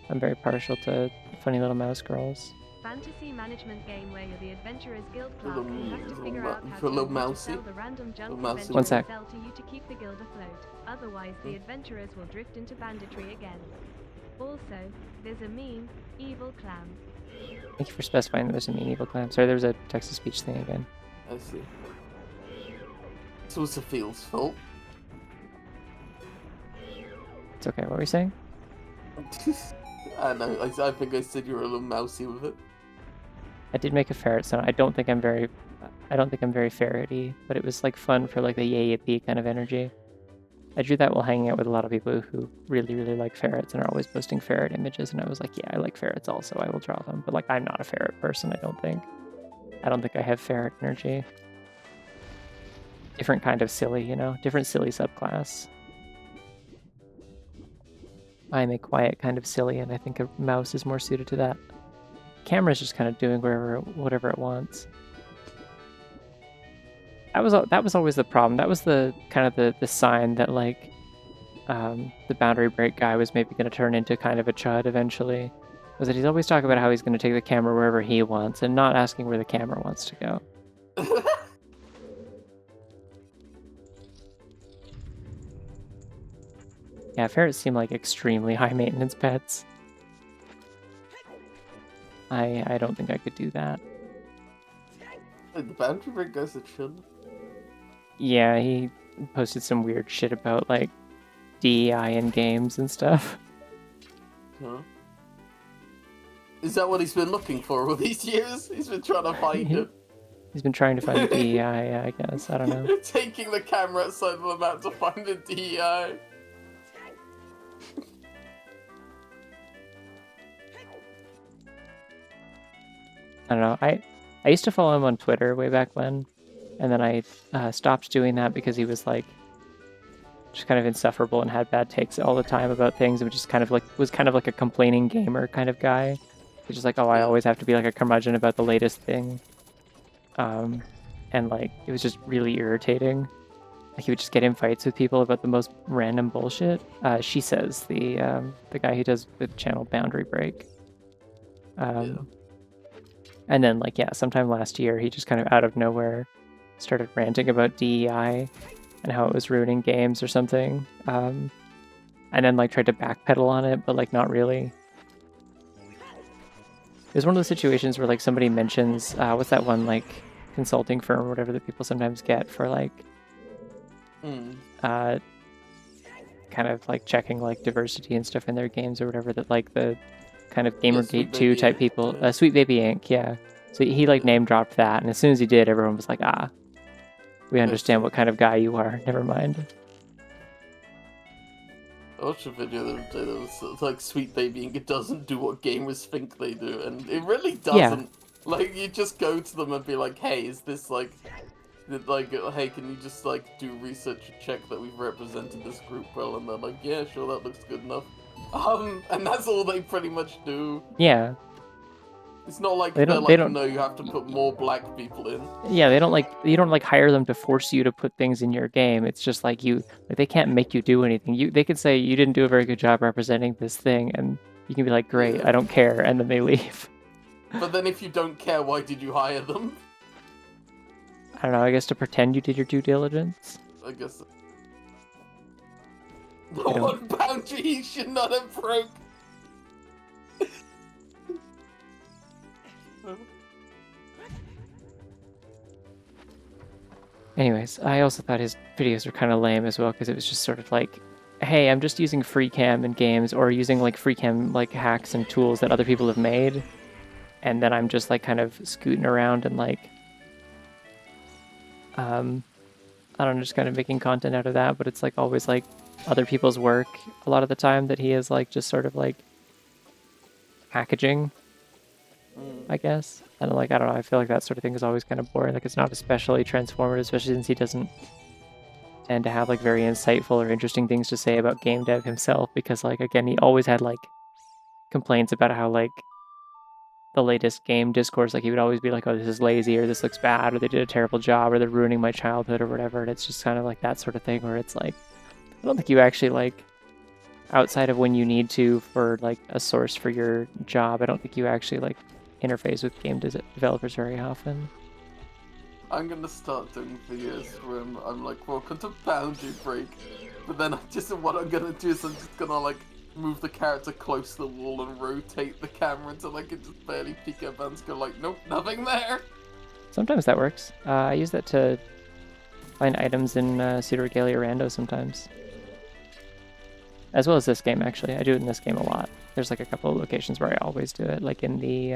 I'm very partial to funny little mouse girls. Fantasy management game where you're the adventurer's guild clerk Little who has to figure ma- out how little to mousy. sell the random junk Little mousy. adventurers One sec. sell to you to keep the guild afloat. Otherwise, the adventurers will drift into banditry again. Also, there's a mean, evil clam. Thank you for specifying there's a mean evil clan. Sorry, there was a text-to-speech thing again. I see. It's also Field's fault. It's okay. What were you saying? I know. I think I said you were a little mousy with it. I did make a ferret Sona. I don't think I'm very ferrety, but it was like fun for like the yay yippee kind of energy. I drew that while hanging out with a lot of people who really, really like ferrets and are always posting ferret images, and I was like, yeah, I like ferrets also. I will draw them, but like I'm not a ferret person. I don't think I have ferret energy. Different kind of silly, you know, different silly subclass. I'm a quiet kind of silly, and I think a mouse is more suited to that. Camera's just kind of doing whatever it wants. That was always the problem. That was the kind of the sign that like the boundary break guy was maybe going to turn into kind of a chud eventually. Was that he's always talking about how he's going to take the camera wherever he wants and not asking where the camera wants to go. Yeah, ferrets seem like extremely high maintenance pets. I don't think I could do that. The boundary break guy's a chill. Yeah, he posted some weird shit about like DEI in games and stuff. Huh? Is that what he's been looking for all these years? He's been trying to find it. He's been trying to find DEI, I guess. I don't know. Taking the camera outside of the map to find the DEI. I don't know. I used to follow him on Twitter way back when, and then I stopped doing that because he was like just kind of insufferable and had bad takes all the time about things, and just kind of like was kind of like a complaining gamer kind of guy. He's just like, oh, I always have to be like a curmudgeon about the latest thing, and like it was just really irritating. Like he would just get in fights with people about the most random bullshit. She says the guy who does the channel Boundary Break. Yeah. And then, like, yeah, sometime last year, he just kind of out of nowhere started ranting about DEI and how it was ruining games or something. And then, like, tried to backpedal on it, but, like, not really. It was one of those situations where, like, somebody mentions, what's that one, like, consulting firm or whatever that people sometimes get for, like, kind of, like, checking, like, diversity and stuff in their games or whatever, that, like, the kind of Gamergate 2 type people, Sweet Baby Inc., yeah. So he like name dropped that, and as soon as he did, everyone was like, ah, we understand what kind of guy you are, never mind. I watched a video the other day that was like Sweet Baby Inc. It doesn't do what gamers think they do, and it really doesn't. Yeah. Like, you just go to them and be like, hey, is this like, hey, can you just like do research and check that we've represented this group well? And they're like, yeah, sure, that looks good enough. And that's all they pretty much do. Yeah. It's not like they they're don't, like, no, you have to put more black people in. Yeah, you don't like hire them to force you to put things in your game. It's just like they can't make you do anything. They could say you didn't do a very good job representing this thing, and you can be like, great, Yeah. I don't care, and then they leave. But then if you don't care, why did you hire them? I don't know, I guess to pretend you did your due diligence. I guess. The don't- one boundary he should not have broke. Anyways, I also thought his videos were kind of lame as well because it was just sort of like, hey, I'm just using free cam in games or using like free cam like hacks and tools that other people have made, and then I'm just like kind of scooting around and like, I don't know, just kind of making content out of that. But it's like always like other people's work a lot of the time that he is like just sort of like packaging, I guess. And like, I don't know, I feel like that sort of thing is always kind of boring. Like it's not especially transformative, especially since he doesn't tend to have like very insightful or interesting things to say about game dev himself, because like, again, he always had like complaints about how like the latest game discourse, like he would always be like, oh, this is lazy, or this looks bad, or they did a terrible job, or they're ruining my childhood, or whatever. And it's just kind of like that sort of thing where it's like, I don't think you actually like, outside of when you need to for like a source for your job, I don't think you actually like interface with game developers very often. I'm gonna start doing videos where I'm like, welcome to Boundary Break. But then what I'm gonna do is I'm just gonna like move the character close to the wall and rotate the camera until I can just barely peek at and go like, nope, nothing there. Sometimes that works. I use that to find items in Pseudo Regalia Rando sometimes. As well as this game, actually. I do it in this game a lot. There's like a couple of locations where I always do it, like in the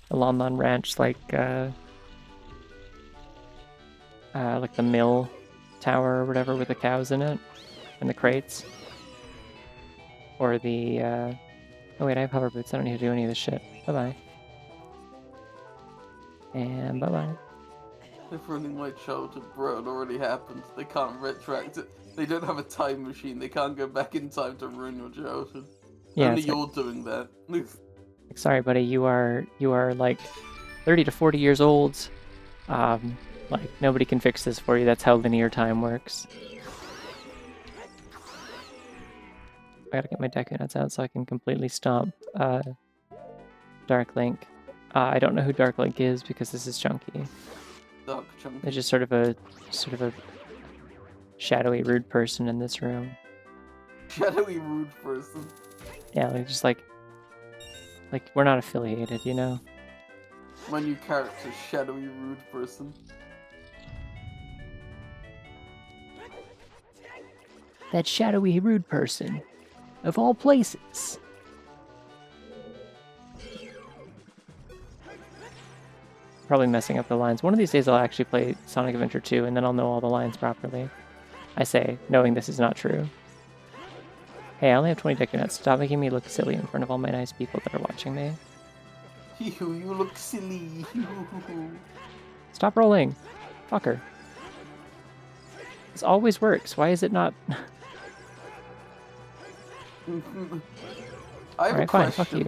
Lon Lon Ranch, like the mill tower or whatever with the cows in it and the crates. Or the oh wait, I have hover boots. I don't need to do any of this shit. Bye-bye. And bye-bye. They're ruining my childhood, bro. It already happened. They can't retract it. They don't have a time machine. They can't go back in time to ruin your childhood. Yeah, Only like, you're doing that. like, sorry, buddy. You are like 30 to 40 years old. Like nobody can fix this for you. That's how linear time works. I gotta get my Deku Nuts out so I can completely stomp Dark Link. I don't know who Dark Link is because this is Chunky. Dark Chunky. There's just sort of a shadowy, rude person in this room. Shadowy rude person. Yeah, like just like we're not affiliated, you know? My new character, shadowy rude person. That shadowy, rude person. Of all places. Probably messing up the lines. One of these days I'll actually play Sonic Adventure 2 and then I'll know all the lines properly. I say, knowing this is not true. Hey, I only have 20 Deku Nuts. Stop making me look silly in front of all my nice people that are watching me. You look silly. Stop rolling. Fucker. This always works. Why is it not... I have Alright, a fine, question. fuck you.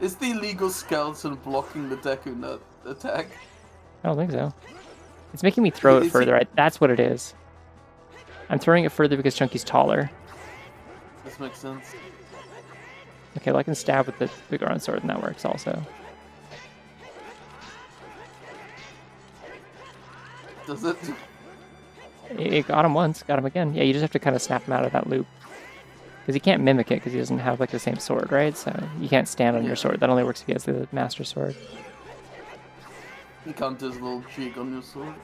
Is the illegal skeleton blocking the Deku Nut attack? I don't think so. It's making me throw it further. That's what it is. I'm throwing it further because Chunky's taller. This makes sense. Okay, well I can stab with the big iron sword and that works also. Does it? It got him once, got him again. Yeah, you just have to kind of snap him out of that loop. Because he can't mimic it because he doesn't have like the same sword, right? So you can't stand on your sword. That only works if he has the master sword. You can't do his little jig on your sword.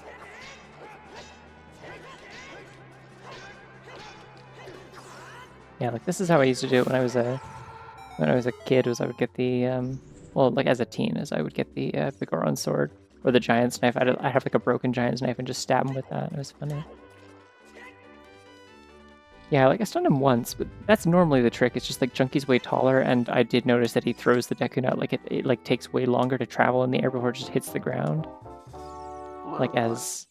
Yeah, like this is how I used to do it when I was a kid. Was I would get the well, like as a teen, I would get the Bigoron sword or the giant's knife. I'd have like a broken giant's knife and just stab him with that. It was funny. Yeah, like I stunned him once, but that's normally the trick. It's just like Chunky's way taller, and I did notice that he throws the Deku Nut like it like takes way longer to travel in the air before it just hits the ground. Like as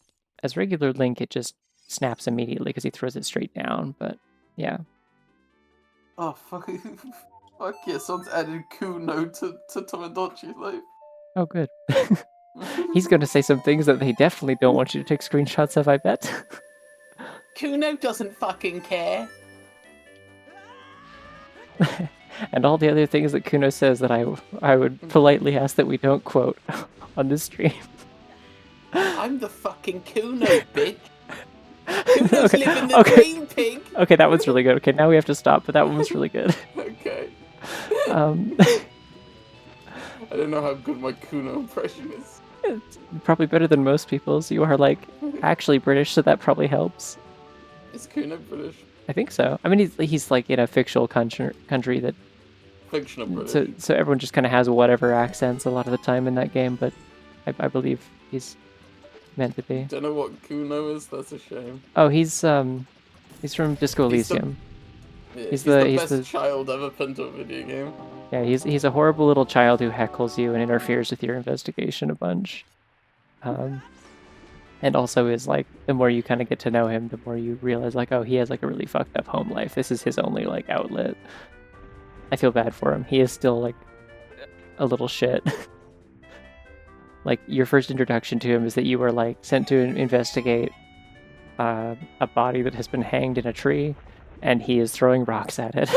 regular Link, it just snaps immediately because he throws it straight down. But yeah. Oh fuck! Fuck yeah! Someone's added Kuno to Tamagotchi's life. Oh, good. He's going to say some things that they definitely don't want you to take screenshots of, I bet. Kuno doesn't fucking care. And all the other things that Kuno says that I would politely ask that we don't quote on this stream. I'm the fucking Kuno, bitch. Kuno's Okay, living the okay. dream, pig. Okay, that one's really good. Okay, now we have to stop, but that one was really good. Okay. Um, I don't know how good my Kuno impression is. it's probably better than most people's. You are like actually British, so that probably helps. Is Kuno British? I think so. I mean, he's like in a fictional country that Fictional British. so everyone just kind of has whatever accents a lot of the time in that game, but I believe he's meant to be. Don't know what Kuno is. That's a shame. Oh, he's from Disco He's the- Elysium. Yeah, He's he's the best child ever put into a video game. Yeah, he's a horrible little child who heckles you and interferes with your investigation a bunch. And also is like, the more you kind of get to know him, the more you realize like, oh, he has like a really fucked up home life. This is his only like outlet. I feel bad for him. He is still like a little shit. Like your first introduction to him is that you were like sent to investigate a body that has been hanged in a tree, and he is throwing rocks at it.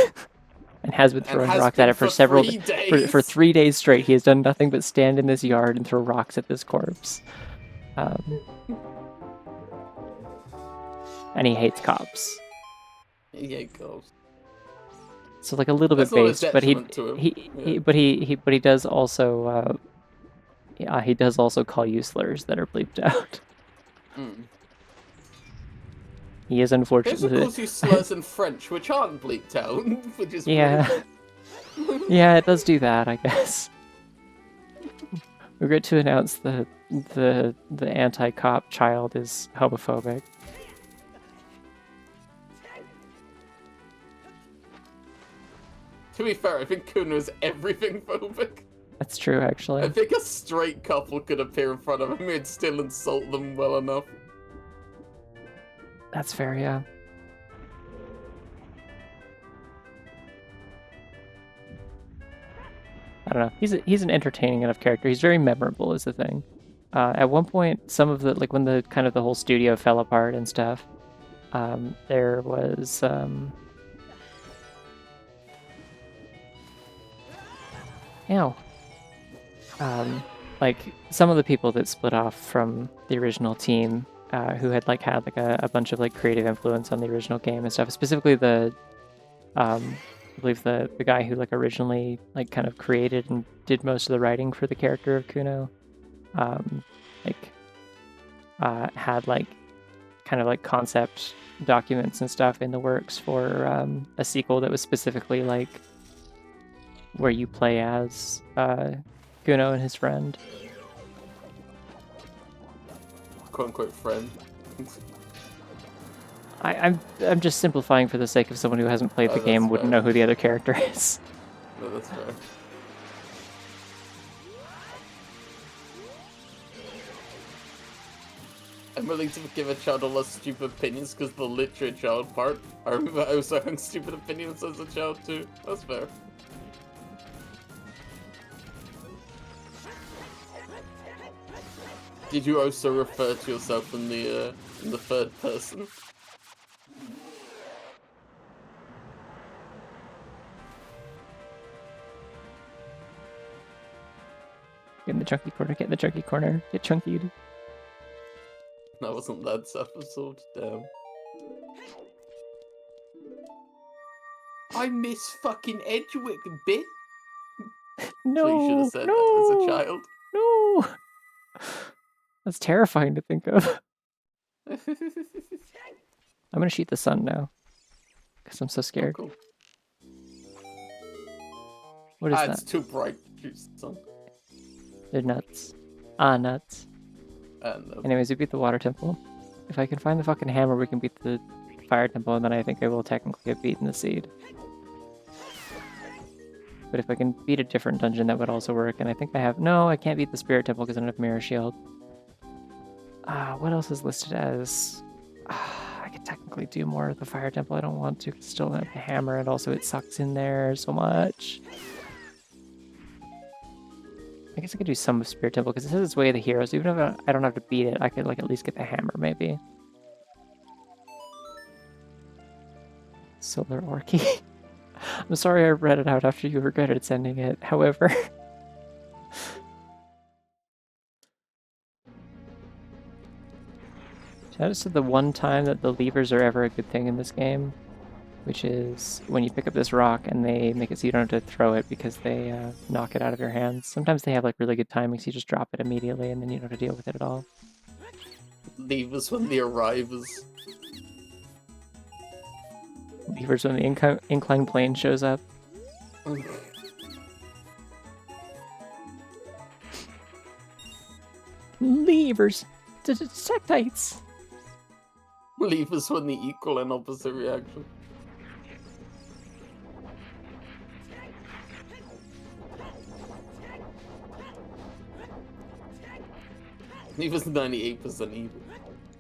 And has been throwing rocks at it for several days. for 3 days straight. He has done nothing but stand in this yard and throw rocks at this corpse. And he hates cops. He hates cops. So like a little That's bit not a based, but he does also he does also call you slurs that are bleeped out. Mm. He is There's unfortunately of course you slurs in French, which aren't bleeped out, which is yeah. weird. Yeah, it does do that, I guess. Regret to announce the anti-cop child is homophobic. To be fair, I think Kuno is everything phobic. That's true, actually. I think a straight couple could appear in front of him and still insult them well enough. That's fair, yeah. I don't know. He's an entertaining enough character. He's very memorable, is the thing. At one point, some of the like when the kind of the whole studio fell apart and stuff, there was like some of the people that split off from the original team, who had like a bunch of like creative influence on the original game and stuff. Specifically I believe the guy who like originally like kind of created and did most of the writing for the character of Kuno, had like kind of like concept documents and stuff in the works for a sequel that was specifically like where you play as Kuno and his friend. Quote unquote friend. I'm just simplifying for the sake of someone who hasn't played the game wouldn't fair. know who the other character is. No, that's fair. I'm willing to give a child a lot of stupid opinions because the literate child part. I remember I was having stupid opinions as a child too. That's fair. Did you also refer to yourself in the third person? Get in the chunky corner, get in the chunky corner, get chunkied. That wasn't that episode, damn. I miss fucking Edgewick, bit. No, So you should have said no, that as a child. No! That's terrifying to think of. I'm gonna shoot the sun now. Because I'm so scared. Oh, cool. What is It's that? too bright. Shoot the sun. They're nuts. Ah, nuts. And Anyways, we beat the water temple. If I can find the fucking hammer, we can beat the fire temple, and then I think I will technically have beaten the seed. But if I can beat a different dungeon, that would also work, and I think I have... No, I can't beat the spirit temple because I don't have mirror shield. What else is listed as... I could technically do more of the fire temple. I don't want to, 'cause I still don't have the hammer, and also it sucks in there so much. I guess I could do some of Spirit Temple, because it says it's Way of the Heroes. Even if I don't have to beat it, I could like at least get the hammer, maybe. Solar Orky. I'm sorry I read it out after you regretted sending it, however. That is the one time that the levers are ever a good thing in this game, which is when you pick up this rock and they make it so you don't have to throw it because they knock it out of your hands. Sometimes they have like really good timing, so you just drop it immediately and then you don't have to deal with it at all. Levers when they arrive is... Levers when the inclined plane shows up. Levers! Sectites! Levers when the equal and opposite reaction. Levers 98% evil.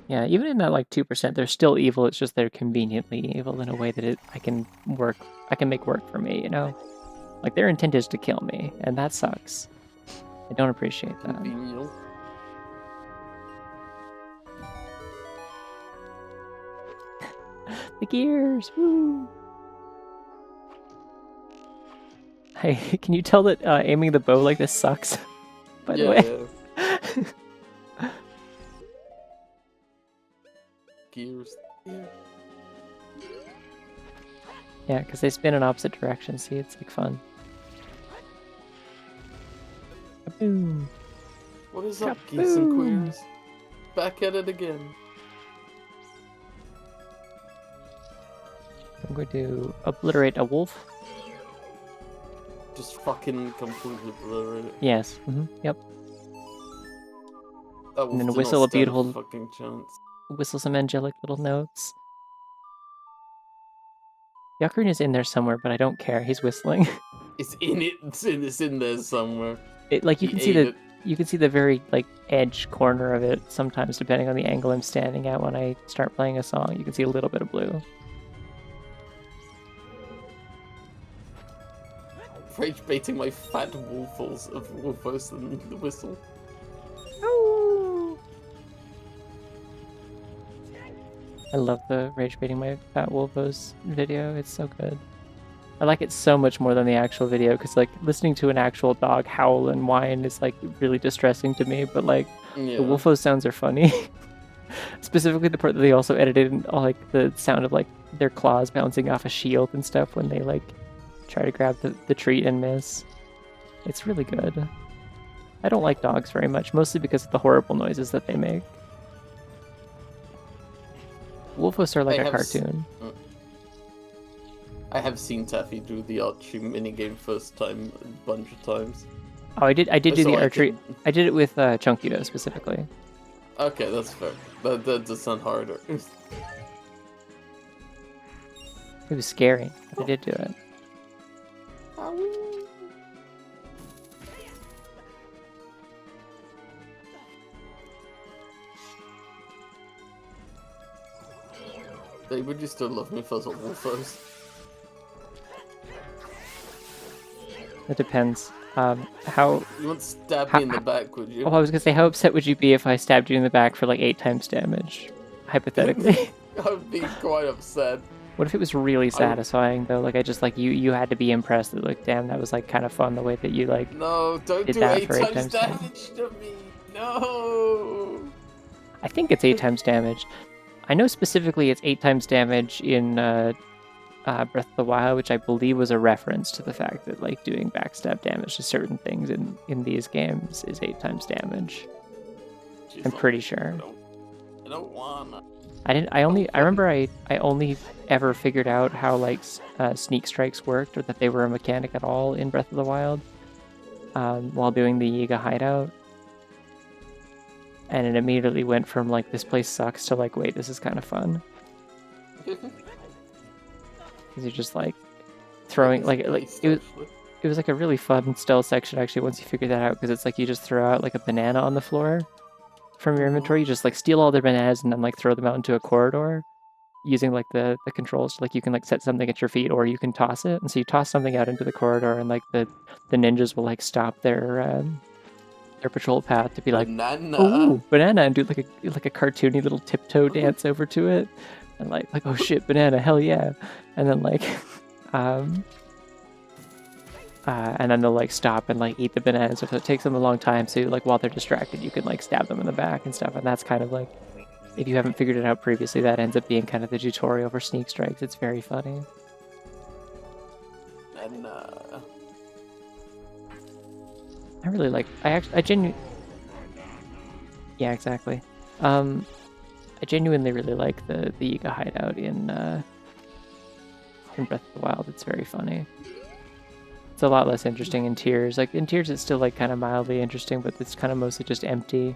Yeah, even in that like 2%, they're still evil. It's just they're conveniently evil in a way that I can make work for me, you know? Like their intent is to kill me, and that sucks. I don't appreciate that. Convenient. The gears! Woo! Hey, can you tell that aiming the bow like this sucks? By the way. Yeah. Gears. Yeah, because they spin in opposite directions. See, it's like fun. Boom! What is up, geese and queers? Back at it again. I'm going to obliterate a wolf. Just fucking completely obliterate it. Yes. Yep. That wolf And then did whistle not a stand beautiful- fucking chance. Whistle some angelic little notes. The Ocarina's in there somewhere, but I don't care. He's whistling. It's in it. It's in there somewhere. Like you He can see ate it. you can see the very like edge corner of it sometimes, depending on the angle I'm standing at when I start playing a song. You can see a little bit of blue. Rage baiting my fat wolfos and the whistle. I love the rage baiting my fat wolfos video. It's so good. I like it so much more than the actual video because like listening to an actual dog howl and whine is like really distressing to me. But like Yeah. the wolfos sounds are funny. Specifically the part that they also edited in all like the sound of like their claws bouncing off a shield and stuff when they like try to grab the treat and miss. It's really good. I don't like dogs very much, mostly because of the horrible noises that they make. Wolfos are like I a have cartoon. I have seen Taffy do the archery minigame first time a bunch of times. Oh, I did do So the I archery. can- I did it with Chunky though, specifically. Okay, that's fair. That does sound harder. It was scary, but I did do it. Hey, would you still love me if I was a wolfos? It depends. How? You wouldn't stab Ha- me in the back, would you? Oh, I was gonna say, how upset would you be if I stabbed you in the back for like 8 times damage, hypothetically? I would be quite upset. What if it was really satisfying though? Like I just like you had to be impressed that like, damn, that was like kind of fun the way that you like. No, don't Did do that 8 for 8 times times damage to me. No. I think it's 8 times damage. I know specifically it's 8 times damage in Breath of the Wild, which I believe was a reference to the fact that like doing backstab damage to certain things in these games is 8 times damage. Jeez, I'm pretty sure. I don't wanna. I remember I only ever figured out how like sneak strikes worked, or that they were a mechanic at all in Breath of the Wild, while doing the Yiga hideout. And it immediately went from like this place sucks to like, wait, this is kind of fun. Because you're just like throwing like it was like a really fun stealth section actually once you figure that out, because it's like you just throw out like a banana on the floor from your inventory. You just like steal all their bananas and then like throw them out into a corridor using like the controls. Like you can like set something at your feet or you can toss it, and so you toss something out into the corridor and like the ninjas will like stop their patrol path to be like, Banana. oh, banana, and do like a cartoony little tiptoe dance over to it, and like oh shit, banana, hell yeah, and then like and then they'll like stop and like eat the bananas. So it takes them a long time, so like while they're distracted you can like stab them in the back and stuff, and that's kind of like if you haven't figured it out previously, that ends up being kind of the tutorial for sneak strikes. It's very funny. And I really like. I genuinely. Yeah, exactly. I genuinely really like the Yiga hideout in Breath of the Wild. It's very funny. It's a lot less interesting in Tears. Like in Tears, it's still like kind of mildly interesting, but it's kind of mostly just empty.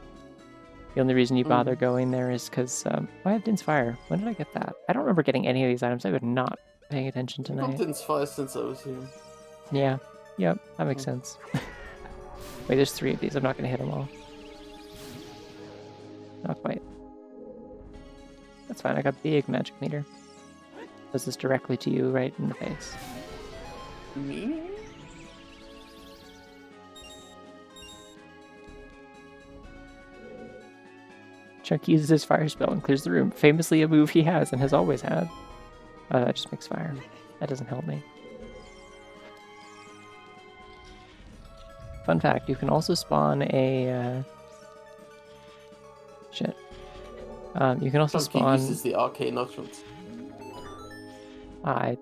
The only reason you bother going there is because I have Din's Fire. When did I get that? I don't remember getting any of these items. I was not paying attention I've tonight. got Din's Fire since I was here. Yeah. Yep. That makes sense. Wait, there's 3 of these. I'm not gonna hit them all. Not quite. That's fine. I got big magic meter. Does this directly to you right in the face. Me? Chuck uses his fire spell and clears the room. Famously a move he has and has always had. That just makes fire. That doesn't help me. Fun fact, you can also spawn a... Shit. You can also spawn... uses the arcane utterance. I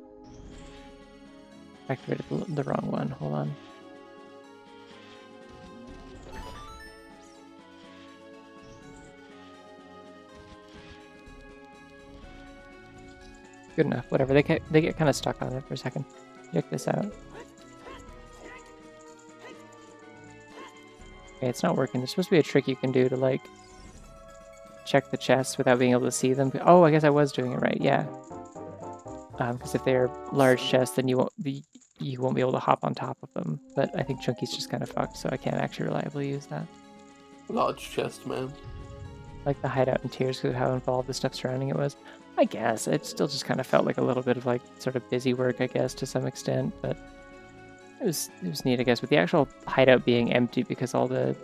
activated the wrong one. Hold on. Good enough. Whatever. They get kind of stuck on it for a second. Check this out. Okay, it's not working. There's supposed to be a trick you can do to like check the chests without being able to see them. Oh, I guess I was doing it right. Yeah. Because if they're large chests, then you won't be able to hop on top of them. But I think Chunky's just kind of fucked, so I can't actually reliably use that. Large chest, man. Like the hideout in Tears, because of how involved the stuff surrounding it was. I guess it still just kind of felt like a little bit of like sort of busy work, I guess, to some extent. But it was neat, I guess, with the actual hideout being empty because all the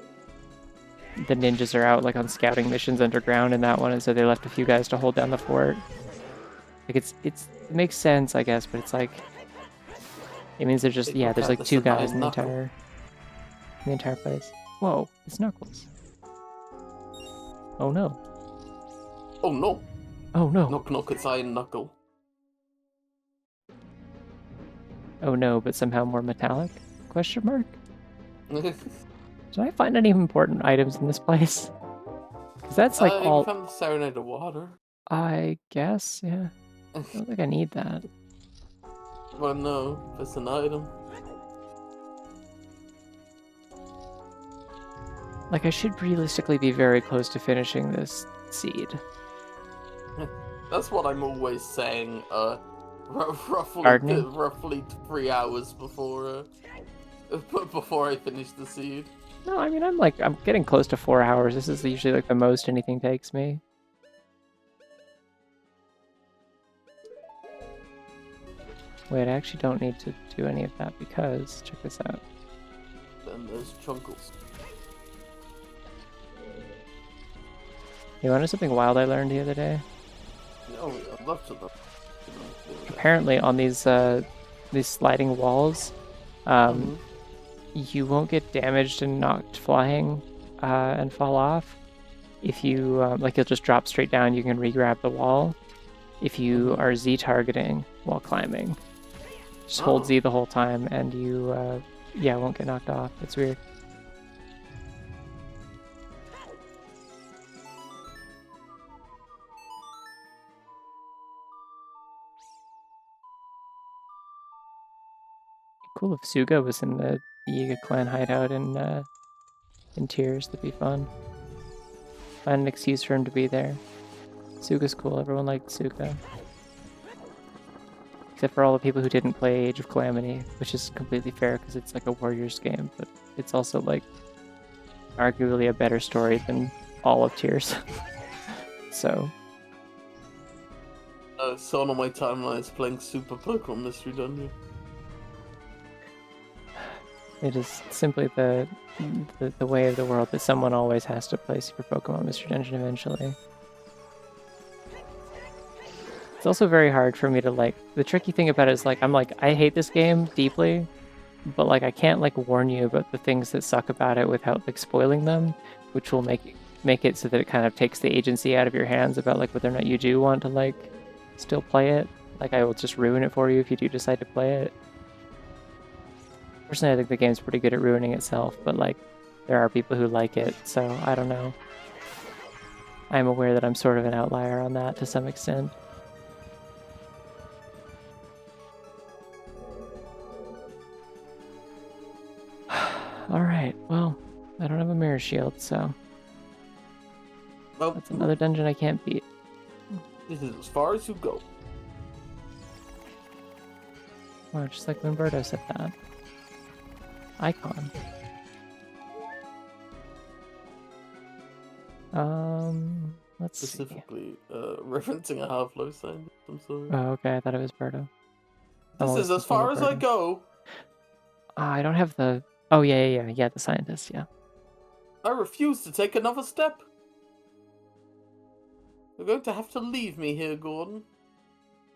ninjas are out like on scouting missions underground in that one, and so they left a few guys to hold down the fort. Like it makes sense, I guess, but it's like it means there's just there's like 2 guys in the entire place. Whoa, it's Knuckles. Oh no. Oh no. Oh no. Knock knock, it's Iron Knuckle. Oh no, but somehow more metallic? Question mark? Did I find any important items in this place? Because that's like all. You found the Serenade of Water. I guess, yeah. I don't think I need that. Well, no, it's an item. Like, I should realistically be very close to finishing this seed. That's what I'm always saying. Gardening? Roughly 3 hours before I finish the seed. No, I mean I'm getting close to 4 hours. This is usually like the most anything takes me. Wait, I actually don't need to do any of that because check this out. Then there's Chunkles. You want to know something wild I learned the other day? Oh, I'd love to know. Apparently on these sliding walls, you won't get damaged and knocked flying and fall off. If you like, you'll just drop straight down. You can re-grab the wall. If you are Z targeting while climbing, just hold Z the whole time, and you won't get knocked off. It's weird. Cool if Suga was in the Yiga clan hideout in Tears. That'd be fun. Find an excuse for him to be there. Suga's cool. Everyone liked Suga. Except for all the people who didn't play Age of Calamity, which is completely fair because it's like a Warriors game, but it's also like arguably a better story than all of Tears. So someone on my timeline is playing Super Pokemon Mystery Dungeon. it is simply the way of the world that someone always has to play Super Pokemon Mystery Dungeon eventually. It's also very hard for me to like. The tricky thing about it is like I hate this game deeply, but like I can't like warn you about the things that suck about it without like spoiling them, which will make make it so that it kind of takes the agency out of your hands about like whether or not you do want to like still play it. Like I will just ruin it for you if you do decide to play it. Personally, I think the game's pretty good at ruining itself, but like there are people who like it, so I don't know. I'm aware that I'm sort of an outlier on that to some extent. Alright, well, I don't have a mirror shield, so Well, that's another dungeon I can't beat. this is as far as you go. Wow, just like when Birdo said that. Icon. Let's see. Specifically, referencing a Half-Life sign. I'm sorry. Oh, okay, I thought it was Birdo. This is as far as I go. I don't have the... Oh, yeah, the scientist, yeah. I refuse to take another step. You're going to have to leave me here, Gordon.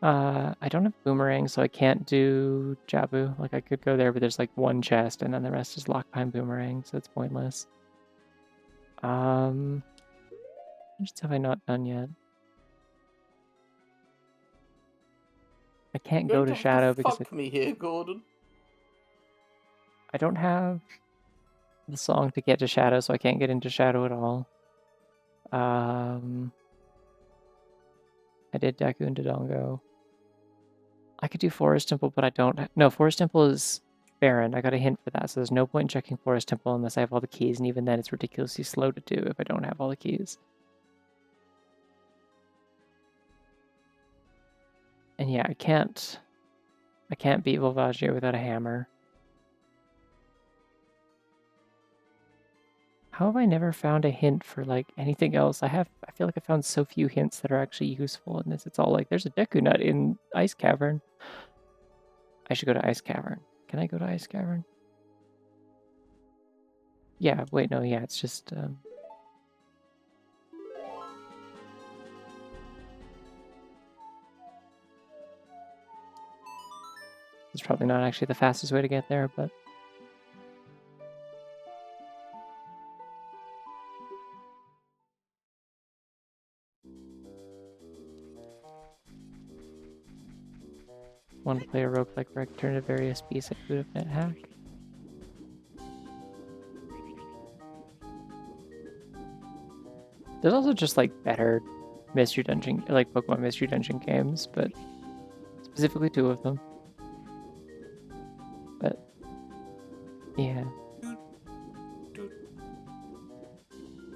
I don't have boomerang, so I can't do Jabu. Like, I could go there, but there's like one chest, and then the rest is locked behind boomerang, so it's pointless. What have I not done yet? I can't go to Shadow because fuck me here, Gordon. I don't have the song to get to Shadow, so I can't get into Shadow at all. I did Deku and Dodongo. I could do Forest Temple, but I don't... No, Forest Temple is barren. I got a hint for that, so there's no point in checking Forest Temple unless I have all the keys, and even then it's ridiculously slow to do if I don't have all the keys. And yeah, I can't beat Volvaggio without a hammer. How have I never found a hint for like anything else? I feel like I found so few hints that are actually useful in this. It's all like, there's a Deku Nut in Ice Cavern. I should go to Ice Cavern. Can I go to Ice Cavern? Yeah, wait, no, yeah, it's just... It's probably not actually the fastest way to get there, but... Want to play a roguelike where I can turn to various beasts like Food of Net Hack? There's also just like better Mystery Dungeon, like Pokemon Mystery Dungeon games, but specifically 2 of them. But yeah.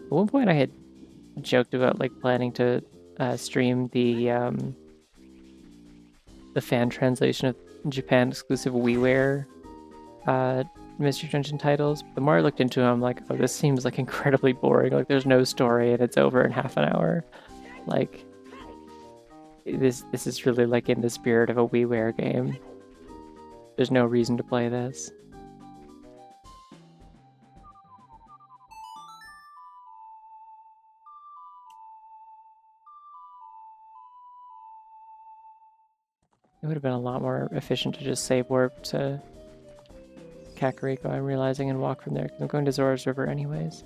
At one point I had joked about like planning to stream the fan translation of Japan exclusive WiiWare Mystery Dungeon titles. But the more I looked into them, I'm like, oh, this seems like incredibly boring. Like there's no story and it's over in half an hour. Like this is really like in the spirit of a WiiWare game. There's no reason to play this. It would have been a lot more efficient to just save warp to Kakariko, I'm realizing, and walk from there, because I'm going to Zora's River anyways.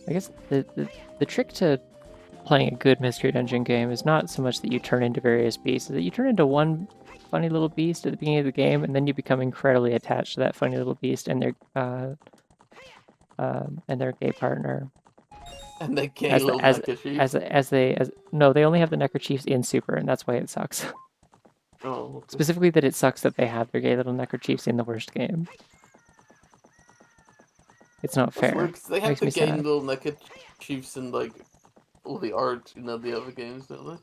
I guess the trick to playing a good Mystery Dungeon game is not so much that you turn into various beasts, is that you turn into one funny little beast at the beginning of the game, and then you become incredibly attached to that funny little beast and their gay partner. And they gay little neckerchiefs. No, they only have the neckerchiefs in Super, and that's why it sucks. Oh, okay. Specifically that it sucks that they have their gay little neckerchiefs in the worst game. It's not fair. Weird, 'cause they have Makes the me gay sad. little neckerchiefs in like all the art in the other games, don't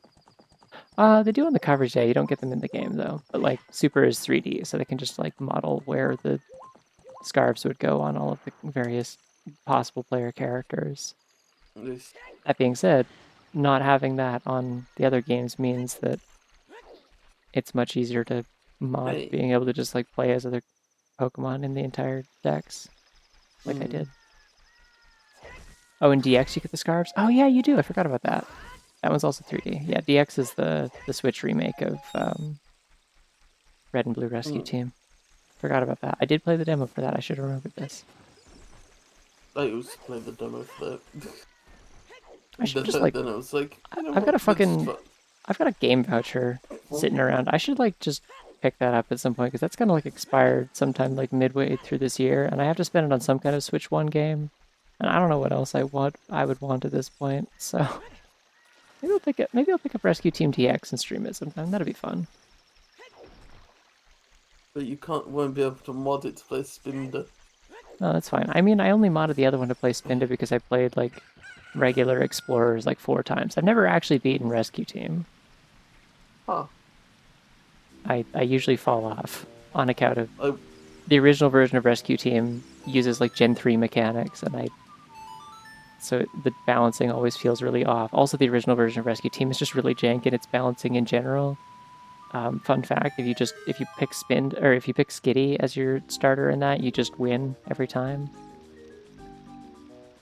they? They do on the covers, yeah. You don't get them in the game though. But like Super is 3D, so they can just like model where the scarves would go on all of the various possible player characters. Yes. That being said, not having that on the other games means that it's much easier to mod Hey. being able to just like play as other Pokemon in the entire decks, like I did. Oh, in DX you get the scarves? Oh yeah, you do. I forgot about that. That one's also 3D. Yeah, DX is the Switch remake of Red and Blue Rescue Team. Forgot about that. I did play the demo for that. I should have remembered this. I used to play the demo for that. I should then, just like. then I was like, you know I've got a what? This is fucking. fun. I've got a game voucher sitting around. I should like just pick that up at some point because that's gonna like expired sometime like midway through this year, and I have to spend it on some kind of Switch One game, and I don't know what else I would want at this point. So maybe I'll pick it. Maybe I'll pick up Rescue Team TX and stream it sometime. That'd be fun. But you won't be able to mod it to play Spinder. No, that's fine. I mean, I only modded the other one to play Spinda because I played like regular Explorers like 4 times. I've never actually beaten Rescue Team. Huh. I usually fall off on account of Oh, the original version of Rescue Team uses like Gen 3 mechanics, and so the balancing always feels really off. Also, the original version of Rescue Team is just really jank in its balancing in general. Fun fact: if you pick if you pick Skitty as your starter in that, you just win every time.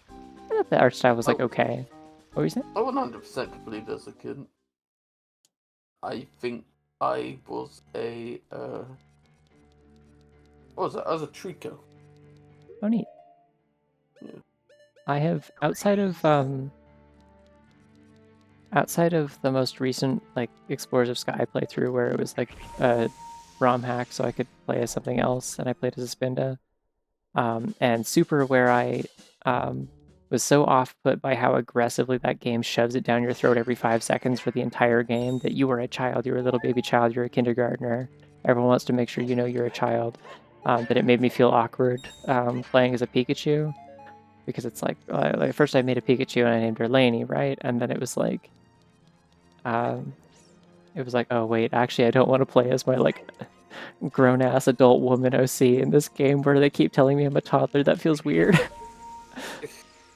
I thought the art style was like okay. What were you saying? I 100% believe as a kid. I think I was a what was that? I was a Trico. Oh, neat. Yeah. I have outside of the most recent like Explorers of Sky playthrough where it was like a ROM hack so I could play as something else and I played as a Spinda. And Super where I was so off put by how aggressively that game shoves it down your throat every 5 seconds for the entire game that you were a child, you were a little baby child, you're a kindergartner. Everyone wants to make sure you know you're a child. That it made me feel awkward playing as a Pikachu. Because it's like first I made a Pikachu and I named her Lainey, right? And then it was like, oh wait, actually I don't want to play as my like grown-ass adult woman OC in this game where they keep telling me I'm a toddler. That feels weird.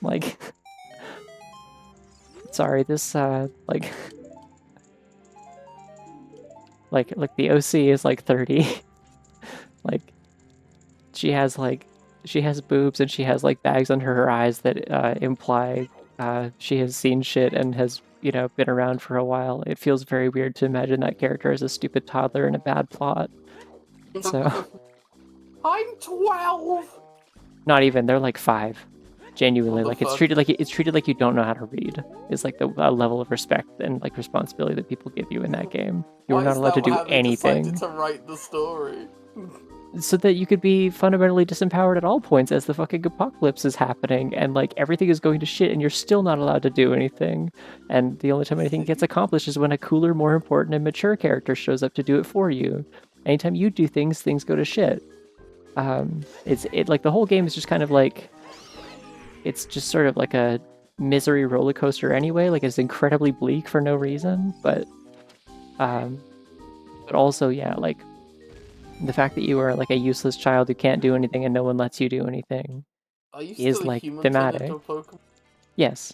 Like, sorry, this like like the OC is like 30. Like she has boobs and she has like bags under her eyes that imply she has seen shit and has, you know, been around for a while. It feels very weird to imagine that character as a stupid toddler in a bad plot. So I'm 12. not even, they're like 5. Genuinely, What like the it's fuck? treated like you don't know how to read. It's like the level of respect and like responsibility that people give you in that game. You are Why not is allowed to that do how they anything. decided to write the story? So that you could be fundamentally disempowered at all points as the fucking apocalypse is happening and like everything is going to shit and you're still not allowed to do anything. And the only time anything gets accomplished is when a cooler, more important and mature character shows up to do it for you. Anytime you do things, things go to shit. It's like the whole game is just kind of like, it's just sort of like a misery roller coaster anyway. Like it's incredibly bleak for no reason, but also yeah, like the fact that you are like a useless child who can't do anything and no one lets you do anything Are you is still a like human turned thematic. into a Pokemon? Yes.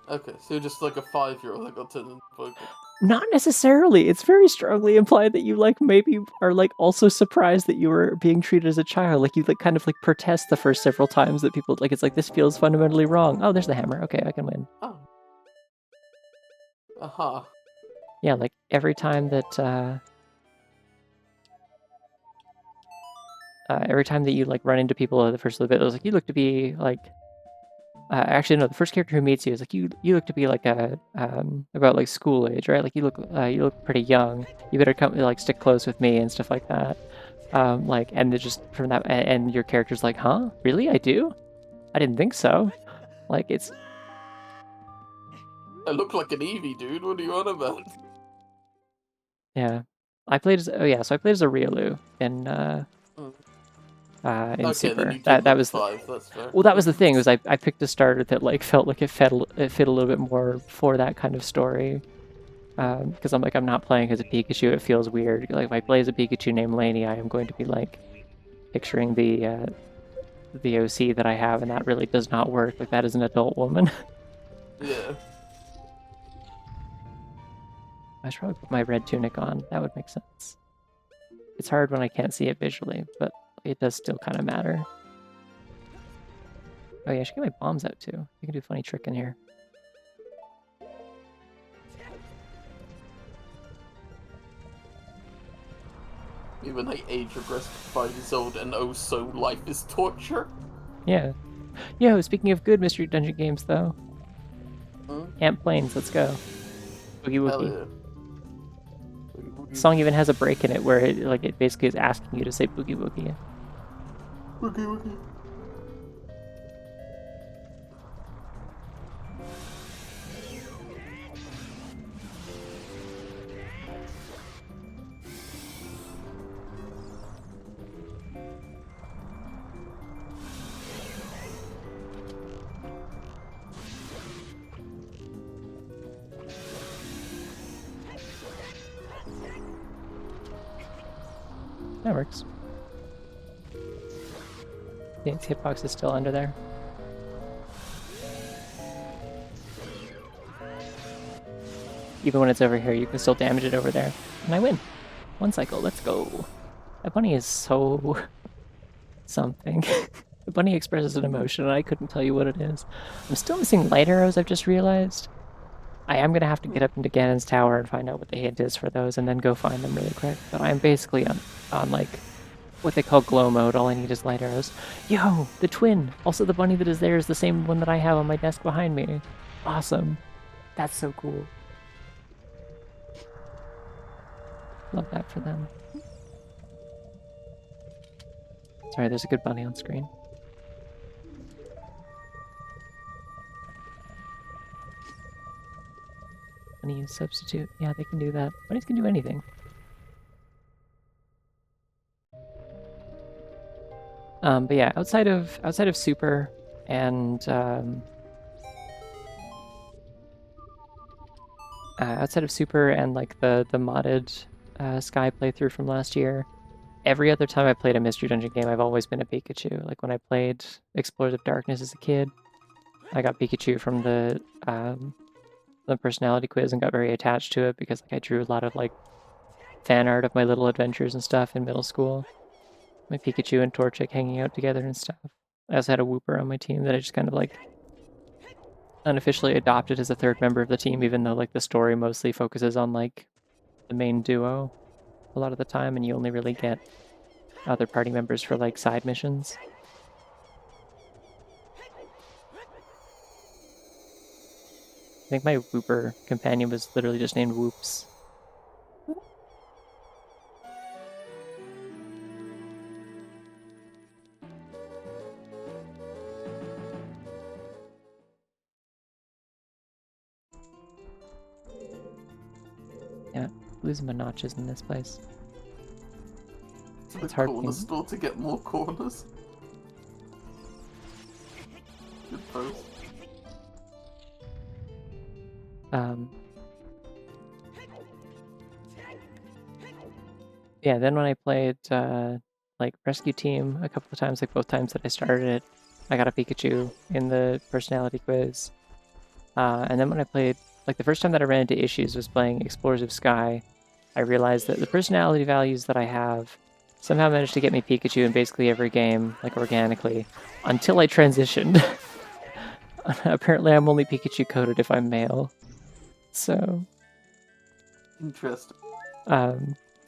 Okay, so you're just like a 5-year-old that got turned into a Pokemon. Not necessarily. It's very strongly implied that you like maybe are like also surprised that you were being treated as a child. Like you like kind of like protest the first several times that people like it's like this feels fundamentally wrong. Oh, there's the hammer. Okay, I can win. Oh. Aha. Yeah, like every time that you like run into people the first little bit, it was like you look to be like actually no, the first character who meets you is like you look to be like a about like school age, right? Like you look pretty young. You better come like stick close with me and stuff like that. Like and it just from that and your character's like, huh? Really? I do? I didn't think so. Like it's I look like an Eevee, dude. What are you on about? yeah. I played as I played as a Riolu in Okay, Super. then you did That look was 5, that's fair. well, that was the thing was I picked a starter that like felt like it fit a little bit more for that kind of story. Because I'm like I'm not playing as a Pikachu. It feels weird. Like if I play as a Pikachu named Lainey, I am going to be like picturing the OC that I have, and that really does not work. Like that is an adult woman. Yeah. I should probably put my red tunic on. That would make sense. It's hard when I can't see it visually, but it does still kind of matter. Oh yeah, I should get my bombs out too. You can do a funny trick in here. Even I age regressed 5 years old and oh so life is torture. Yeah. Yo, speaking of good Mystery Dungeon games, though. Camp Plains, let's go. Boogie Hell Woogie. yeah. The song even has a break in it where it basically is asking you to say Boogie Woogie. Boogie Woogie. That works. Yeah, its hitbox is still under there. Even when it's over here, you can still damage it over there. And I win. 1 cycle, let's go. That bunny is so... something. The bunny expresses an emotion, and I couldn't tell you what it is. I'm still missing light arrows, I've just realized. I am going to have to get up into Ganon's tower and find out what the hint is for those, and then go find them really quick. But I'm basically on like, what they call glow mode. All I need is light arrows. Yo! The twin! Also, the bunny that is there is the same one that I have on my desk behind me. Awesome. That's so cool. Love that for them. Sorry, there's a good bunny on screen. Bunny use substitute. Yeah, they can do that. Bunnies can do anything. But yeah, outside of Super and outside of Super and like the modded Sky playthrough from last year, every other time I played a Mystery Dungeon game, I've always been a Pikachu. Like when I played Explorers of Darkness as a kid, I got Pikachu from the personality quiz and got very attached to it because like I drew a lot of like fan art of my little adventures and stuff in middle school. My Pikachu and Torchic hanging out together and stuff. I also had a Wooper on my team that I just kind of like unofficially adopted as a third member of the team, even though like the story mostly focuses on like the main duo a lot of the time, and you only really get other party members for like side missions. I think my Wooper companion was literally just named Whoops. Yeah, losing my notches in this place. To the It's hard corner being... store to get more corners. Good post. Yeah, then when I played like Rescue Team a couple of times, like both times that I started it, I got a Pikachu in the personality quiz. And then when I played, like the first time that I ran into issues was playing Explorers of Sky, I realized that the personality values that I have somehow managed to get me Pikachu in basically every game, like organically, until I transitioned. Apparently I'm only Pikachu coded if I'm male. So... Interesting.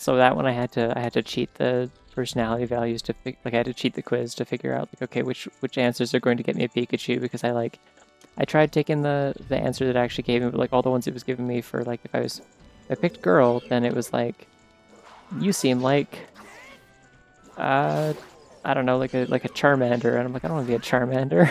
So that one I had to cheat the personality values to like I had to cheat the quiz to figure out like okay which answers are going to get me a Pikachu, because I tried taking the answer that it actually gave me, but like all the ones it was giving me for like if I picked girl, then it was like you seem like I don't know, like a Charmander, and I'm like I don't want to be a Charmander.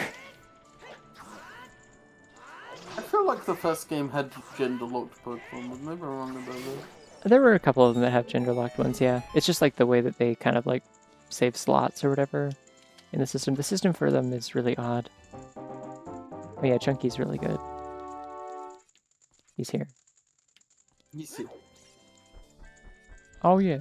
I feel like the first game had gender-locked Pokemon, but maybe I'm wrong about that. There were a couple of them that have gender locked ones, yeah. It's just like the way that they kind of like save slots or whatever in the system. The system for them is really odd. Oh yeah, Chunky's really good. He's here. He's here. Oh yeah.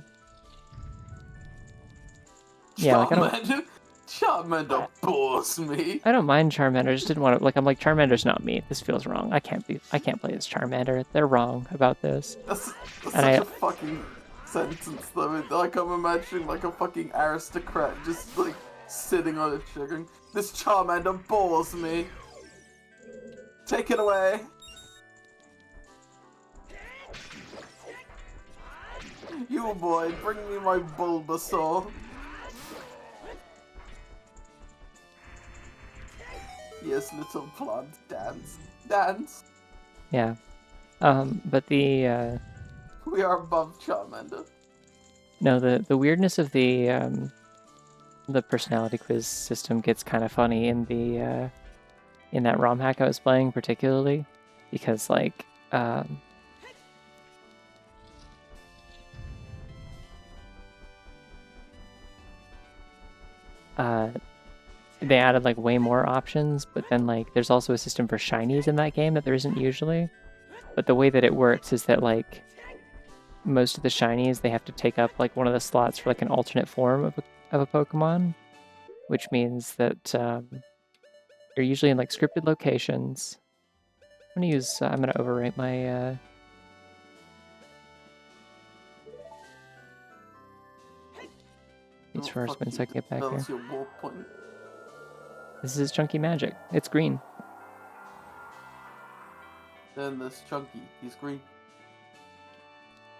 Yeah, like Charmander bores me. I don't mind Charmander. I just didn't want to. Like I'm like Charmander's not me. This feels wrong. I can't play as Charmander. They're wrong about this. That's And such a fucking sentence though. Like I'm imagining like a fucking aristocrat just like sitting on a chair going, "This Charmander bores me. Take it away." You boy, bring me my Bulbasaur. Yes, little plant, dance. Dance. Yeah. But the We are above Charmander. no, the weirdness of the personality quiz system gets kind of funny in that ROM hack I was playing, particularly because like they added like way more options, but then like there's also a system for shinies in that game that there isn't usually. But the way that it works is that like most of the shinies, they have to take up like one of the slots for like an alternate form of a Pokemon, which means that they're usually in like scripted locations. I'm gonna overwrite my these first once I get back here. That's your warp point. This is Chunky Magic. It's green. Then there's Chunky. He's green.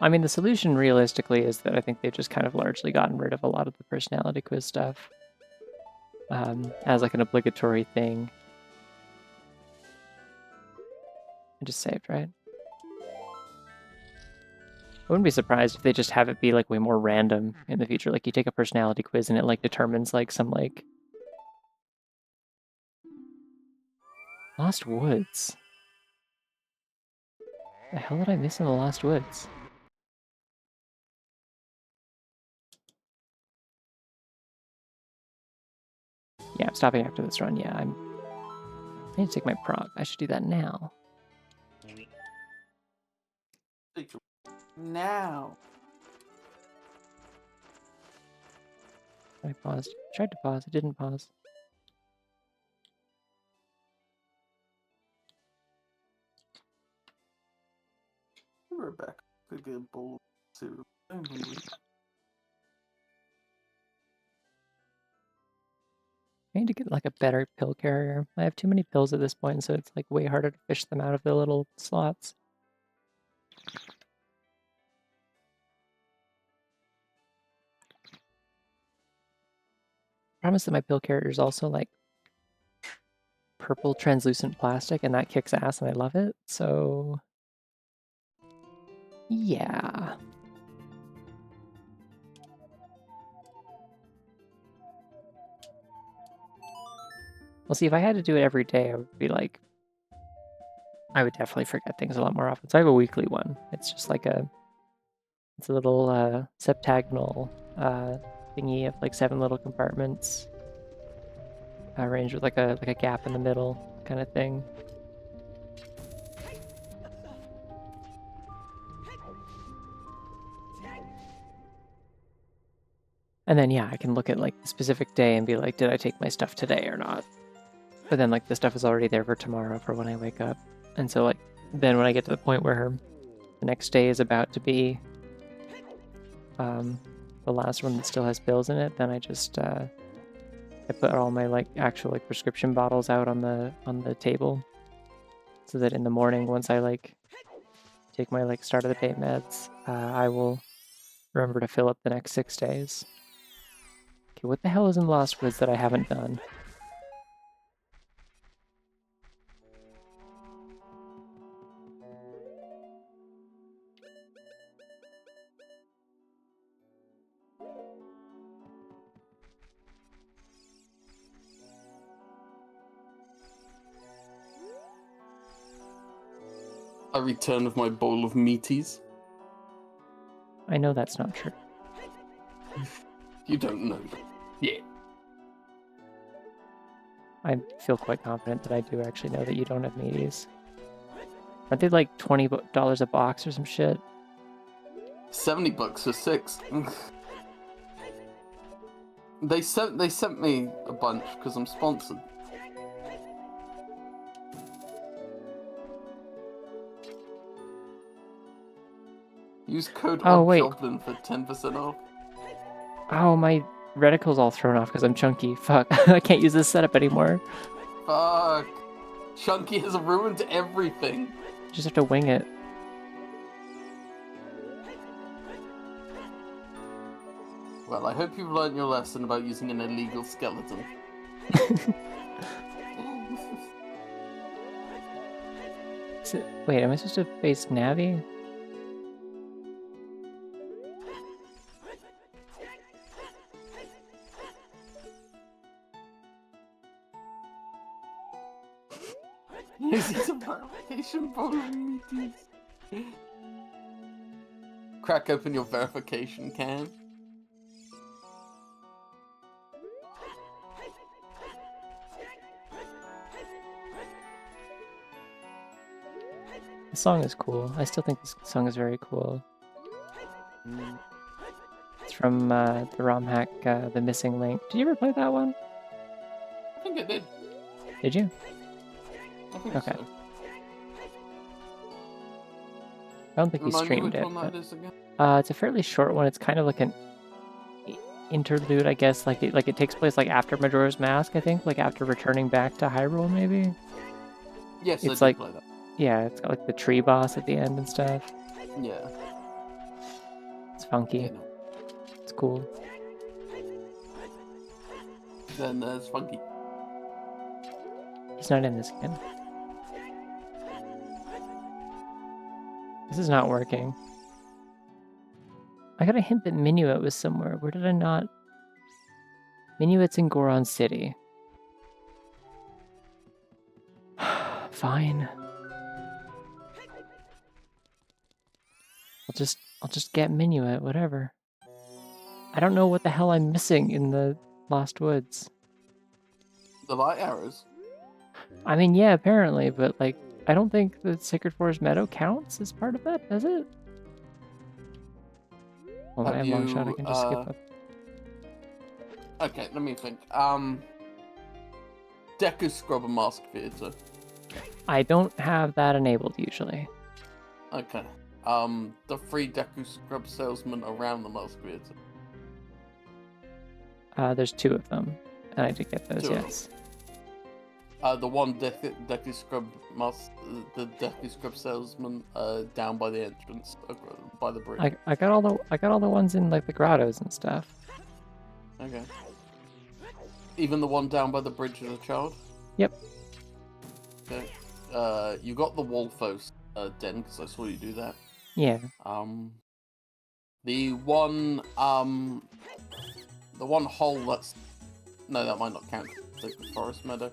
I mean, the solution realistically is that I think they've just kind of largely gotten rid of a lot of the personality quiz stuff as like an obligatory thing. I just saved, right? I wouldn't be surprised if they just have it be like way more random in the future. Like you take a personality quiz and it like determines like some like Lost Woods. The hell did I miss in the Lost Woods? Yeah, I'm stopping after this run. Yeah, I need to take my prop. I should do that now. Now. I paused. Tried to pause. It didn't pause. Rebecca could get a bowl too. I'm hungry. I need to get like a better pill carrier. I have too many pills at this point, so it's like way harder to fish them out of the little slots. Problem is that my pill carrier is also like purple translucent plastic, and that kicks ass, and I love it. So yeah. Well, see, if I had to do it every day, I would be like, I would definitely forget things a lot more often. So I have a weekly one. It's just like it's a little septagonal thingy of like 7 little compartments, arranged with like a gap in the middle kind of thing. And then yeah, I can look at like the specific day and be like, did I take my stuff today or not? But then like the stuff is already there for tomorrow for when I wake up. And so like then when I get to the point where the next day is about to be the last one that still has pills in it, then I just I put all my like actual like prescription bottles out on the table, so that in the morning once I like take my like start of the day meds, I will remember to fill up the next 6 days. Okay, what the hell is in Lost Woods that I haven't done? I return with my bowl of meaties. I know that's not true. You don't know. Yeah. I feel quite confident that I do actually know that you don't have meaties. Aren't they like $20 a box or some shit? $70 for 6. They sent me a bunch because I'm sponsored. Use code Joblin for 10% off. Oh, my reticle's all thrown off because I'm chunky. Fuck, I can't use this setup anymore. Fuck. Chunky has ruined everything. Just have to wing it. Well, I hope you've learned your lesson about using an illegal skeleton. Wait, am I supposed to face Navi? Is it a verification problem, meaties? Crack open your verification can. The song is cool. I still think this song is very cool. It's from the ROM hack, The Missing Link. Did you ever play that one? I think it did. Did you? I think Okay. so. I don't think you Remind me streamed which it. one But, that is again? it's a fairly short one. It's kind of like an interlude, I guess. Like it takes place like after Majora's Mask, I think. Like after returning back to Hyrule, maybe. Yes, It's I like- did play that. Yeah, it's got like the tree boss at the end and stuff. Yeah. It's funky. Yeah, no. It's cool. Then there's Funky. He's not in this game. This is not working. I got a hint that Minuet was somewhere. Where did I not? Minuet's in Goron City. Fine. I'll just get Minuet, whatever. I don't know what the hell I'm missing in the Lost Woods. The light arrows. I mean, yeah, apparently, but like, I don't think the Sacred Forest Meadow counts as part of that, does it? Well, I have long shot. I can just skip up. Okay, let me think. Deku Scrubber Mask Theater. I don't have that enabled usually. Okay. The free Deku Scrub salesman around the Mask Theater. There's 2 of them, and I did get those. 2 of Yes. The one Deku Scrub Mask, the Deku Scrub salesman, down by the entrance, by the bridge. I got all the ones in like the grottos and stuff. Okay. Even the one down by the bridge as a child? Yep. Okay. You got the Wolfos den, because I saw you do that. Yeah. The one hole that's... No, that might not count. It's like the Forest Meadow.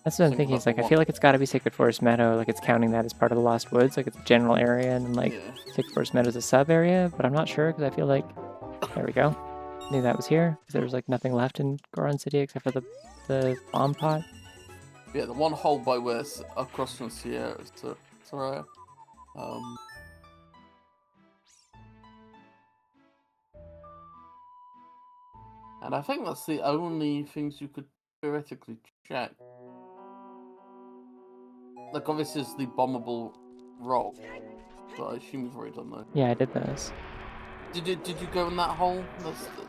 That's what I'm Think thinking. about It's like the I feel like it's got to be Sacred Forest Meadow. Like it's counting that as part of the Lost Woods. Like it's a general area, and then like Yeah. Sacred Forest Meadow is a sub area. But I'm not sure because I feel like there we go. Knew that was here because there was like nothing left in Goron City except for the bomb pot. Yeah, the one hole by where across from Sierra to Soraya. And I think that's the only things you could theoretically check. Like, obviously, it's the bombable rock, but I assume you've already done that. Yeah, I did those. Did you go in that hole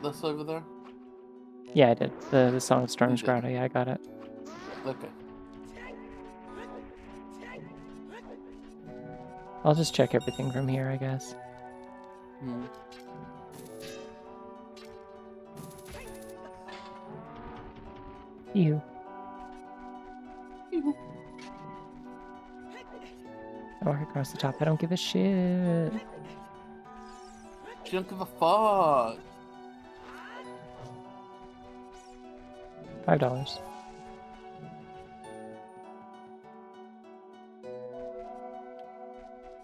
that's over there? Yeah, I did. The Song of Storms did. Grotto. Yeah, I got it. Okay. I'll just check everything from here, I guess. Hmm. You. Ew. I walk across the top. I don't give a shit. She don't give a fuck. $5.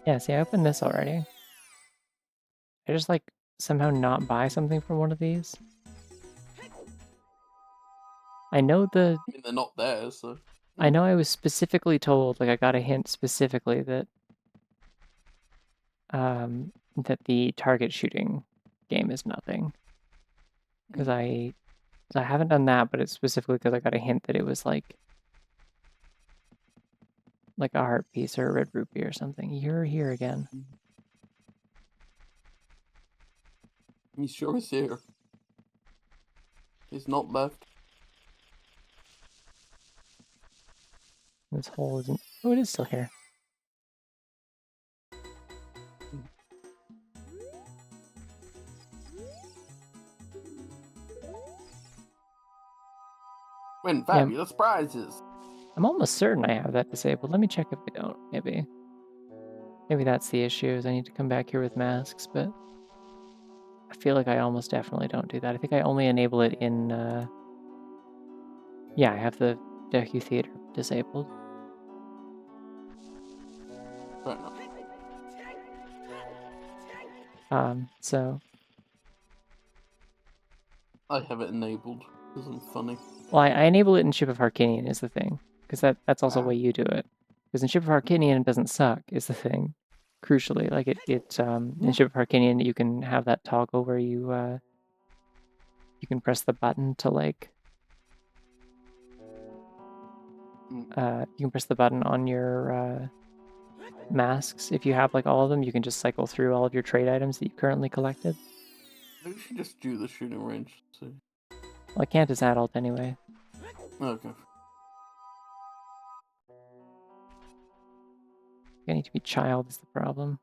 Yeah, see, I opened this already. I just like somehow not buy something from one of these. I know I mean, they're not there, so... I know I was specifically told, like I got a hint specifically that that the target shooting game is nothing. Because I haven't done that, but it's specifically because I got a hint that it was like a heart piece or a red rupee or something. You're here again. He sure is here. He's not left. This hole isn't... Oh, it is still here. Win fabulous prizes. I'm almost certain I have that disabled. Let me check if I don't, maybe. Maybe that's the issue, is I need to come back here with masks, but I feel like I almost definitely don't do that. I think I only enable it in, yeah, I have the ZOoTR disabled. Fair enough. So... I have it enabled, because I'm funny. Well, I enable it in Ship of Harkinian is the thing, because that's also the way you do it. Because in Ship of Harkinian, it doesn't suck, is the thing. Crucially, like in Ship of Harkinian, you can have that toggle where you can press the button to like, you can press the button on your masks. If you have like all of them, you can just cycle through all of your trade items that you currently collected. Maybe we should just do the shooting range. So. Well, I can't as adult anyway. Okay. I need to be child is the problem.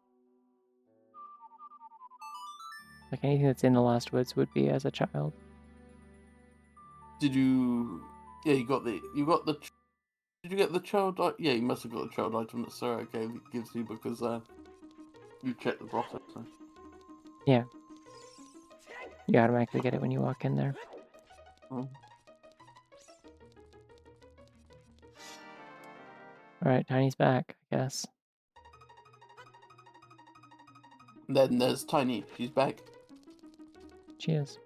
Like anything that's in the Lost Woods would be as a child. Did you? Yeah, you got the. Did you get the child? Yeah, you must have got the child item that Sarah gives you because you checked the process. So. Yeah. You automatically get it when you walk in there. Oh. Alright, Tiny's back, I guess. Then there's Tiny. She's back. She is.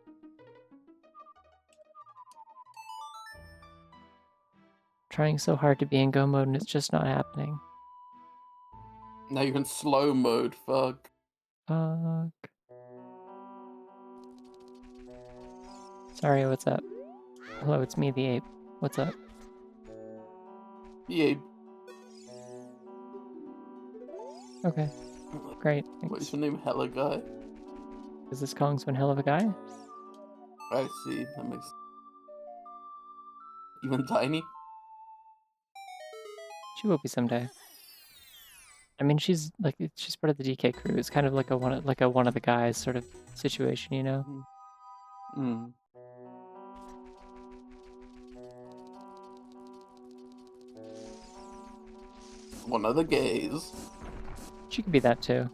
Trying so hard to be in go mode and it's just not happening. Now you can slow mode. Fuck. Fuck. Sorry, what's up? Hello, it's me, the ape. What's up? Yeah. Okay. Great. What's your name? Hella guy. Is this Kong's one hell of a guy? I see. That makes. Even Tiny. She will be someday. I mean, she's part of the DK crew. It's kind of like a one of the guys sort of situation, you know? Hmm. One of the gays. She could be that too.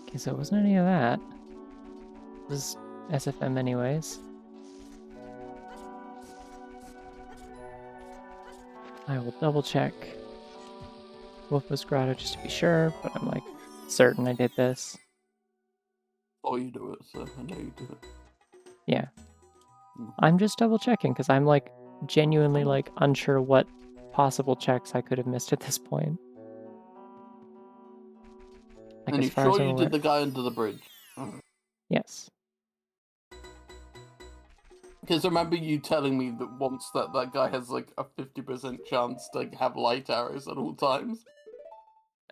Okay, so it wasn't any of that. It was SFM anyways. I will double check Wolf's Grotto just to be sure, but I'm like certain I did this. Oh, you do it, so I know you do it. Yeah. I'm just double checking because I'm like genuinely like unsure what possible checks I could have missed at this point. Like, and as you far as sure I'm you aware... did the guy under the bridge? Yes. Because I remember you telling me that once that guy has like a 50% chance to have light arrows at all times.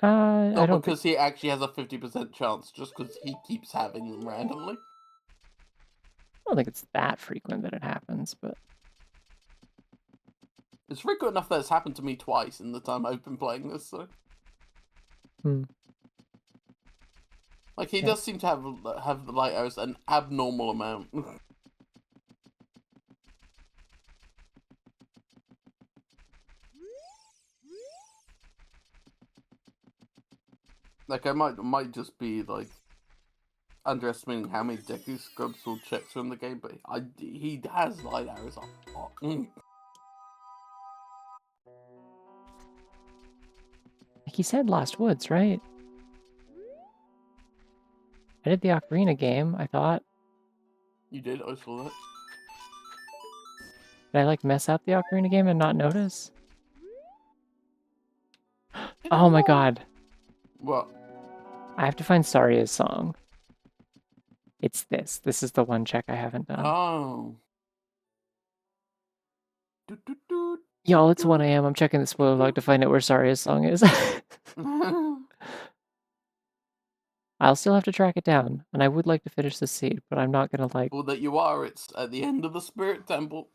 I Not don't because he actually has a 50% chance, just because he keeps having them randomly. I don't think it's that frequent that it happens, but... It's frequent enough that it's happened to me twice in the time I've been playing this, so... Like, he does seem to have the light arrows an abnormal amount. Like, I might just be, like, underestimating how many Deku Scrubs will checks are in the game, but he has light arrows a lot. Like he said Lost Woods, right? I did the Ocarina game, I thought. You did? I saw that. Did I, like, mess up the Ocarina game and not notice? Oh my god. What? I have to find Saria's song. It's this. This is the one check I haven't done. Oh. Y'all, it's 1 AM. I'm checking the spoiler log to find out where Saria's song is. I'll still have to track it down, and I would like to finish this seed, but I'm not gonna, like... Well, that you are, it's at the end of the Spirit Temple.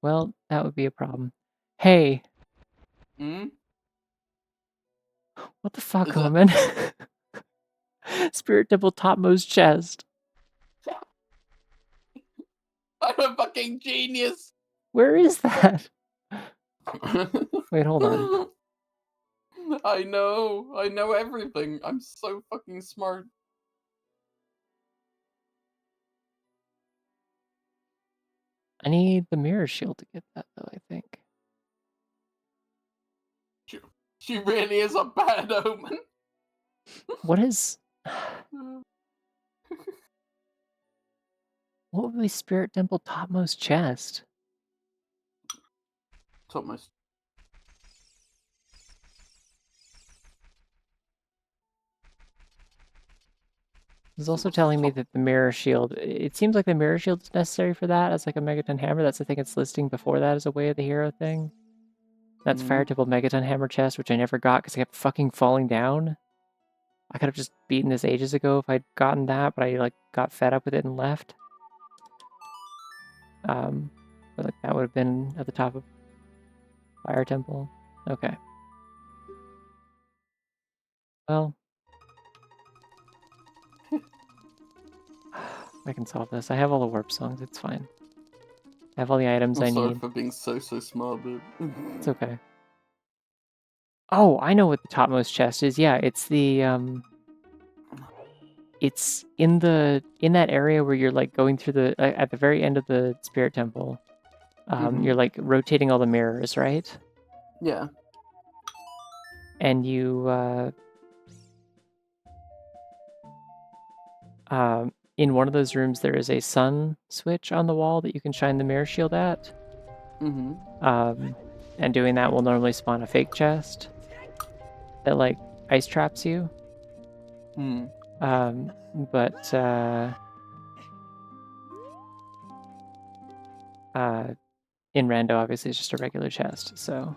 Well, that would be a problem. Hey! What the fuck, Omen? Spirit Temple topmost chest. I'm a fucking genius! Where is that? Wait, hold on. I know everything. I'm so fucking smart. I need the mirror shield to get that, though, I think. She really is a bad omen. What is... What would be Spirit Temple topmost chest? Topmost. It's also telling me that the mirror shield... It seems like the mirror shield is necessary for that as like a Megaton Hammer. That's the thing it's listing before that as a Way of the Hero thing. That's Fire Temple Megaton Hammer chest, which I never got because I kept fucking falling down. I could have just beaten this ages ago if I'd gotten that, but I like got fed up with it and left. But like that would have been at the top of Fire Temple. Okay. Well, I can solve this. I have all the warp songs. It's fine. I have all the items I Sorry need. for being so smart, but It's okay. Oh, I know what the topmost chest is. Yeah, it's the it's in that area where you're like going through the at the very end of the Spirit Temple. You're like rotating all the mirrors, right? yeah. And you in one of those rooms there is a sun switch on the wall that you can shine the mirror shield at. And doing that will normally spawn a fake chest that like ice traps you. But in Rando, obviously, it's just a regular chest, so.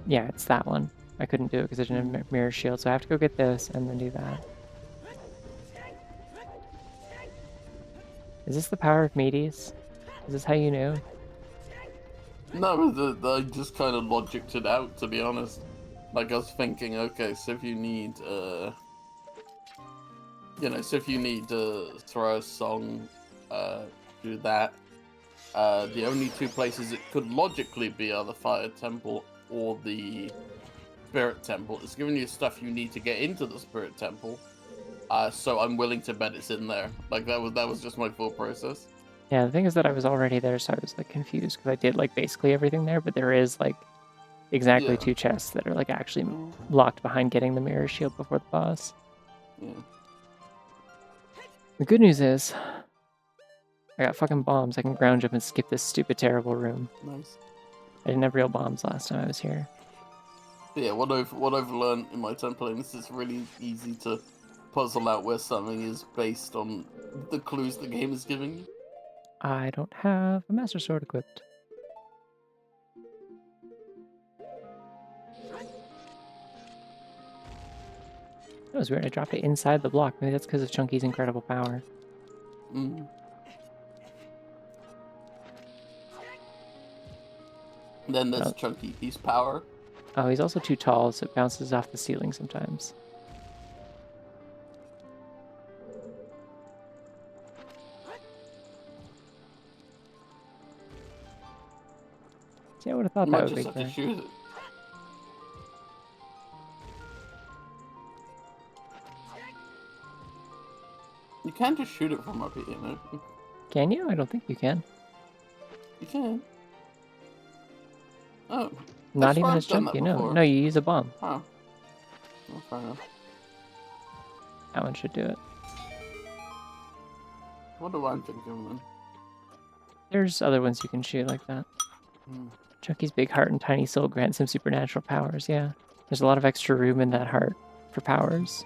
Yeah, it's that one. I couldn't do it because I didn't have a mirror shield, so I have to go get this and then do that. Is this the power of Medes? Is this how you knew? No, I just kind of logicked it out, to be honest. Like, I was thinking, okay, so if you need, throw a song, do that. The only two places it could logically be are the Fire Temple or the Spirit Temple. It's giving you stuff you need to get into the Spirit Temple. So I'm willing to bet it's in there. Like, that was just my full process. Yeah, the thing is that I was already there, so I was like confused because I did like basically everything there, but there is like exactly 2 chests that are like actually locked behind getting the mirror shield before the boss. Yeah. The good news is I got fucking bombs. I can ground jump and skip this stupid terrible room. Nice. I didn't have real bombs last time I was here. But yeah, what I've learned in my time playing this is really easy to puzzle out where something is based on the clues the game is giving you. I don't have a Master Sword equipped. That was weird. I dropped it inside the block. Maybe that's because of Chunky's incredible power. Then there's Chunky. He's power. Oh, he's also too tall, so it bounces off the ceiling sometimes. See, I would have thought that would be Might just have to shoot it. You can't just shoot it from up here, you know? Can you? I don't think you can. You can. Oh. Not even as Chunky, no. No, you use a bomb. Oh. Well, fair enough. That one should do it. What do I think of then? There's other ones you can shoot like that. Chunky's big heart and tiny soul grants him supernatural powers, yeah. There's a lot of extra room in that heart for powers.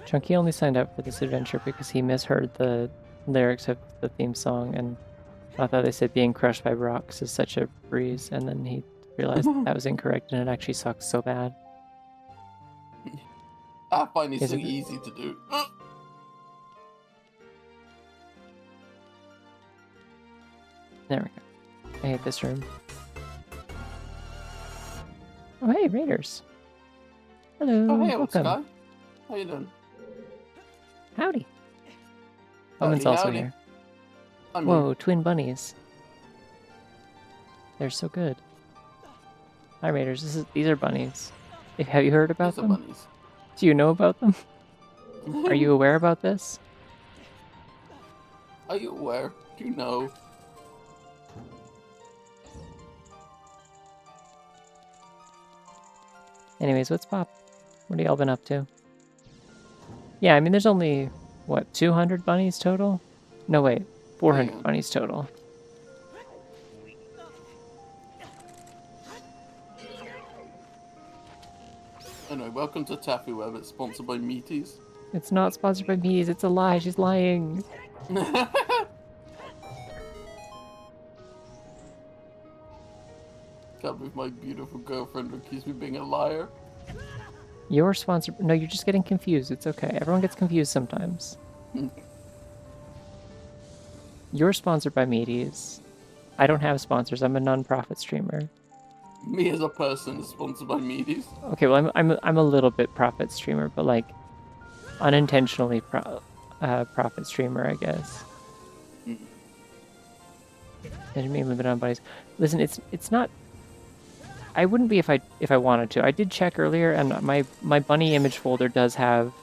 Chunky only signed up for this adventure because he misheard the lyrics of the theme song and I thought they said being crushed by rocks is such a breeze, and then he realized that was incorrect, and it actually sucks so bad. I find it's Is so it- easy to do. There we go. I hate this room. Oh, hey, Raiders. Hello, Oh, hey, old welcome. Sky. How you doing? Howdy. Omen's Howdy, also howdy. here. I'm Whoa, twin bunnies. They're so good. Hi, Raiders. These are bunnies. Have you heard about These are them? bunnies. Do you know about them? Are you aware about this? Are you aware? Do you know? Anyways, what's pop? What have y'all been up to? Yeah, I mean, there's only, what, 200 bunnies total? No, wait, 400 Yeah. bunnies total. Anyway, welcome to Taffy Web. It's sponsored by Meaties. It's not sponsored by Bees, it's a lie, she's lying. Can't believe my beautiful girlfriend accused me of being a liar. You're sponsored. No, you're just getting confused. It's okay. Everyone gets confused sometimes. You're sponsored by Meaties. I don't have sponsors. I'm a non-profit streamer. Me as a person is sponsored by Meaties. Okay, well, I'm a little bit profit streamer, but like unintentionally profit streamer, I guess. There's me limited on buddies. Listen, it's not. I wouldn't be if I wanted to. I did check earlier, and my bunny image folder does have,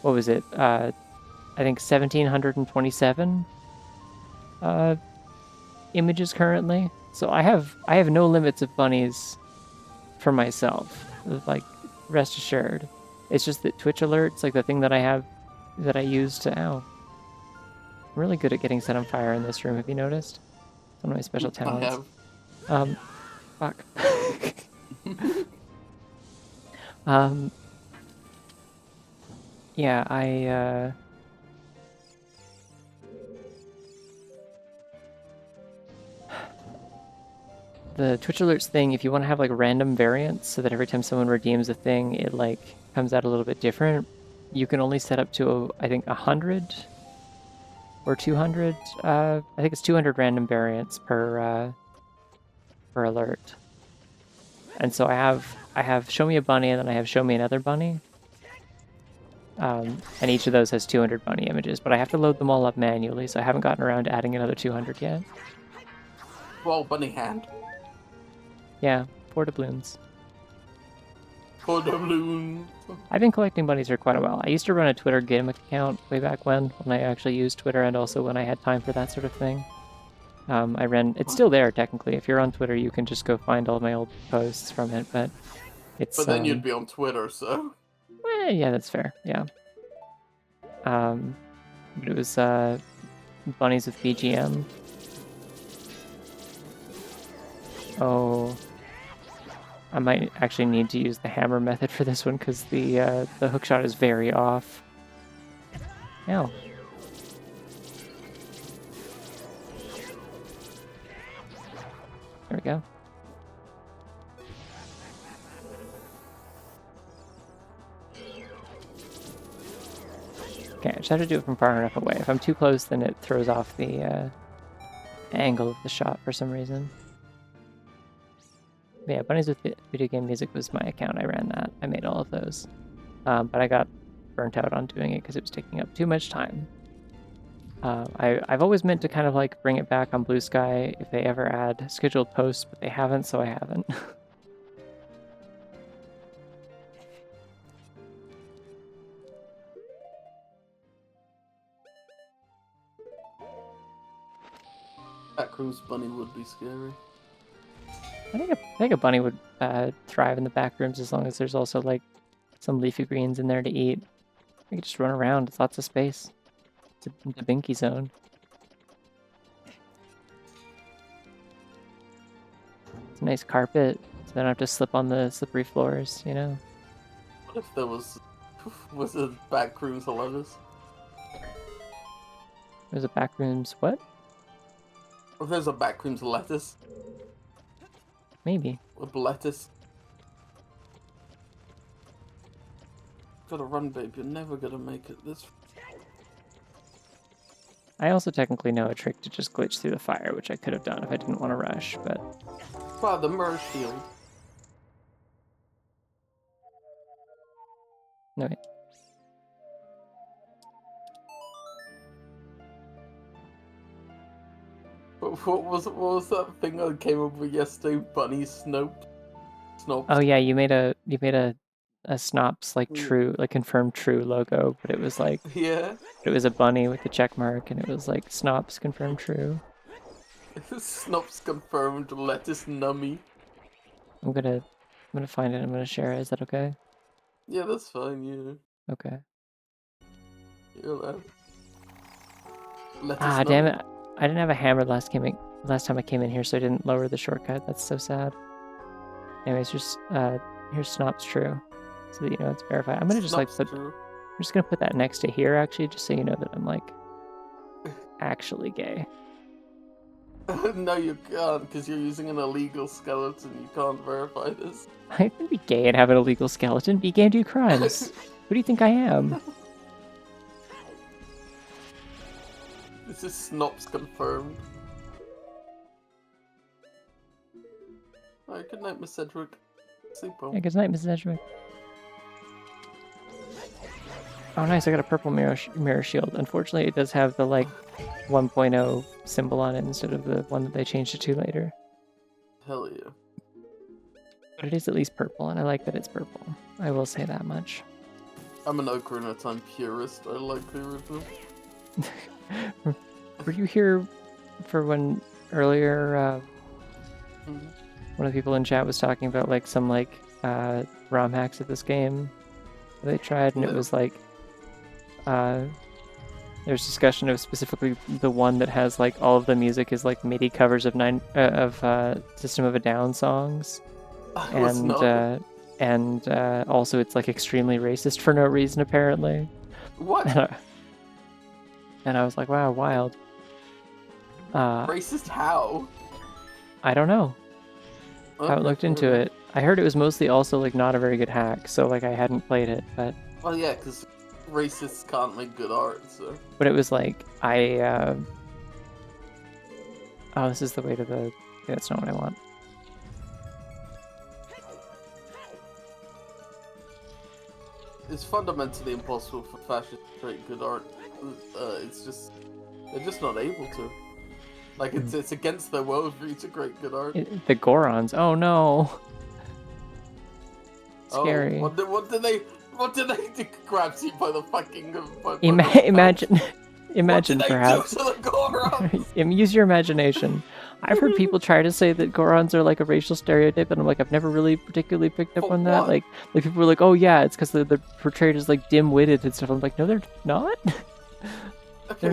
what was it? I think 1,727 images currently. So I have no limits of bunnies for myself. Like, rest assured. It's just that Twitch alerts, like the thing that I use to. Ow. I'm really good at getting set on fire in this room. Have you noticed? It's one of my special talents. I have. Fuck. Yeah, the Twitch alerts thing, if you want to have like random variants so that every time someone redeems a thing, it like comes out a little bit different, you can only set up to, I think, 100 or 200. I think it's 200 random variants per alert. And so I have show me a bunny, and then I have show me another bunny. And each of those has 200 bunny images, but I have to load them all up manually, so I haven't gotten around to adding another 200 yet. Well, bunny hand. Yeah, 4 doubloons. For the balloon. I've been collecting bunnies for quite a while. I used to run a Twitter gimmick account way back when I actually used Twitter, and also when I had time for that sort of thing. It's still there technically. If you're on Twitter, you can just go find all my old posts from it, but it's... But then you'd be on Twitter, so... yeah, that's fair, yeah. But it was, bunnies with BGM. Oh... I might actually need to use the hammer method for this one because the hookshot is very off. Ow. There we go. Okay, I just have to do it from far enough away. If I'm too close, then it throws off the angle of the shot for some reason. But yeah, Bunnies with Video Game Music was my account. I ran that. I made all of those. But I got burnt out on doing it because it was taking up too much time. I've always meant to kind of like bring it back on Blue Sky if they ever add scheduled posts, but they haven't, so I haven't. Backrooms bunny would be scary. I think a bunny would thrive in the back rooms as long as there's also like some leafy greens in there to eat. You can just run around. It's lots of space. It's a binky zone. It's a nice carpet, so I don't have to slip on the slippery floors, you know? What if there was a Backrooms Hilarious? There's a back rooms, what? If there's a backroom's lettuce. Maybe. With lettuce. Gotta run, babe. You're never gonna make it this. I also technically know a trick to just glitch through the fire, which I could have done if I didn't want to rush, but... Wow, the mirror shield. No, wait. What was that thing I came up with yesterday? Bunny Snope? Snope? Oh yeah, you made a Snops like true, like confirmed true logo, but it was like... Yeah. It was a bunny with a check mark, and it was like Snops confirmed true. Snops confirmed lettuce nummy. I'm gonna find it. I'm gonna share it. Is that okay? Yeah, that's fine. Yeah. Okay. You're allowed. Lettuce Ah, nummy. damn it! I didn't have a hammer last time I came in here, so I didn't lower the shortcut. That's so sad. Anyways, here's Snops true, so that you know it's verified. I'm gonna just like put. True. I'm just gonna put that next to here actually, just so you know that I'm like actually gay. No, you can't, because you're using an illegal skeleton. You can't verify this. I can be gay and have an illegal skeleton. Be gay and do crimes. Who do you think I am? This is Snops confirmed. Alright, good night, Miss Cedric. Sleep well. Yeah, good night, Mrs. Edgewick. Oh, nice! I got a purple mirror shield. Unfortunately, it does have the like 1.0 symbol on it instead of the one that they changed it to later. Hell yeah. But it is at least purple, and I like that it's purple. I will say that much. I'm an Ocarina of Time purist. I like the original. Were you here for when earlier one of the people in chat was talking about like some like ROM hacks of this game that they tried, and it was like there's discussion of specifically the one that has like all of the music is like MIDI covers of System of a Down songs, and also it's like extremely racist for no reason apparently. What? And I was like, wow, wild. Racist how? I don't know. I haven't looked into it. I heard it was mostly also like not a very good hack, so like I hadn't played it, but... Well, yeah, because racists can't make good art, so... But it was like, oh, this is the way to the... Yeah, that's not what I want. It's fundamentally impossible for fascists to create good art. It's just... They're just not able to. Like, it's against their worldview to create good art. The Gorons. Oh, no. Scary. Oh, what did they do? Grabs you by the fucking... Imagine what perhaps. What did they do to the Gorons? Use your imagination. I've heard people try to say that Gorons are like a racial stereotype, and I'm like, I've never really particularly picked up on that. What? Like people were like, oh yeah, it's because they're portrayed as like dim-witted and stuff. I'm like, no, they're not. Okay.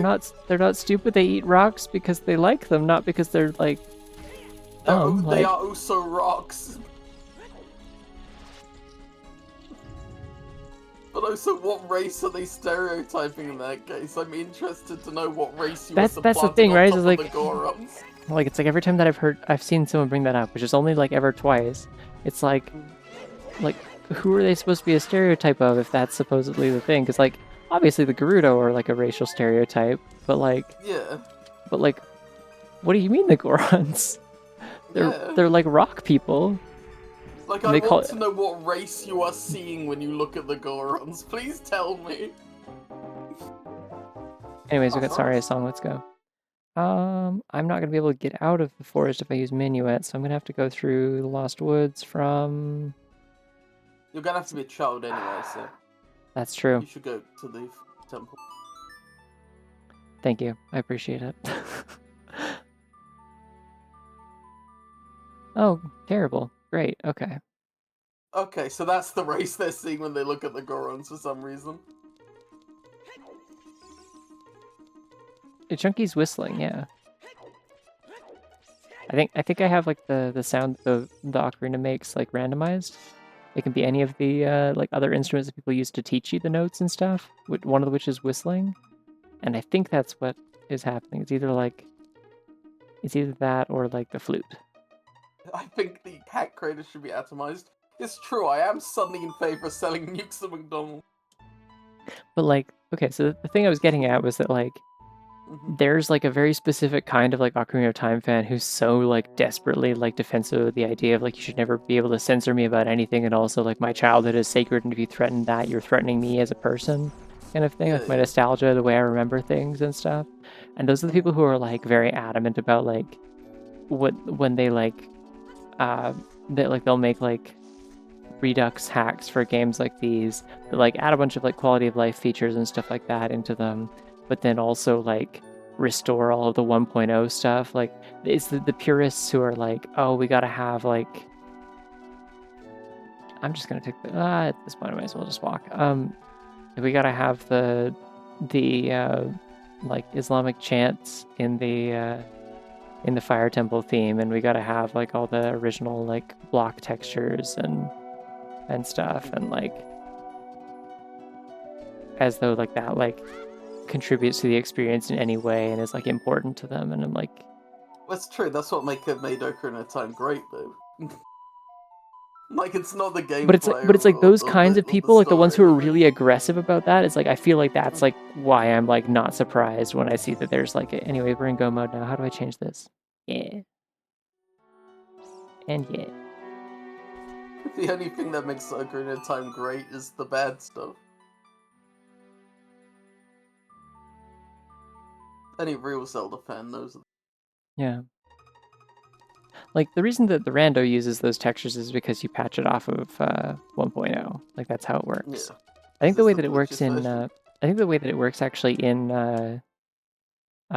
They're not stupid. They eat rocks because they like them, not because they're like dumb. They are also rocks. But also, what race are they stereotyping in that case? I'm interested to know what race you That's the thing, right? Is like, the Gorons. Like it's like every time that I've seen someone bring that up, which is only like ever twice. It's like who are they supposed to be a stereotype of if that's supposedly the thing? Because like obviously the Gerudo are like a racial stereotype, but like Yeah. But like, what do you mean the Gorons? They're like rock people. Like, I want to know what race you are seeing when you look at the Gorons. Please tell me. Anyways, we got Saria's song. Let's go. I'm not gonna be able to get out of the forest if I use Minuet, so I'm gonna have to go through the Lost Woods from... You're gonna have to be a child anyway, so... That's true. You should go to the temple. Thank you. I appreciate it. Oh, terrible. Great. Okay. Okay, so that's the race they're seeing when they look at the Gorons for some reason. Chunky's whistling, yeah. I think I have like the sound the Ocarina makes like randomized. It can be any of the like other instruments that people use to teach you the notes and stuff. One of which is whistling, and I think that's what is happening. It's either like It's either that or like the flute. I think the hat creator should be atomized. It's true, I am suddenly in favor of selling nukes at McDonald's. But like, okay, so the thing I was getting at was that like, there's like a very specific kind of like Ocarina of Time fan who's so like desperately like defensive of the idea of like you should never be able to censor me about anything, and also like my childhood is sacred, and if you threaten that, you're threatening me as a person, kind of thing. Yeah, Like my yeah. nostalgia, the way I remember things and stuff. And those are the people who are like very adamant about like when they like that like they'll make like Redux hacks for games like these that like add a bunch of like quality of life features and stuff like that into them, but then also like restore all of the 1.0 stuff. Like it's the purists who are like, oh, we gotta have like, I'm just gonna take the at this point I might as well just walk. We gotta have the like Islamic chants in the Fire Temple theme, and we gotta have like all the original like block textures and stuff, and like as though like that like contributes to the experience in any way and is like important to them. And I'm like, That's true, that's what made Ocarina of Time great, though. Like, it's not the gameplay, but it's like those or kinds the, of or people, like the ones who are story. really aggressive about that. It's like I feel like that's like why I'm like not surprised when I see that there's like anyway, we're in go mode now. How do I change this? Yeah. And yeah. The only thing that makes Ocarina of Time great is the bad stuff. Any real Zelda fan knows that. Yeah. Like the reason that the rando uses those textures is because you patch it off of 1.0. Like that's how it works. Yeah. I think the This way is that the it works glitchiest in version. I think the way that it works actually in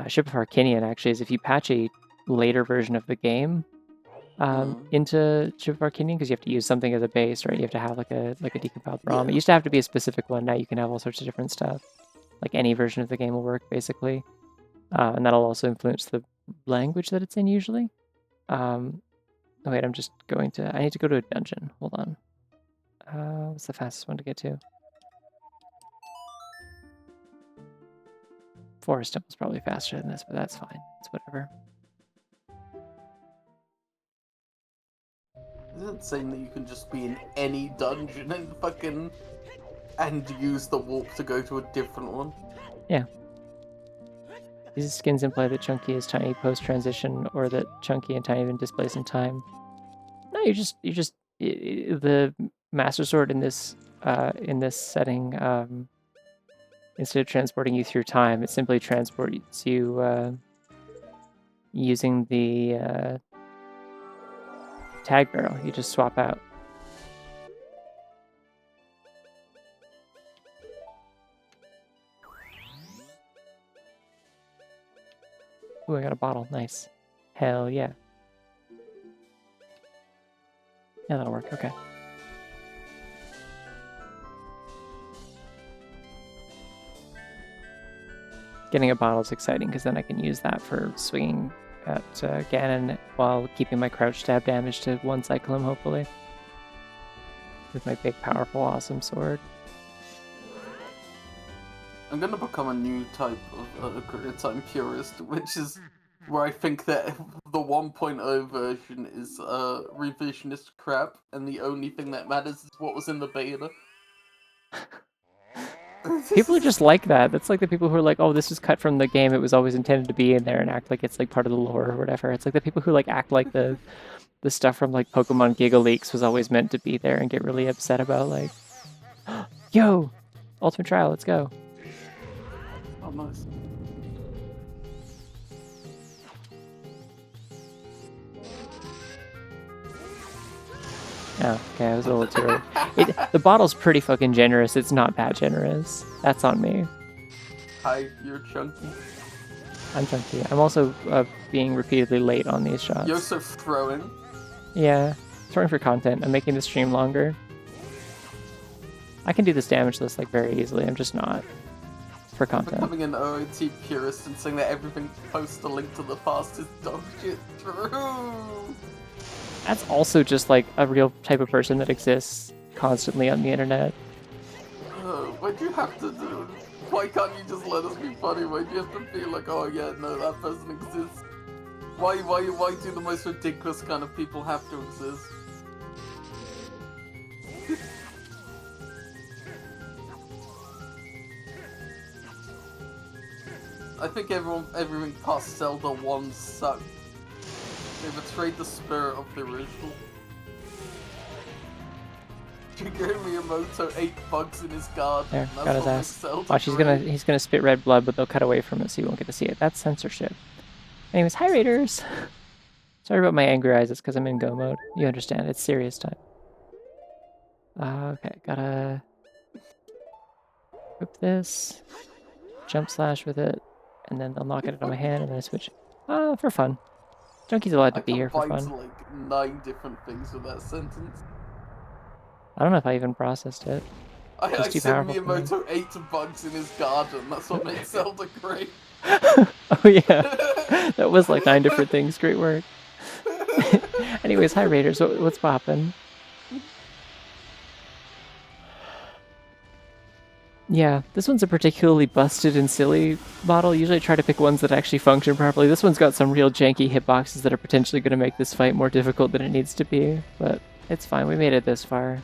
Ship of Arcinian actually is if you patch a later version of the game into Ship of Arcinian, because you have to use something as a base, right? You have to have like a decompiled ROM. It Yeah. used to have to be a specific one. Now you can have all sorts of different stuff. Like any version of the game will work basically, and that'll also influence the language that it's in usually. Oh wait, I'm just going to. I need to go to a dungeon. Hold on. What's the fastest one to get to? Forest Temple's probably faster than this, but that's fine. It's whatever. Isn't it saying that you can just be in any dungeon and fucking and use the warp to go to a different one? Yeah. These skins imply that Chunky is tiny post-transition, or that Chunky and Tiny have been displaced in time. No, the Master Sword in this setting, instead of transporting you through time, it simply transports you using the tag barrel. You just swap out. Ooh, I got a bottle. Nice. Hell yeah. Yeah, that'll work. Okay. Getting a bottle is exciting because then I can use that for swinging at Ganon while keeping my crouch stab damage to one cyclone, hopefully. With my big, powerful, awesome sword. I'm gonna become a new type of Ocarina of Time purist, which is where I think that the 1.0 version is revisionist crap, and the only thing that matters is what was in the beta. People are just like that. That's like the people who are like, oh, this was cut from the game. It was always intended to be in there, and act like it's like part of the lore or whatever. It's like the people who like act like the stuff from like Pokemon Giga Leaks was always meant to be there and get really upset about like, yo, Ultimate Trial, let's go. Oh, nice. Oh, okay, I was a little too early. The bottle's pretty fucking generous. It's not that generous. That's on me. Hi, you're chunky. I'm chunky. I'm also being repeatedly late on these shots. You're also throwing. Yeah, throwing for content. I'm making the stream longer. I can do this damage list like very easily. I'm just not for content. Becoming an OOT purist and saying that everything posts a link to the past is dog shit true. That's also just like a real type of person that exists constantly on the internet. Why'd you have to do? Why can't you just let us be funny? Why'd you have to feel like, oh yeah, no, that person exists? Why do the most ridiculous kind of people have to exist? I think everything past Zelda 1 sucked. They betrayed the spirit of the original. Shigeru Miyamoto ate bugs in his garden. There, That's got his what ass. makes Zelda Watch, great. he's gonna spit red blood, but they'll cut away from it so you won't get to see it. That's censorship. Anyways, hi Raiders! Sorry about my angry eyes, it's because I'm in go mode. You understand, it's serious time. Okay, gotta whip this, jump slash with it, and then they'll knock it out of my hand, and then I switch. For fun. Junkie's allowed to be here for combined fun. like 9 different things with that sentence. I don't know if I even processed it. I too said powerful for me. Miyamoto ate bugs in his garden. That's what makes Zelda great. Oh yeah, that was like 9 different things. Great work. Anyways, hi Raiders, what's poppin'? Yeah, this one's a particularly busted and silly model. Usually I try to pick ones that actually function properly. This one's got some real janky hitboxes that are potentially going to make this fight more difficult than it needs to be, but it's fine. We made it this far.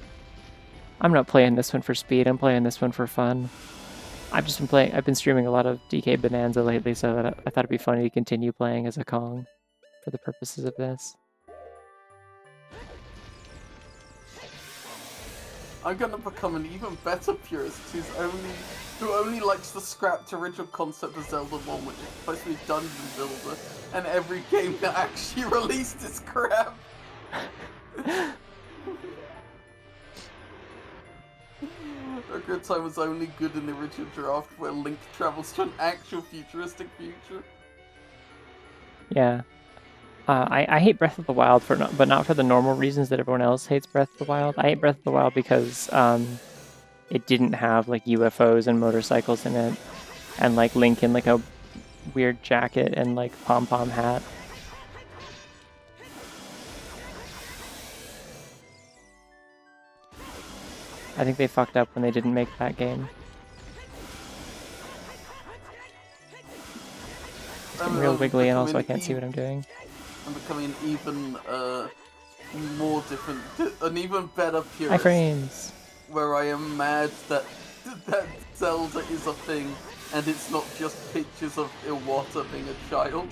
I'm not playing this one for speed. I'm playing this one for fun. I've been streaming a lot of DK Bonanza lately, so I thought it'd be funny to continue playing as a Kong for the purposes of this. I'm gonna become an even better purist who only likes the scrapped original concept of Zelda 1, which is supposed to be Dungeon Builder, and every game that actually released is crap. Ocarina of Time was only good in the original draft where Link travels to an actual futuristic future. Yeah. I hate Breath of the Wild but not for the normal reasons that everyone else hates Breath of the Wild. I hate Breath of the Wild because it didn't have like UFOs and motorcycles in it, and like Link in like a weird jacket and like pom-pom hat. I think they fucked up when they didn't make that game. It's getting real wiggly and also I can't see what I'm doing. I'm becoming an even an even better purist. Iframes! Where I am mad that Zelda is a thing and it's not just pictures of Iwata being a child.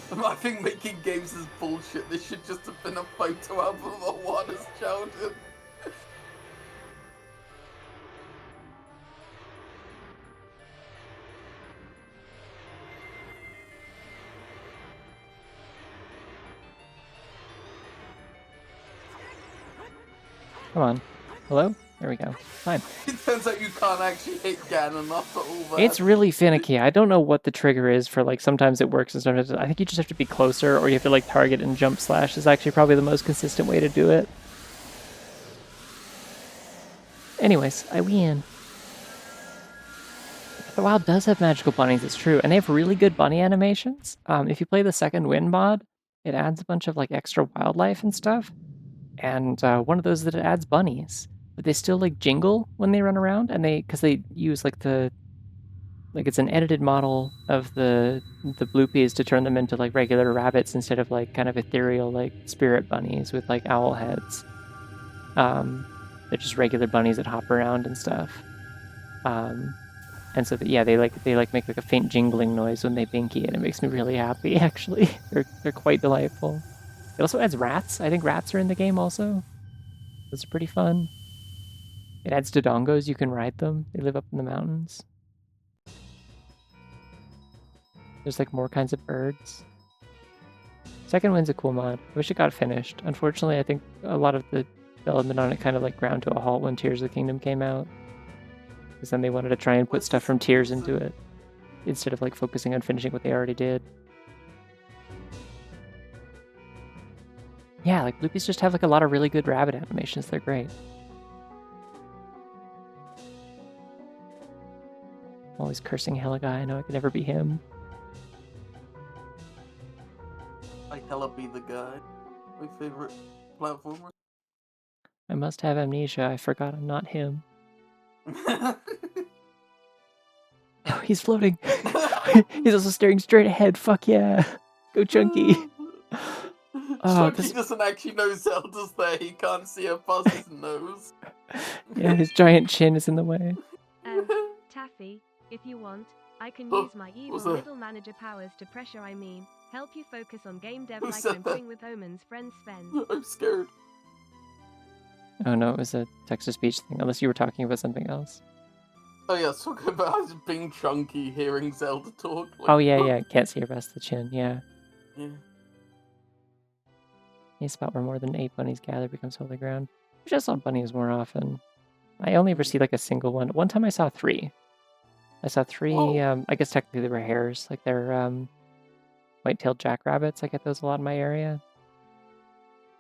I think making games is bullshit. This should just have been a photo album of Iwata's childhood. Come on. Hello? There we go. Fine. It turns out you can't actually hit Ganon after all that. It's really finicky. I don't know what the trigger is for, like, sometimes it works and sometimes I think you just have to be closer, or you have to, like, target and jump slash is actually probably the most consistent way to do it. Anyways, I win. The Wild does have magical bunnies, it's true, and they have really good bunny animations. If you play the Second Wind mod, it adds a bunch of, like, extra wildlife and stuff. And one of those that it adds bunnies, but they still like jingle when they run around, and because they use like it's an edited model of the bloopies to turn them into like regular rabbits instead of like kind of ethereal like spirit bunnies with like owl heads. They're just regular bunnies that hop around and stuff. And so yeah, they make like a faint jingling noise when they binky, and it makes me really happy. Actually, they're quite delightful. It also adds rats. I think rats are in the game also. Those are pretty fun. It adds dodongos. You can ride them. They live up in the mountains. There's like more kinds of birds. Second Wind's a cool mod. I wish it got finished. Unfortunately, I think a lot of the development on it kind of like ground to a halt when Tears of the Kingdom came out. Because then they wanted to try and put stuff from Tears into it instead of like focusing on finishing what they already did. Yeah, like Bloopies just have like a lot of really good rabbit animations. They're great. I'm always cursing Hella Guy. I know I could never be him. I Hella be the guy. My favorite platformer. I must have amnesia. I forgot I'm not him. Oh he's floating. He's also staring straight ahead. Fuck yeah. Go Chunky. Oh, Chunky doesn't actually know Zelda's there. He can't see her past his nose. Yeah, his giant chin is in the way. Taffy, if you want, I can Oh, use my evil what's that? middle manager powers to pressure, help you focus on game dev Who like said I'm that? doing with Omen's friend Sven. I'm scared. Oh no, it was a text-to-speech thing, unless you were talking about something else. Oh yeah, talking about being Chunky, hearing Zelda talk. Like, Oh yeah, can't see her past the chin, yeah. Yeah. A spot where more than 8 bunnies gather becomes holy ground. I just saw bunnies more often. I only ever see like a single one. One time I saw 3. I saw 3, Whoa. I guess technically they were hares, like they're white-tailed jackrabbits. I get those a lot in my area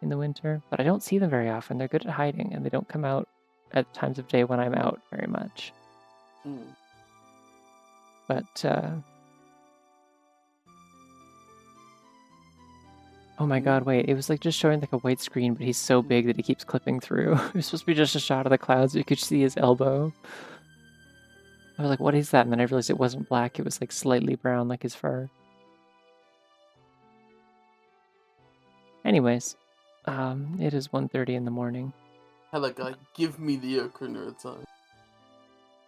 in the winter, but I don't see them very often. They're good at hiding, and they don't come out at times of day when I'm out very much. But, oh my god, wait, it was like just showing like a white screen, but he's so big that he keeps clipping through. It was supposed to be just a shot of the clouds, you could see his elbow. I was like, what is that? And then I realized it wasn't black, it was like slightly brown like his fur. Anyways, it is 1:30 in the morning. Hello guy, give me the Ocarina of Time.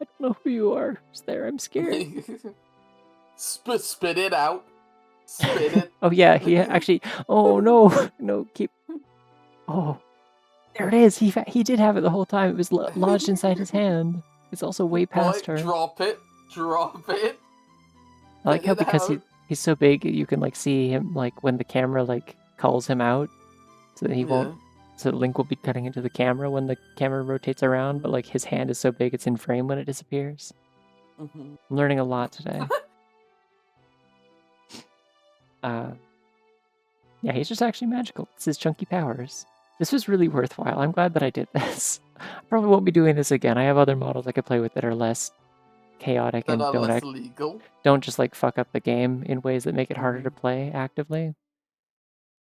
I don't know who you are. Who's there? I'm scared. Spit it out. Spit it. Oh yeah, he actually. Oh no, no, keep. Oh, there it is. He did have it the whole time. It was lodged inside his hand. It's also way past her. Drop it. Drop it. I like how because he's so big, you can like see him like when the camera like calls him out, so that he won't. So Link will be cutting into the camera when the camera rotates around, but like his hand is so big it's in frame when it disappears. I'm learning a lot today. Yeah, he's just actually magical. It's his chunky powers. This was really worthwhile. I'm glad that I did this. I probably won't be doing this again. I have other models I could play with that are less chaotic and less legal. Don't just like fuck up the game in ways that make it harder to play actively.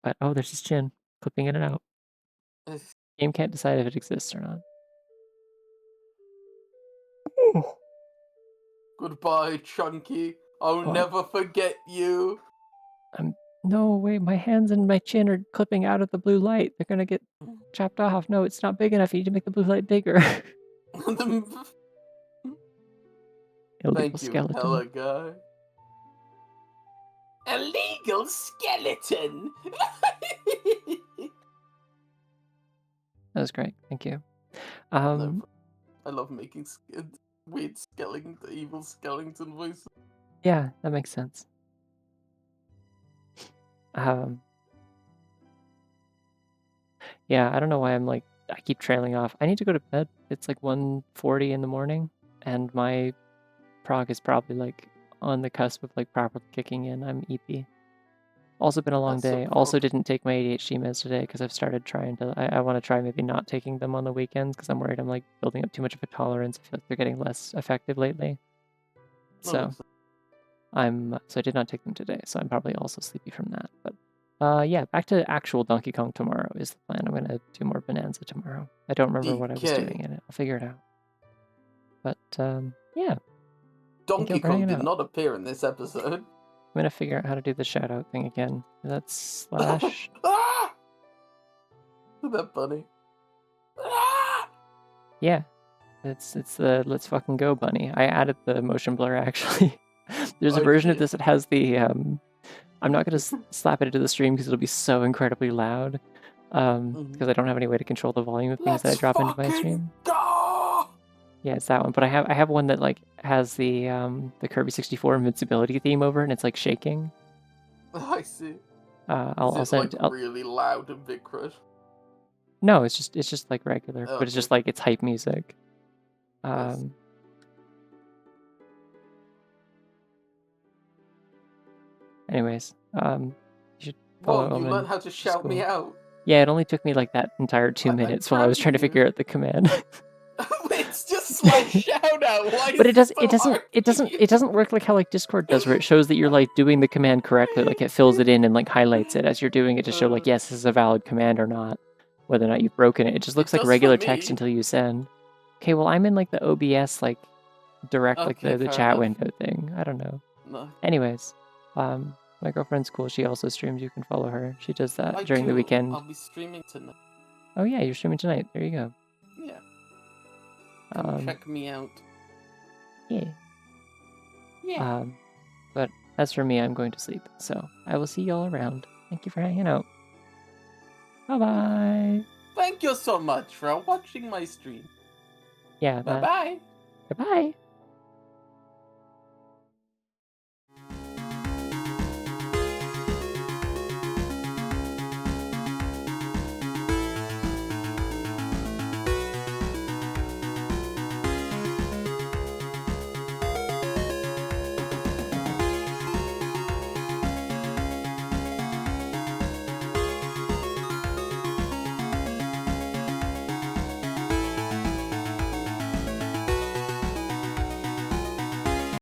But oh, there's his chin, clipping in and out. Game can't decide if it exists or not. Goodbye, Chunky. I'll never forget you. No, wait, my hands and my chin are clipping out of the blue light. They're gonna get chopped off. No, it's not big enough. You need to make the blue light bigger. Illegal skeleton. Hello, guy. Illegal skeleton. That was great. Thank you. I love making weird evil skeleton voices. Yeah, that makes sense. Yeah, I don't know why I keep trailing off. I need to go to bed. It's like 1:40 in the morning, and my prog is probably like on the cusp of like properly kicking in. I'm EP. Also been a long day. Also didn't take my ADHD meds today because I've started trying to. I want to try maybe not taking them on the weekends because I'm worried I'm like building up too much of a tolerance. I feel like they're getting less effective lately. So I did not take them today, so I'm probably also sleepy from that. But yeah, back to actual Donkey Kong tomorrow is the plan. I'm gonna do more Bonanza tomorrow. I don't remember what I was doing in it. I'll figure it out. But yeah. Donkey Kong did not appear in this episode. I'm gonna figure out how to do the shout out thing again. That's slash. That bunny. Yeah. It's the let's fucking go bunny. I added the motion blur actually. There's a version of this that has the I'm not gonna slap it into the stream because it'll be so incredibly loud. Because I don't have any way to control the volume of things that I drop into my stream. Yeah, it's that one. But I have one that like has the Kirby 64 invincibility theme over it, and it's like shaking. I see. I'll send like really loud and Big Crush. No, it's just like regular, but it's just like it's hype music. Anyways, you should follow. Whoa, you learned how to shout me out. Yeah, it only took me like that entire 2 minutes while I was trying to figure out the command. It's just like shout out. Why but it doesn't work like how like Discord does, where it shows that you're like doing the command correctly, like it fills it in and like highlights it as you're doing it to show like yes, this is a valid command or not, whether or not you've broken it. It just looks like regular text until you send. Okay, well I'm in like the OBS like direct like Okay, the fair chat enough. window thing. I don't know. No, Anyways, my girlfriend's cool. She also streams. You can follow her. She does that during the too. weekend. I'll be streaming tonight. Oh yeah, you're streaming tonight. There you go. Yeah. Come check me out. Yeah. Yeah. But as for me, I'm going to sleep. So I will see y'all around. Thank you for hanging out. Bye bye. Thank you so much for watching my stream. Yeah. Bye bye. Bye bye.